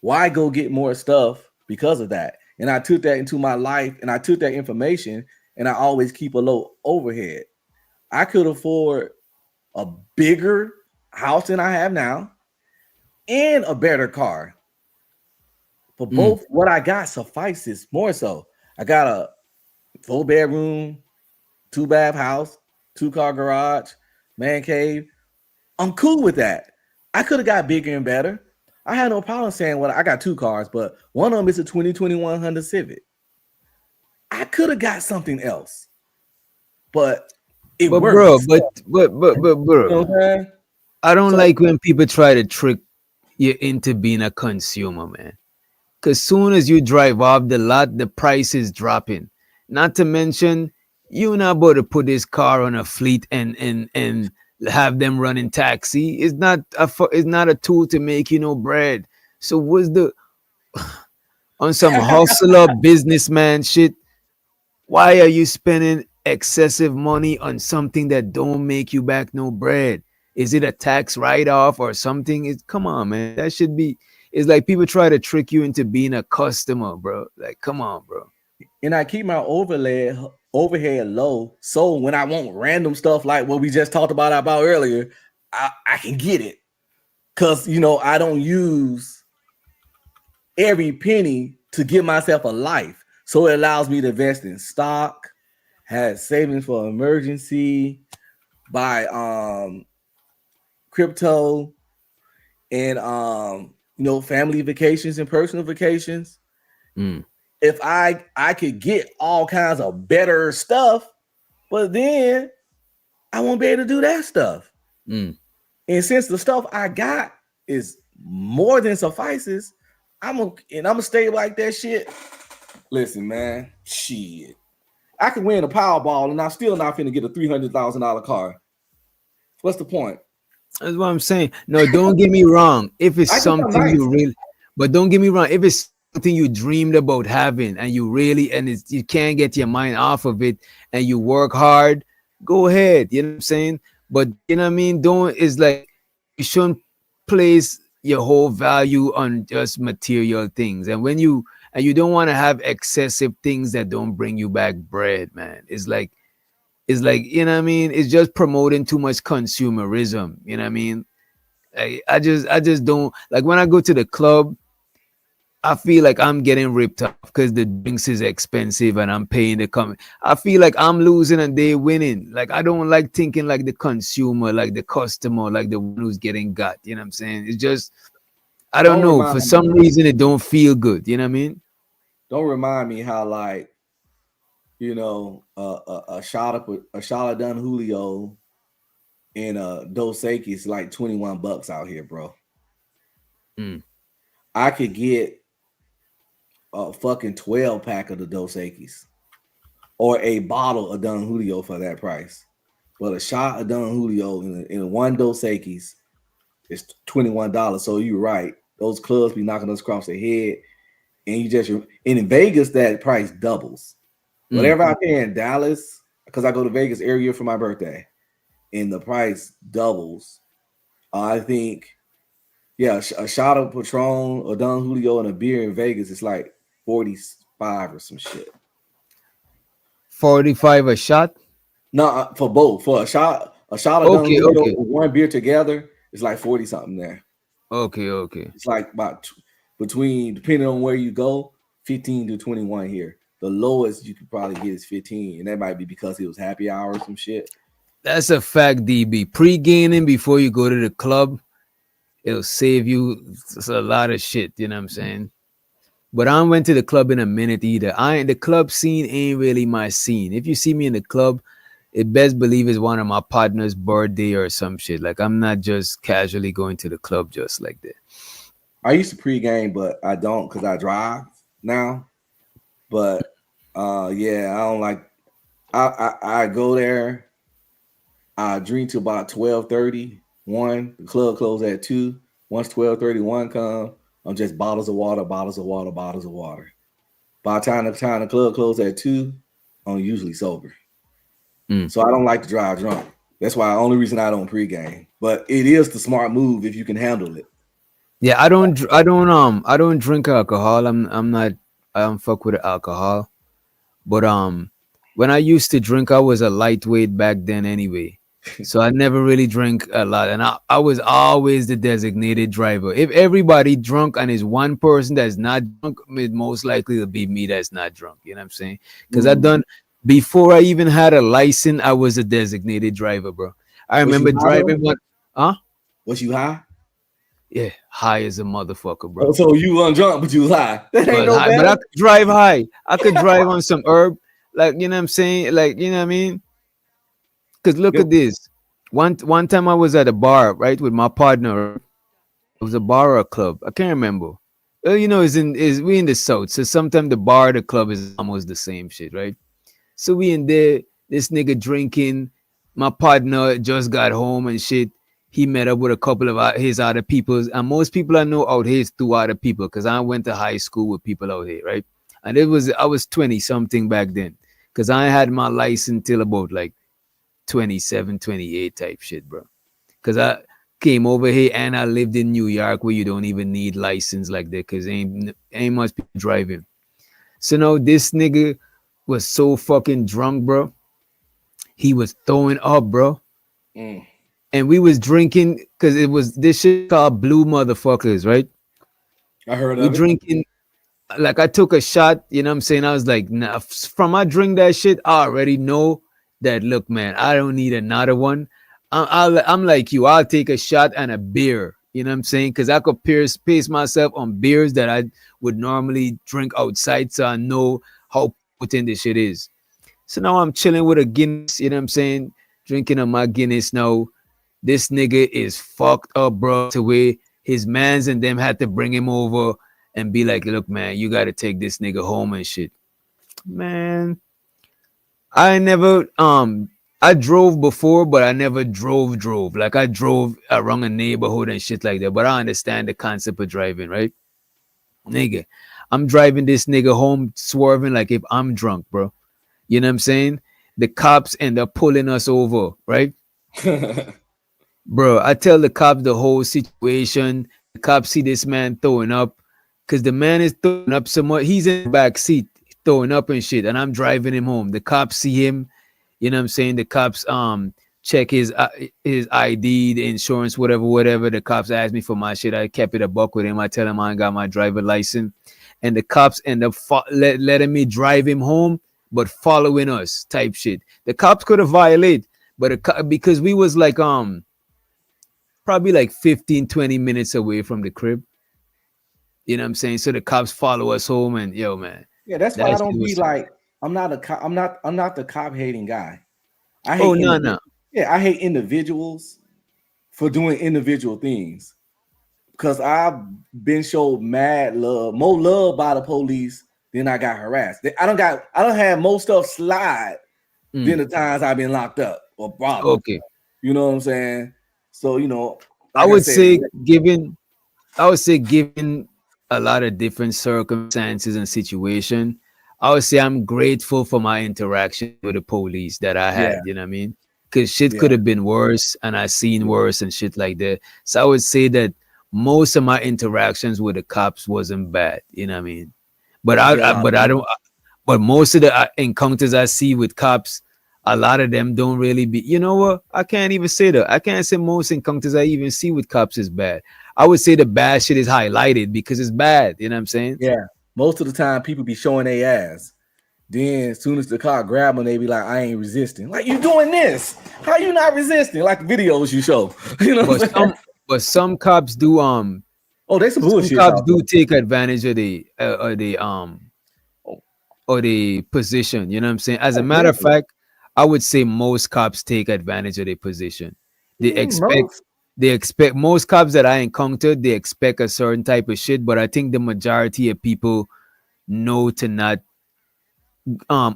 why go get more stuff because of that? And I took that into my life, and I took that information, and I always keep a low overhead. I could afford a bigger house than I have now and a better car. For both, what I got suffices more so. I got a 4-bedroom, 2-bath house, 2-car garage, man cave. I'm cool with that. I could have got bigger and better. I had no problem saying, well, I got 2 cars, but one of them is a 2021 Honda Civic. I could have got something else, but it But works. bro, but You know bro, what I'm saying? I don't So like when people try to trick you into being a consumer, man. Cause soon as you drive off the lot, the price is dropping. Not to mention, you're not about to put this car on a fleet and have them running taxi. It's not a tool to make you no bread. So what's the on some hustler businessman shit? Why are you spending excessive money on something that don't make you back no bread? Is it a tax write-off or something? It's come on, man. That should be. It's like people try to trick you into being a customer, bro. Like, come on, bro. and I keep my overhead low. So when I want random stuff like what we just talked about earlier, I can get it. Cause I don't use every penny to give myself a life. So it allows me to invest in stock, have savings for emergency, buy crypto, and family vacations and personal vacations. Mm. If I could get all kinds of better stuff, but then I won't be able to do that stuff. Mm. And since the stuff I got is more than suffices, I'm gonna stay like that shit. Listen, man, shit. I could win a Powerball and I'm still not finna get a $300,000 car. What's the point? That's what I'm saying. No, don't get me wrong. If it's I think I'm something you nice. really, but don't get me wrong. If it's something you dreamed about having and you really, and you can't get your mind off of it and you work hard, go ahead. You know what I'm saying? But you know what I mean? It's like you shouldn't place your whole value on just material things. And you don't want to have excessive things that don't bring you back bread, man. It's like, you know what I mean? It's just promoting too much consumerism. You know what I mean? I just don't like when I go to the club, I feel like I'm getting ripped off because the drinks is expensive and I'm paying the come. I feel like I'm losing and they winning. Like I don't like thinking like the consumer, like the customer, like the one who's getting got. You know what I'm saying? It's just I don't Don't know. For remind me. some reason it don't feel good. You know what I mean? Don't remind me how a shot of Don Julio and Dos Equis is like $21 out here, bro. Mm. I could get a fucking 12-pack of the Dos Equis or a bottle of Don Julio for that price. But a shot of Don Julio in one Dos Equis is $21. So you're right. Those clubs be knocking us across the head. And you just in Vegas, that price doubles. Whatever I pay in Dallas, because I go to Vegas every year for my birthday, and the price doubles. I think, yeah, a shot of Patron or Don Julio and a beer in Vegas is like 45 or some shit. 45 a shot? No, for both. For a shot of Don Julio with one beer together is like 40 something there. Okay. It's like about between, depending on where you go, 15 to 21 here. The lowest you could probably get is 15, and that might be because it was happy hour or some shit. That's a fact, DB. Pre-gaming before you go to the club, it'll save you a lot of shit. You know what I'm saying? But I went to the club in a minute either. The club scene ain't really my scene. If you see me in the club, it best believe it's one of my partner's birthday or some shit. Like, I'm not just casually going to the club just like that. I used to pregame, but I don't because I drive now. But yeah, I don't like. I go there. I drink till about 12:30. The club closes at 2. Once 12:31 come, I'm just bottles of water. By the time the club closes at 2, I'm usually sober. So I don't like to drive drunk. That's why the only reason I don't pregame. But it is the smart move if you can handle it. Yeah, I don't drink alcohol. I don't fuck with alcohol. But when I used to drink, I was a lightweight back then anyway. So I never really drank a lot. And I was always the designated driver. If everybody drunk and is one person that's not drunk, it most likely to be me that's not drunk. You know what I'm saying? Because before I even had a license, I was a designated driver, bro. I remember driving one. Huh? Was you high? Yeah, high as a motherfucker, bro. Oh, so you weren't drunk, but you was high. That ain't no High, but I could drive high. I could drive on some herb. Like, you know what I'm saying? Like, you know what I mean? Because look at this. One time I was at a bar, right, with my partner. It was a bar or a club. I can't remember. You know, we in the South. So sometimes the bar, the club is almost the same shit, right? So we in there, this nigga drinking. My partner just got home and shit. He met up with a couple of his other peoples. And most people I know out here is 2 other people because I went to high school with people out here, right? And I was 20 something back then because I had my license till about like 27, 28 type shit, bro. Because I came over here and I lived in New York where you don't even need license like that because ain't much people driving. So now this nigga was so fucking drunk, bro. He was throwing up, bro. And we was drinking because it was this shit called Blue Motherfuckers, right? I heard we of it. Drinking, like I took a shot, you know what I'm saying? I was like, nah, from I drink that shit, I already know that, look, man, I don't need another one. I'm like you, I'll take a shot and a beer, you know what I'm saying? Because I could pace myself on beers that I would normally drink outside, so I know how potent this shit is. So now I'm chilling with a Guinness, you know what I'm saying? Drinking on my Guinness now. This nigga is fucked up, bro, to where his mans and them had to bring him over and be like, look, man, you got to take this nigga home and shit. Man, I never, I drove before, but I never drove. Like I drove around a neighborhood and shit like that, but I understand the concept of driving, right? Nigga, I'm driving this nigga home swerving like if I'm drunk, bro. You know what I'm saying? The cops end up pulling us over, right? Bro, I tell the cops the whole situation. The cops see this man throwing up because the man is throwing up so much. He's in the back seat throwing up and shit, and I'm driving him home. The cops see him. You know what I'm saying? The cops check his ID, the insurance, whatever. The cops asked me for my shit. I kept it a buck with him. I tell him I ain't got my driver license, and the cops end up letting me drive him home, but following us type shit. The cops could have violated, but because we was like probably like 15-20 minutes away from the crib. You know what I'm saying? So the cops follow us home, and yo, man. Yeah, that's why I don't be like, I'm not the cop hating guy. I hate no. Yeah, I hate individuals for doing individual things. Because I've been showed mad love, more love by the police than I got harassed. I don't have most stuff slide than the times I've been locked up. or rob them. Okay. You know what I'm saying? So I like I would said, say given a lot of different circumstances and situation, I would say I'm grateful for my interaction with the police that I yeah, had, you know what I mean? Because shit yeah, could have been worse and I seen worse and shit like that. So I would say that most of my interactions with the cops wasn't bad, you know what I mean? But yeah. I don't but most of the encounters I see with cops, a lot of them don't really be. You know what? I can't even say that. I can't say most encounters I even see with cops is bad. I would say the bad shit is highlighted because it's bad. You know what I'm saying? Yeah, most of the time people be showing their ass. Then as soon as the car grab them, they be like, "I ain't resisting." Like, you doing this? How you not resisting? Like the videos you show. You know what I'm saying? But some cops do Oh, they some some bullshit cops out do there. take advantage of the position. You know what I'm saying? As a Oh, matter of definitely. fact, I would say most cops take advantage of their position. They expect Most. most cops that I encountered, they expect a certain type of shit, but I think the majority of people know to not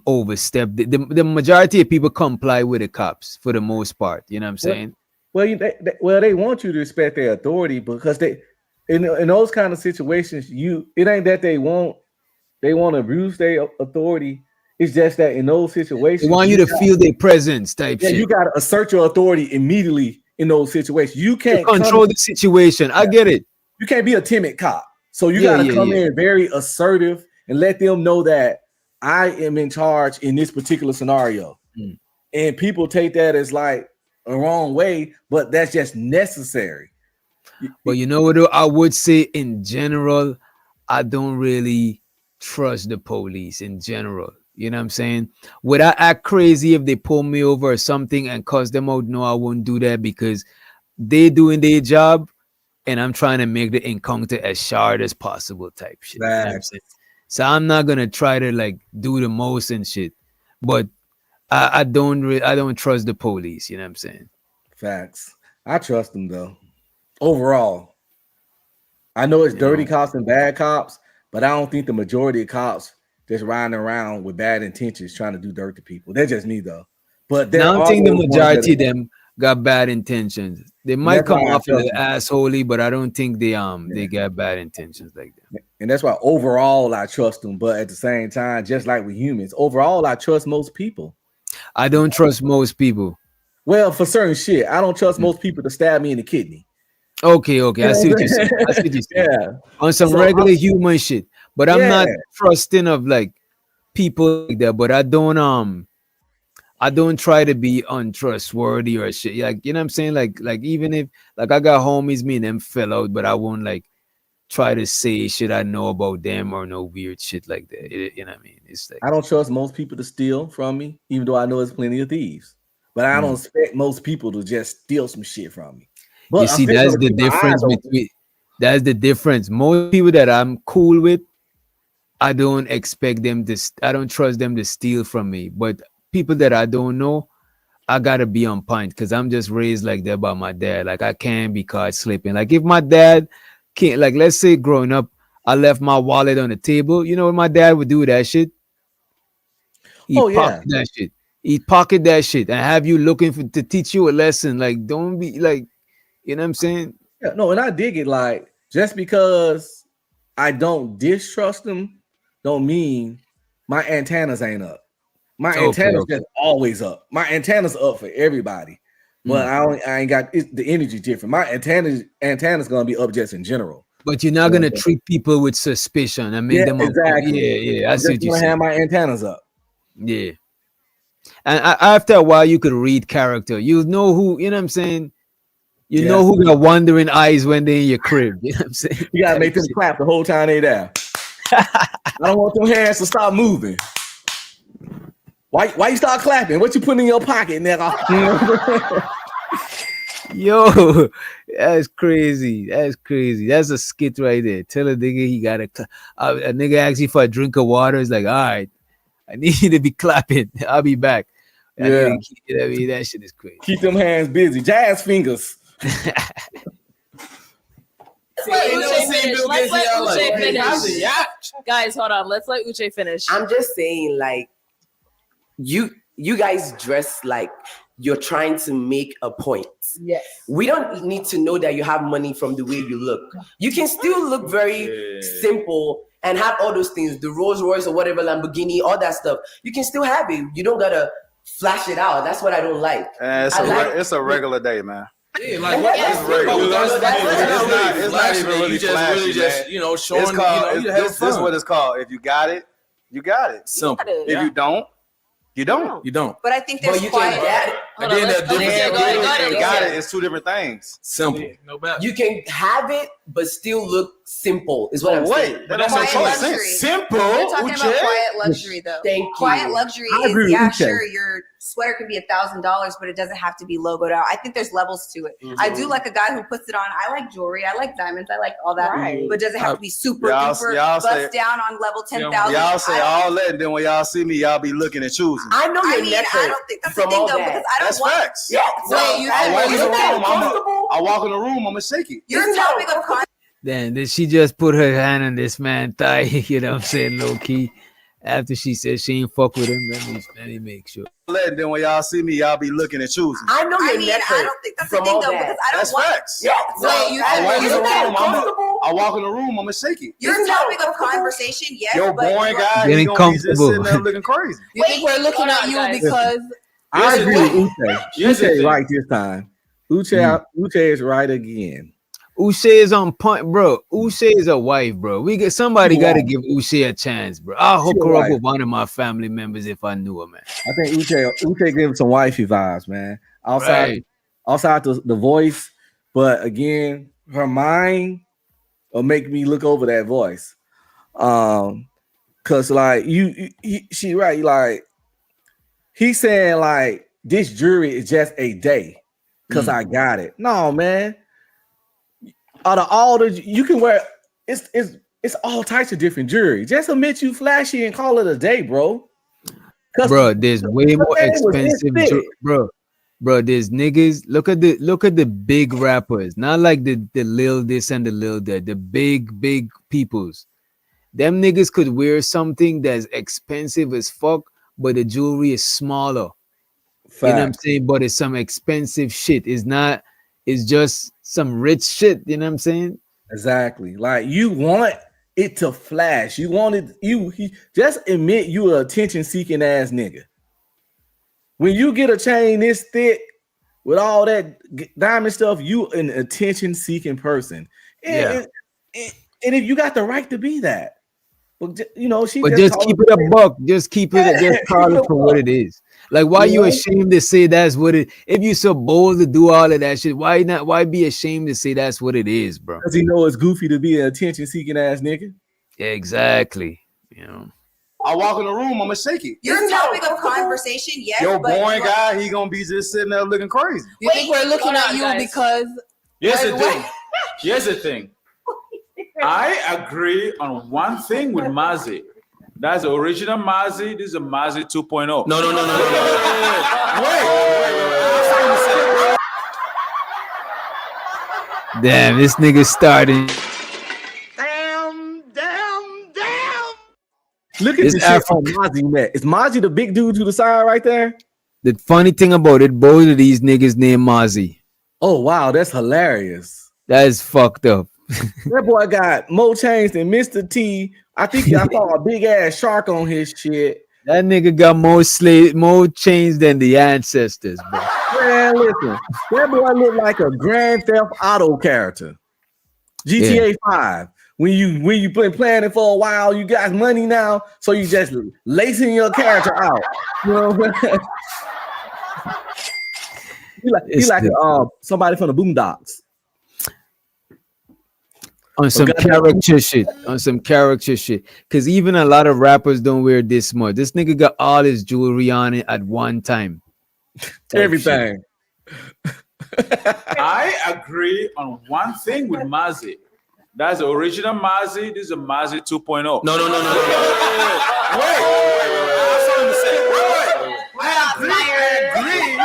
overstep. The majority of people comply with the cops for the most part. You know what I'm Well, saying? they want you to respect their authority because they in those kind of situations, it ain't that they want to abuse their authority. It's just that in those They situations, want you to feel their presence type you shit. got to assert your authority immediately in those situations. You To can't control the situation. I get it. You can't be a timid cop. So you Yeah, got to yeah, come yeah. in very assertive and let them know that I am in charge in this particular scenario. Mm. And people take that as like a wrong way, but that's just necessary. But you know what? Though? I would say in general, I don't really trust the police in general. You know what I'm saying? Would I act crazy if they pull me over or something and cuss them out? No, I wouldn't do that because they doing their job and I'm trying to make the encounter as short as possible type shit. You know what I'm saying? So I'm not gonna try to like do the most and shit. But I don't trust the police, you know what I'm saying? Facts. I trust them though. Overall, I know it's You dirty know? cops and bad cops, but I don't think the majority of cops just riding around with bad intentions trying to do dirt to people. That's just me though. But Now there I don't are think the those ones that majority of them got bad intentions. They and might that's come why I off a trust little them. assholey, but I don't think they got bad intentions like that. And that's why overall I trust them. But at the same time, just like with humans, overall I trust most people. I don't trust most people. Well, for certain shit, I don't trust most people to stab me in the kidney. Okay, You I know see what what I'm you're saying. I see saying? what you're saying. Yeah. On some So regular human shit. But I'm yeah. not trusting of like people like that. But I don't try to be untrustworthy or shit. Like, you know what I'm saying? Like even if like I got homies, me and them fell out, but I won't like try to say shit I know about them or no weird shit like that. You know what I mean? It's like I don't trust most people to steal from me, even though I know there's plenty of thieves. But I don't expect most people to just steal some shit from me. you But I'm see, still that's gonna the keep my eyes difference open. between that's the difference. Most people that I'm cool with, I don't expect them to I don't trust them to steal from me. But people that I don't know, I gotta be on point because I'm just raised like that by my dad. Like I can't be caught slipping. Like if my dad can't, like let's say growing up, I left my wallet on the table. You know what my dad would do with that shit? He Oh pocket yeah. that shit. He pocket that shit and have you looking for to teach you a lesson. Like don't be like, you know what I'm saying? Yeah, no, and I dig it. Like, just because I don't distrust them, don't mean my antennas ain't up. My Okay, antennas okay. just always up. My antennas up for everybody, but I ain't got the energy different. My antennas gonna be up just in general. But you're not You know what gonna I'm saying? treat people with suspicion and make Yeah, them exactly. yeah. I I'm see just what you're gonna saying. have my antennas up. Yeah. And after a while, you could read character. You know who, you know what I'm saying? You Yeah, know who got wandering eyes when they in your crib. You know what I'm saying? you gotta Type make them shit. clap the whole time they there. I don't want them hands to stop moving. Why you start clapping? What you putting in your pocket, nigga? Yo, that's crazy. That's crazy. That's a skit right there. Tell a nigga he got a nigga asks you for a drink of water. It's like, all right, I need you to be clapping. I'll be back. I need Yeah. to keep, you know what I mean? That shit is crazy. Keep them hands busy. Jazz fingers. Let's let Uche finish. Guys, hold on. Let's let Uche finish. I'm just saying, like, you guys dress like you're trying to make a point. Yes. We don't need to know that you have money from the way you look. You can still look very simple and have all those things, the Rolls Royce or whatever, Lamborghini, all that stuff. You can still have it. You don't gotta flash it out. That's what I don't like. It's a regular day, man. Yeah, like what? It's regular. It's not even really flashy, man. You know, showing. It's called, you know, this is what it's called. If you got it, you got it. Simple. If you don't, you don't. You don't. But I think there's But you can get it. And then the difference. And got it is two different things. Simple. No better. You can have it, but still look simple. Is what I'm saying. That doesn't make Quiet sense. luxury. Simple. We're talking about Uche. quiet luxury, though. Thank you. Quiet luxury I agree is, with yeah, Uche. sure, your sweater could be $1,000, but it doesn't have to be logoed out. I think there's levels to it. I do like a guy who puts it on. I like jewelry. I like diamonds. I like all that. Right. But does it have to be super Y'all duper say- bust down on level 10,000? Y'all say all that, and then when y'all see me, y'all be looking and choosing. I know I your mean, neck I hurt don't think that's the from thing, all though, that. because I don't That's want. facts. Yeah, So, wait, you I said, walk in the isn't that room. uncomfortable? I walk in the room. I'ma shake it. Your topic of conversation. Then did she just put her hand on this man's thigh? You know what I'm saying, low key. After she said she ain't fuck with him, let me make sure. And then when y'all see me, y'all be looking and choosing. I know your neck hurt I don't think that's the from thing, all though, that. because I don't That's want. facts. Yeah. Wait, you I said, walk in the isn't that room. uncomfortable? I walk in the room. I'ma shake it. Your Isn't that topic of uncomfortable? conversation, yes, Yo, but boring you- guy, he Getting gonna be just comfortable. sitting there looking crazy. You think we're looking at you because I agree with Uche. Here's the Uche thing. right this time. Uche is right again. Uche is on point, bro. Uche is a wife, bro. Somebody got to give Uche a chance, bro. I'll hook She a her up wife. with one of my family members if I knew her, man. I think Uche gives some wifey vibes, man. Outside the voice, but again, her mind will make me look over that voice. Cause like she right, like he's saying like this jewelry is just a day because I got it. No, man. Out of all the you can wear, it's all types of different jewelry. Just admit you flashy and call it a day, bro. Bro, there's way more that was this expensive, thick. bro. There's niggas. Look at the big rappers, not like the lil this and the lil that. The big peoples. Them niggas could wear something that's expensive as fuck, but the jewelry is smaller. You know what I'm saying? But it's some expensive shit. It's not. It's just some rich shit. You know what I'm saying? Exactly. Like you want it to flash. You want it. He just admit you a attention seeking ass nigga. When you get a chain this thick with all that diamond stuff, you an attention seeking person. And if you got the right to be that, but you know she. But just keep it a buck. Just keep it. Just call it for what it is. Like, why you ashamed to say that's what it? If you so bold to do all of that shit, why not? Why be ashamed to say that's what it is, bro? Because he know it's goofy to be an attention seeking ass nigga. Exactly. You know. I walk in the room, I'ma shake it. Your topic of conversation, yes, Yo, but boring guy, he gonna be just sitting there looking crazy. you think we're looking at you because Here's the thing. Here's the thing. I agree on one thing with Mazi. That's the original Mazi. This is a Mazi 2.0. No. Damn, this nigga starting. Look at It's this shit from Mozzie met. Is Mozzie the big dude to the side right there? The funny thing about it, both of these niggas named Mozzie. Oh wow, that's hilarious. That is fucked up. That boy got more chains than Mr. T. I think I saw a big ass shark on his shit. That nigga got more chains than the ancestors, bro. Man, listen, that boy looked like a Grand Theft Auto character. GTA 5. When you been playing it for a while, you got money now, so you just lacing your character out. You know what I'm saying? He like somebody from the Boondocks. On some character shit. Because even a lot of rappers don't wear this much. This nigga got all his jewelry on it at one time. Everything. I agree on one thing with Mazi. That's the original Mazi. This is a Mazi 2.0. No. Wait. I agree.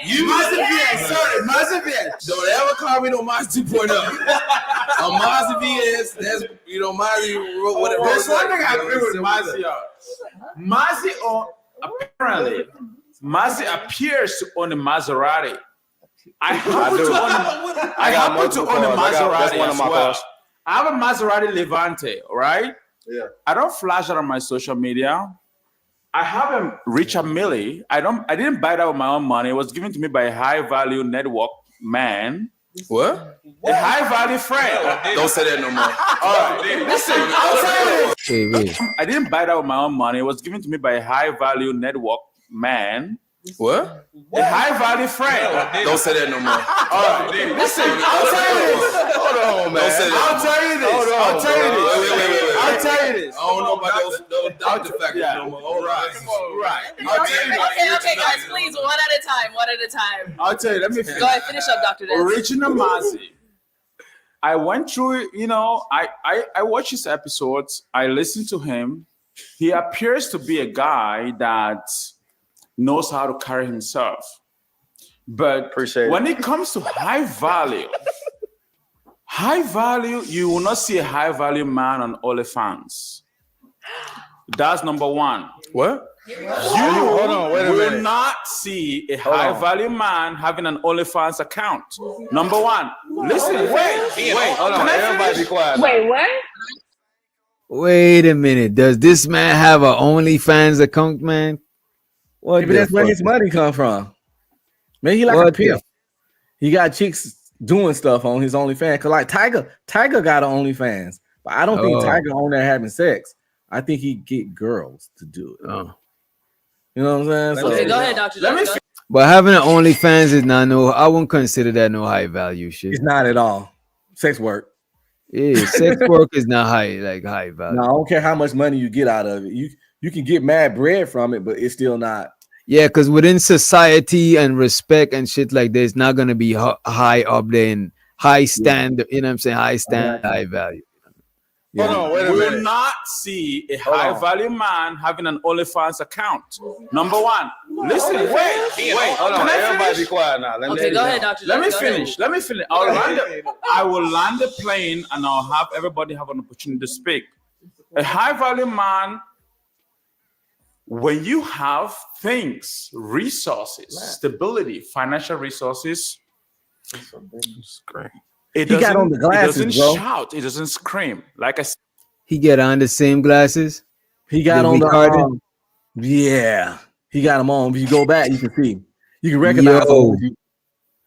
You Mazda VS. Don't ever call me no Mazda 2.0. A Mazda VS, that's Mazda whatever. There's one thing I agree with Mazi. Mazi apparently Mazi appears to own a Maserati. I happen to own a Maserati That's one of as my well. cars. I have a Maserati Levante, right? Yeah. I don't flash it on my social media. I have a Richard Mille. I didn't buy that with my own money. It was given to me by a high value network man. What? A high value friend. Don't say that no more. All right. Listen, I'll tell you this. Wait. I didn't buy that with my own money. It was given to me by a high value network man. What? A high value friend. Don't say that no more. All right. Listen, I'll tell you this. Hold on, man. Don't say that. I'll tell you this. I'll tell you this. Wait. I'll tell you this. I don't know about those doctor factors no more. All right. Right. Okay, guys, please, one at a time. I'll tell you. Let me finish. Go ahead, finish up, Dr. Des. Original Mazi. I went through, I watched his episodes. I listened to him. He appears to be a guy that knows how to carry himself. But when it comes to high value, you will not see a high value man on OnlyFans. That's number one. What? Hold on, wait a will minute. not see a high value man having an OnlyFans account. Number one. Listen, wait. Hold on. Everybody be quiet. Wait, what? Wait a minute. Does this man have an OnlyFans account, man? What Maybe that's where his money come from. Maybe he like a What pimp. He got chicks doing stuff on his OnlyFans. Cause like Tiger got an OnlyFans, but I don't think Oh. Tiger on there having sex. I think he get girls to do it. Oh. You know what I'm saying? Okay, go ahead, Dr. Des. But having an OnlyFans is not I wouldn't consider that no high value shit. It's not at all. Sex work. Yeah, sex work is not high value. No, I don't care how much money you get out of it. You can get mad bread from it, but it's still not. Yeah, because within society and respect and shit like this, it's not gonna be high up there in high standard. You know what I'm saying? High standard, high value. Hold on, wait a minute. Will not see a high value man having an OnlyFans account. Number one. Listen, wait. Hold on. Everybody be quiet now. Okay, go ahead, Dr. Des. Let me Go ahead. finish. I will land the plane and I'll have everybody have an opportunity to speak. A high value man, when you have things, resources, stability, financial resources, it got on the glasses, doesn't bro. shout, it doesn't scream. Like I said, He get on the same glasses. He got The on Ricardo? yeah. He got them on. If you go back, you can see. You can recognize Yo. them.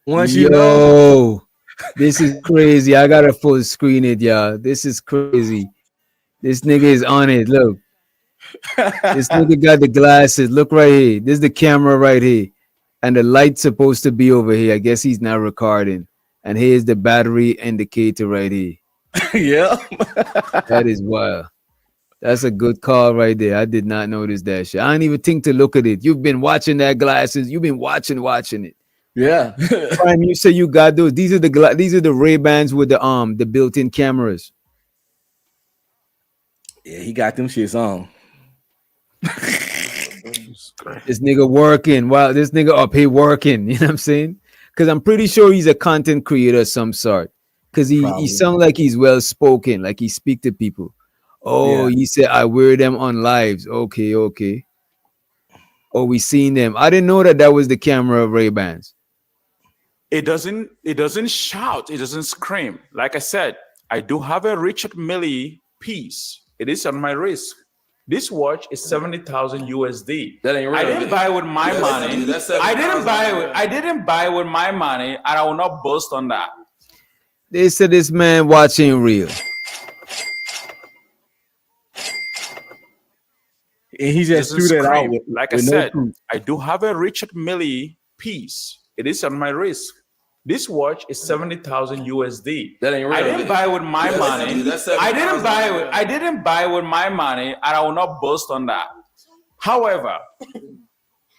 Once you know. This is crazy. I gotta full screen it, y'all. This is crazy. This nigga is on it. Look. This nigga got the glasses. Look right here. This is the camera right here. And the light's supposed to be over here. I guess he's not recording. And here's the battery indicator right here. Yeah. That is wild. That's a good call right there. I did not notice that shit. I didn't even think to look at it. You've been watching that glasses. You've been watching it. Yeah. Prime, you say you got those. These are the Ray-Bans with the built-in cameras. Yeah, he got them shits on. This nigga working. Wow, this nigga up here working. You know what I'm saying? Because I'm pretty sure he's a content creator of some sort. Because he sounds like he's well spoken, like he speak to people. Oh, Yeah. he said I wear them on lives. Okay. Oh, we seen them. I didn't know that was the camera of Ray-Bans. it doesn't shout, it doesn't scream. Like I said, I do have a Richard Mille piece. It is on my wrist. This watch is 70,000 USD. That ain't real. I didn't buy it with my money. That's I didn't buy it. 7,000. I didn't buy it with my money, and I will not boast on that. They said this man watching real. And he just Doesn't threw that out. scream. Like I with no said, proof. I do have a Richard Mille piece. It is on my wrist. This watch is 70,000 USD. That ain't real. I didn't buy it with my money. That's I didn't 7,000. buy it with my money, and I will not boast on that. However,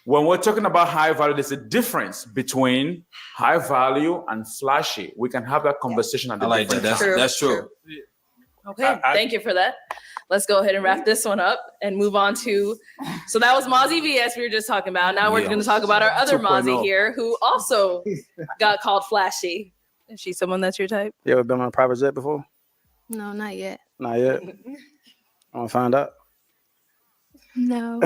when we're talking about high value, there's a difference between high value and flashy. We can have that conversation at the I like that. different That's true. Okay, thank you for that. Let's go ahead and wrap this one up and move on to. So that was Mozzie VS we were just talking about. Now we're going to talk about our other 2.0. Mozzie here, who also got called flashy. Is she someone that's your type? You ever been on a private jet before? No, not yet. Not yet. I want to find out. No.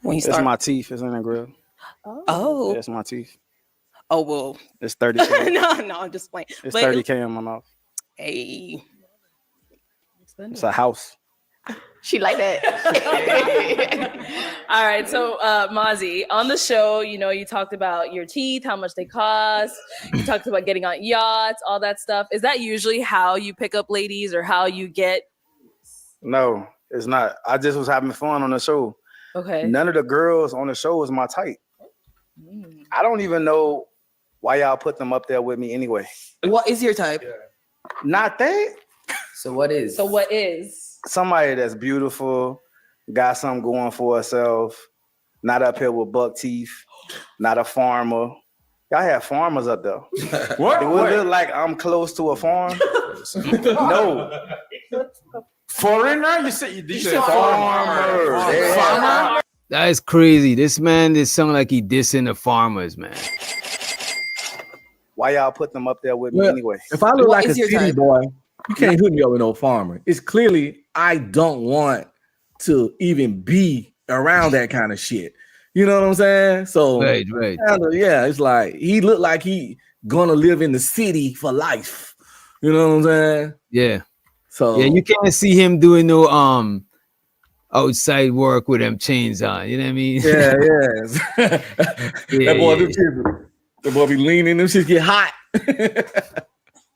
When you It's start? my teeth. It's in the grill. Oh. Yeah, it's my teeth. Oh well. It's 30K. no, I'm just playing. It's But 30K in my mouth. Hey, It's a house. she like that. All right, so Mozzie, on the show, you talked about your teeth, how much they cost. You talked about getting on yachts, all that stuff. Is that usually how you pick up ladies, or how you get? No, it's not. I just was having fun on the show. Okay. None of the girls on the show is my type. I don't even know why y'all put them up there with me anyway. What is your type? Not that. So what is? So what is? Somebody that's beautiful, got something going for herself, not up here with buck teeth, not a farmer. Y'all have farmers up there. What? Do it look like I'm close to a farm? No. Foreigner? You said farmer. Farmer? That is crazy. This man is sounding like he dissing the farmers, man. Why y'all put them up there with me Well, anyway? If I look What like a is your city type? boy, you can't hook me up with no farmer. It's clearly I don't want to even be around that kind of shit. You know what I'm saying? So Right. yeah, it's like he looked like he gonna live in the city for life. You know what I'm saying? Yeah. So Yeah, you can't see him doing no outside work with them chains on. You know what I mean? Yeah. That boy, Yeah. the boy be leaning, them shit get hot.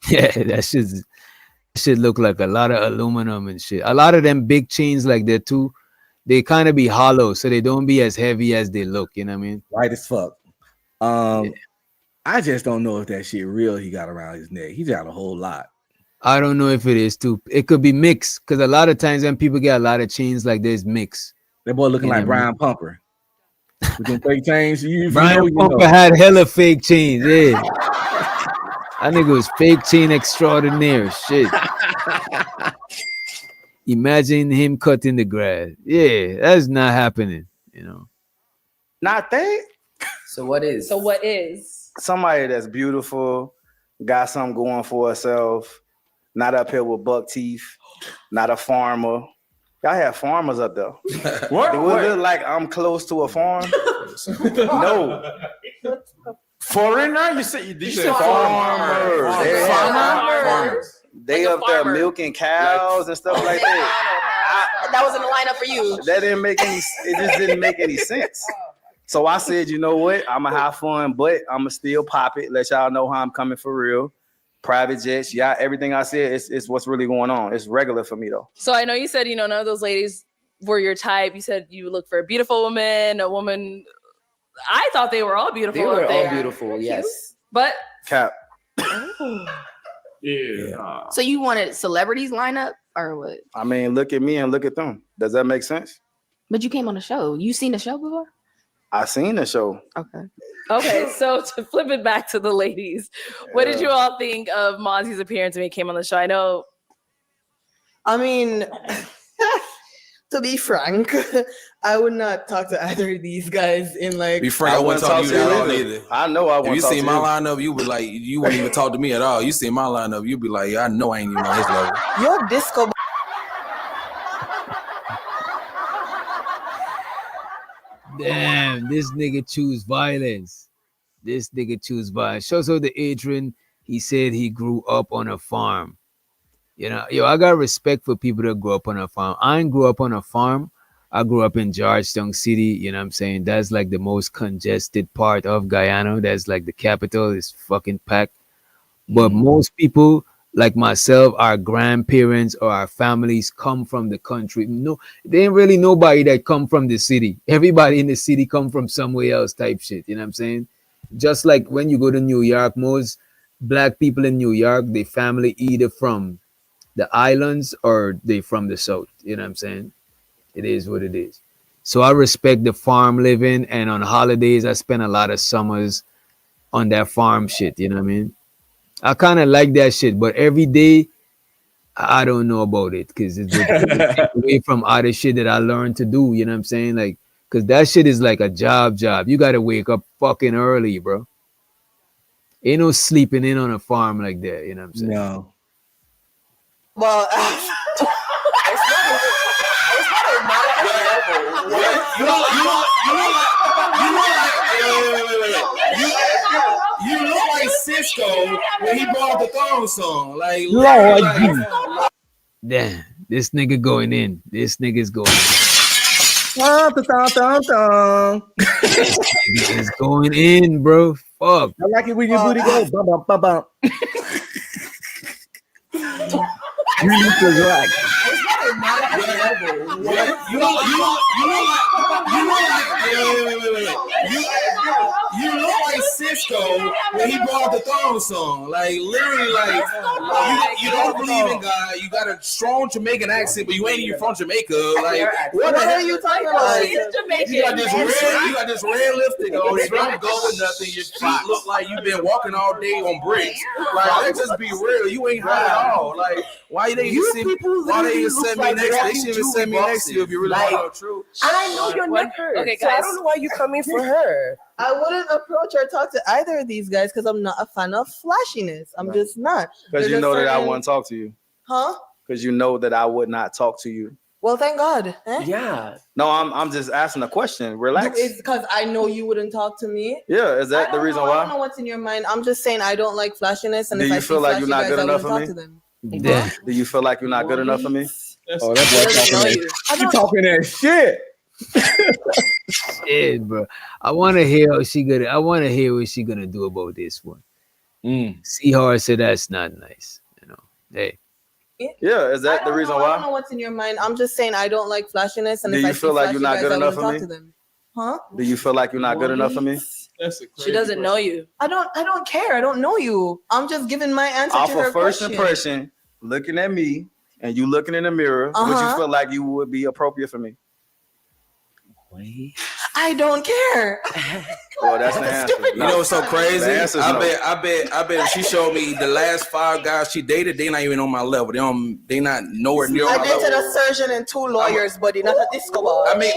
Yeah, that should look like a lot of aluminum and shit. A lot of them big chains like that too, they kind of be hollow, so they don't be as heavy as they look. You know what I mean? Right as fuck. I just don't know if that shit real he got around his neck. He got a whole lot. I don't know if it is too. It could be mixed, because a lot of times when people get a lot of chains like this, mix. That boy looking You know like what I Brian Pumper. With them fake chains. Brian Pumper had hella fake chains. Yeah. That nigga was fake chain extraordinaire. Shit. Imagine him cutting the grass. Yeah, that's not happening. Not that. So what is? So what is? Somebody that's beautiful, got something going for herself, not up here with buck teeth, not a farmer. Y'all have farmers up there. What? Do it look like I'm close to a farm? No. Foreigner? You said farmer. Farmer? They Like a up there farmer. milking cows and stuff like that. That was in the lineup for you. That didn't make any. It just didn't make any sense. So I said, you know what? I'ma have fun, but I'ma still pop it. Let y'all know how I'm coming for real. Private jets, yeah. Everything I said is what's really going on. It's regular for me though. So I know you said, none of those ladies were your type. You said you look for a beautiful woman, a woman. I thought they were all beautiful. They were up there. all beautiful. Yes. But Cap. Yeah. So you wanted celebrities lineup or what? I mean, look at me and look at them. Does that make sense? But you came on the show. You seen the show before? I seen the show. okay, so to flip it back to the ladies, what did you all think of Mozzie's appearance when he came on the show? I know. I mean, to be frank, I would not talk to either of these guys in like. Be frank, I wouldn't talk to you at all either. I know I If wouldn't you talk see to my you. lineup, you would like you wouldn't even talk to me at all. You see my lineup, you'd be like, yeah, I know I ain't even on his level. Your disco. Damn, this nigga choose violence. This nigga choose violence. Shows how the Adrian, he said he grew up on a farm. I got respect for people that grew up on a farm. I ain't grew up on a farm. I grew up in Georgetown City. You know what I'm saying? That's like the most congested part of Guyana. That's like the capital is fucking packed. But most people like myself, our grandparents or our families come from the country. No, there ain't really nobody that come from the city. Everybody in the city come from somewhere else type shit. You know what I'm saying? Just like when you go to New York, most black people in New York, they family either from the islands or they from the south. You know what I'm saying? It is what it is. So I respect the farm living, and on holidays I spend a lot of summers on that farm shit. You know what I mean? I kind of like that shit, but every day I don't know about it because it's away from other shit that I learned to do. You know what I'm saying? Like, because that shit is like a job. You got to wake up fucking early, bro. Ain't no sleeping in on a farm like that. You know what I'm saying? No. Well, You look like Cisco when he brought the thong song. Like, Lord like Jesus. Damn, this nigga going in. This nigga's going in. It's going in, bro. Fuck. I like it when your booty goes bump, bump, bump, bump. You need to relax. You look like Cisco when he brought the thong song. Like literally, like you don't believe in God. You got a strong Jamaican accent, but you ain't even from Jamaica. Like What are you talking about? You got this red lipstick on. You don't go with nothing. Your feet look like you've been walking all day on bricks. Like let's just be real. You ain't high at all. Like why they even send me? Why they even send me next? They should even send me next to you if you really want to know the truth. I know your What? neck hurts. Okay, So I guys. don't know why you coming for her. I wouldn't approach or talk to either of these guys because I'm not a fan of flashiness. I'm just not. Because you There's know a that I certain- wouldn't talk to you. Huh? Because you know that I would not talk to you. Well, thank God. Yeah. No, I'm just asking a question. Relax. It's because I know you wouldn't talk to me. Yeah, is that the reason I don't know why? what's in your mind. I'm just saying I don't like flashiness, and Do if I you see feel like you're flashy not good guys, I enough wouldn't for talk me? to them. Damn. Do you feel like you're not good enough for me? Oh, that boy talking that. You talking that shit. Shit, bro. I want to hear how she gonna. I want to hear what she gonna do about this one. See how I said that's not nice. You know. Hey. Yeah, is that the reason I don't why? know what's in your mind. I'm just saying I don't like flashiness, and Do if you I feel see like flashy you're not guys, good I enough wouldn't for talk me? to them. Huh? Do you feel like you're not good enough for me? She doesn't know you. I don't care. I don't know you. I'm just giving my answer Off to her of first question. impression, looking at me and you looking in the mirror, would you Uh-huh. feel like you would be appropriate for me? I don't care. Well, that's the answer. You know what's so crazy? The answer's I no. bet if she showed me the last 5 guys she dated, they not even on my level. They not nowhere near I my dated level. a surgeon and 2 lawyers, buddy, not a disco ball. I mean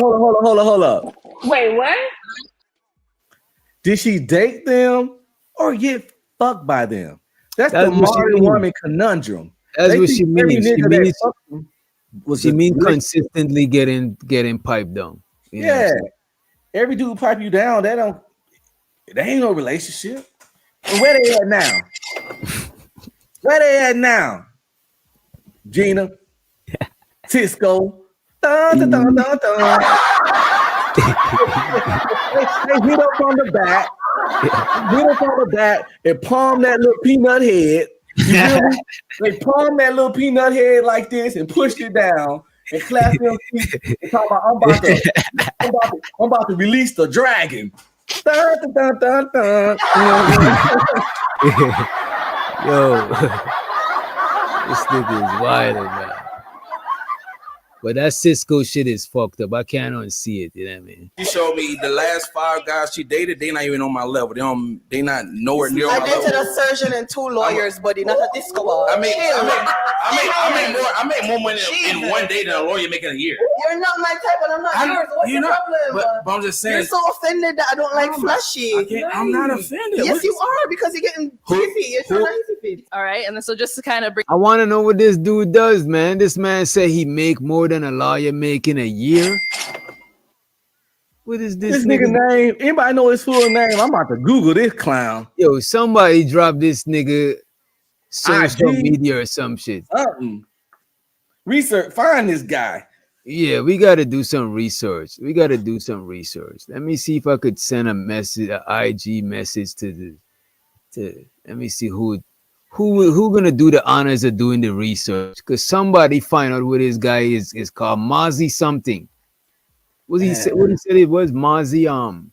Hold up. Wait, what? Did she date them or get fucked by them? That's the That's what she modern means. woman conundrum. That's They what think she every means. She nigga that means. fuck them was She a means lick. consistently getting piped down. You know what I'm Yeah. saying? Every dude pipe you down, that ain't no relationship. And where they at now? Where they at now? Gina, Cisco. Dun, dun, dun, dun, dun. They hit up on the back. Hit up on the back and palm that little peanut head. You feel me? They palm that little peanut head like this and push it down and clap them feet and talk about I'm about to release the dragon. Dun, dun, dun, dun, dun. You know what I mean? Yo, this nigga is wild, man. But that Cisco shit is fucked up. I can't unsee it. You know what I mean? She showed me the last 5 guys she dated, they not even on my level. They not nowhere near I my dated level. a surgeon and 2 lawyers, buddy, not a disco ball. I make more money in one day than a lawyer making a year. You're not my type, and I'm not yours. What's You're the not, problem? but I'm just saying. You're so offended that I don't like flashy. I'm not offended. Yes, you are, because you're getting creepy. You're trying to creepy. All right, and then so just to kind of bring. I want to know what this dude does, man. This man said he make more than a lawyer make in a year. What is this nigga name? Anybody know his full name? I'm about to Google this clown. Yo, somebody drop this nigga social IG? media or some shit. Research, find this guy. Yeah, we got to do some research. Let me see if I could send a message, an IG message to let me see who gonna do the honors of doing the research, because somebody find out what this guy is called. Mozzie something. What he said it was Mozzie.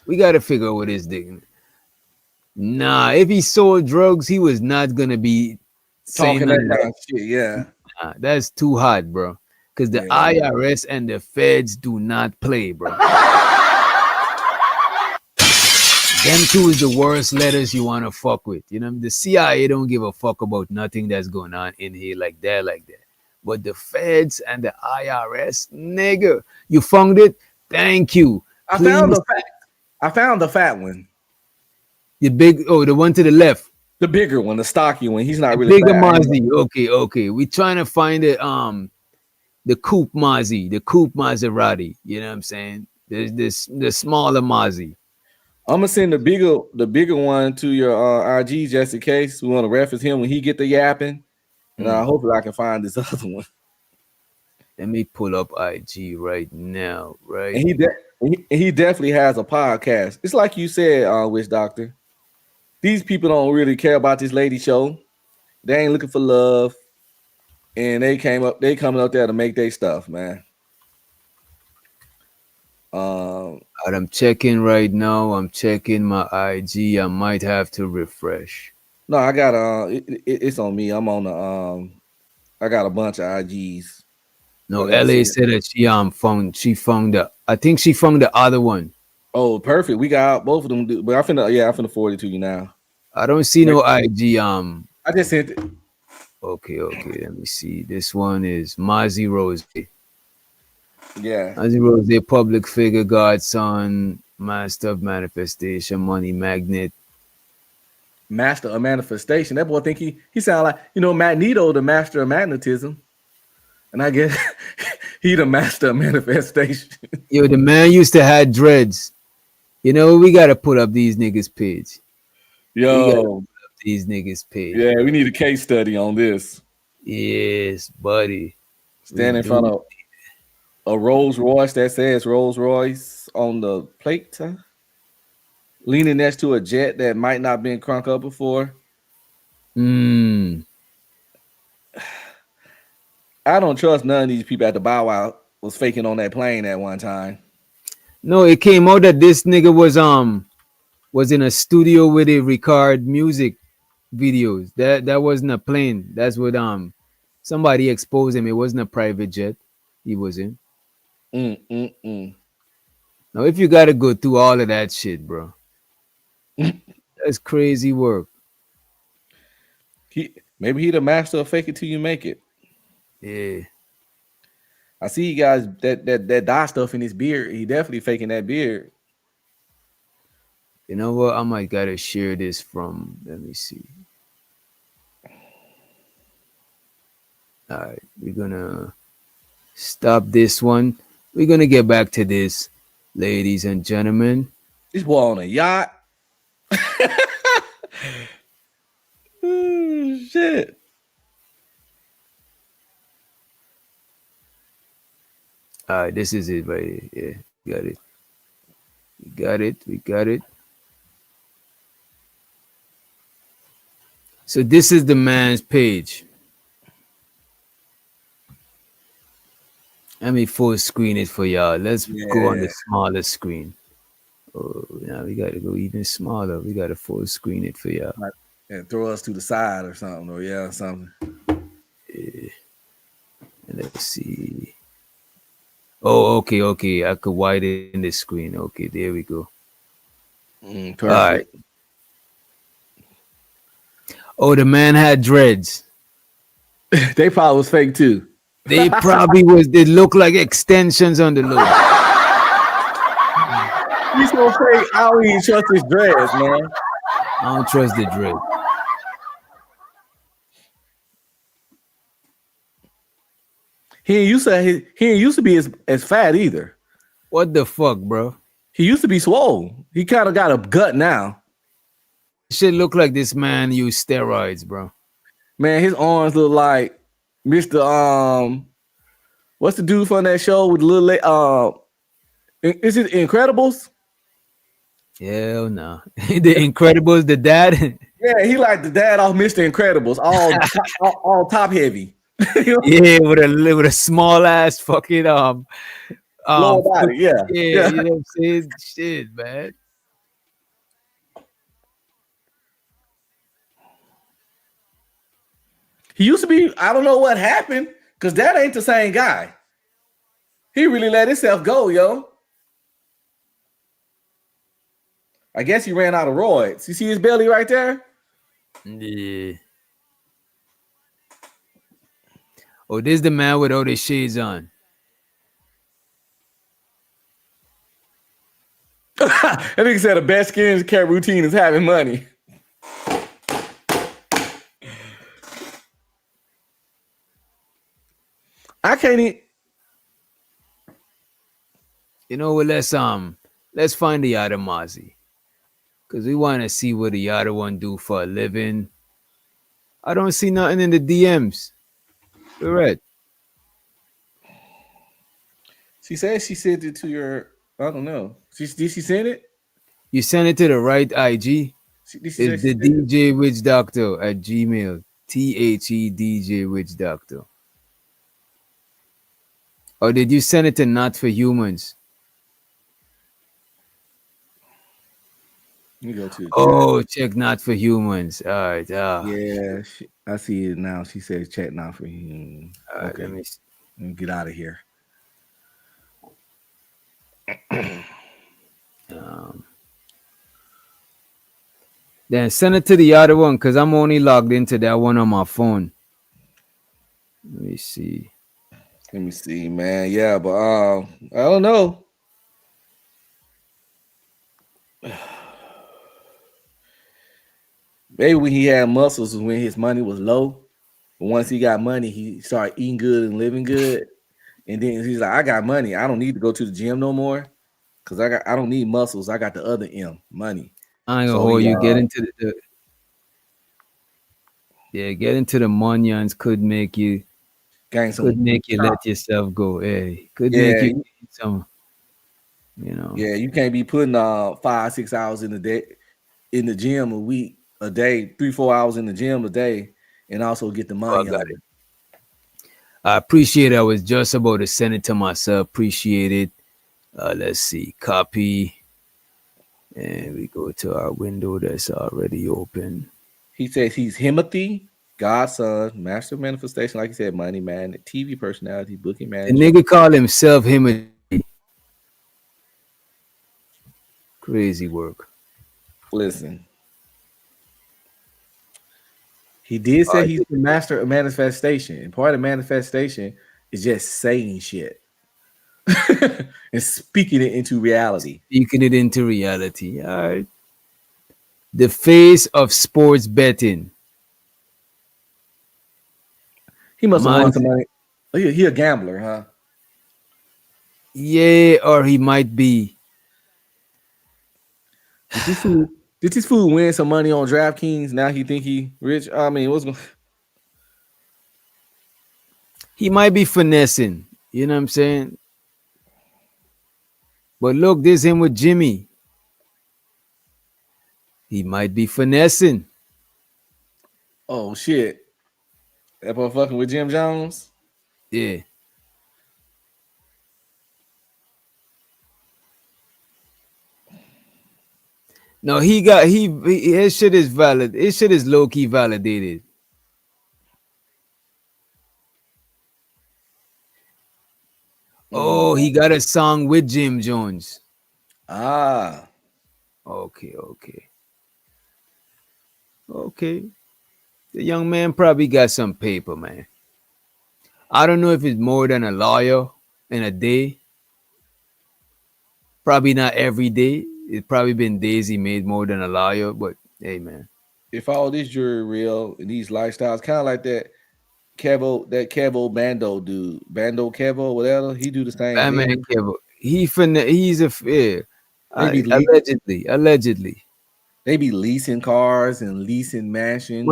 We got to figure out what his thing. Nah, if he sold drugs, he was not gonna be Talking that saying kind of shit, yeah. Nah, that's too hot, bro. Because the IRS and the feds do not play, bro. Them two is the worst letters you want to fuck with. You know, the CIA don't give a fuck about nothing that's going on in here like that. But the feds and the IRS, nigga, you found it? Thank you. I found the fat one. The one to the left. The bigger one, the stocky one. He's not The really bigger fat. Mozzie. Okay. We trying to find it. The coupe Mozzie, the coupe Maserati. You know what I'm saying? There's this the smaller Mozzie. I'm gonna send the bigger one to your IG just in case we want to reference him when he get the yapping. And hopefully I can find this other one. Let me pull up IG right now. Right. And he definitely has a podcast. It's like you said, Witch Doctor. These people don't really care about this lady show. They ain't looking for love. And they coming up there to make their stuff, man. I'm checking right now. I'm checking my IG. I might have to refresh. No, I got it's on me. I'm on the I got a bunch of IGs. No, LA said that she found I think she found the other one. Oh, perfect. We got both of them. But I'm finna forward it to you now. I don't see no IG. I just sent it. Okay. Let me see. This one is Mozzie Rose. Yeah. Mozzie Rose, public figure, godson, master of manifestation, money magnet. Master of manifestation. That boy think he sound like, Magneto, the master of magnetism. And I guess he the master of manifestation. Yo, the man used to have dreads. We gotta put up these niggas' page. Yo, these niggas' page. Yeah, we need a case study on this. Yes, buddy. Stand in front of a Rolls Royce that says Rolls Royce on the plate. Leaning next to a jet that might not been crunk up before. I don't trust none of these people at the Bow Wow was faking on that plane at one time. No, it came out that this nigga was in a studio with a record music videos. That wasn't a plane. That's what somebody exposed him. It wasn't a private jet. He was in. Now, if you gotta go through all of that shit, bro, that's crazy work. Maybe he the master of fake it till you make it. Yeah. I see you guys that dye stuff in his beard. He definitely faking that beard. You know what? I might gotta share this from. Let me see. All right, we're gonna stop this one. We're gonna get back to this, ladies and gentlemen. This boy on a yacht. Shit. All right, this is it right here. Yeah, got it. We got it. So this is the man's page. Let me full screen it for y'all. Let's go on the smaller screen. Oh, now we got to go even smaller. We got to full screen it for y'all. And throw us to the side or something. Or something. Yeah. And let's see. Oh, okay. I could widen the screen. Okay, there we go. Perfect. All right. Oh, the man had dreads. They probably was fake too. They probably was. They look like extensions on the look. He's so fake. I don't even trust his dreads, man. I don't trust the dread. He ain't used to be as fat either. What the fuck, bro? He used to be swole. He kind of got a gut now. Shit look like this man used steroids, bro. Man, his arms look like Mr. What's the dude from that show with little is it Incredibles? Hell no. The Incredibles, the dad. Yeah, he like the dad off Mr. Incredibles, all top heavy. Yeah, with a small ass fucking lower body, yeah. You know what I'm saying? Shit, man. He used to be, I don't know what happened, because that ain't the same guy. He really let himself go, yo. I guess he ran out of roids. You see his belly right there? Yeah. Oh, this is the man with all the shades on. I think he said the best skincare routine is having money. I can't even. You know what? Let's find the other Mozzie. Cause we want to see what the other one do for a living. I don't see nothing in the DMs. Correct. She said she sent it to your. I don't know. Did she send it? You send it to the right IG. Did she say It's she the sent it? DJ Witch Doctor at Gmail. THE DJ Witch Doctor. Or did you send it to Not for Humans? Let me go to the chat. Oh, check Not for Humans. All right. Yeah, I see it now. She says check Not for Humans. All right, Okay, let me see. let me get out of here. Then send it to the other one because I'm only logged into that one on my phone. Let me see. Let me see, man. Yeah, but I don't know. Maybe when he had muscles was when his money was low. But once he got money, he started eating good and living good. And then he's like, I got money. I don't need to go to the gym no more. Cause I don't need muscles. I got the other M, money. I ain't gonna So hold he you. Get into get into the munions could make you gain some. let yourself go. Hey, could make Yeah, you some, yeah. You can't be putting 5-6 hours in a day in the gym a week, a day, 3-4 hours in the gym a day, and also get the money got on it. I appreciate it. I was just about to send it to myself. Appreciate it. Let's see. Copy. And we go to our window that's already open. He says he's Himothy, God's son, master manifestation, like he said, money man, TV personality, booking The manager. nigga call himself him. Crazy work. Listen. He did say he's the master of manifestation. And part of manifestation is just saying shit. And speaking it into reality. Speaking it into reality. All right. The face of sports betting. He must have won some money. Oh, he a gambler, huh? Yeah, or he might be. Did this fool win some money on DraftKings? Now he think he rich? I mean, what's going? He might be finessing. You know what I'm saying? But look, there's him with Jimmy. He might be finessing. Oh shit! That boy fucking with Jim Jones. Yeah. No, his shit is valid. His shit is low key validated. Oh, he got a song with Jim Jones. Ah. Okay. The young man probably got some paper, man. I don't know if it's more than a lawyer in a day. Probably not every day. It's probably been days he made more than a lawyer, but hey, man. If all this jewelry real and these lifestyles, kind of like that Kevo Bando dude, Bando Kevo, whatever, he do the same Batman thing. Kevo. He's a fair. Allegedly. They be leasing cars and leasing mansions,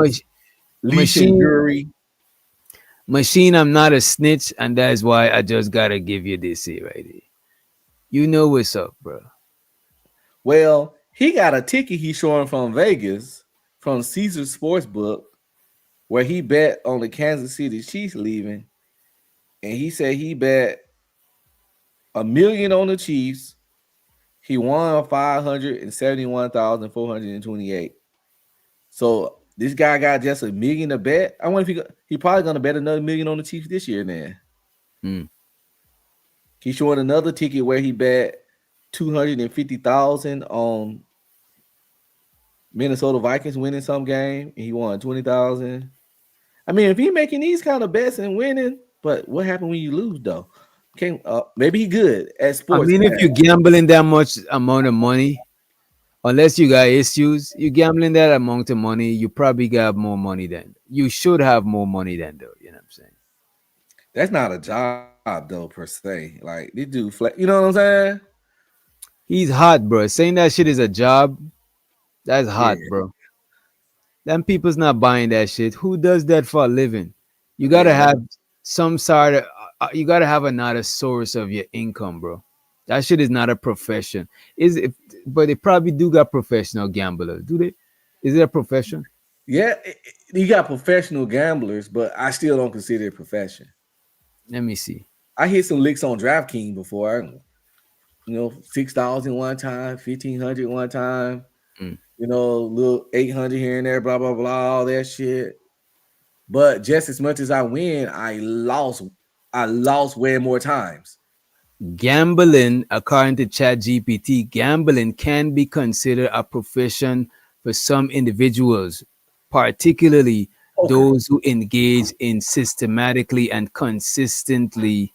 leasing Machine, jewelry. Machine, I'm not a snitch, and that's why I just gotta give you this here right here. You know what's up, bro. Well, he got a ticket he's showing from Vegas, from Caesar Sportsbook, where he bet on the Kansas City Chiefs leaving, and he said he bet $1 million on the Chiefs. He won 571,428. So this guy got just $1 million to bet. I wonder if he probably gonna bet another $1 million on the Chiefs this year. Then He's showing another ticket where he bet 250,000 on Minnesota Vikings winning some game, and he won 20,000. I mean, if he making these kind of bets and winning, but what happened when you lose though? Maybe he good at sports. I mean, if you're gambling that much amount of money, unless you got issues, you're gambling that amount of money, you probably got more money than you should have more money than though. You know what I'm saying? That's not a job though per se. Like they do, you know what I'm saying? He's hot, bro. Saying that shit is a job, that's Yeah. hot, bro. Them people's not buying that shit. Who does that for a living? You gotta Yeah. have some sort of, you gotta have another source of your income, bro. That shit is not a profession. Is it? But they probably do got professional gamblers. Do they? Is it a profession? Yeah, you got professional gamblers, but I still don't consider it a profession. Let me see. I hit some licks on DraftKings before. You know, 6,000 one time, 1,500 one time. Mm. You know, little 800 here and there, blah blah blah, all that shit. But just as much as I win, I lost. I lost way more times. Gambling, according to ChatGPT, gambling can be considered a profession for some individuals, particularly those who engage in systematically and consistently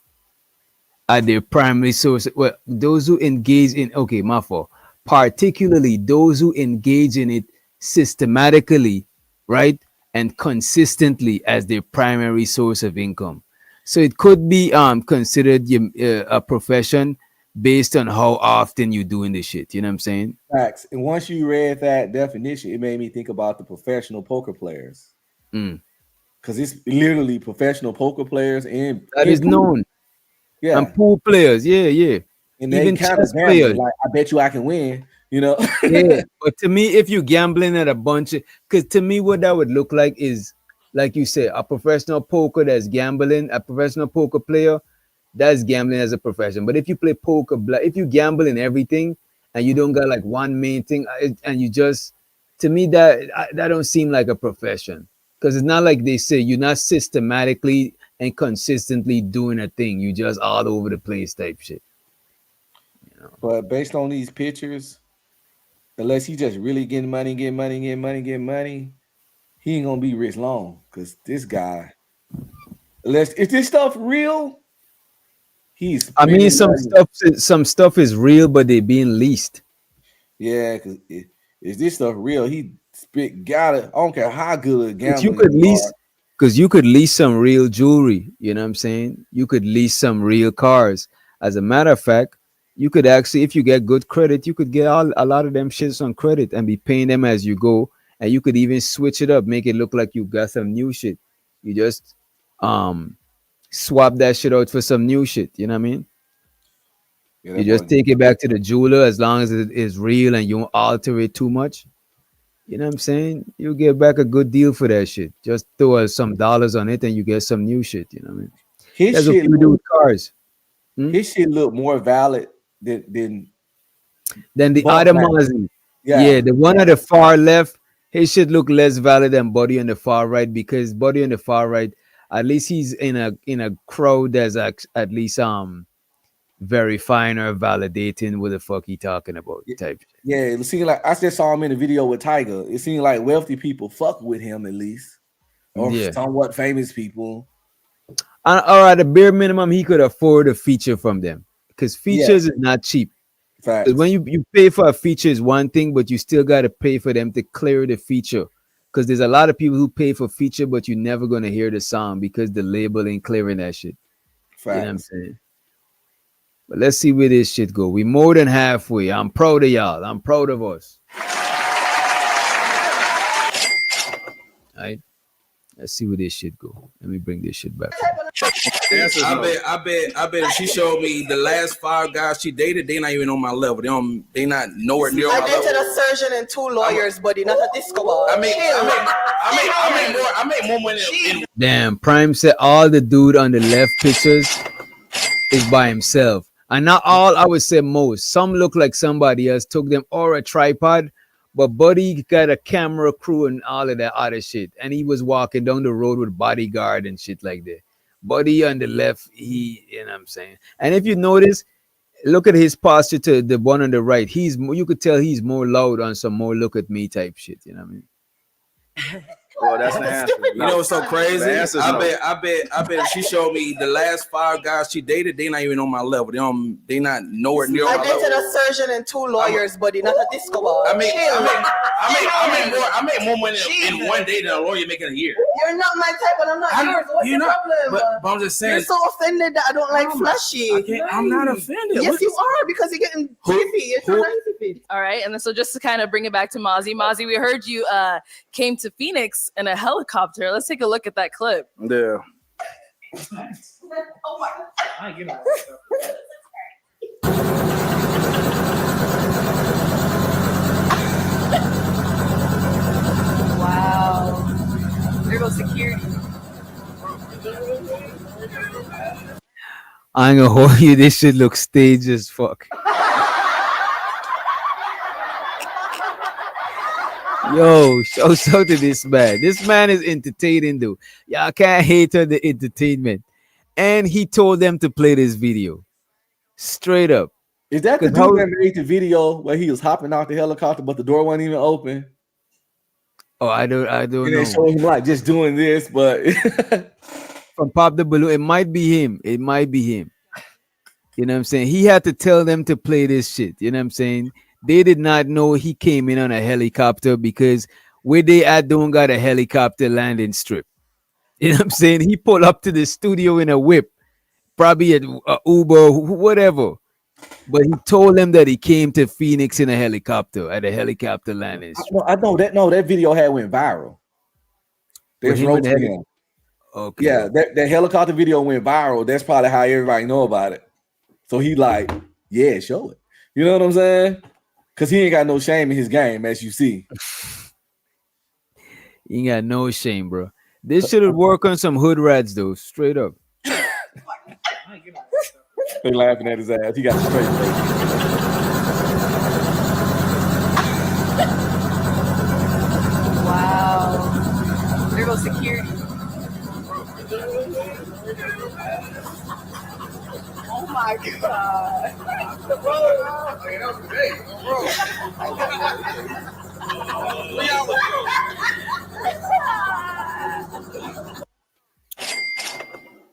at their primary source. Well, those who engage in, okay, my fault. Particularly those who engage in it systematically, right, and consistently as their primary source of income. So it could be considered a profession based on how often you're doing this shit. You know what I'm saying? Facts. And once you read that definition, it made me think about the professional poker players. Mm. Because it's literally professional poker players and That is pool. known. Yeah. And pool players, yeah. And they Even kind of chess gambling. players. Like, I bet you I can win, you know. Yeah, but to me, if you gambling at a bunch of, because to me, what that would look like is, like you said, a professional poker that's gambling, a professional poker player that's gambling as a profession. But if you play poker, if you gamble in everything and you don't got like one main thing, and you just, to me, that don't seem like a profession, because it's not like they say you're not systematically and consistently doing a thing. You just all over the place type shit. But based on these pictures, unless he just really getting money, he ain't gonna be rich long. Cause this guy, unless if this stuff real, he's. I mean, some stuff is real, but they being leased. Yeah, cause is this stuff real? He got it. I don't care how good a But gambler you are. because you could lease some real jewelry. You know what I'm saying? You could lease some real cars. As a matter of fact, you could actually, if you get good credit, you could get a lot of them shits on credit and be paying them as you go. And you could even switch it up, make it look like you got some new shit. You just swap that shit out for some new shit. You know what I mean? Yeah, You just take it back to the jeweler as long as it is real and you don't alter it too much. You know what I'm saying? You get back a good deal for that shit. Just throw some dollars on it and you get some new shit. You know what I mean? That's what you do with cars. His shit look more valid than the Bob other Black. Mozzie. Yeah. Yeah, the one at the far left, his shit look less valid than Buddy on the far right, because Buddy on the far right, at least he's in a crowd that's at least verifying or validating what the fuck he talking about type. Yeah, it seemed like I just saw him in a video with Tiger. It seemed like wealthy people fuck with him at least, or Yeah. somewhat famous people. And, or at the bare minimum, he could afford a feature from them, because features is not cheap. Facts. Because when you pay for a feature is one thing, but you still got to pay for them to clear the feature. Because there's a lot of people who pay for feature, but you're never gonna hear the song because the label ain't clearing that shit. Facts. You know what I'm saying? But let's see where this shit go. We more than halfway. I'm proud of y'all. I'm proud of us. All right. Let's see where this shit go. Let me bring this shit back. I bet if she showed me the last 5 guys she dated, they not even on my level. They not nowhere near my I level. dated a surgeon and 2 lawyers, buddy, not a disco ball. I make more money. Damn, Prime said all the dude on the left pictures is by himself. And not all, I would say most. Some look like somebody else took them or a tripod, but Buddy got a camera crew and all of that other shit. And he was walking down the road with bodyguard and shit like that. Buddy on the left, you know what I'm saying? And if you notice, look at his posture to the one on the right. You could tell he's more loud on some more look at me type shit. You know what I mean? Well, that's the answer. You know what's so crazy? The answer's I no. bet if she showed me the last 5 guys she dated, they not even on my level. They not nowhere near I my dated level. a surgeon and 2 lawyers, buddy, not a disco ball. I make more money in one day than a lawyer making a year. You're not my type, and I'm not yours. What's the problem? But I'm just saying. You're so offended that I don't like flashy. I'm not offended. Yes, you are, because you're getting creepy. You're trying to be. All right, and then so just to kind of bring it back to Mozzie. Mozzie, we heard you came to Phoenix in a helicopter. Let's take a look at that clip. Yeah. Oh my God. Wow. There goes security. I ain't gonna hold you. This shit looks staged as fuck. Yo, shout out to this man. This man is entertaining, though. Y'all can't hate on the entertainment. And he told them to play this video. Straight up. Is that the 'Cause dude how- that made the video where he was hopping off the helicopter, but the door wasn't even open? Oh, I don't And know. they showed him like just doing this, but From Pop the Balloon, it might be him. It might be him. You know what I'm saying? He had to tell them to play this shit. You know what I'm saying? They did not know he came in on a helicopter because where they at don't got a helicopter landing strip. You know what I'm saying? He pulled up to the studio in a whip, probably at Uber, whatever. But he told them that he came to Phoenix in a helicopter at a helicopter landing strip. I know that. No, that video had went viral. With There's him roast in the him. heli- Okay. Yeah, that helicopter video went viral. That's probably how everybody know about it. So he like, yeah, show it. You know what I'm saying? Because he ain't got no shame in his game, as you see. He ain't got no shame, bro. This should work on some hood rats, though. Straight up. They laughing at his ass. He got a straight face. Wow. There goes security. Oh my God.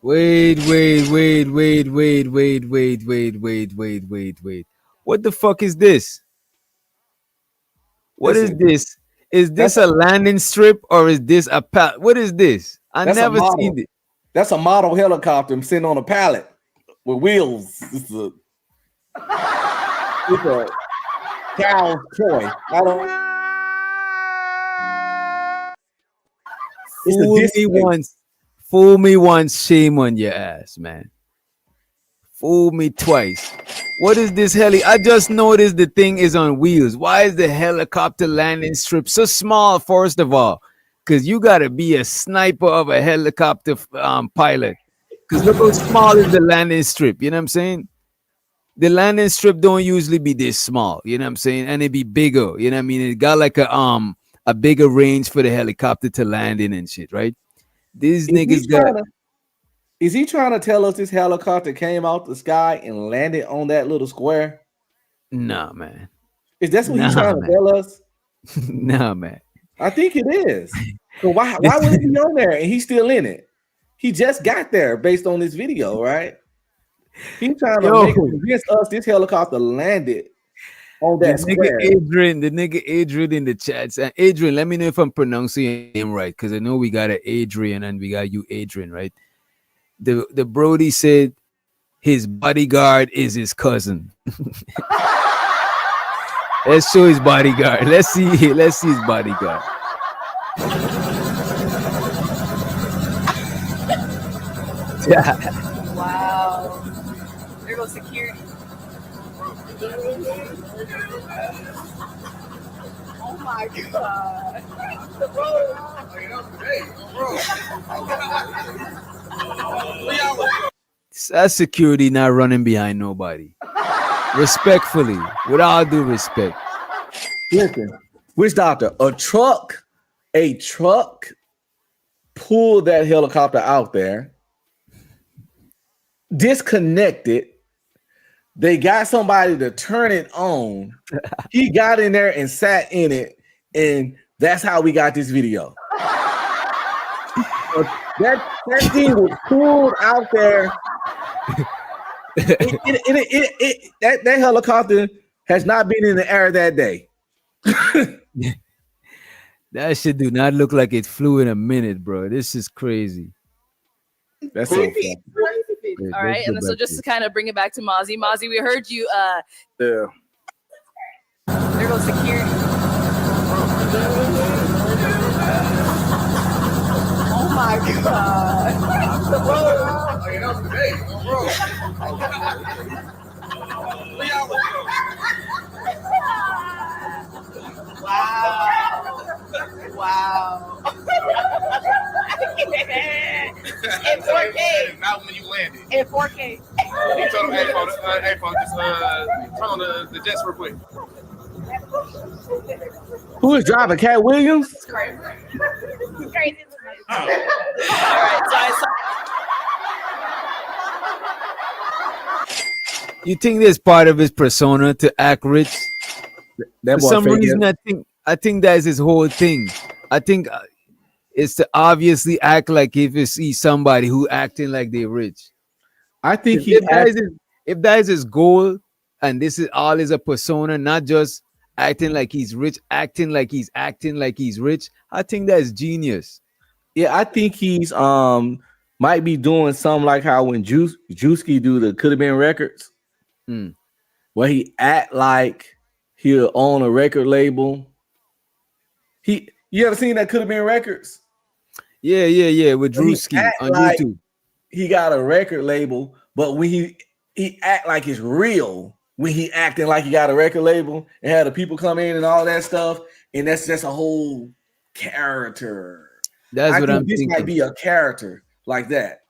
Wait. What the fuck is this? What is this? Is this a landing strip or is this a pallet? What is this? I That's a never model. seen it. That's a model helicopter sitting on a pallet with wheels. It's a cow's toy. I don't. It's a Fool me display. once. Fool me once, shame on your ass, man. Fool me twice. What is this heli? I just noticed the thing is on wheels. Why is the helicopter landing strip so small, first of all? Because you got to be a sniper of a helicopter pilot. Because look how small is the landing strip. You know what I'm saying? The landing strip don't usually be this small. You know what I'm saying? And it be bigger. You know what I mean? It got like a bigger range for the helicopter to land in and shit, right? These niggas got. Is he trying to tell us this helicopter came out the sky and landed on that little square? Nah, man. Is that what he's Nah, trying man. to tell us? Nah, man. I think it is. So why would he be on there and he's still in it? He just got there based on this video, right? He's trying to convince us this helicopter landed on that square. The nigga Adrian in the chat. And Adrian, let me know if I'm pronouncing your name right, because I know we got an Adrian and we got you, Adrian, right? The Brody said his bodyguard is his cousin. Let's show his bodyguard. Let's see his bodyguard. Wow. There goes security. Oh my God. That's security not running behind nobody. Respectfully, with all due respect. Listen, which doctor? A truck pulled that helicopter out there, disconnected. They got somebody to turn it on. He got in there and sat in it, and that's how we got this video. That thing was pulled out there. That helicopter has not been in the air that day. That shit do not look like it flew in a minute, bro. This is crazy. That's so funny. Wait, All right, and then so just to kind of bring it back to Mozzie. Mozzie, we heard you. Yeah. There goes security. Oh my god. Wow. In 4K. Not when you landed. In 4K. You told him, hey, folks, just turn on the jets real quick. Who is driving? Cat Williams? It's crazy. All right, so I saw. You think this part of his persona to act rich? That For boy some fake reason, it. I think that's his whole thing. I think it's to obviously act like if you see somebody who acting like they're rich. I think if that is his goal, and this is all is a persona, not just acting like he's rich, acting like he's rich. I think that's genius. Yeah, I think he's might be doing something like how when Juicy do the Could Have Been Records, where he act like he'll own a record label. You ever seen that Could Have Been Records? Yeah, with When he Drewski act on like YouTube. He got a record label, but when he act like it's real, when he acting like he got a record label and had the people come in and all that stuff, and that's just a whole character. That's what I'm this thinking. might be a character like that.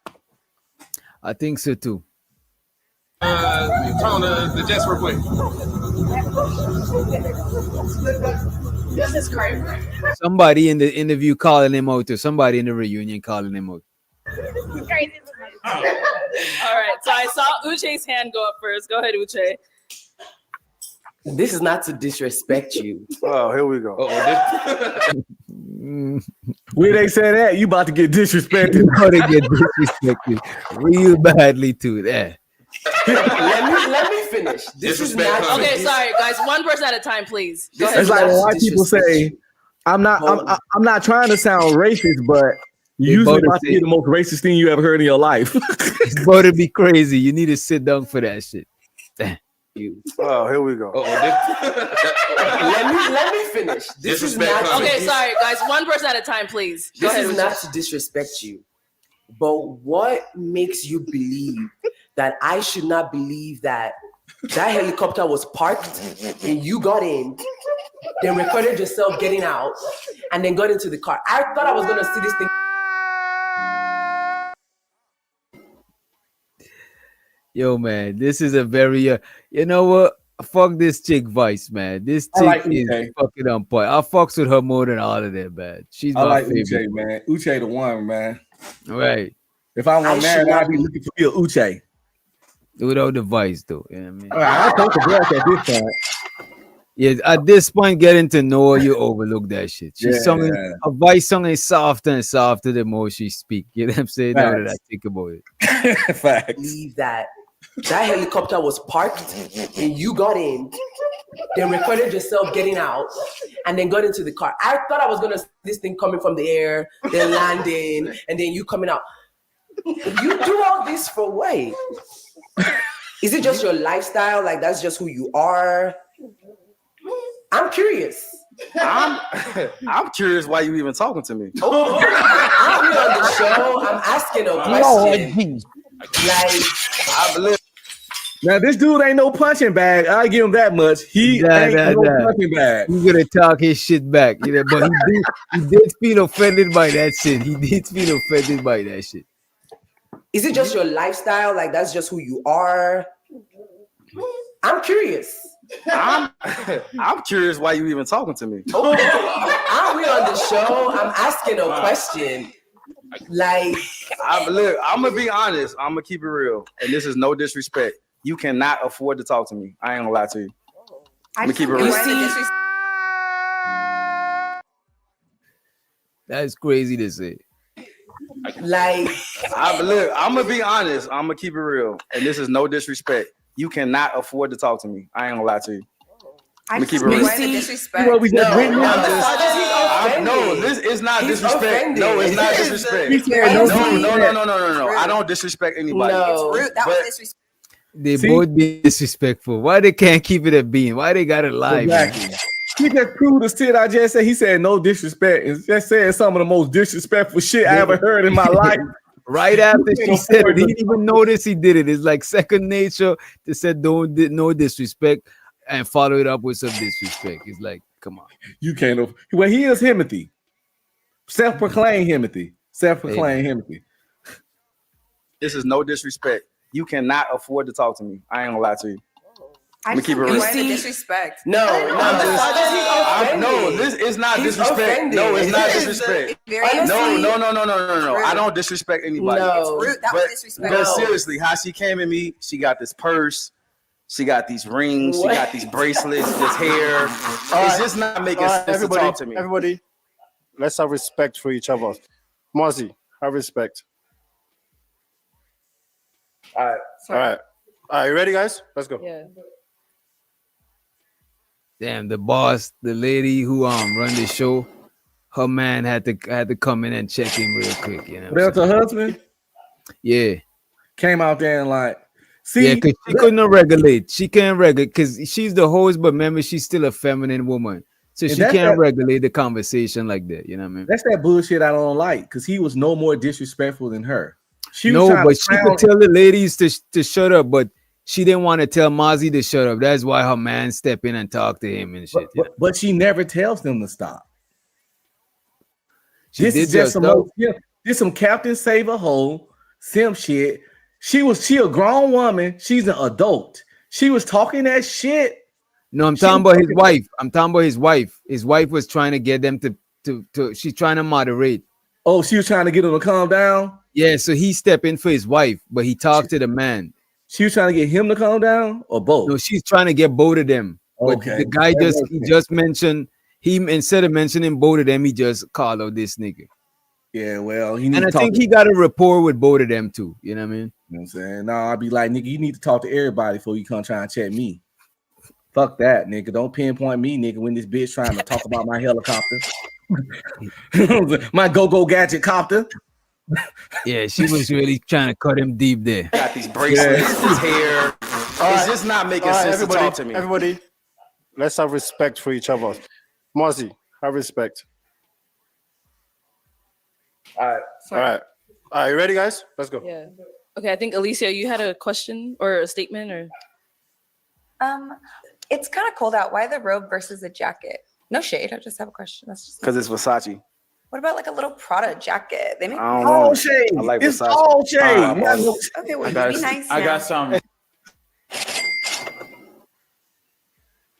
I think so too. Turn on the jets real quick. This is crazy. Somebody in the interview calling him out, or somebody in the reunion calling him out. Crazy. All right, so I saw Uche's hand go up first. Go ahead, Uche. This is not to disrespect you. Oh, here we go. Where they say that, you about to get disrespected. You about to get disrespected real badly too. There. let me finish. This is not Okay, sorry, guys. One person at a time, please. Go ahead. It's like when white people say, I'm not trying to sound racist, but you usually about to be the most racist thing you ever heard in your life. It's about to be crazy. You need to sit down for that shit. Oh, here we go. Let me finish. This is not Okay, sorry, guys. One person at a time, please. Go This ahead. is not to disrespect you, but what makes you believe that I should not believe that helicopter was parked and you got in, then recorded yourself getting out, and then got into the car? I thought I was gonna see this thing. Yo, man, this is a very you know what? Fuck this chick Vice, man. This chick like is Uche. fucking on point. I fucks with her more than all of them, man. She's I my like favorite. Uche, man. Uche the one, man. Right. If I want married, I'd be looking for a Uche. Without the Vice, though. You know what I mean? All right, I'll take the breath at this point. Yeah, at this point, getting to know her, you overlook that shit. She's sung a Vice song is softer and softer the more she speak. You know what I'm saying? Now that I think about it. Facts. Believe that helicopter was parked and you got in, then recorded yourself getting out, and then got into the car. I thought I was gonna see this thing coming from the air, then landing, and then you coming out. You do all this for what? Is it just your lifestyle? Like that's just who you are? I'm curious. I'm curious why you even talking to me. I'm here on the show. I'm asking a question. Like, I believe. Now this dude ain't no punching bag. I give him that much. He ain't no punching bag. He's gonna talk his shit back, you know. But he did feel offended by that shit. He did feel offended by that shit. is it just your lifestyle? Like that's just who you are? I'm curious. I'm curious why you even talking to me. I'm here on the show. I'm asking a question. Like, I'm gonna be honest. I'm gonna keep it real, and this is no disrespect. You cannot afford to talk to me. I ain't gonna lie to you. I'm gonna keep it real. That's crazy to say. Like, I'm gonna be honest. I'm gonna keep it real, and this is no disrespect. You cannot afford to talk to me. I ain't gonna lie to you. I'm gonna keep it real. Disrespect. No, This it's not disrespect. offended. No, it's not disrespect. No. I don't disrespect anybody. No. Rude. That was disrespect. They both be disrespectful. Why they can't keep it a bean? Why they got it live? Exactly. He just proved the shit I just said. He said no disrespect. It's just saying some of the most disrespectful shit I ever heard in my life. Right after she said it, he didn't even notice he did it. It's like second nature to say no disrespect and follow it up with some disrespect. It's like, come on. You can't. Well, he is Himothy. Self-proclaimed Himothy. Self-proclaimed Himothy. This is no disrespect. You cannot afford to talk to me. I ain't gonna lie to you. I'm gonna keep it real. Disrespect. No, this is not disrespect. Offended. No, it's not disrespect. No. I don't disrespect anybody. No. It's rude. That was disrespect. But seriously, how she came at me, she got this purse, she got these rings, she got these bracelets, this hair. It's just not making sense to talk to me. Everybody, let's have respect for each other. Mozzie, have respect. All right. You ready, guys? Let's go. Yeah. Damn, the boss, the lady who run the show, her man had to come in and check him real quick. You know, That's her husband. Yeah, came out there and like, see, yeah, because she couldn't regulate. She can't regulate because she's the host, but remember, she's still a feminine woman, so she can't regulate the conversation like that. You know what I mean? That's that bullshit I don't like because he was no more disrespectful than her. She but she could tell the ladies to shut up, but she didn't want to tell Mozzie to shut up. That's why her man stepped in and talked to him and shit. But she never tells them to stop. She This did is just just this some Captain Save a Hole sim shit. She a grown woman. She's an adult. She was talking that shit. No, I'm talking about his wife. I'm talking about his wife. His wife was trying to get them to she's trying to moderate. Oh, she was trying to get him to calm down? Yeah, so he stepped in for his wife, but he talked to the man. She was trying to get him to calm down or both? No, she's trying to get both of them. Okay. But the guy just mentioned instead of mentioning both of them, he just called out this nigga. Yeah, well, and I think he got a rapport with both of them too. You know what I mean? You know what I'm saying? No, I'd be like, nigga, you need to talk to everybody before you come try and check me. Fuck that, nigga. Don't pinpoint me, nigga, when this bitch trying to talk about my helicopter. My go-go gadget copter. Yeah, she was really trying to cut him deep there. Got these bracelets, this hair. It's just not making sense to talk to me. Everybody, let's have respect for each other. Mozzie, have respect. All right. You ready, guys? Let's go. Yeah. Okay, I think Alicia, you had a question or a statement or It's kind of cold out. Why the robe versus the jacket? No shade. I just have a question. That's just Because it's Versace. What about like a little Prada jacket? They make all shade. I like it's Versace. all shade. Okay, well, I got, be nice. I now. got some.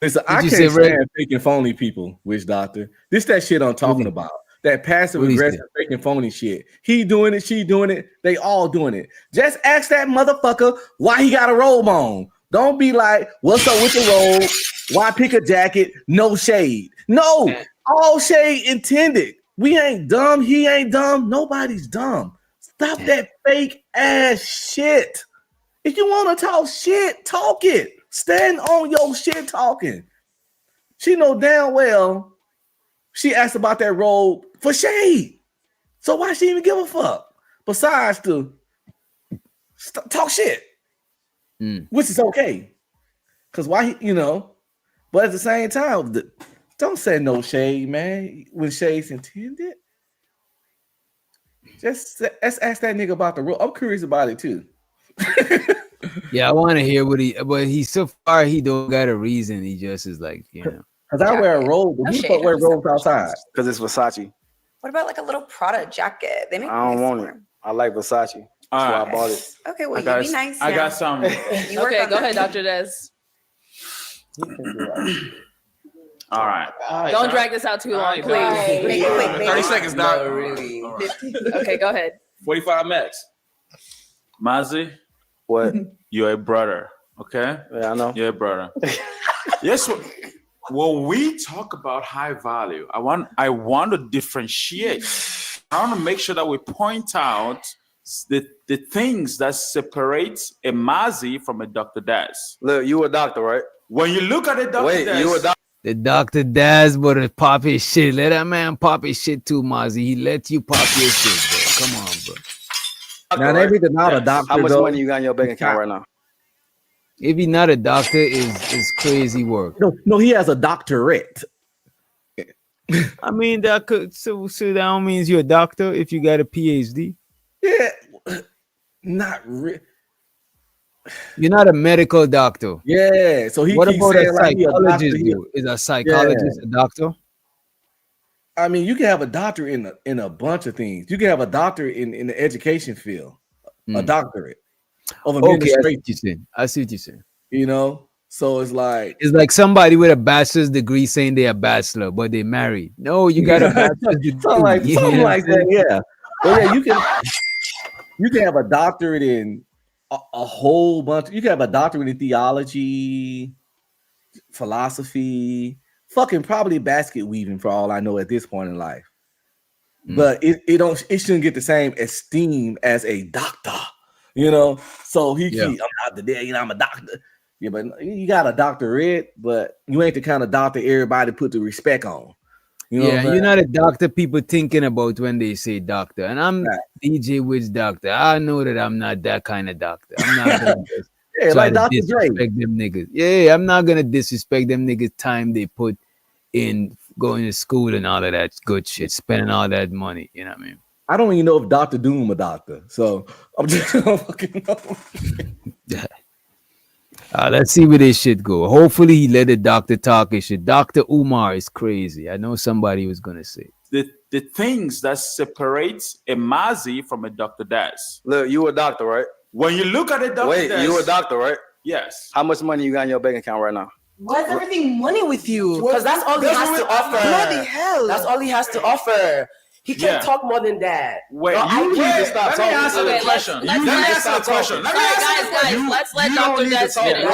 Listen, I you can't say, Ray? stand fake and phony people, Witch Doctor. This that shit I'm talking about. That passive aggressive fake and phony shit. He doing it, she doing it, they all doing it. Just ask that motherfucker why he got a robe on. Don't be like, what's up with the robe? Why pick a jacket? No shade. No, all shade intended. We ain't dumb. He ain't dumb. Nobody's dumb. Stop that fake ass shit. If you want to talk shit, talk it. Stand on your shit talking. She know damn well she asked about that robe for shade. So why she even give a fuck? Besides to talk shit, which is okay. Because why, but at the same time, don't say no shade, man, when shade's intended. Just let's ask that nigga about the robe. I'm curious about it too. Yeah, I want to hear but he so far he don't got a reason. He just is like, Because I wear a robe, but you wear robes outside. Because it's Versace. What about like a little Prada jacket? They make I don't nice want for it. I like Versace. That's why I bought it. Okay, well, I you be nice. I now. got some. You work okay, on go that. ahead, Dr. Des. All right. Don't drag this out too long, please. Make it quick, baby. 30 seconds, Doc. No, really. Okay, go ahead. 45 max. Mozzie, What? you're a brother, okay? Yeah, I know. You're a brother. Yes. When we talk about high value, I want to differentiate I want to make sure that we point out the things that separates a Mazi from a Dr. Daz. Look, you a doctor, right? When you look at a Dr. Daz, you a doctor. The Dr. Daz, but it pop his shit. Let that man pop his shit too, Mozzie. He let you pop your shit, bro. Come on, bro. Now, that nigga not a doctor. How much though. money you got in your bank account right now? If he not a doctor, is crazy work. No, he has a doctorate. I mean, that could so that don't means you're a doctor if you got a PhD. Yeah, not really. You're not a medical doctor. Yeah, so he what keeps about a saying like he a psychologist? doctor. Dude? Is a psychologist a doctor? I mean, you can have a doctor in a bunch of things. You can have a doctor in the education field, a doctorate of administration. I see what you're saying. You know, so it's like somebody with a bachelor's degree saying they're a bachelor, but they married. No, you got a bachelor's degree. something like that. Yeah, but yeah, you can have a doctorate in a whole bunch. You can have a doctorate in theology, philosophy, fucking probably basket weaving for all I know at this point in life. But it shouldn't get the same esteem as a doctor, you know. So I'm not the day, I'm a doctor. Yeah, but you got a doctorate, but you ain't the kind of doctor everybody put the respect on. You know you're not a doctor people thinking about when they say doctor. And I'm DJ Wiz doctor. I know that I'm not that kind of doctor. I'm not gonna like Dr. disrespect them niggas. Yeah, I'm not gonna disrespect them niggas time they put in going to school and all of that good shit, spending all that money. You know what I mean? I don't even know if Dr. Doom a doctor. So I'm just fucking know. Let's see where this shit go. Hopefully he let the doctor talk his shit. Dr. Umar is crazy. I know somebody was gonna say the things that separates a Mazi from a Dr. Daz. Look, you a doctor, right? When you look at a Dr. Daz, you a doctor, right? Yes. How much money you got in your bank account right now? Why is everything money with you? Because that's all he has to offer. Bloody hell. That's all he has to offer. He can't talk more than that. Wait, you need to stop talking. Answer the question. Let me answer the question. Let's let Dr. Dez finish.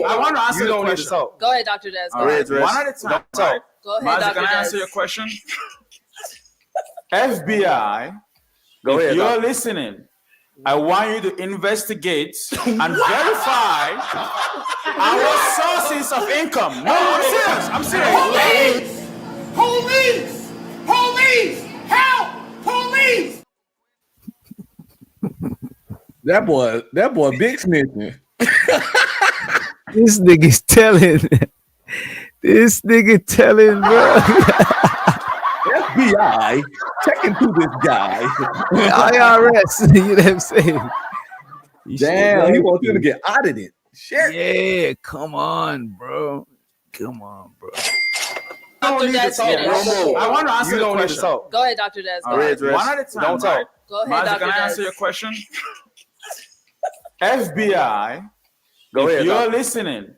I want to answer the question. Go ahead, Dr. Dez. All right, one at a time. Right? Go ahead, Dr. Can I answer your question? FBI, go ahead. If you're listening, I want you to investigate and verify our sources of income. No, I'm serious. Police! Police! Help! Police! That boy big snitching. This nigga's telling. This nigga telling, bro. FBI, check into this guy. IRS, you know what I'm saying? Damn, he wants him to get audited. Shit. Yeah, come on, bro. Come on, bro. Dr. Dez, I want to answer the question. Go ahead, Dr. Dez. All right, one at a time. Don't talk. Go ahead, Dr. Can I answer Dez. your question? FBI, if you're listening,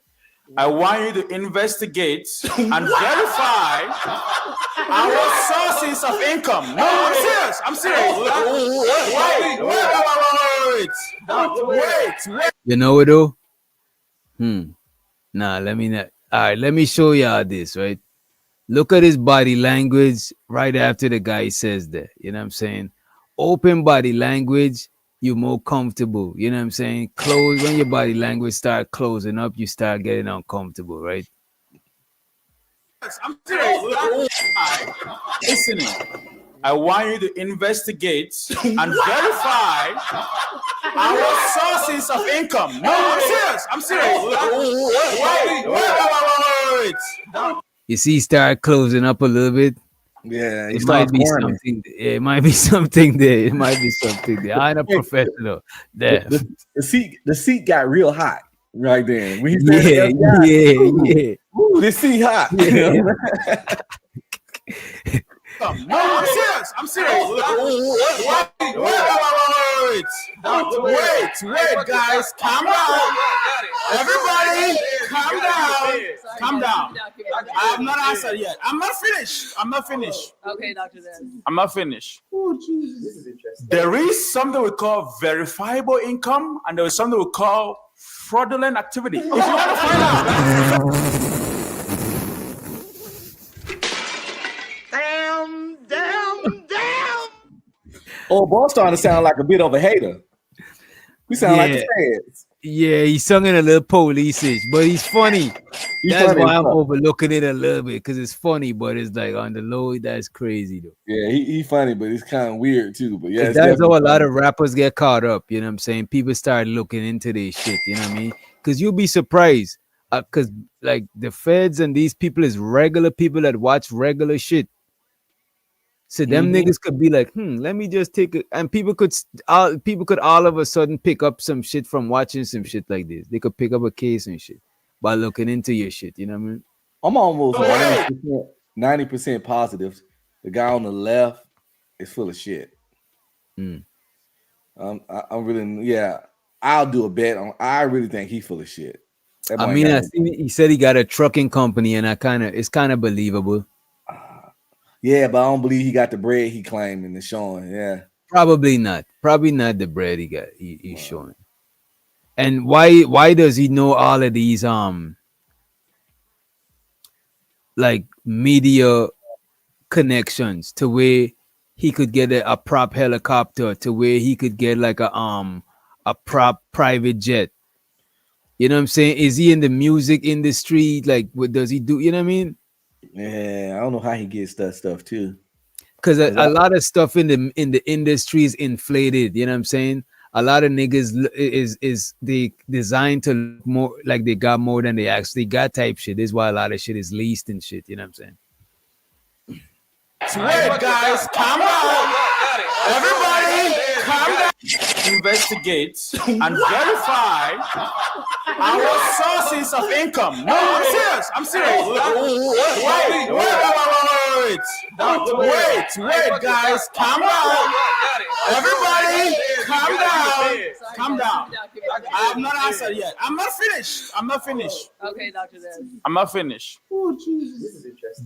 I want you to investigate and verify our sources of income. No, I'm serious. Wait. You know what though? Nah, let me not. All right, let me show y'all this, right? Look at his body language right after the guy says that. You know what I'm saying? Open body language, you're more comfortable. You know what I'm saying? Close, when your body language start closing up, you start getting uncomfortable, right? I'm serious. Listening. I want you to investigate and verify our sources of income. No, I'm serious. Wait. You see, start closing up a little bit. Yeah, it might be something. It might be something there. I'm a professional. There. The seat got real hot right then. When he yeah. Ooh, this seat hot. Yeah. No, I'm serious. Wait, guys, calm down. Everybody, calm down. I have not answered yet. I'm not finished. Okay, Dr. Dez. I'm not finished. Oh, Jesus. This is interesting. There is something we call verifiable income, and there is something we call fraudulent activity. If you want to find out, Damn. Oh, boy, starting to sound like a bit of a hater. We sound like the Yeah. fans. Yeah, he's sung in a little police-ish, but he's funny. That's funny why as I'm fuck. overlooking it a little bit because it's funny, but it's like on the low, that's crazy though. Yeah, he funny, but it's kind of weird too. But yeah, 'Cause it's that's how definitely a lot funny. of rappers get caught up. You know what I'm saying? People start looking into this shit. You know what I mean? Because you'll be surprised. Because like the feds and these people is regular people that watch regular shit. So them Mhm. niggas could be like, let me just take it. And people could all of a sudden pick up some shit from watching some shit like this. They could pick up a case and shit by looking into your shit. You know what I mean? I'm almost 90% positive. The guy on the left is full of shit. Mm. I'm really, yeah. I'll do a bet on. I really think he's full of shit. That I boy mean, got I seen he said he got a trucking company, and it's kind of believable. yeah, but I don't believe he got the bread he claiming and showing. Yeah, Probably not. Probably not the bread he got. He's showing. And why does he know all of these like media connections to where he could get a prop helicopter, to where he could get like a prop private jet? You know what I'm saying? Is he in the music industry? Like, what does he do? You know what I mean? yeah. I don't know how he gets that stuff too. Because a lot of stuff in the industry is inflated. You know what I'm saying? A lot of niggas is they designed to look more like they got more than they actually got type shit. This is why a lot of shit is leased and shit. You know what I'm saying? Wait, guys, calm down. Everybody, calm down. Investigate and verify our sources of income. No, I'm serious. I'm serious. Wait, guys, calm down. Everybody, calm down. Calm down. I'm not answered yet. I'm not finished. Okay, Dr. Des. I'm not finished.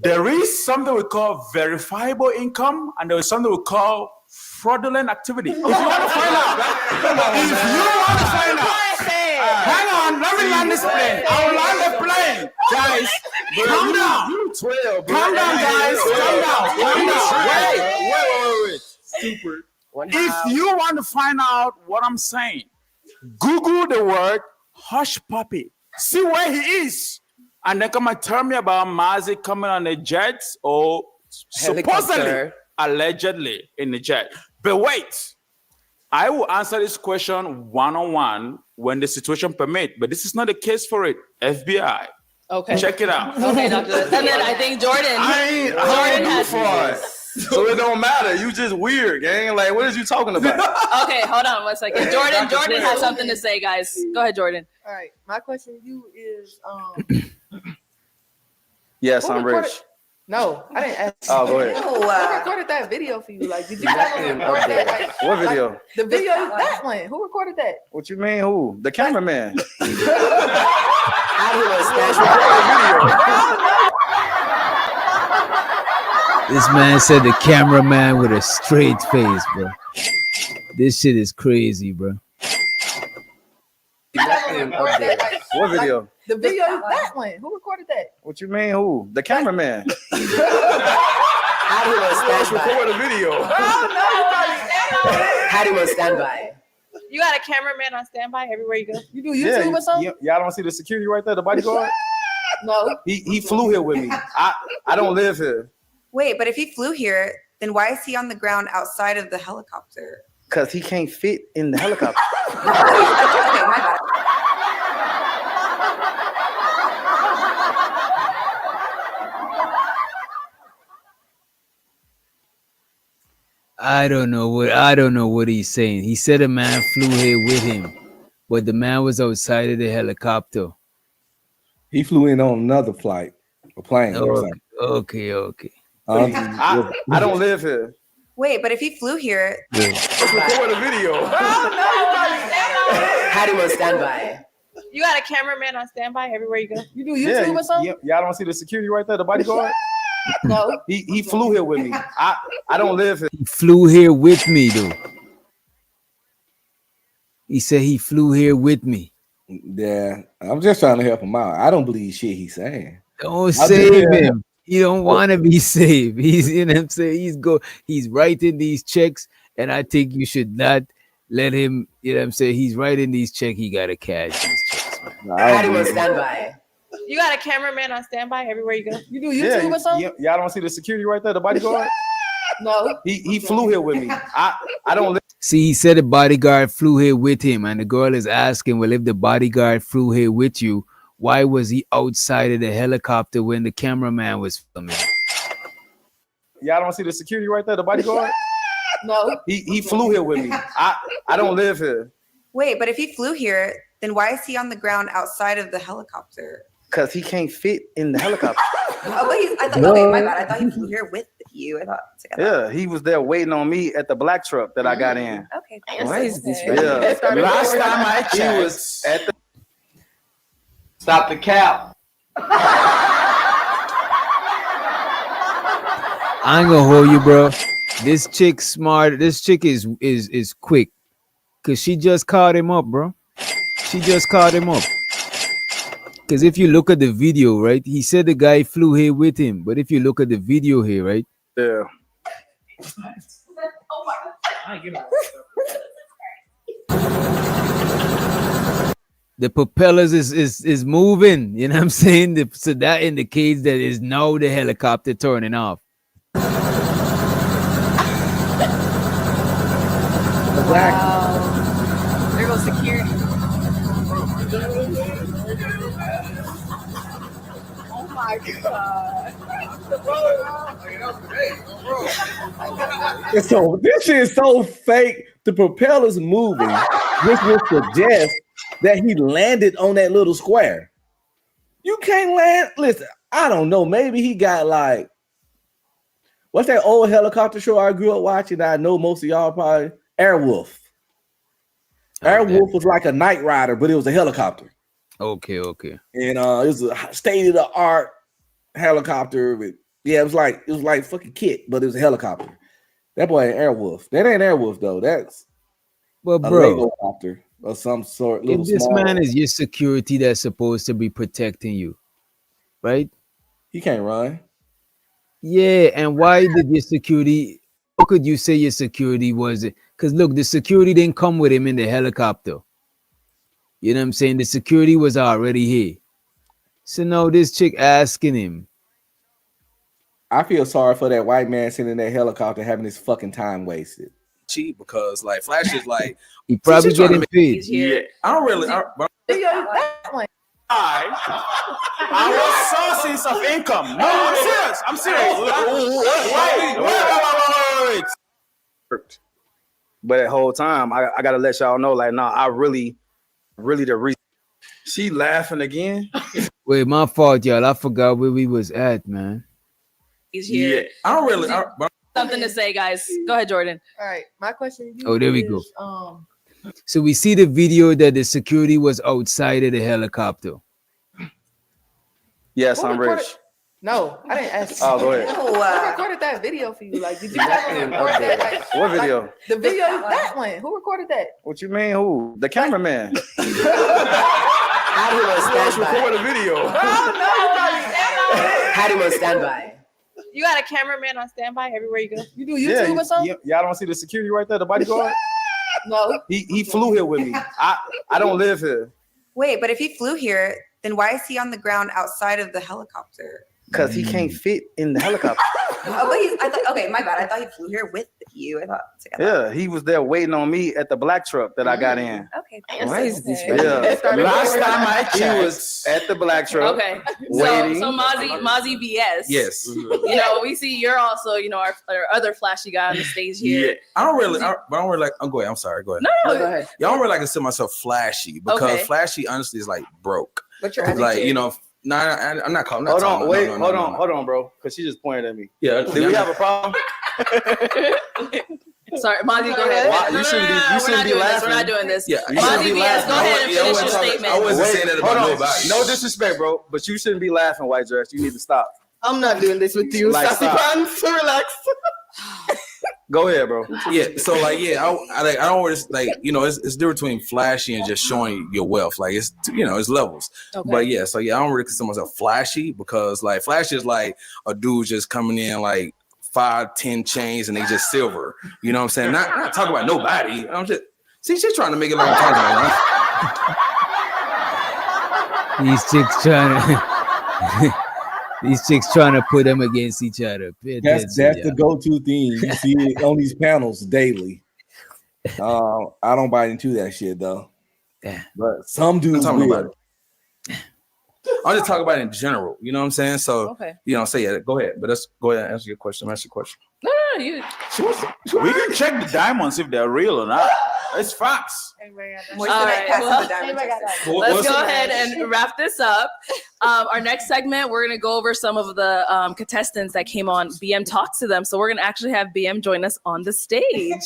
There is something we call verifiable income, and there is something we call fraudulent activity. If you want to find out, hang on, let me land this plane. I'll land the plane, guys. Calm down. You 12, bro. Calm down, guys. Calm down. Wait. Stupid. If you want to find out what I'm saying, Google the word hush puppy. See where he is. And then come and tell me about Mazi coming on a jet or supposedly, allegedly in the jet. But wait, I will answer this question one-on-one when the situation permits. But this is not the case for it. FBI. Okay. Check it out. Okay, Dr. Des. And then I think Jordan. Jordan has So it don't matter. You just weird, gang. Like, what is you talking about? Okay, hold on 1 second. Jordan has something to say, guys. Go ahead, Jordan. All right, my question to you is, Yes, who I'm recorded- rich. No, I didn't ask. Oh, go ahead. Who recorded that video for you? Like, did you ever record that? Like, What video? like, the video, that one. Who recorded that? What you mean? Who? The cameraman. This man said the cameraman with a straight face, bro. This shit is crazy, bro. What video? The video, that one. Who recorded that? What you mean? Who? The cameraman. How do you stand by? Record a video. How do you stand by? You got a cameraman on standby everywhere you go? You do YouTube or something? Y'all don't see the security right there, the bodyguard? No. He flew here with me. I don't live here. Wait, but if he flew here, then why is he on the ground outside of the helicopter? Because he can't fit in the helicopter. Okay, my bad. I don't know what he's saying. He said a man flew here with him, but the man was outside of the helicopter. He flew in on another flight, a plane or something. Okay. I don't live here. Wait, but if he flew here, Let's record a video. How do you stand by? You got a cameraman on standby everywhere you go? You do YouTube or something? Y'all don't see the security right there, the bodyguard? No. He flew here with me. I don't live here. He flew here with me, though. He said he flew here with me. Yeah, I'm just trying to help him out. I don't believe shit he's saying. Don't save him. He don't want to be saved. He's, you know what I'm saying? He's writing these checks And I think you should not let him, you know what I'm saying? He's writing these checks, he gotta cash these checks, man. Patty on standby. You got a cameraman on standby everywhere you go. You do Yeah, YouTube or something? y'all don't see the security right there, the bodyguard? No. He flew here with me. I don't live. See, he said the bodyguard flew here with him, and the girl is asking, well, if the bodyguard flew here with you, why was he outside of the helicopter when the cameraman was filming? Y'all don't see the security right there, the bodyguard? No. He flew here with me. I don't live here. Wait, but if he flew here, then why is he on the ground outside of the helicopter? Because he can't fit in the helicopter. Oh, but I thought, okay, my bad. I thought he flew here with you. I thought. Yeah, he was there waiting on me at the black truck that I got in. Okay. Why is this? Yeah. Last time I He checked, was at the. stop the cap. I ain't gonna hold you, bro. This chick smart. This chick is quick, cause she just caught him up, bro. She just caught him up. Cause if you look at the video, right, he said the guy flew here with him, but if you look at the video here, right, yeah. The propellers is moving. You know what I'm saying? So that indicates that is now the helicopter turning off. Wow. There goes security. Oh my god. And so this shit is so fake. The propeller's moving, which would suggest that he landed on that little square. You can't land. Listen, I don't know. Maybe he got like, what's that old helicopter show I grew up watching? I know most of y'all probably Airwolf. Airwolf was like a night rider, but it was a helicopter. Okay. And it was a state of the art helicopter. It was like fucking Kit, but it was a helicopter. That boy ain't Airwolf. That ain't Airwolf though. That's But a bro, Lego copter of some sort. if this man is your security that's supposed to be protecting you, right? He can't run. Yeah, and why did your security? How could you say your security was it? Because look, the security didn't come with him in the helicopter. You know what I'm saying? The security was already here. So now this chick asking him. I feel sorry for that white man sitting in that helicopter having his fucking time wasted. Cheap because like Flash is like he probably getting paid. Yeah, I don't really. I Our sources of income. No, I'm serious. Wait. But that whole time, I gotta let y'all know, like, I really the reason. She laughing again. Wait, my fault, y'all. I forgot where we was at, man. He's here. Yeah, I don't really. Something to say, guys. Go ahead, Jordan. All right, my question. Oh, there we go. So we see the video that the security was outside of the helicopter. Yes, I'm rich. No, I didn't ask. Oh, go ahead. Who recorded that video for you? Like, did you have record that? Like, What video? Like, the video, that one. Who recorded that? What you mean? Who? The cameraman. How do you record a video? How do you standby? You got a cameraman on standby everywhere you go. You do YouTube or something? Y'all don't see the security right there, the bodyguard? No. He flew here with me. I don't live here. Wait, but if he flew here, then why is he on the ground outside of the helicopter? Because he can't fit in the helicopter. Oh, but I thought, okay, my bad. I thought he flew here with you. I thought. Yeah, he was there waiting on me at the black truck that I got in. Okay. Why is this? Yeah. Last time I checked, he was at the black truck. Okay. Waiting. So Mozzie BS. Yes. You know, we see you're also, you know, our other flashy guy on the stage here. Yeah, I don't really like. I'm going. I'm sorry. Go ahead. No, go ahead. Y'all don't really like to consider myself flashy because Okay. flashy honestly is like broke. But you're Like, you know, no, I'm not calling. Hold on, bro. Because she just pointed at me. Yeah. Do we have a problem? Sorry, Mozzie, go ahead. Why? You shouldn't be laughing. We're not doing this. Yeah, Mozzie BS, go ahead and finish your statement. I wasn't saying that about Hold on. nobody. No disrespect, bro. But you shouldn't be laughing, white dress. You need to stop. I'm not doing this with you. Like, Sassy stop. pants, relax. Go ahead, bro. Yeah, so like, yeah, I don't always like, you know, it's different between flashy and just showing your wealth. Like, it's, you know, it's levels. Okay. But yeah, so yeah, I don't really consider myself flashy because like flashy is like a dude just coming in like 5-10 chains and they just silver. You know what I'm saying? Not talking about nobody. I'm just she's trying to make it like I'm talking about. These chicks trying to put them against each other. That's the go-to thing. You see it on these panels daily. I don't buy into that shit though. Yeah. But some dudes will. I'll just talk about it in general. You know what I'm saying? So say it. Go ahead. But let's go ahead and answer your question. Ask your question. No, you. We can check the diamonds if they're real or not. It's facts. All right, let's go ahead and wrap this up. Our next segment, we're going to go over some of the contestants that came on BM Talks to them. So we're going to actually have BM join us on the stage.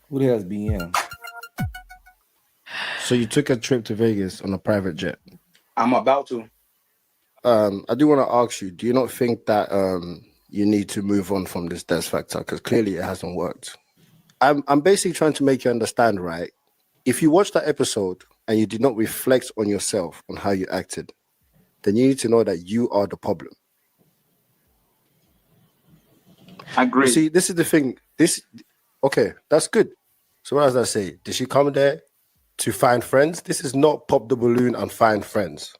Who the hell's BM? So you took a trip to Vegas on a private jet. I'm about to. I do want to ask you, do you not think that you need to move on from this death factor? Because clearly it hasn't worked. I'm basically trying to make you understand, right? If you watch that episode and you did not reflect on yourself, on how you acted, then you need to know that you are the problem. I agree. You see, this is the thing. Okay, that's good. So what does that say? Did she come there to find friends? This is not pop the balloon and find friends.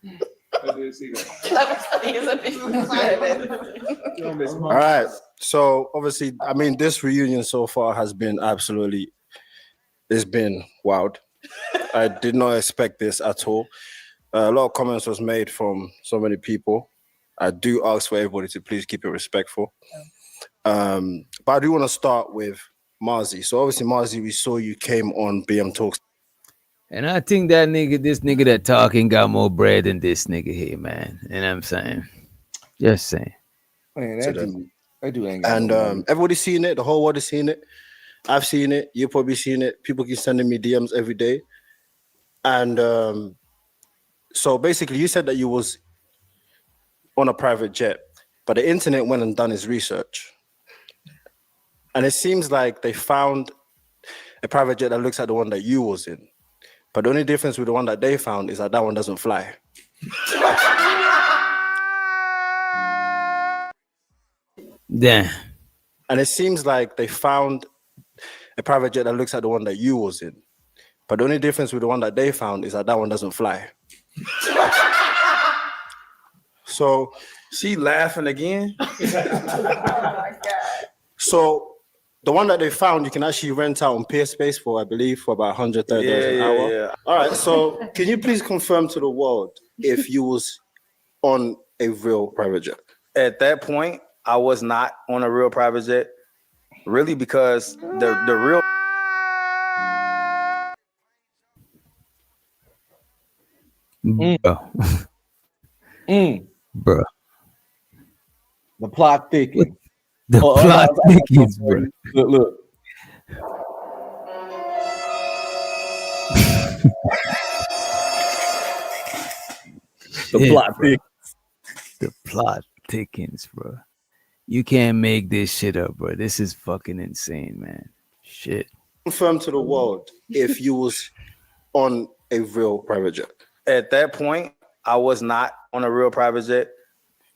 That was funny as a bitch. All right. So obviously, I mean, this reunion so far has been it's been wild. I did not expect this at all. A lot of comments was made from so many people. I do ask for everybody to please keep it respectful. But I do want to start with Marzi. So obviously, Marzi, we saw you came on BM Talks. And I think this nigga that talking got more bread than this nigga here, man. And I'm saying, just saying. Man, that dude ain't got and everybody's seen it. The whole world has seen it. I've seen it. You've probably seen it. People keep sending me DMs every day. And so basically, you said that you was on a private jet, but the internet went and done its research. And it seems like they found a private jet that looks like the one that you was in. But the only difference with the one that they found is that one doesn't fly. Damn. And it seems like they found a private jet that looks like the one that you was in. But the only difference with the one that they found is that one doesn't fly. So she laughing again. So the one that they found, you can actually rent out on Peerspace for, I believe, for about $130 an hour. Yeah. All right. So can you please confirm to the world if you was on a real private jet? At that point, I was not on a real private jet, really, because the real. Bro. The plot thickens. The plot thickens, bro. Look. The plot thickens. The plot thickens, bro. You can't make this shit up, bro. This is fucking insane, man. Shit. Confirm to the world if you was on a real private jet. At that point, I was not on a real private jet,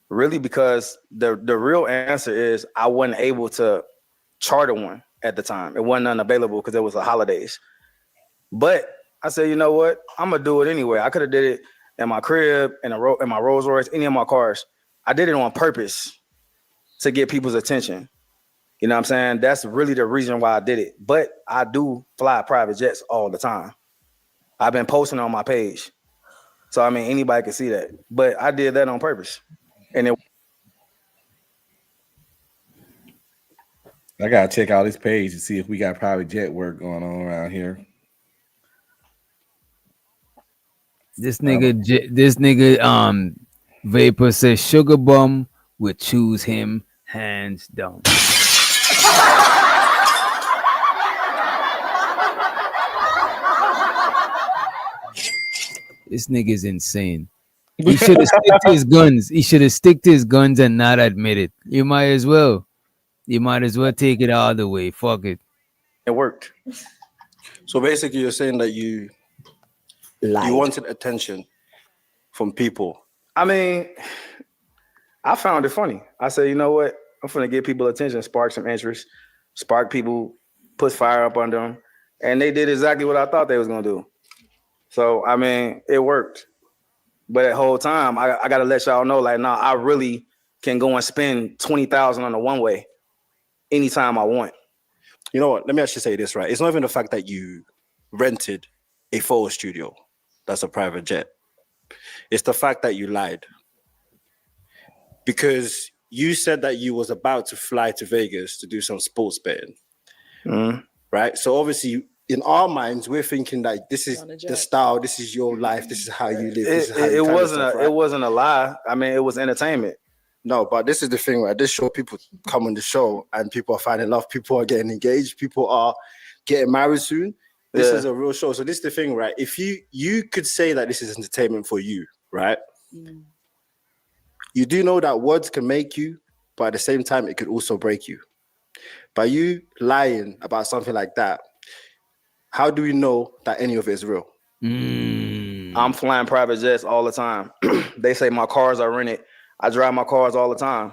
really, because the real answer is I wasn't able to charter one at the time. It wasn't unavailable because it was the holidays. But I said, you know what? I'm gonna do it anyway. I could have did it in my crib, in my Rolls Royce, any of my cars. I did it on purpose to get people's attention. You know what I'm saying? That's really the reason why I did it. But I do fly private jets all the time. I've been posting on my page. So, I mean, anybody can see that. But I did that on purpose. And I gotta check out this page and see if we got private jet work going on around here. This nigga Vapor says Sugar Bum would choose him hands down. This nigga's insane. He should have stick to his guns. He should have stick to his guns and not admit it. You might as well. You might as well take it all the way. Fuck it. It worked. So basically, you're saying that you wanted attention from people. I mean, I found it funny. I said, you know what? I'm gonna get people attention, spark some interest, spark people, put fire up under them, and they did exactly what I thought they was gonna do. So I mean, it worked. But that whole time, I gotta let y'all know, like, nah, I really can go and spend 20,000 on a one way anytime I want. You know what? Let me actually say this, right? It's not even the fact that you rented a photo studio that's a private jet. It's the fact that you lied. Because you said that you was about to fly to Vegas to do some sports betting. Right? So obviously, in our minds, we're thinking that this is the style, this is your life, this is how you live. This is how you It wasn't a lie. I mean, it was entertainment. No, but this is the thing, right? This show, people come on the show and people are finding love, people are getting engaged, people are getting married soon. This is a real show. So this is the thing, right? If you could say that this is entertainment for you, right? You do know that words can make you, but at the same time, it could also break you. By you lying about something like that, how do we know that any of it is real? I'm flying private jets all the time. They say my cars are rented. I drive my cars all the time.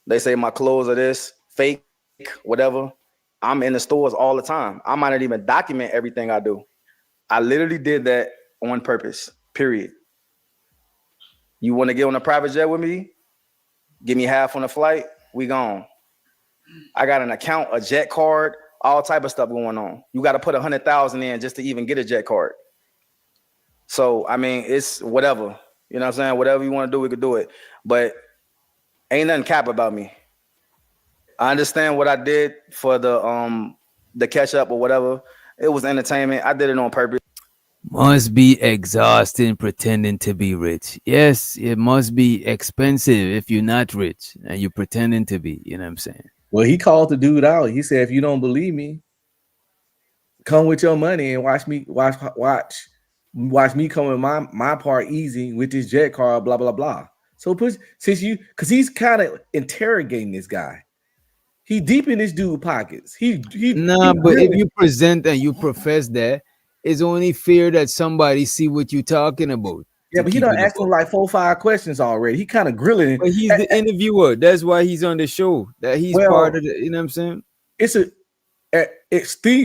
They say my clothes are this, fake, whatever. I'm in the stores all the time. I might not even document everything I do. I literally did that on purpose, period. You want to get on a private jet with me? Give me half on the flight, we gone. I got an account, a jet card, all type of stuff going on. You got to put 100,000 in just to even get a jet card. So, I mean, it's whatever. You know what I'm saying? Whatever you want to do, we could do it. But ain't nothing cap about me. I understand what I did for the catch up or whatever. It was entertainment. I did it on purpose. Must be exhausting pretending to be rich. Yes, it must be expensive if you're not rich and you're pretending to be. You know what I'm saying? Well, he called the dude out. He said, if you don't believe me, come with your money and watch me come with my part easy with this jet car, blah, blah, blah. So because he's kind of interrogating this guy. He deep in this dude pockets. But if you present and you profess that, it's only fear that somebody see what you're talking about. Yeah, but he done asked him like 4 or 5 questions already. He kind of grilling. But he's the interviewer. That's why he's on the show. That he's part of the, you know what I'm saying? It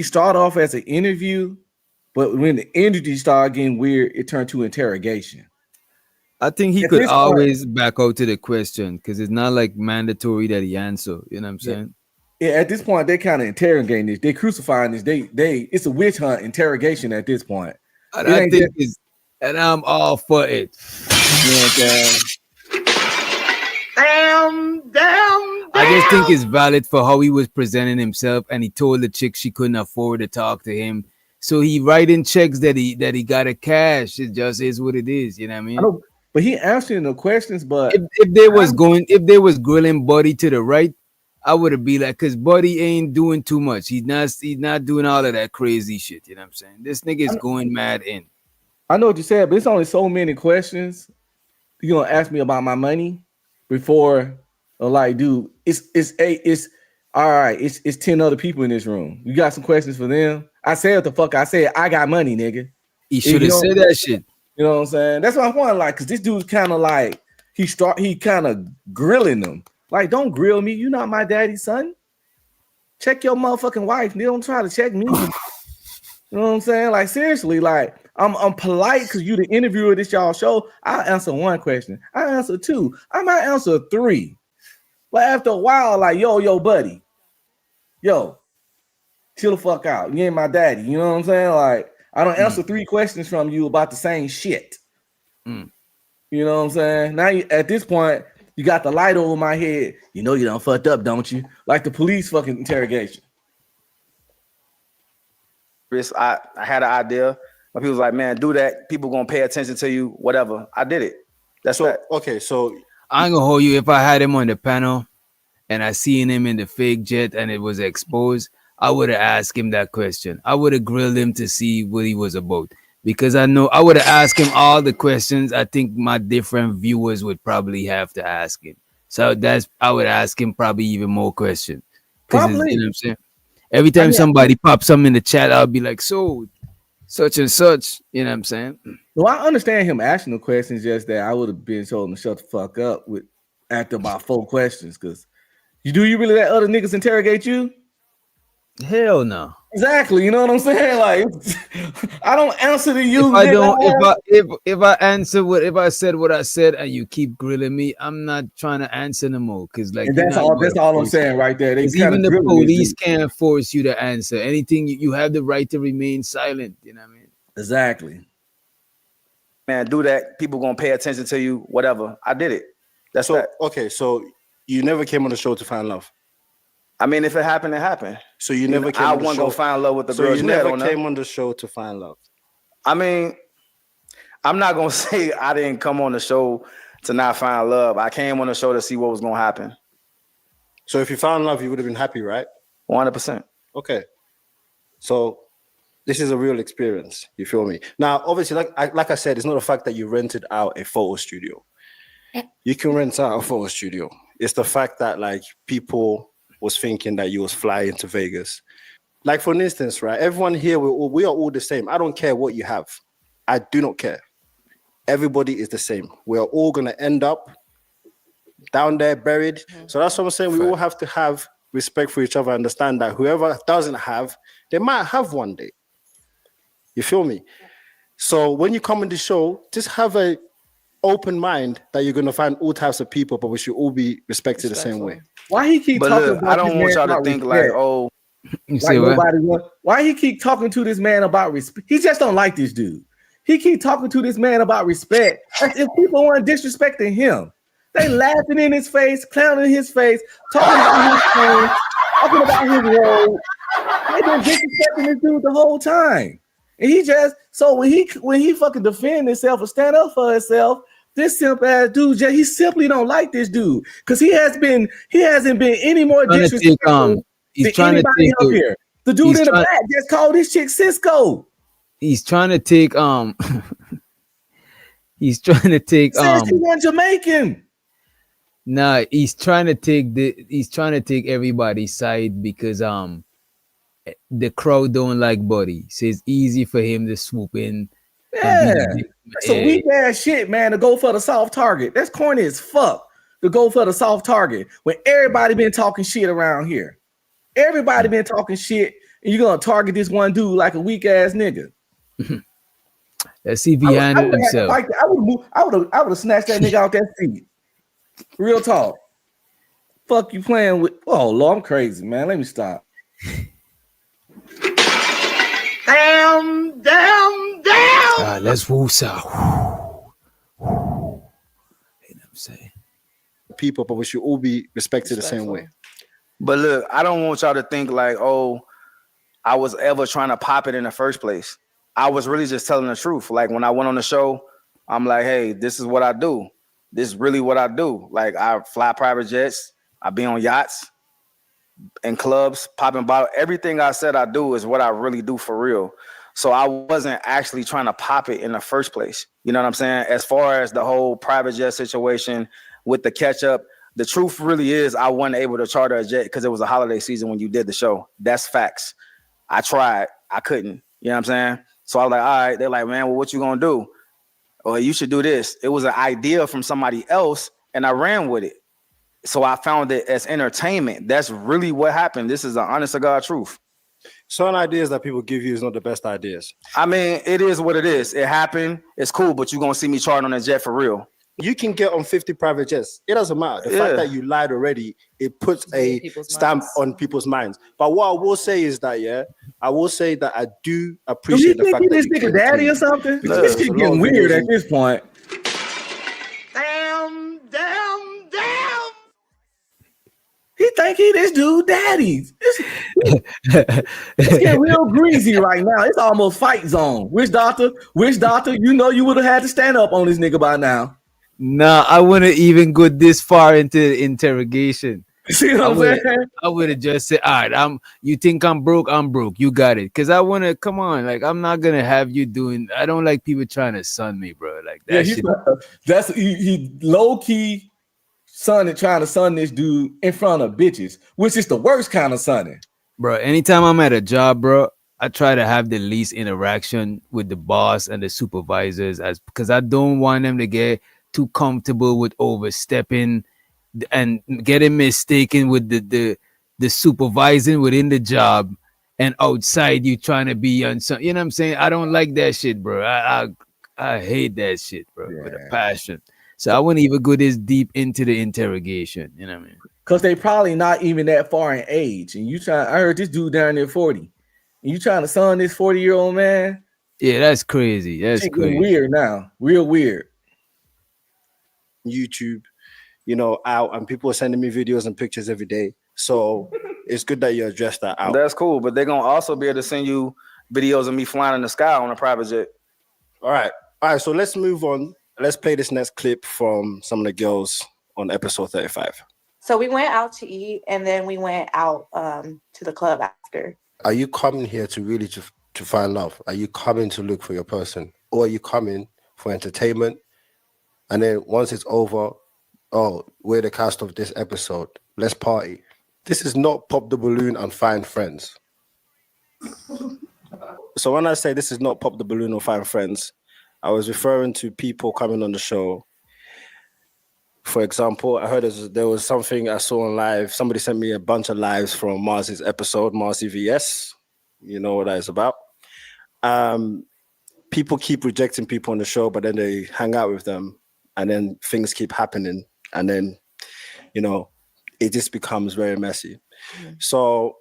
started off as an interview, but when the interview started getting weird, it turned to interrogation. I think he could always back out to the question because it's not like mandatory that he answer. You know what I'm saying? Yeah, at this point, they kind of interrogating this. They crucifying this. It's a witch hunt interrogation at this point. And I'm all for it. I just think it's valid for how he was presenting himself, and he told the chick she couldn't afford to talk to him. So he writing checks that he got a cash. It just is what it is. You know what I mean? I know, but he answering the questions. But if they was grilling Buddy to the right, I would have been like, because Buddy ain't doing too much. He's not doing all of that crazy shit. You know what I'm saying? This nigga is going mad in. I know what you said, but it's only so many questions you're gonna ask me about my money before, like, dude, it's all right. It's 10 other people in this room. You got some questions for them? I said what the fuck I said. I got money, nigga. He should have said that shit. You know what I'm saying? That's what I want, like, because this dude's kind of like he kind of grilling them. Like, don't grill me. You're not my daddy's son. Check your motherfucking wife. They don't try to check me. You know what I'm saying? Like, seriously, like, I'm polite because you the interviewer of this y'all show. I'll answer 1 question. I answer 2. I might answer 3. But after a while, like, yo, buddy. Yo, chill the fuck out. You ain't my daddy. You know what I'm saying? Like, I don't answer 3 questions from you about the same shit. You know what I'm saying? Now, at this point, you got the light over my head. You know you done fucked up, don't you? Like the police fucking interrogation. I had an idea. But people was like, man, do that. People gonna pay attention to you, whatever. I did it. That's right. Okay, so I ain't gonna hold you. If I had him on the panel and I seen him in the fake jet and it was exposed, I would have asked him that question. I would have grilled him to see what he was about. Because I know I would have asked him all the questions I think my different viewers would probably have to ask him. So I would ask him probably even more questions. Because you know what I'm saying. Every time somebody pops something in the chat, I'll be like, so such and such. You know what I'm saying? Well, I understand him asking the questions, just that I would have been told him to shut the fuck up with after about 4 questions. Because do you really let other niggas interrogate you? Hell no. Exactly. You know what I'm saying? Like, I don't answer to you. If I said what I said and you keep grilling me, I'm not trying to answer no more. Because like, and that's all I'm saying right there. They even the police can't force you to answer anything. You have the right to remain silent. You know what I mean? Exactly. Man, do that. People gonna pay attention to you. Whatever. I did it. That's so that. okay. So you never came on the show to find love. I mean, if it happened, it happened. So you never came. I on the wasn't show. gonna find love with the so girls. you never came on the show to find love. I mean, I'm not gonna say I didn't come on the show to not find love. I came on the show to see what was gonna happen. So if you found love, you would have been happy, right? 100%. Okay. So this is a real experience. You feel me? Now, obviously, like I said, it's not the fact that you rented out a photo studio. You can rent out a photo studio. It's the fact that like people was thinking that you was flying to Vegas. Like for instance, right? Everyone here, we are all the same. I don't care what you have. I do not care. Everybody is the same. We are all gonna end up down there buried. So that's what I'm saying. We all have to have respect for each other. Understand that whoever doesn't have, they might have one day. You feel me? So when you come on the show, just have a open mind that you're gonna find all types of people, but we should all be respected the same way. Why he keep talking about I don't want y'all to about think respect? like, oh, like nobody want. Why he keep talking to this man about respect? He just don't like this dude. He keep talking to this man about respect. As if people weren't disrespecting him. They laughing in his face, clowning in his face, talking about his phone, talking about his role. They been disrespecting this dude the whole time. And he just when he fucking defend himself or stand up for himself, this simp ass dude he simply don't like this dude because he hasn't been any more disrespectful he's trying to take up here. The dude in the back just called this chick Cisco. He's trying to take he's trying to take Says he went Jamaican. Nah, he's trying to take everybody's side because the crowd don't like Buddy. So it's easy for him to swoop in. Yeah, that's a weak ass shit, man. To go for the soft target. That's corny as fuck. To go for the soft target when everybody been talking shit around here. Everybody been talking shit, and you're gonna target this one dude like a weak ass nigga. Let's see if he handled himself. I would have snatched that nigga out that seat. Real talk. Fuck you playing with? Oh Lord, I'm crazy, man. Let me stop. Damn. Let's woos out. You know what I'm saying? People, but we should all be respected the same way. But look, I don't want y'all to think like, oh, I was ever trying to pop it in the first place. I was really just telling the truth. Like when I went on the show, I'm like, hey, this is what I do. This is really what I do. Like I fly private jets. I be on yachts and clubs, popping bottle. Everything I said I do is what I really do for real. So I wasn't actually trying to pop it in the first place. You know what I'm saying? As far as the whole private jet situation with the catch up, the truth really is I wasn't able to charter a jet because it was a holiday season when you did the show. That's facts. I tried. I couldn't. You know what I'm saying? So I was like, all right. They're like, man, well, what you gonna do? Or you should do this. It was an idea from somebody else, and I ran with it. So I found it as entertainment. That's really what happened. This is an honest to God truth. Certain ideas that people give you is not the best ideas. I mean, it is what it is. It happened. It's cool, but you're gonna see me charting on a jet for real. You can get on 50 private jets. It doesn't matter. The fact that you lied already, it puts a stamp on people's minds. But what I will say is that, I will say that I do appreciate the fact that this nigga daddy or something. This shit getting weird at this point. Damn. He think he this dude daddy. It's getting real greasy right now. It's almost fight zone. Which doctor? You know you would have had to stand up on this nigga by now. Nah, I wouldn't even go this far into the interrogation. See what I'm saying? I would have just said, all right, you think I'm broke? I'm broke. You got it. Cause I want to come on. Like, I'm not gonna have you doing. I don't like people trying to sun me, bro. Like that. Yeah, he low key trying to son this dude in front of bitches, which is the worst kind of sonning. Bro, anytime I'm at a job, bro, I try to have the least interaction with the boss and the supervisors, as because I don't want them to get too comfortable with overstepping and getting mistaken with the supervising within the job and outside you trying to be on some, you know what I'm saying? I don't like that shit, bro. I hate that shit, bro, with a passion. So I wouldn't even go this deep into the interrogation, you know what I mean? Because they probably not even that far in age. And I heard this dude down there 40. And you trying to son this 40-year-old man? Yeah, that's crazy. That's Shit crazy. getting weird now. Real weird. YouTube, out, and people are sending me videos and pictures every day. So it's good that you address that out. That's cool, but they're gonna also be able to send you videos of me flying in the sky on a private jet. All right. So let's move on. Let's play this next clip from some of the girls on episode 35. So we went out to eat, and then we went out to the club after. Are you coming here to really to find love? Are you coming to look for your person? Or are you coming for entertainment? And then once it's over, oh, we're the cast of this episode. Let's party. This is not pop the balloon and find friends. So when I say this is not pop the balloon or find friends, I was referring to people coming on the show. For example, I heard there was something I saw on live. Somebody sent me a bunch of lives from Marcy's episode, Marcy VS. You know what that is about. People keep rejecting people on the show, but then they hang out with them, and then things keep happening, and then, it just becomes very messy. Mm-hmm. So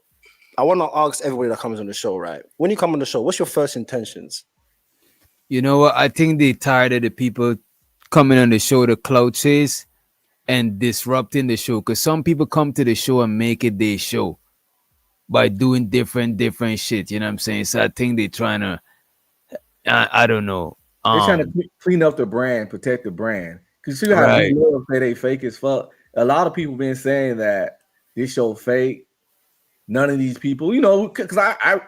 I want to ask everybody that comes on the show, right? When you come on the show, what's your first intentions? You know what? I think they tired of the people coming on the show to clout chase and disrupting the show. Because some people come to the show and make it their show by doing different shit. You know what I'm saying? So I think they're trying to, I don't know. They're trying to clean up the brand, protect the brand. Because you have people say they fake as fuck. A lot of people been saying that this show fake. None of these people, because I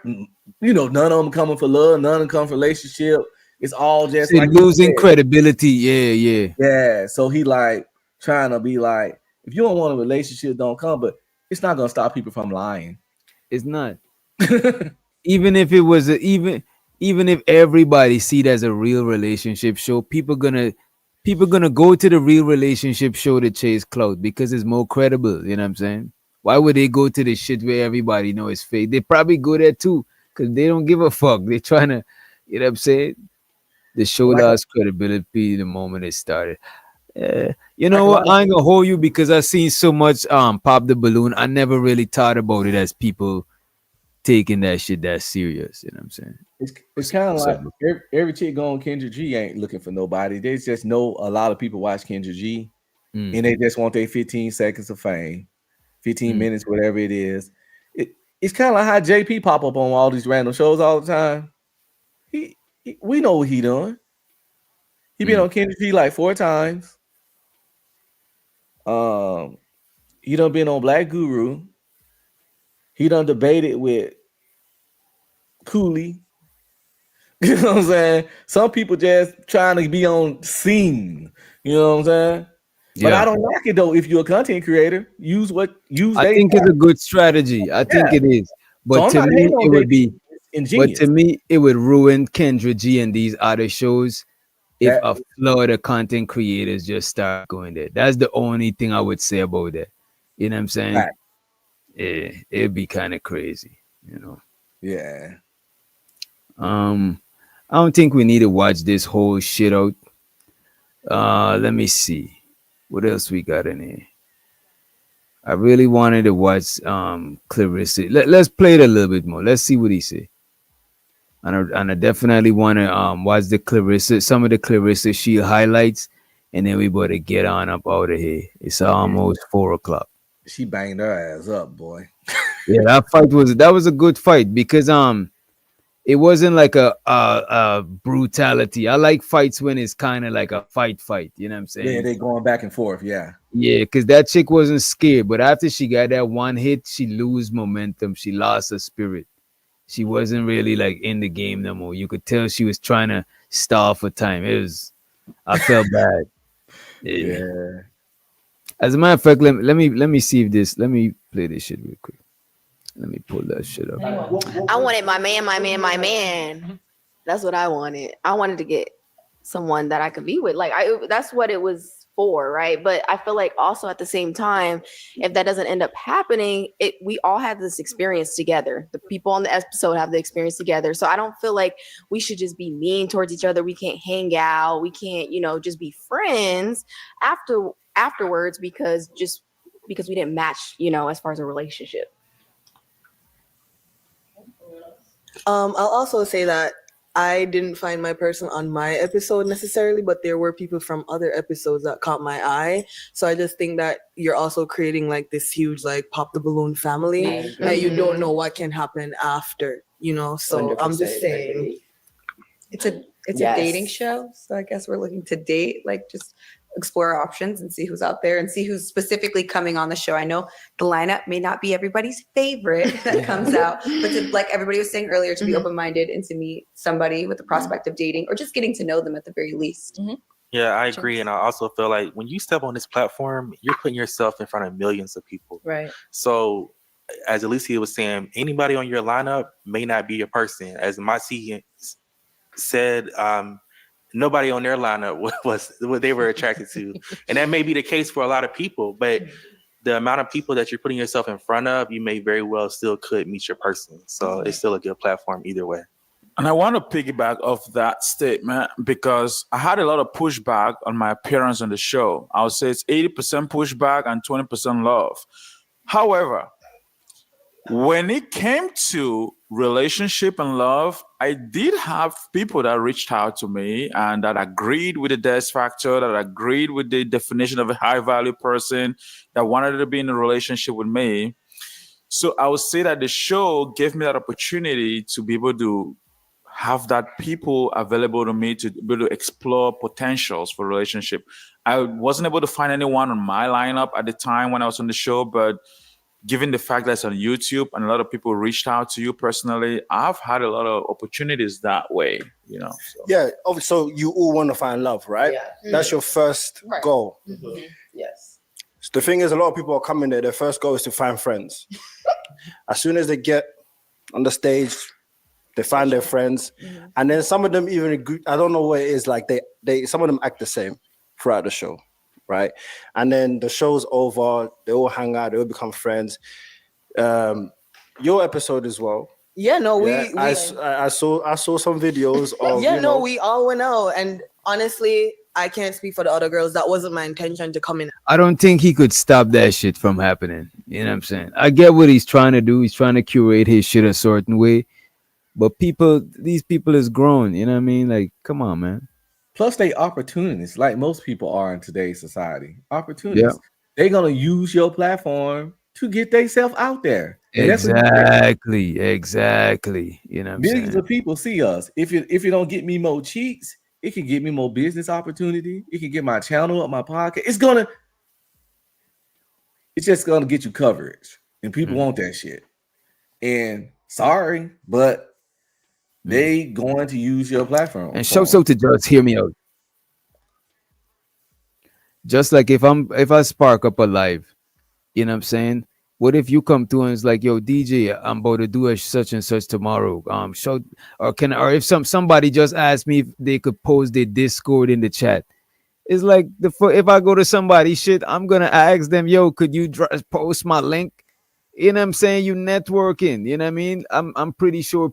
none of them coming for love, none of them come for relationship. It's all just like losing credibility. Yeah. So he like trying to be like, if you don't want a relationship, don't come. But it's not gonna stop people from lying. It's not. Even if it was even if everybody see it as a real relationship show, people gonna go to the real relationship show to chase clout because it's more credible. You know what I'm saying? Why would they go to the shit where everybody know it's fake? They probably go there too because they don't give a fuck. They're trying to, you know what I'm saying? The show lost credibility the moment it started. You know what? I ain't gonna hold you because I've seen so much pop the balloon. I never really thought about it as people taking that shit that serious. You know what I'm saying? It's kind of like every chick going Kendra G ain't looking for nobody. They just know a lot of people watch Kendra G and they just want their 15 seconds of fame. 15 minutes, whatever it is. It's kind of like how JP pop up on all these random shows all the time. We know what he doing. He been on Kendrick G like 4 times. He done been on Black Guru. He done debated with Cooley. You know what I'm saying? Some people just trying to be on scene. You know what I'm saying? But I don't like it though. If you're a content creator, use. I think it's a good strategy. I think it is. But so to me, it would be ingenious. But to me, it would ruin Kendra G and these other shows if a flood of content creators just start going there. That's the only thing I would say about that. You know what I'm saying? Right. Yeah, it'd be kind of crazy, Yeah. I don't think we need to watch this whole shit out. Let me see. What else we got in here? I really wanted to watch Claressa. Let's play it a little bit more. Let's see what he say. And I definitely want to watch the Claressa, some of the Claressa Shield highlights, and then we better get on up out of here. It's almost 4:00. She banged her ass up, boy. Yeah, that was a good fight because it wasn't like a brutality. I like fights when it's kind of like a fight. You know what I'm saying? Yeah, they going back and forth. Yeah. Yeah, because that chick wasn't scared. But after she got that one hit, she lose momentum. She lost her spirit. She wasn't really like in the game no more. You could tell she was trying to stall for time. I felt bad. Yeah. As a matter of fact, let me see if this. Let me play this shit real quick. Let me pull that shit up. I wanted my man. That's what I wanted. I wanted to get someone that I could be with. Like that's what it was for, right? But I feel like also at the same time, if that doesn't end up happening, we all have this experience together. The people on the episode have the experience together. So I don't feel like we should just be mean towards each other. We can't hang out. We can't, just be friends afterwards because we didn't match, as far as a relationship. I'll also say that I didn't find my person on my episode necessarily, but there were people from other episodes that caught my eye. So I just think that you're also creating like this huge like pop the balloon family that you don't know what can happen after, So I'm just saying. It's a dating show, so I guess we're looking to date, like just explore our options and see who's out there and see who's specifically coming on the show. I know the lineup may not be everybody's favorite that comes out, but like everybody was saying earlier, to be open-minded and to meet somebody with the prospect of dating or just getting to know them at the very least. Yeah, I agree. And I also feel like when you step on this platform, you're putting yourself in front of millions of people. Right. So as Alicia was saying, anybody on your lineup may not be your person. As Masi said, nobody on their lineup was what they were attracted to. And that may be the case for a lot of people, but the amount of people that you're putting yourself in front of, you may very well still could meet your person. So it's still a good platform either way. And I want to piggyback off that statement because I had a lot of pushback on my appearance on the show. I would say it's 80% pushback and 20% love. However, when it came to relationship and love, I did have people that reached out to me and that agreed with the death factor, that agreed with the definition of a high value person, that wanted to be in a relationship with me. So I would say that the show gave me that opportunity to be able to have that people available to me to be able to explore potentials for relationship. I wasn't able to find anyone on my lineup at the time when I was on the show, but given the fact that it's on YouTube and a lot of people reached out to you personally, I've had a lot of opportunities that way, So. Yeah, so you all want to find love, right? Yeah. That's your first goal. Yes. So the thing is, a lot of people are coming there, their first goal is to find friends. As soon as they get on the stage, they find their friends. And then some of them even agree, I don't know what it is, like they some of them act the same throughout the show. Right, and then the show's over. They all hang out. They all become friends. Your episode as well. Yeah, no, I saw some videos of. We all went out, and honestly, I can't speak for the other girls. That wasn't my intention to come in. I don't think he could stop that shit from happening. You know what I'm saying? I get what he's trying to do. He's trying to curate his shit a certain way, but these people is grown. You know what I mean? Like, come on, man. Plus, they opportunists, like most people are in today's society. Opportunists. Yeah. They're gonna use your platform to get themselves out there. Exactly. You know, millions of people see us. If you don't get me more cheeks, it can get me more business opportunity. It can get my channel up, my podcast. It's just gonna get you coverage, and people want that shit. And sorry, but they going to use your platform. And show so to just hear me out. Just like if I spark up a live, you know what I'm saying? What if you come through and it's like, yo, DJ, I'm about to do a such and such tomorrow. Or if somebody just asked me if they could post their Discord in the chat. It's like if I go to somebody shit, I'm gonna ask them, yo, could you post my link? You know what I'm saying? You networking, you know what I mean? I'm pretty sure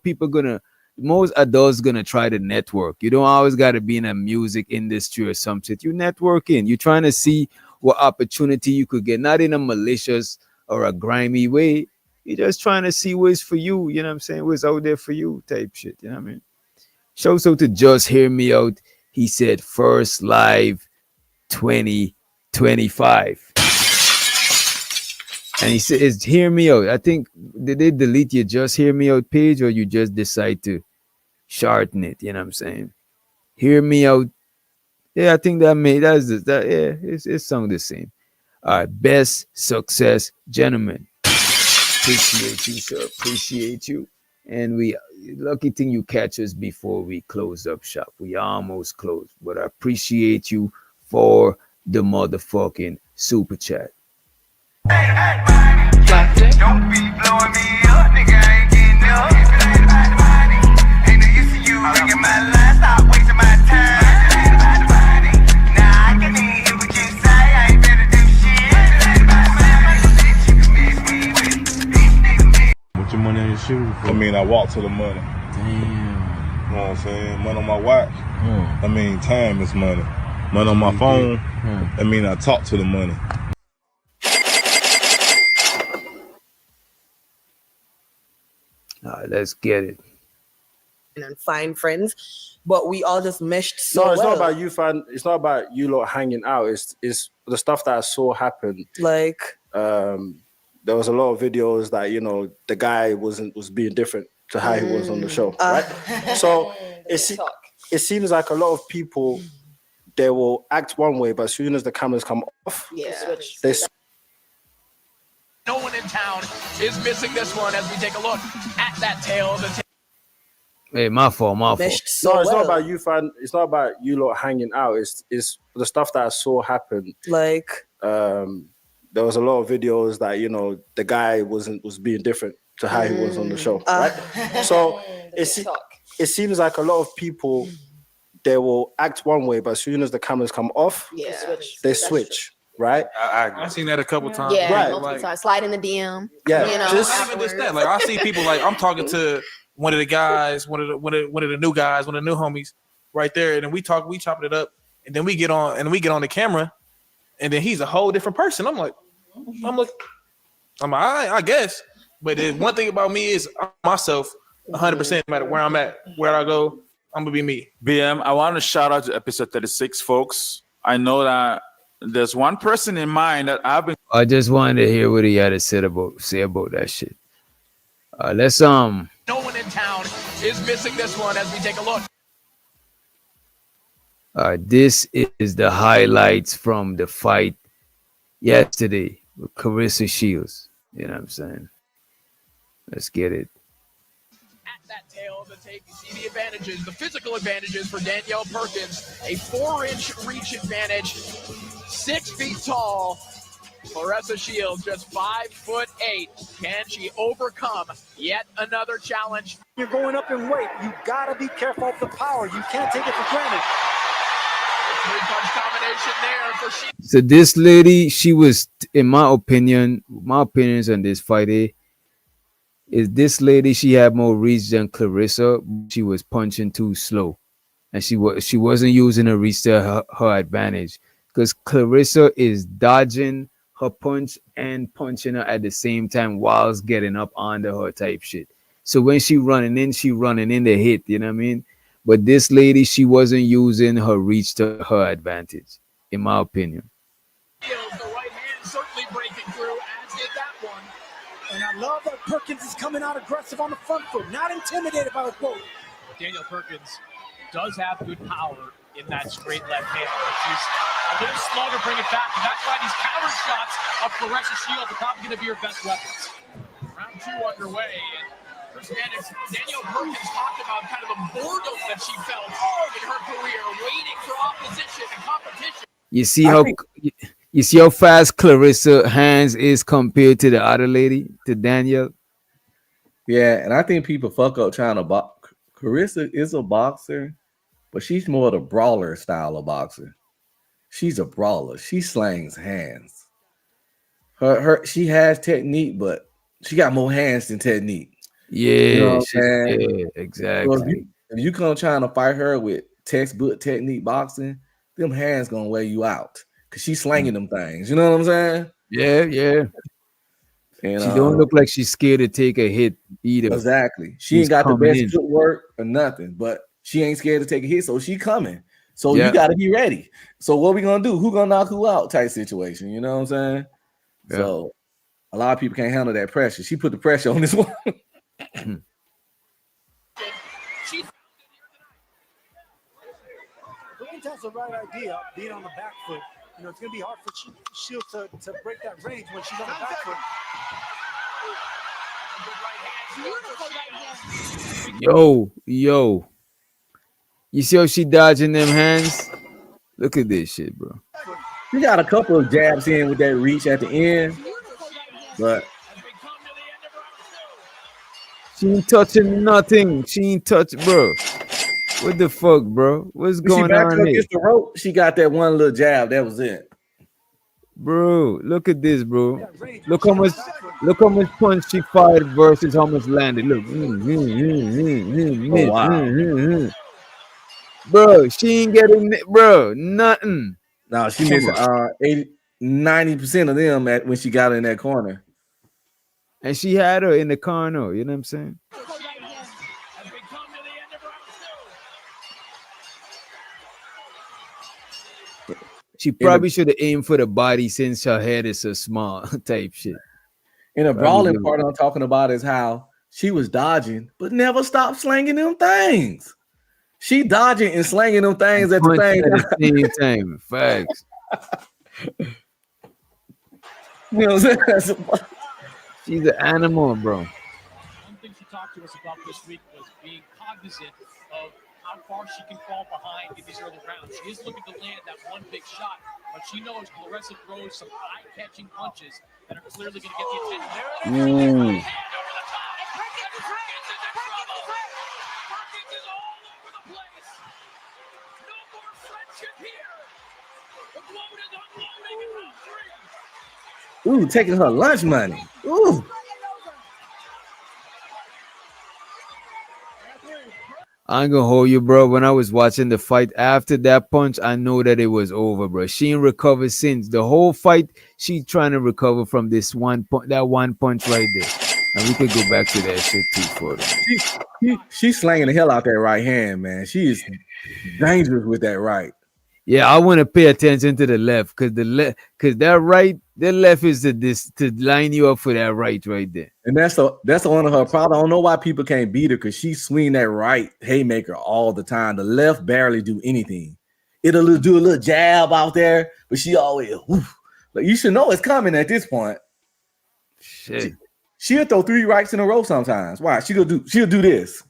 most adults gonna try to network. You don't always gotta be in a music industry or something. You networking. You're trying to see what opportunity you could get, not in a malicious or a grimy way. You're just trying to see what's for you. You know what I'm saying? What's out there for you, type shit. You know what I mean? Show so to just hear me out. He said first live 2025. And he says, hear me out. I think, did they delete your just hear me out page or you just decide to shorten it? You know what I'm saying? Hear me out. Yeah, I think it sounds the same. All right, best success, gentlemen. Appreciate you, sir. Appreciate you. And lucky thing you catch us before we close up shop. We almost closed, but I appreciate you for the motherfucking super chat. Don't be blowing me up, nigga. I ain't getting up. If it ain't about the money, ain't no use to you ringing my line. Stop wasting my time. If it ain't about the money, nah, I can even hear what you say. I ain't better do shit. If it ain't about the money, bitch, you can miss me with these niggas. What your money in your shoes? I mean, I walk to the money. Damn. You know what I'm saying? Money on my watch. I mean, time is money. Money on my phone. I mean, I talk to the money. All right, let's get it. And find friends, but we all just meshed so No, it's well. not about you, fan. It's not about you lot hanging out. It's the stuff that I saw happen. Like, there was a lot of videos that the guy was being different to how he was on the show, right? So it seems like a lot of people, they will act one way, but as soon as the cameras come off, they switch. No one in town is missing this one as we take a look at that tail of the tail. Hey, my fault. No, it's not about you, fan. It's not about you lot hanging out. It's the stuff that I saw happen. Like, there was a lot of videos that the guy was being different to how he was on the show, right? So it seems like a lot of people, they will act one way, but as soon as the cameras come off, they switch. Right, I've seen that a couple times. Yeah, Right. multiple times. Slide in the DM. Yeah, you know, Just even just that. Like I see people like I'm talking to one of the guys, one of the new guys, one of the new homies, right there, and then we chopping it up, and then we get on the camera, and then he's a whole different person. I'm like, I guess. But the one thing about me is I'm myself 100%. No matter where I'm at, where I go, I'm gonna be me. BM, I want to shout out to episode 36, folks. I know that there's one person in mind that I've been. I just wanted to hear what he had to say about that shit. Let's No one in town is missing this one as we take a look. This is the highlights from the fight yesterday with Claressa Shields. You know what I'm saying? Let's get it. At that tail of the tape, you see the advantages, the physical advantages for Danielle Perkins. A 4-inch reach advantage, 6 feet tall. Claressa Shields, just 5'8". Can she overcome yet another challenge? You're going up in weight. You gotta be careful of the power. You can't take it for granted. 3-punch combination there for Shields. So this lady, she was, in my opinions on this fight, is this lady, she had more reach than Claressa. She was punching too slow, and she wasn't using her reach to her advantage, because Claressa is dodging her punch and punching her at the same time whilst getting up under her type shit. So when she running in the hit, you know what I mean? But this lady, she wasn't using her reach to her advantage, in my opinion. The right hand certainly breaking through, as did that one. And I love that Perkins is coming out aggressive on the front foot, not intimidated by a quote. Danielle Perkins does have good power in that straight left hand, but she's a little slow to bring it back, and that's why these counter shots of Claressa Shields are probably going to be her best weapons. Round 2 underway, and Danielle Perkins talked about kind of the boredom that she felt in her career, waiting for opposition and competition. You see how fast Claressa hands is compared to the other lady, to Danielle? Yeah, and I think people fuck up trying to box. Claressa is a boxer, but she's more the brawler style of boxer. She's a brawler. She slangs hands. She has technique, but she got more hands than technique. Yeah, you know what I'm saying? Yeah, exactly. So if you come trying to fight her with textbook technique boxing, them hands gonna wear you out, because she's slanging them things. You know what I'm saying? Yeah. And, she don't look like she's scared to take a hit either. Exactly. She ain't got the best footwork or nothing, but she ain't scared to take a hit, so she coming. So you got to be ready. So what we gonna do? Who gonna knock who out? Type situation. You know what I'm saying? Yeah. So a lot of people can't handle that pressure. She put the pressure on this one. Perkins has the right idea, being on the back foot. You know, it's going to be hard for Shields to break that range when she's on the back foot. Yo. You see how she dodging them hands? Look at this shit, bro. She got a couple of jabs in with that reach at the end, but She ain't touching nothing. She ain't touch, bro. What the fuck, bro? What's when she going backed on her here, against the rope, she got that one little jab. That was it. bro? Look at this, bro. Look how much punch she fired versus how much landed. Look, Oh wow. bro. She ain't getting it, bro. Nothing. No, she Come missed on. 90% of them when she got in that corner. And she had her in the corner. You know what I'm saying? She probably should have aimed for the body since her head is so small, type shit. In a Probably brawling do. part I'm talking about is how she was dodging, but never stopped slanging them things. She dodging and slanging them things at the Punching same at time. the same time. Facts. You know what I'm saying? She's an animal, bro. One thing she talked to us about this week was being cognizant of how far she can fall behind in these early rounds. She is looking to land that one big shot, but she knows Claressa throws some eye-catching punches that are clearly going to get the attention. There it is. Ooh, taking her lunch money. Ooh. I ain't gonna hold you, bro. When I was watching the fight after that punch, I know that it was over, bro. She ain't recovered since the whole fight. She trying to recover from this one punch, that one punch right there. And we could go back to that shit too for them. She's slanging the hell out that right hand, man. She is dangerous with that right. Yeah, I want to pay attention to the left because that right, the left is to line you up for that right there. And that's one of her problems. I don't know why people can't beat her because she swing that right haymaker all the time. The left barely do anything. It'll do a little jab out there, but she always like you should know it's coming at this point. Shit. She'll throw 3 rights in a row sometimes. Why? She'll do this,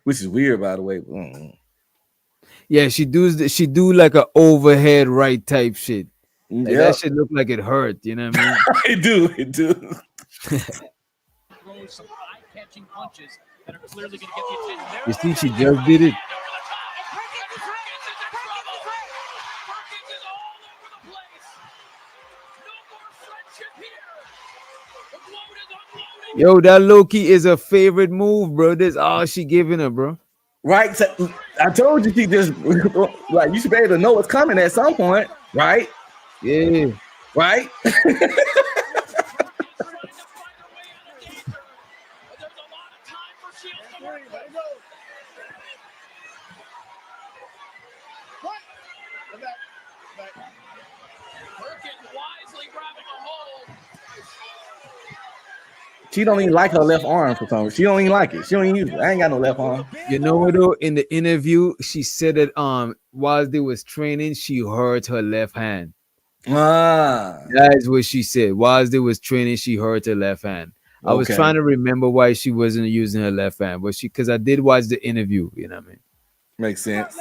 which is weird, by the way. Yeah, she do like an overhead right type shit. Like, Yep. that shit look like it hurt. You know what I mean? It do. Throws some eye-catching punches that are clearly going to get the attention. You see, she just did it. Yo, that Loki is a favorite move, bro. That's all she giving her, bro. Right? So, I told you she just like you should be able to know what's coming at some point, right? Yeah. Right? She don't even like her left arm for some reason. She don't even like it. She don't even use it. I ain't got no left arm. You know what though? In the interview, she said that while they was training, she hurt her left hand. That is what she said. While they was training, she hurt her left hand. I was Okay. trying to remember why she wasn't using her left hand, but because I did watch the interview, you know what I mean? Makes sense.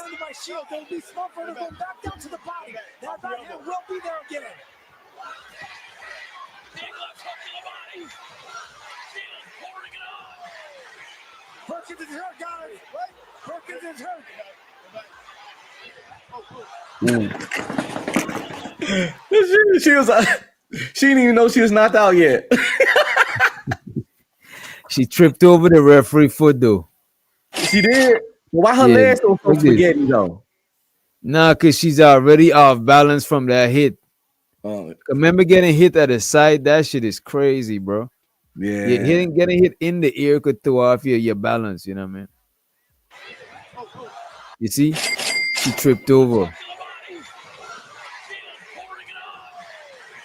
Perkins is hurt, guys. What? Perkins is hurt. She was she didn't even know she was knocked out yet. She tripped over the referee foot though. She did. Why her legs so spaghetti though? Nah, cause she's already off balance from that hit. Remember getting hit at the side? That shit is crazy, bro. Yeah. Getting hit in the ear could throw off your balance, you know what I mean? You see? She tripped over.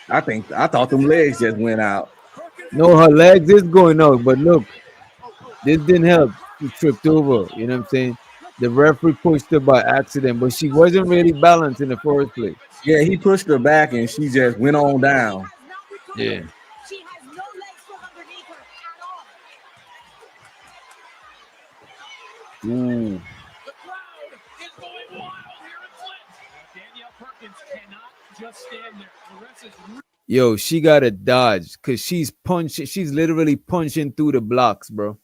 I thought them legs just went out. No, her legs is going out, but look, this didn't help. She tripped over, you know what I'm saying? The referee pushed her by accident, but she wasn't really balanced in the first place. Yeah, he pushed her back and she just went on down. Yeah. Ooh. Danielle Perkins cannot just stand there. Claressa's Yo, she got to dodge because she's punching. She's literally punching through the blocks, bro.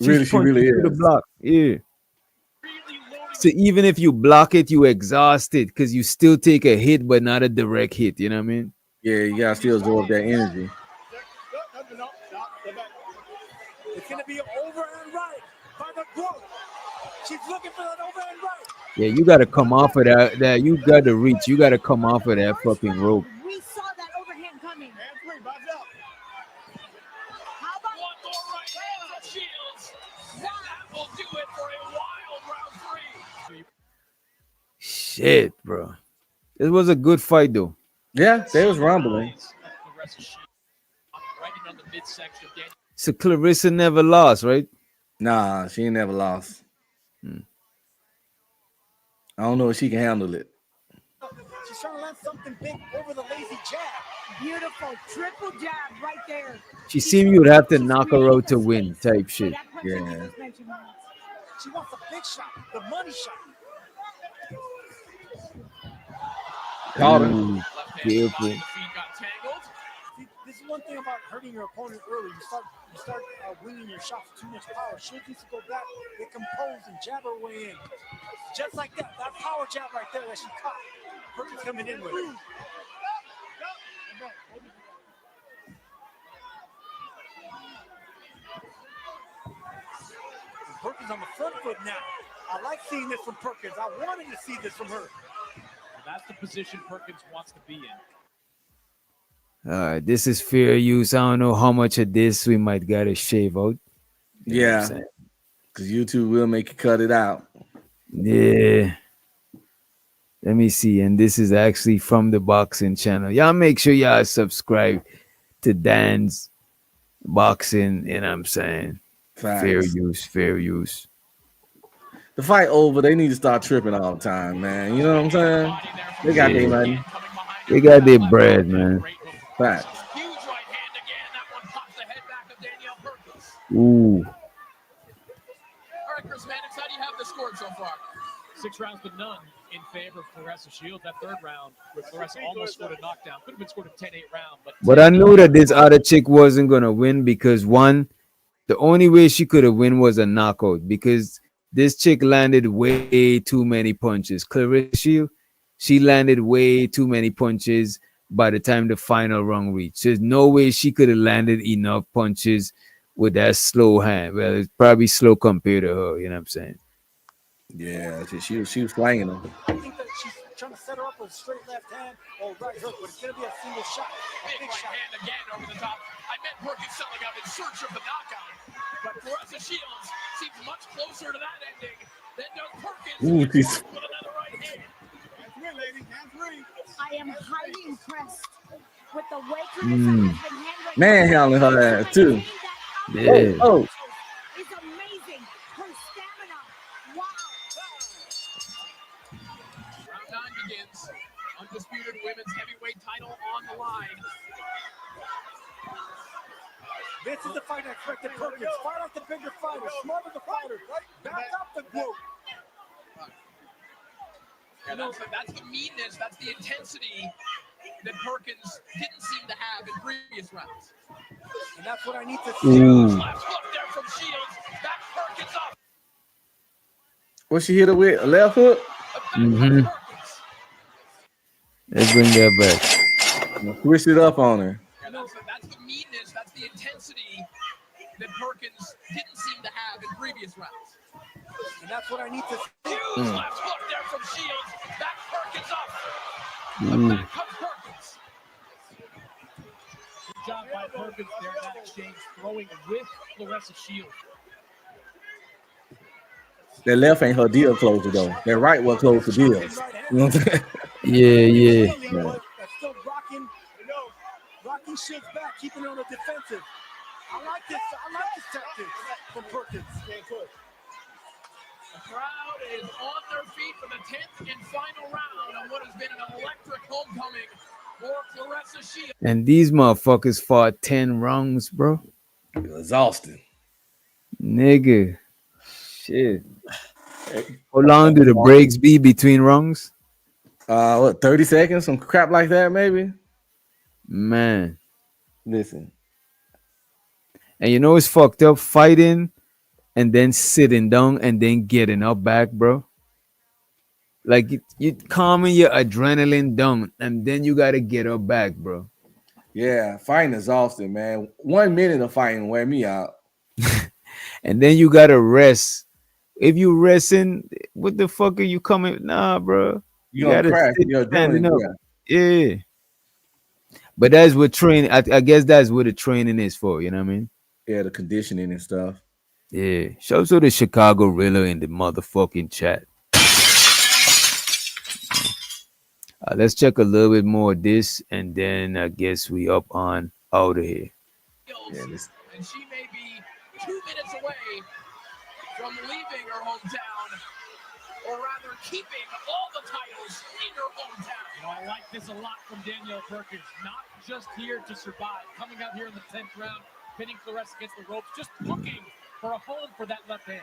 She's Really, she punching really through the is. block. Yeah. So even if you block it, you exhaust it because you still take a hit, but not a direct hit. You know what I mean? Yeah, you gotta still absorb that energy. It's going to be over and right by the growth. She's looking for that over and right. Yeah, you got to come off of that. You got to reach. You got to come off of that fucking rope. We saw that overhand coming. And three, box up. How about one more right hand from Shields. And that will do it for a wild round 3. Shit, bro. It was a good fight, though. Yeah, they was rumbling. So Claressa never lost, right? Nah, she ain't never lost. I don't know if she can handle it. She's trying to land something big over the lazy jab. beautiful triple jab right there? She seemed you would have to knock her out to win type shit. Yeah. She wants the big shot, the money shot. Caught her. Ooh, careful. See, this is one thing about hurting your opponent early. You start winging your shots with too much power. She needs to go back, get composed, and jab her way in. Just like that. That power jab right there that she caught. Perkins coming in with it. Perkins on the front foot now. I like seeing this from Perkins. I wanted to see this from her. That's the position Perkins wants to be in. All right, this is fair use. I don't know how much of this we might gotta shave out. You know what I'm Yeah, saying? because YouTube will make you cut it out. Yeah. Let me see. And this is actually from the boxing channel. Y'all make sure y'all subscribe to Dan's boxing. You know what I'm saying? Fair Facts. use, fair use. The fight over, they need to start tripping all the time, man. You know what I'm saying? They got their money. They got their bread, man. Facts. Ooh. All right, Chris Mannix, how do you have the score so far? 6 rounds to none in favor of Claressa Shields. That third round, where Claressa almost scored a knockdown, could have been scored a 10-8 round. But I knew that this other chick wasn't gonna win because one, the only way she could have win was a knockout because this chick landed way too many punches. Claressa, she landed way too many punches by the time the final round reached. There's no way she could have landed enough punches with that slow hand. Well, it's probably slow compared to her, you know what I'm saying? Yeah, she was slanging them. I think that she's trying to set her up with a straight left hand or right hook, but it's going to be a single shot. Big right hand again over the top. I bet Perkins selling out in search of the knockout. But Claressa Shields seems much closer to that ending than does Perkins. Ooh, With another right hand. I am highly impressed with the way Claressa has been handling Manhandling her ass too. Yeah. Oh, It's amazing. Her stamina. Wow. Round 9 begins. Undisputed women's heavyweight title on the line. This is the fight I expected Perkins. Fight like the bigger fighter, smarter the fighter. Back up the group. Yeah, that's the meanness, that's the intensity that Perkins didn't seem to have in previous rounds. And that's what I need to see. Ooh. Left hook there from Shields. Back Perkins up. what she hit her with? A left hook? Mm-hmm. Let's bring that back. Twist it up on her. Yeah, that's the meanness, that's the intensity that Perkins didn't seem to have in previous rounds. And that's what I need to see. Huge left hook there from Shields. Back Perkins up. Ooh. Back comes Perkins. Good job by Perkins there in that exchange, throwing with Claressa Shields. That left ain't her deal closer though. That right was close to deal. You know what I'm saying? Yeah. That's still rocking Shields back, keeping her on the defensive. I like this tactic from Perkins. The crowd is on their feet for the 10th and final round of what has been an electric homecoming for Claressa Shields. And these motherfuckers fought 10 rounds, bro. Exhausting. Nigga. Shit. How long do the breaks be between rounds? What, 30 seconds? Some crap like that, maybe? Man. Listen. And you know it's fucked up fighting and then sitting down and then getting up back, bro. Like you calming your adrenaline down and then you gotta get up back, bro. Yeah, fighting exhausting, man. 1 minute of fighting wear me out. And then you gotta rest. If you resting, what the fuck are you coming? Nah, bro. You You gonna gotta crash. sit Your standing adrenaline, up. Yeah. But that's what training. I guess that's what the training is for. You know what I mean? Yeah, the conditioning and stuff. Yeah. Shout out to the Chicago Rilla in the motherfucking chat. Let's check a little bit more of this, and then I guess we up on out of here. Yeah, this. And she may be 2 minutes away from leaving her hometown, or rather keeping all the titles in her hometown. You know, I like this a lot from Danielle Perkins. Not just here to survive, coming out here in the 10th round, pinning Claressa against the ropes, just looking for a home for that left hand.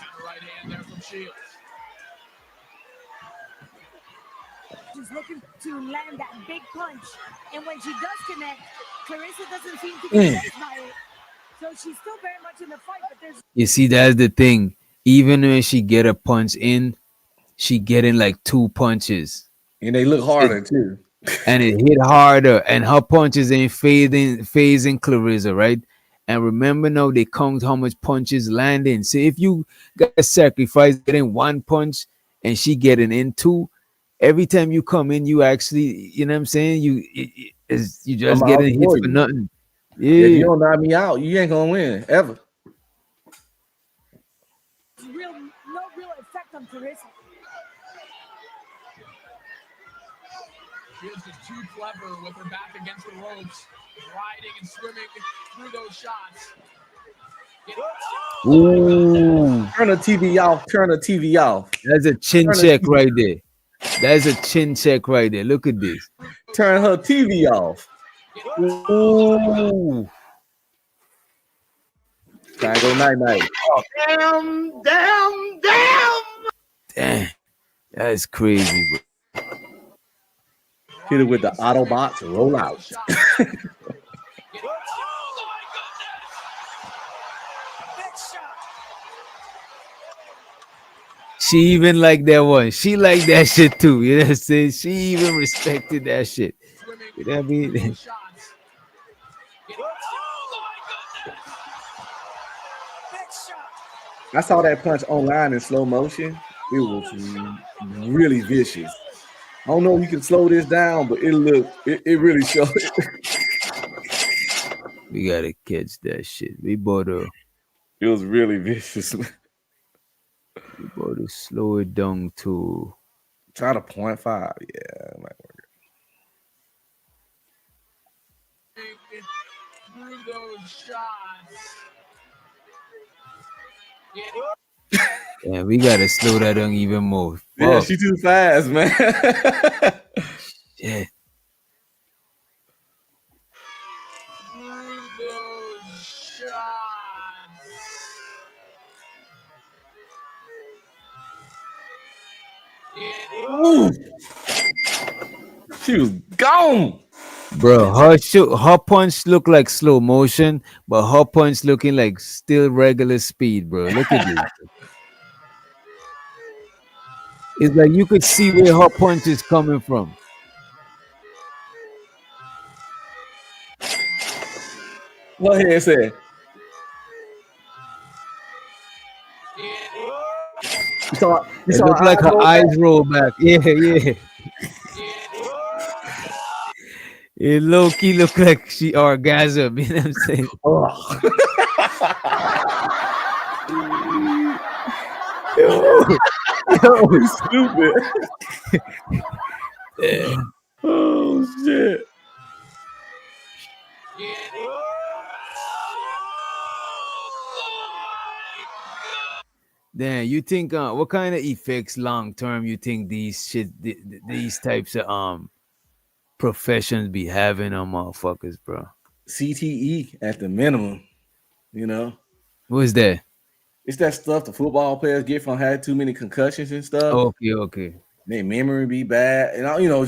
Counter right hand there from Shields. She's looking to land that big punch, and when she does connect, Claressa doesn't seem to be phased by it. So she's still very much in the fight, but there's You see, that's the thing. Even when she get a punch in, she getting like 2 punches. And they look harder too. And it hit harder, and her punches ain't phasing Clarissa, right? And remember now, they count how much punches landing. So if you got a sacrifice getting 1 punch and she getting in 2, every time you come in, you actually, you know what I'm saying? You just I'm out getting hits for for you. nothing. If you Yeah. don't knock me out, you ain't gonna win ever. no real effect on Claressa. She is just too clever with her back against the ropes, riding and swimming through those shots. Ooh. Turn the TV off. Turn the TV off. That's a chin Turn the check TV right there. That's a chin check right there. Look at this. Turn her TV off. Ooh. Time to go night night. Damn. Damn. That's crazy, bro. Hit it with the Autobots. Roll out. She even like that one. She like that shit too. You know what I'm saying? She even respected that shit. You know what I mean? I saw that punch online in slow motion. It was really vicious. I don't know if you can slow this down, but it really showed. We gotta catch that shit. We better. It was really vicious. We better slow it down to. Try to 0.5. Yeah, it might work. Through those shots. Yeah, we gotta slow that down even more. Yeah, Fuck. she too fast, man. Yeah. Through those shots. Ooh. She was gone. Bro, her punch look like slow motion, but her punch looking like still regular speed, bro. Look at this. It's like you could see where her punch is coming from. What here say? You saw It looked like her eyes roll back. Yeah, yeah. It low key look like she orgasm. You know what I'm saying? Yo, stupid. Yeah. Oh shit. Damn, you think what kind of effects long term you think these types of professions be having on motherfuckers, bro? CTE at the minimum. You know, What's that? it's that stuff the football players get from having too many concussions and stuff. Okay, okay. Their memory be bad, and you know,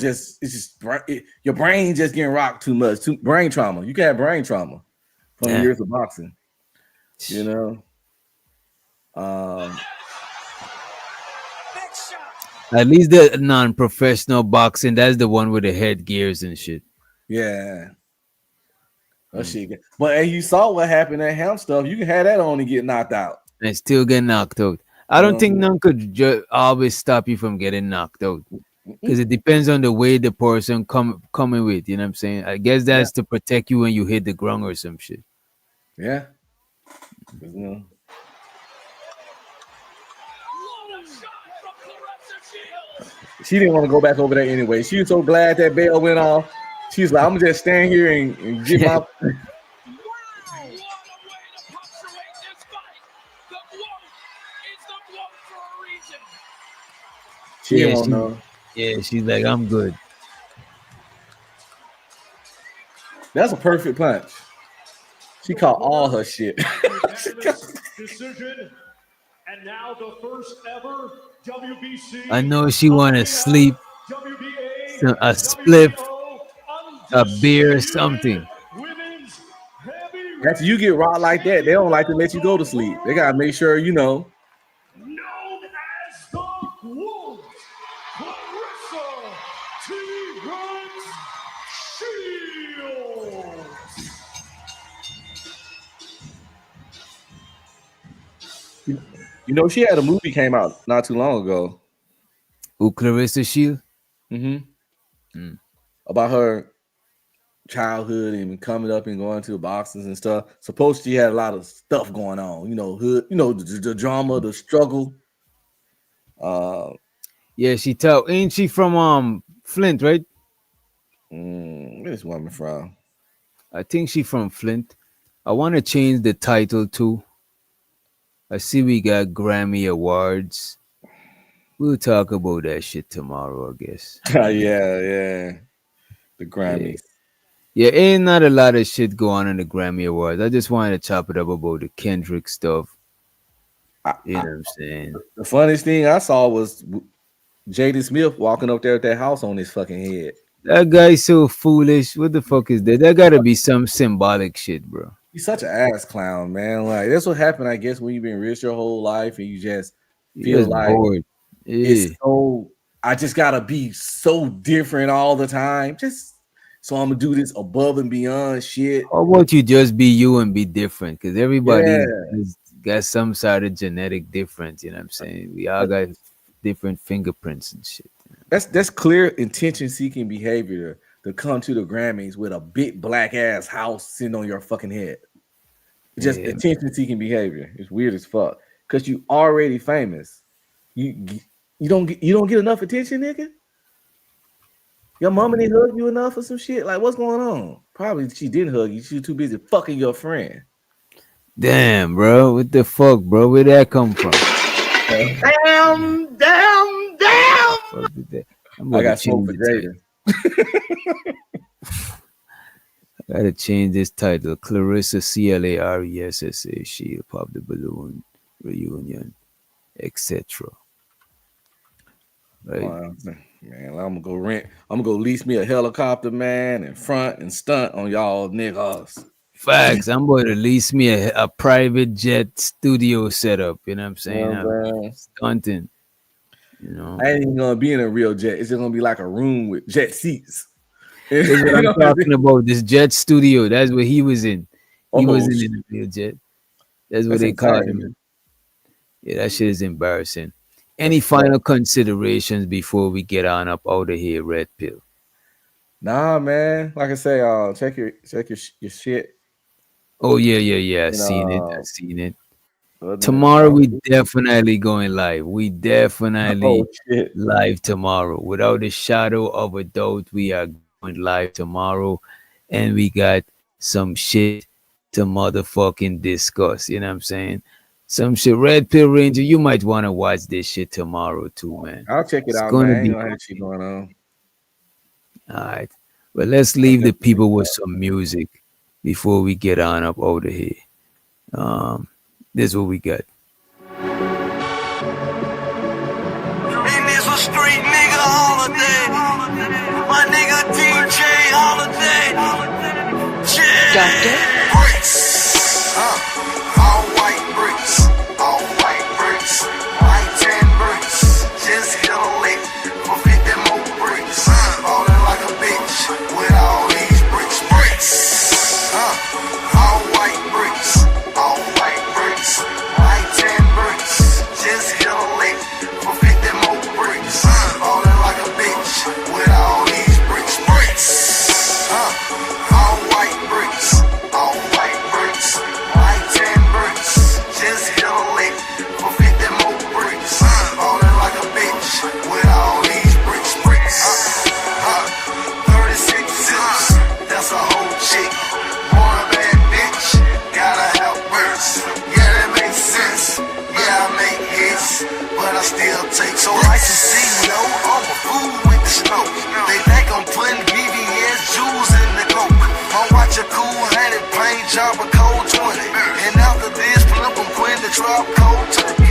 your brain just getting rocked too much. Brain trauma. You can have brain trauma from Yeah. years of boxing. You know. At least the non-professional boxing, that's the one with the headgears and shit. Yeah. Oh shit. But as you saw what happened at Ham stuff, you can have that on and get knocked out. And still get knocked out. I don't think none could always stop you from getting knocked out. Because it depends on the way the person coming with, you know what I'm saying? I guess that's to protect you when you hit the ground or some shit. Yeah. You know. She didn't want to go back over there anyway. She was so glad that bell went off. She's like, I'm gonna just stand here and get my. She didn't want to know. Yeah, she's like, I'm good. That's a perfect punch. She caught all her shit. Decision. And now the first ever WBC. I know she want to sleep, a spliff, a beer, something. After you get rocked like that, they don't like to let you go to sleep. They gotta make sure you know. Known as the Wolf, Claressa T-Rex Shields. You know, she had a movie came out not too long ago. Who, Claressa Shields? Mm-hmm. About her childhood and coming up and going to boxing and stuff. Supposed she had a lot of stuff going on. You know, the drama, the struggle. Yeah, she tell. Ain't she from Flint, right? Where's this woman from? I think she from Flint. I want to change the title too. I see we got Grammy Awards. We'll talk about that shit tomorrow, I guess. yeah. The Grammys. Yeah, ain't not a lot of shit going on in the Grammy Awards. I just wanted to chop it up about the Kendrick stuff. You know what I'm saying? The funniest thing I saw was Jaden Smith walking up there at that house on his fucking head. That guy's so foolish. What the fuck is that? That gotta be some symbolic shit, bro. He's such an ass clown, man. Like that's what happened, I guess, when you've been rich your whole life and you just feel like bored. It's so I just gotta be so different all the time. So I'm gonna do this above and beyond shit. How about you just be you and be different? Because everybody has got some sort of genetic difference. You know what I'm saying? We all got different fingerprints and shit. That's clear intention-seeking behavior to come to the Grammys with a big black ass house sitting on your fucking head. Just attention-seeking behavior. It's weird as fuck. Cause you already famous. You don't get enough attention, nigga. Your mama didn't hug you enough or some shit. Like, what's going on? Probably she didn't hug you. She was too busy fucking your friend. Damn, bro. What the fuck, bro? Where'd that come from? Damn. I got smoke for Jaden. I gotta change this title. Claressa Claressa She'll pop the balloon reunion, etc. Right. Man, I'm gonna go lease me a helicopter, man, and front and stunt on y'all niggas. Facts. I'm going to lease me a private jet studio setup. You know what I'm saying? I'm stunting. You know, I ain't even gonna be in a real jet. It's just gonna be like a room with jet seats. That's what I'm talking about. This jet studio. That's what he was in. He wasn't in a real jet. That's what they called him. Yeah, that shit is embarrassing. Any final considerations before we get on up out of here, Red Pill? Nah, man. Like I say, check your shit. Oh yeah. I seen it. Tomorrow we definitely going live. We definitely live tomorrow. Without a shadow of a doubt, we are going live tomorrow, and we got some shit to motherfucking discuss. You know what I'm saying? Some shit. Red Pill Ranger, you might want to watch this shit tomorrow too, man. I'll check it out, man. I ain't gonna have shit going on. All right. But let's leave the people with some music before we get on up out of here. This is what we got. And this a street nigga holiday. My nigga DJ holiday. Yeah. Bricks. All white bricks. All white bricks. White tan bricks. Just hit a lick for 50 more bricks. Ballin' like a bitch with all these bricks. Bricks. All white bricks. All white bricks. White tan bricks. Just hit a lick for 50 more bricks. Ballin' like a bitch with all these bricks. Bricks. All white bricks. All white bricks. White tan bricks. Just hit a lick for 50 more bricks. Ballin' like a bitch with all these bricks. Bricks. 36 zips. That's a whole chick. Want a bad bitch. Gotta have bricks. Yeah, that makes sense. Yeah, I make hits, but I still take. So licensee, no, I'm a fool with the snow. They think I'm putting BBS jewels in the coke. I watch a cool 100 paint job a cold 20. And after this, flip them quit the drop cold turkey.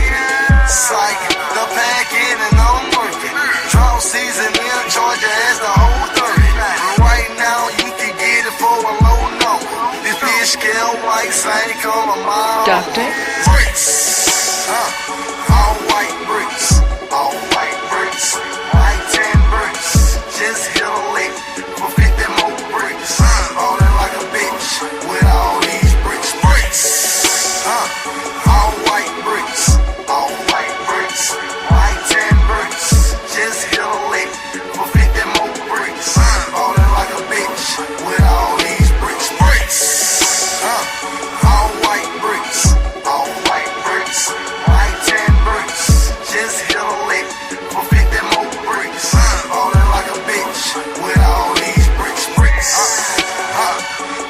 Psych, the pack in and I'm working. Drought season in Georgia as the whole 30. But right now, you can get it for a low number. This fish scale white ain't come a mile. Doctor? Bricks. All white bricks. All white bricks. White tan bricks. Just hit a lick for 50 more bricks. Ballin' like a bitch with all these bricks. Bricks. All white bricks. All white bricks. White tan bricks. Just hit a lick for 50 more bricks. Ballin' like a bitch with all these bricks. Bricks. All white bricks. All white bricks. White tan bricks. Just hit a lick for 50 more bricks. Ballin' like a bitch with all these bricks. Bricks.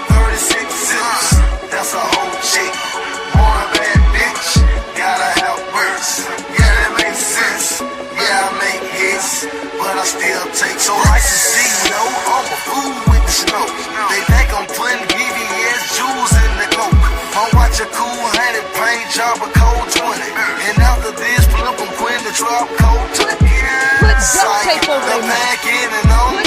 36 zips. That's a whole chick. Want a bad bitch. Gotta have bricks. Yeah, that makes sense. Yeah, I make hits, but I still take. So licensee, no, I'm a fool with the snow. They think I'm putting BBS jewels in the coke. I watch a cool 100 paint job a cold 20. And after this, flip them quit the drop cold 20. Put duct tape over the him. pack in and I'm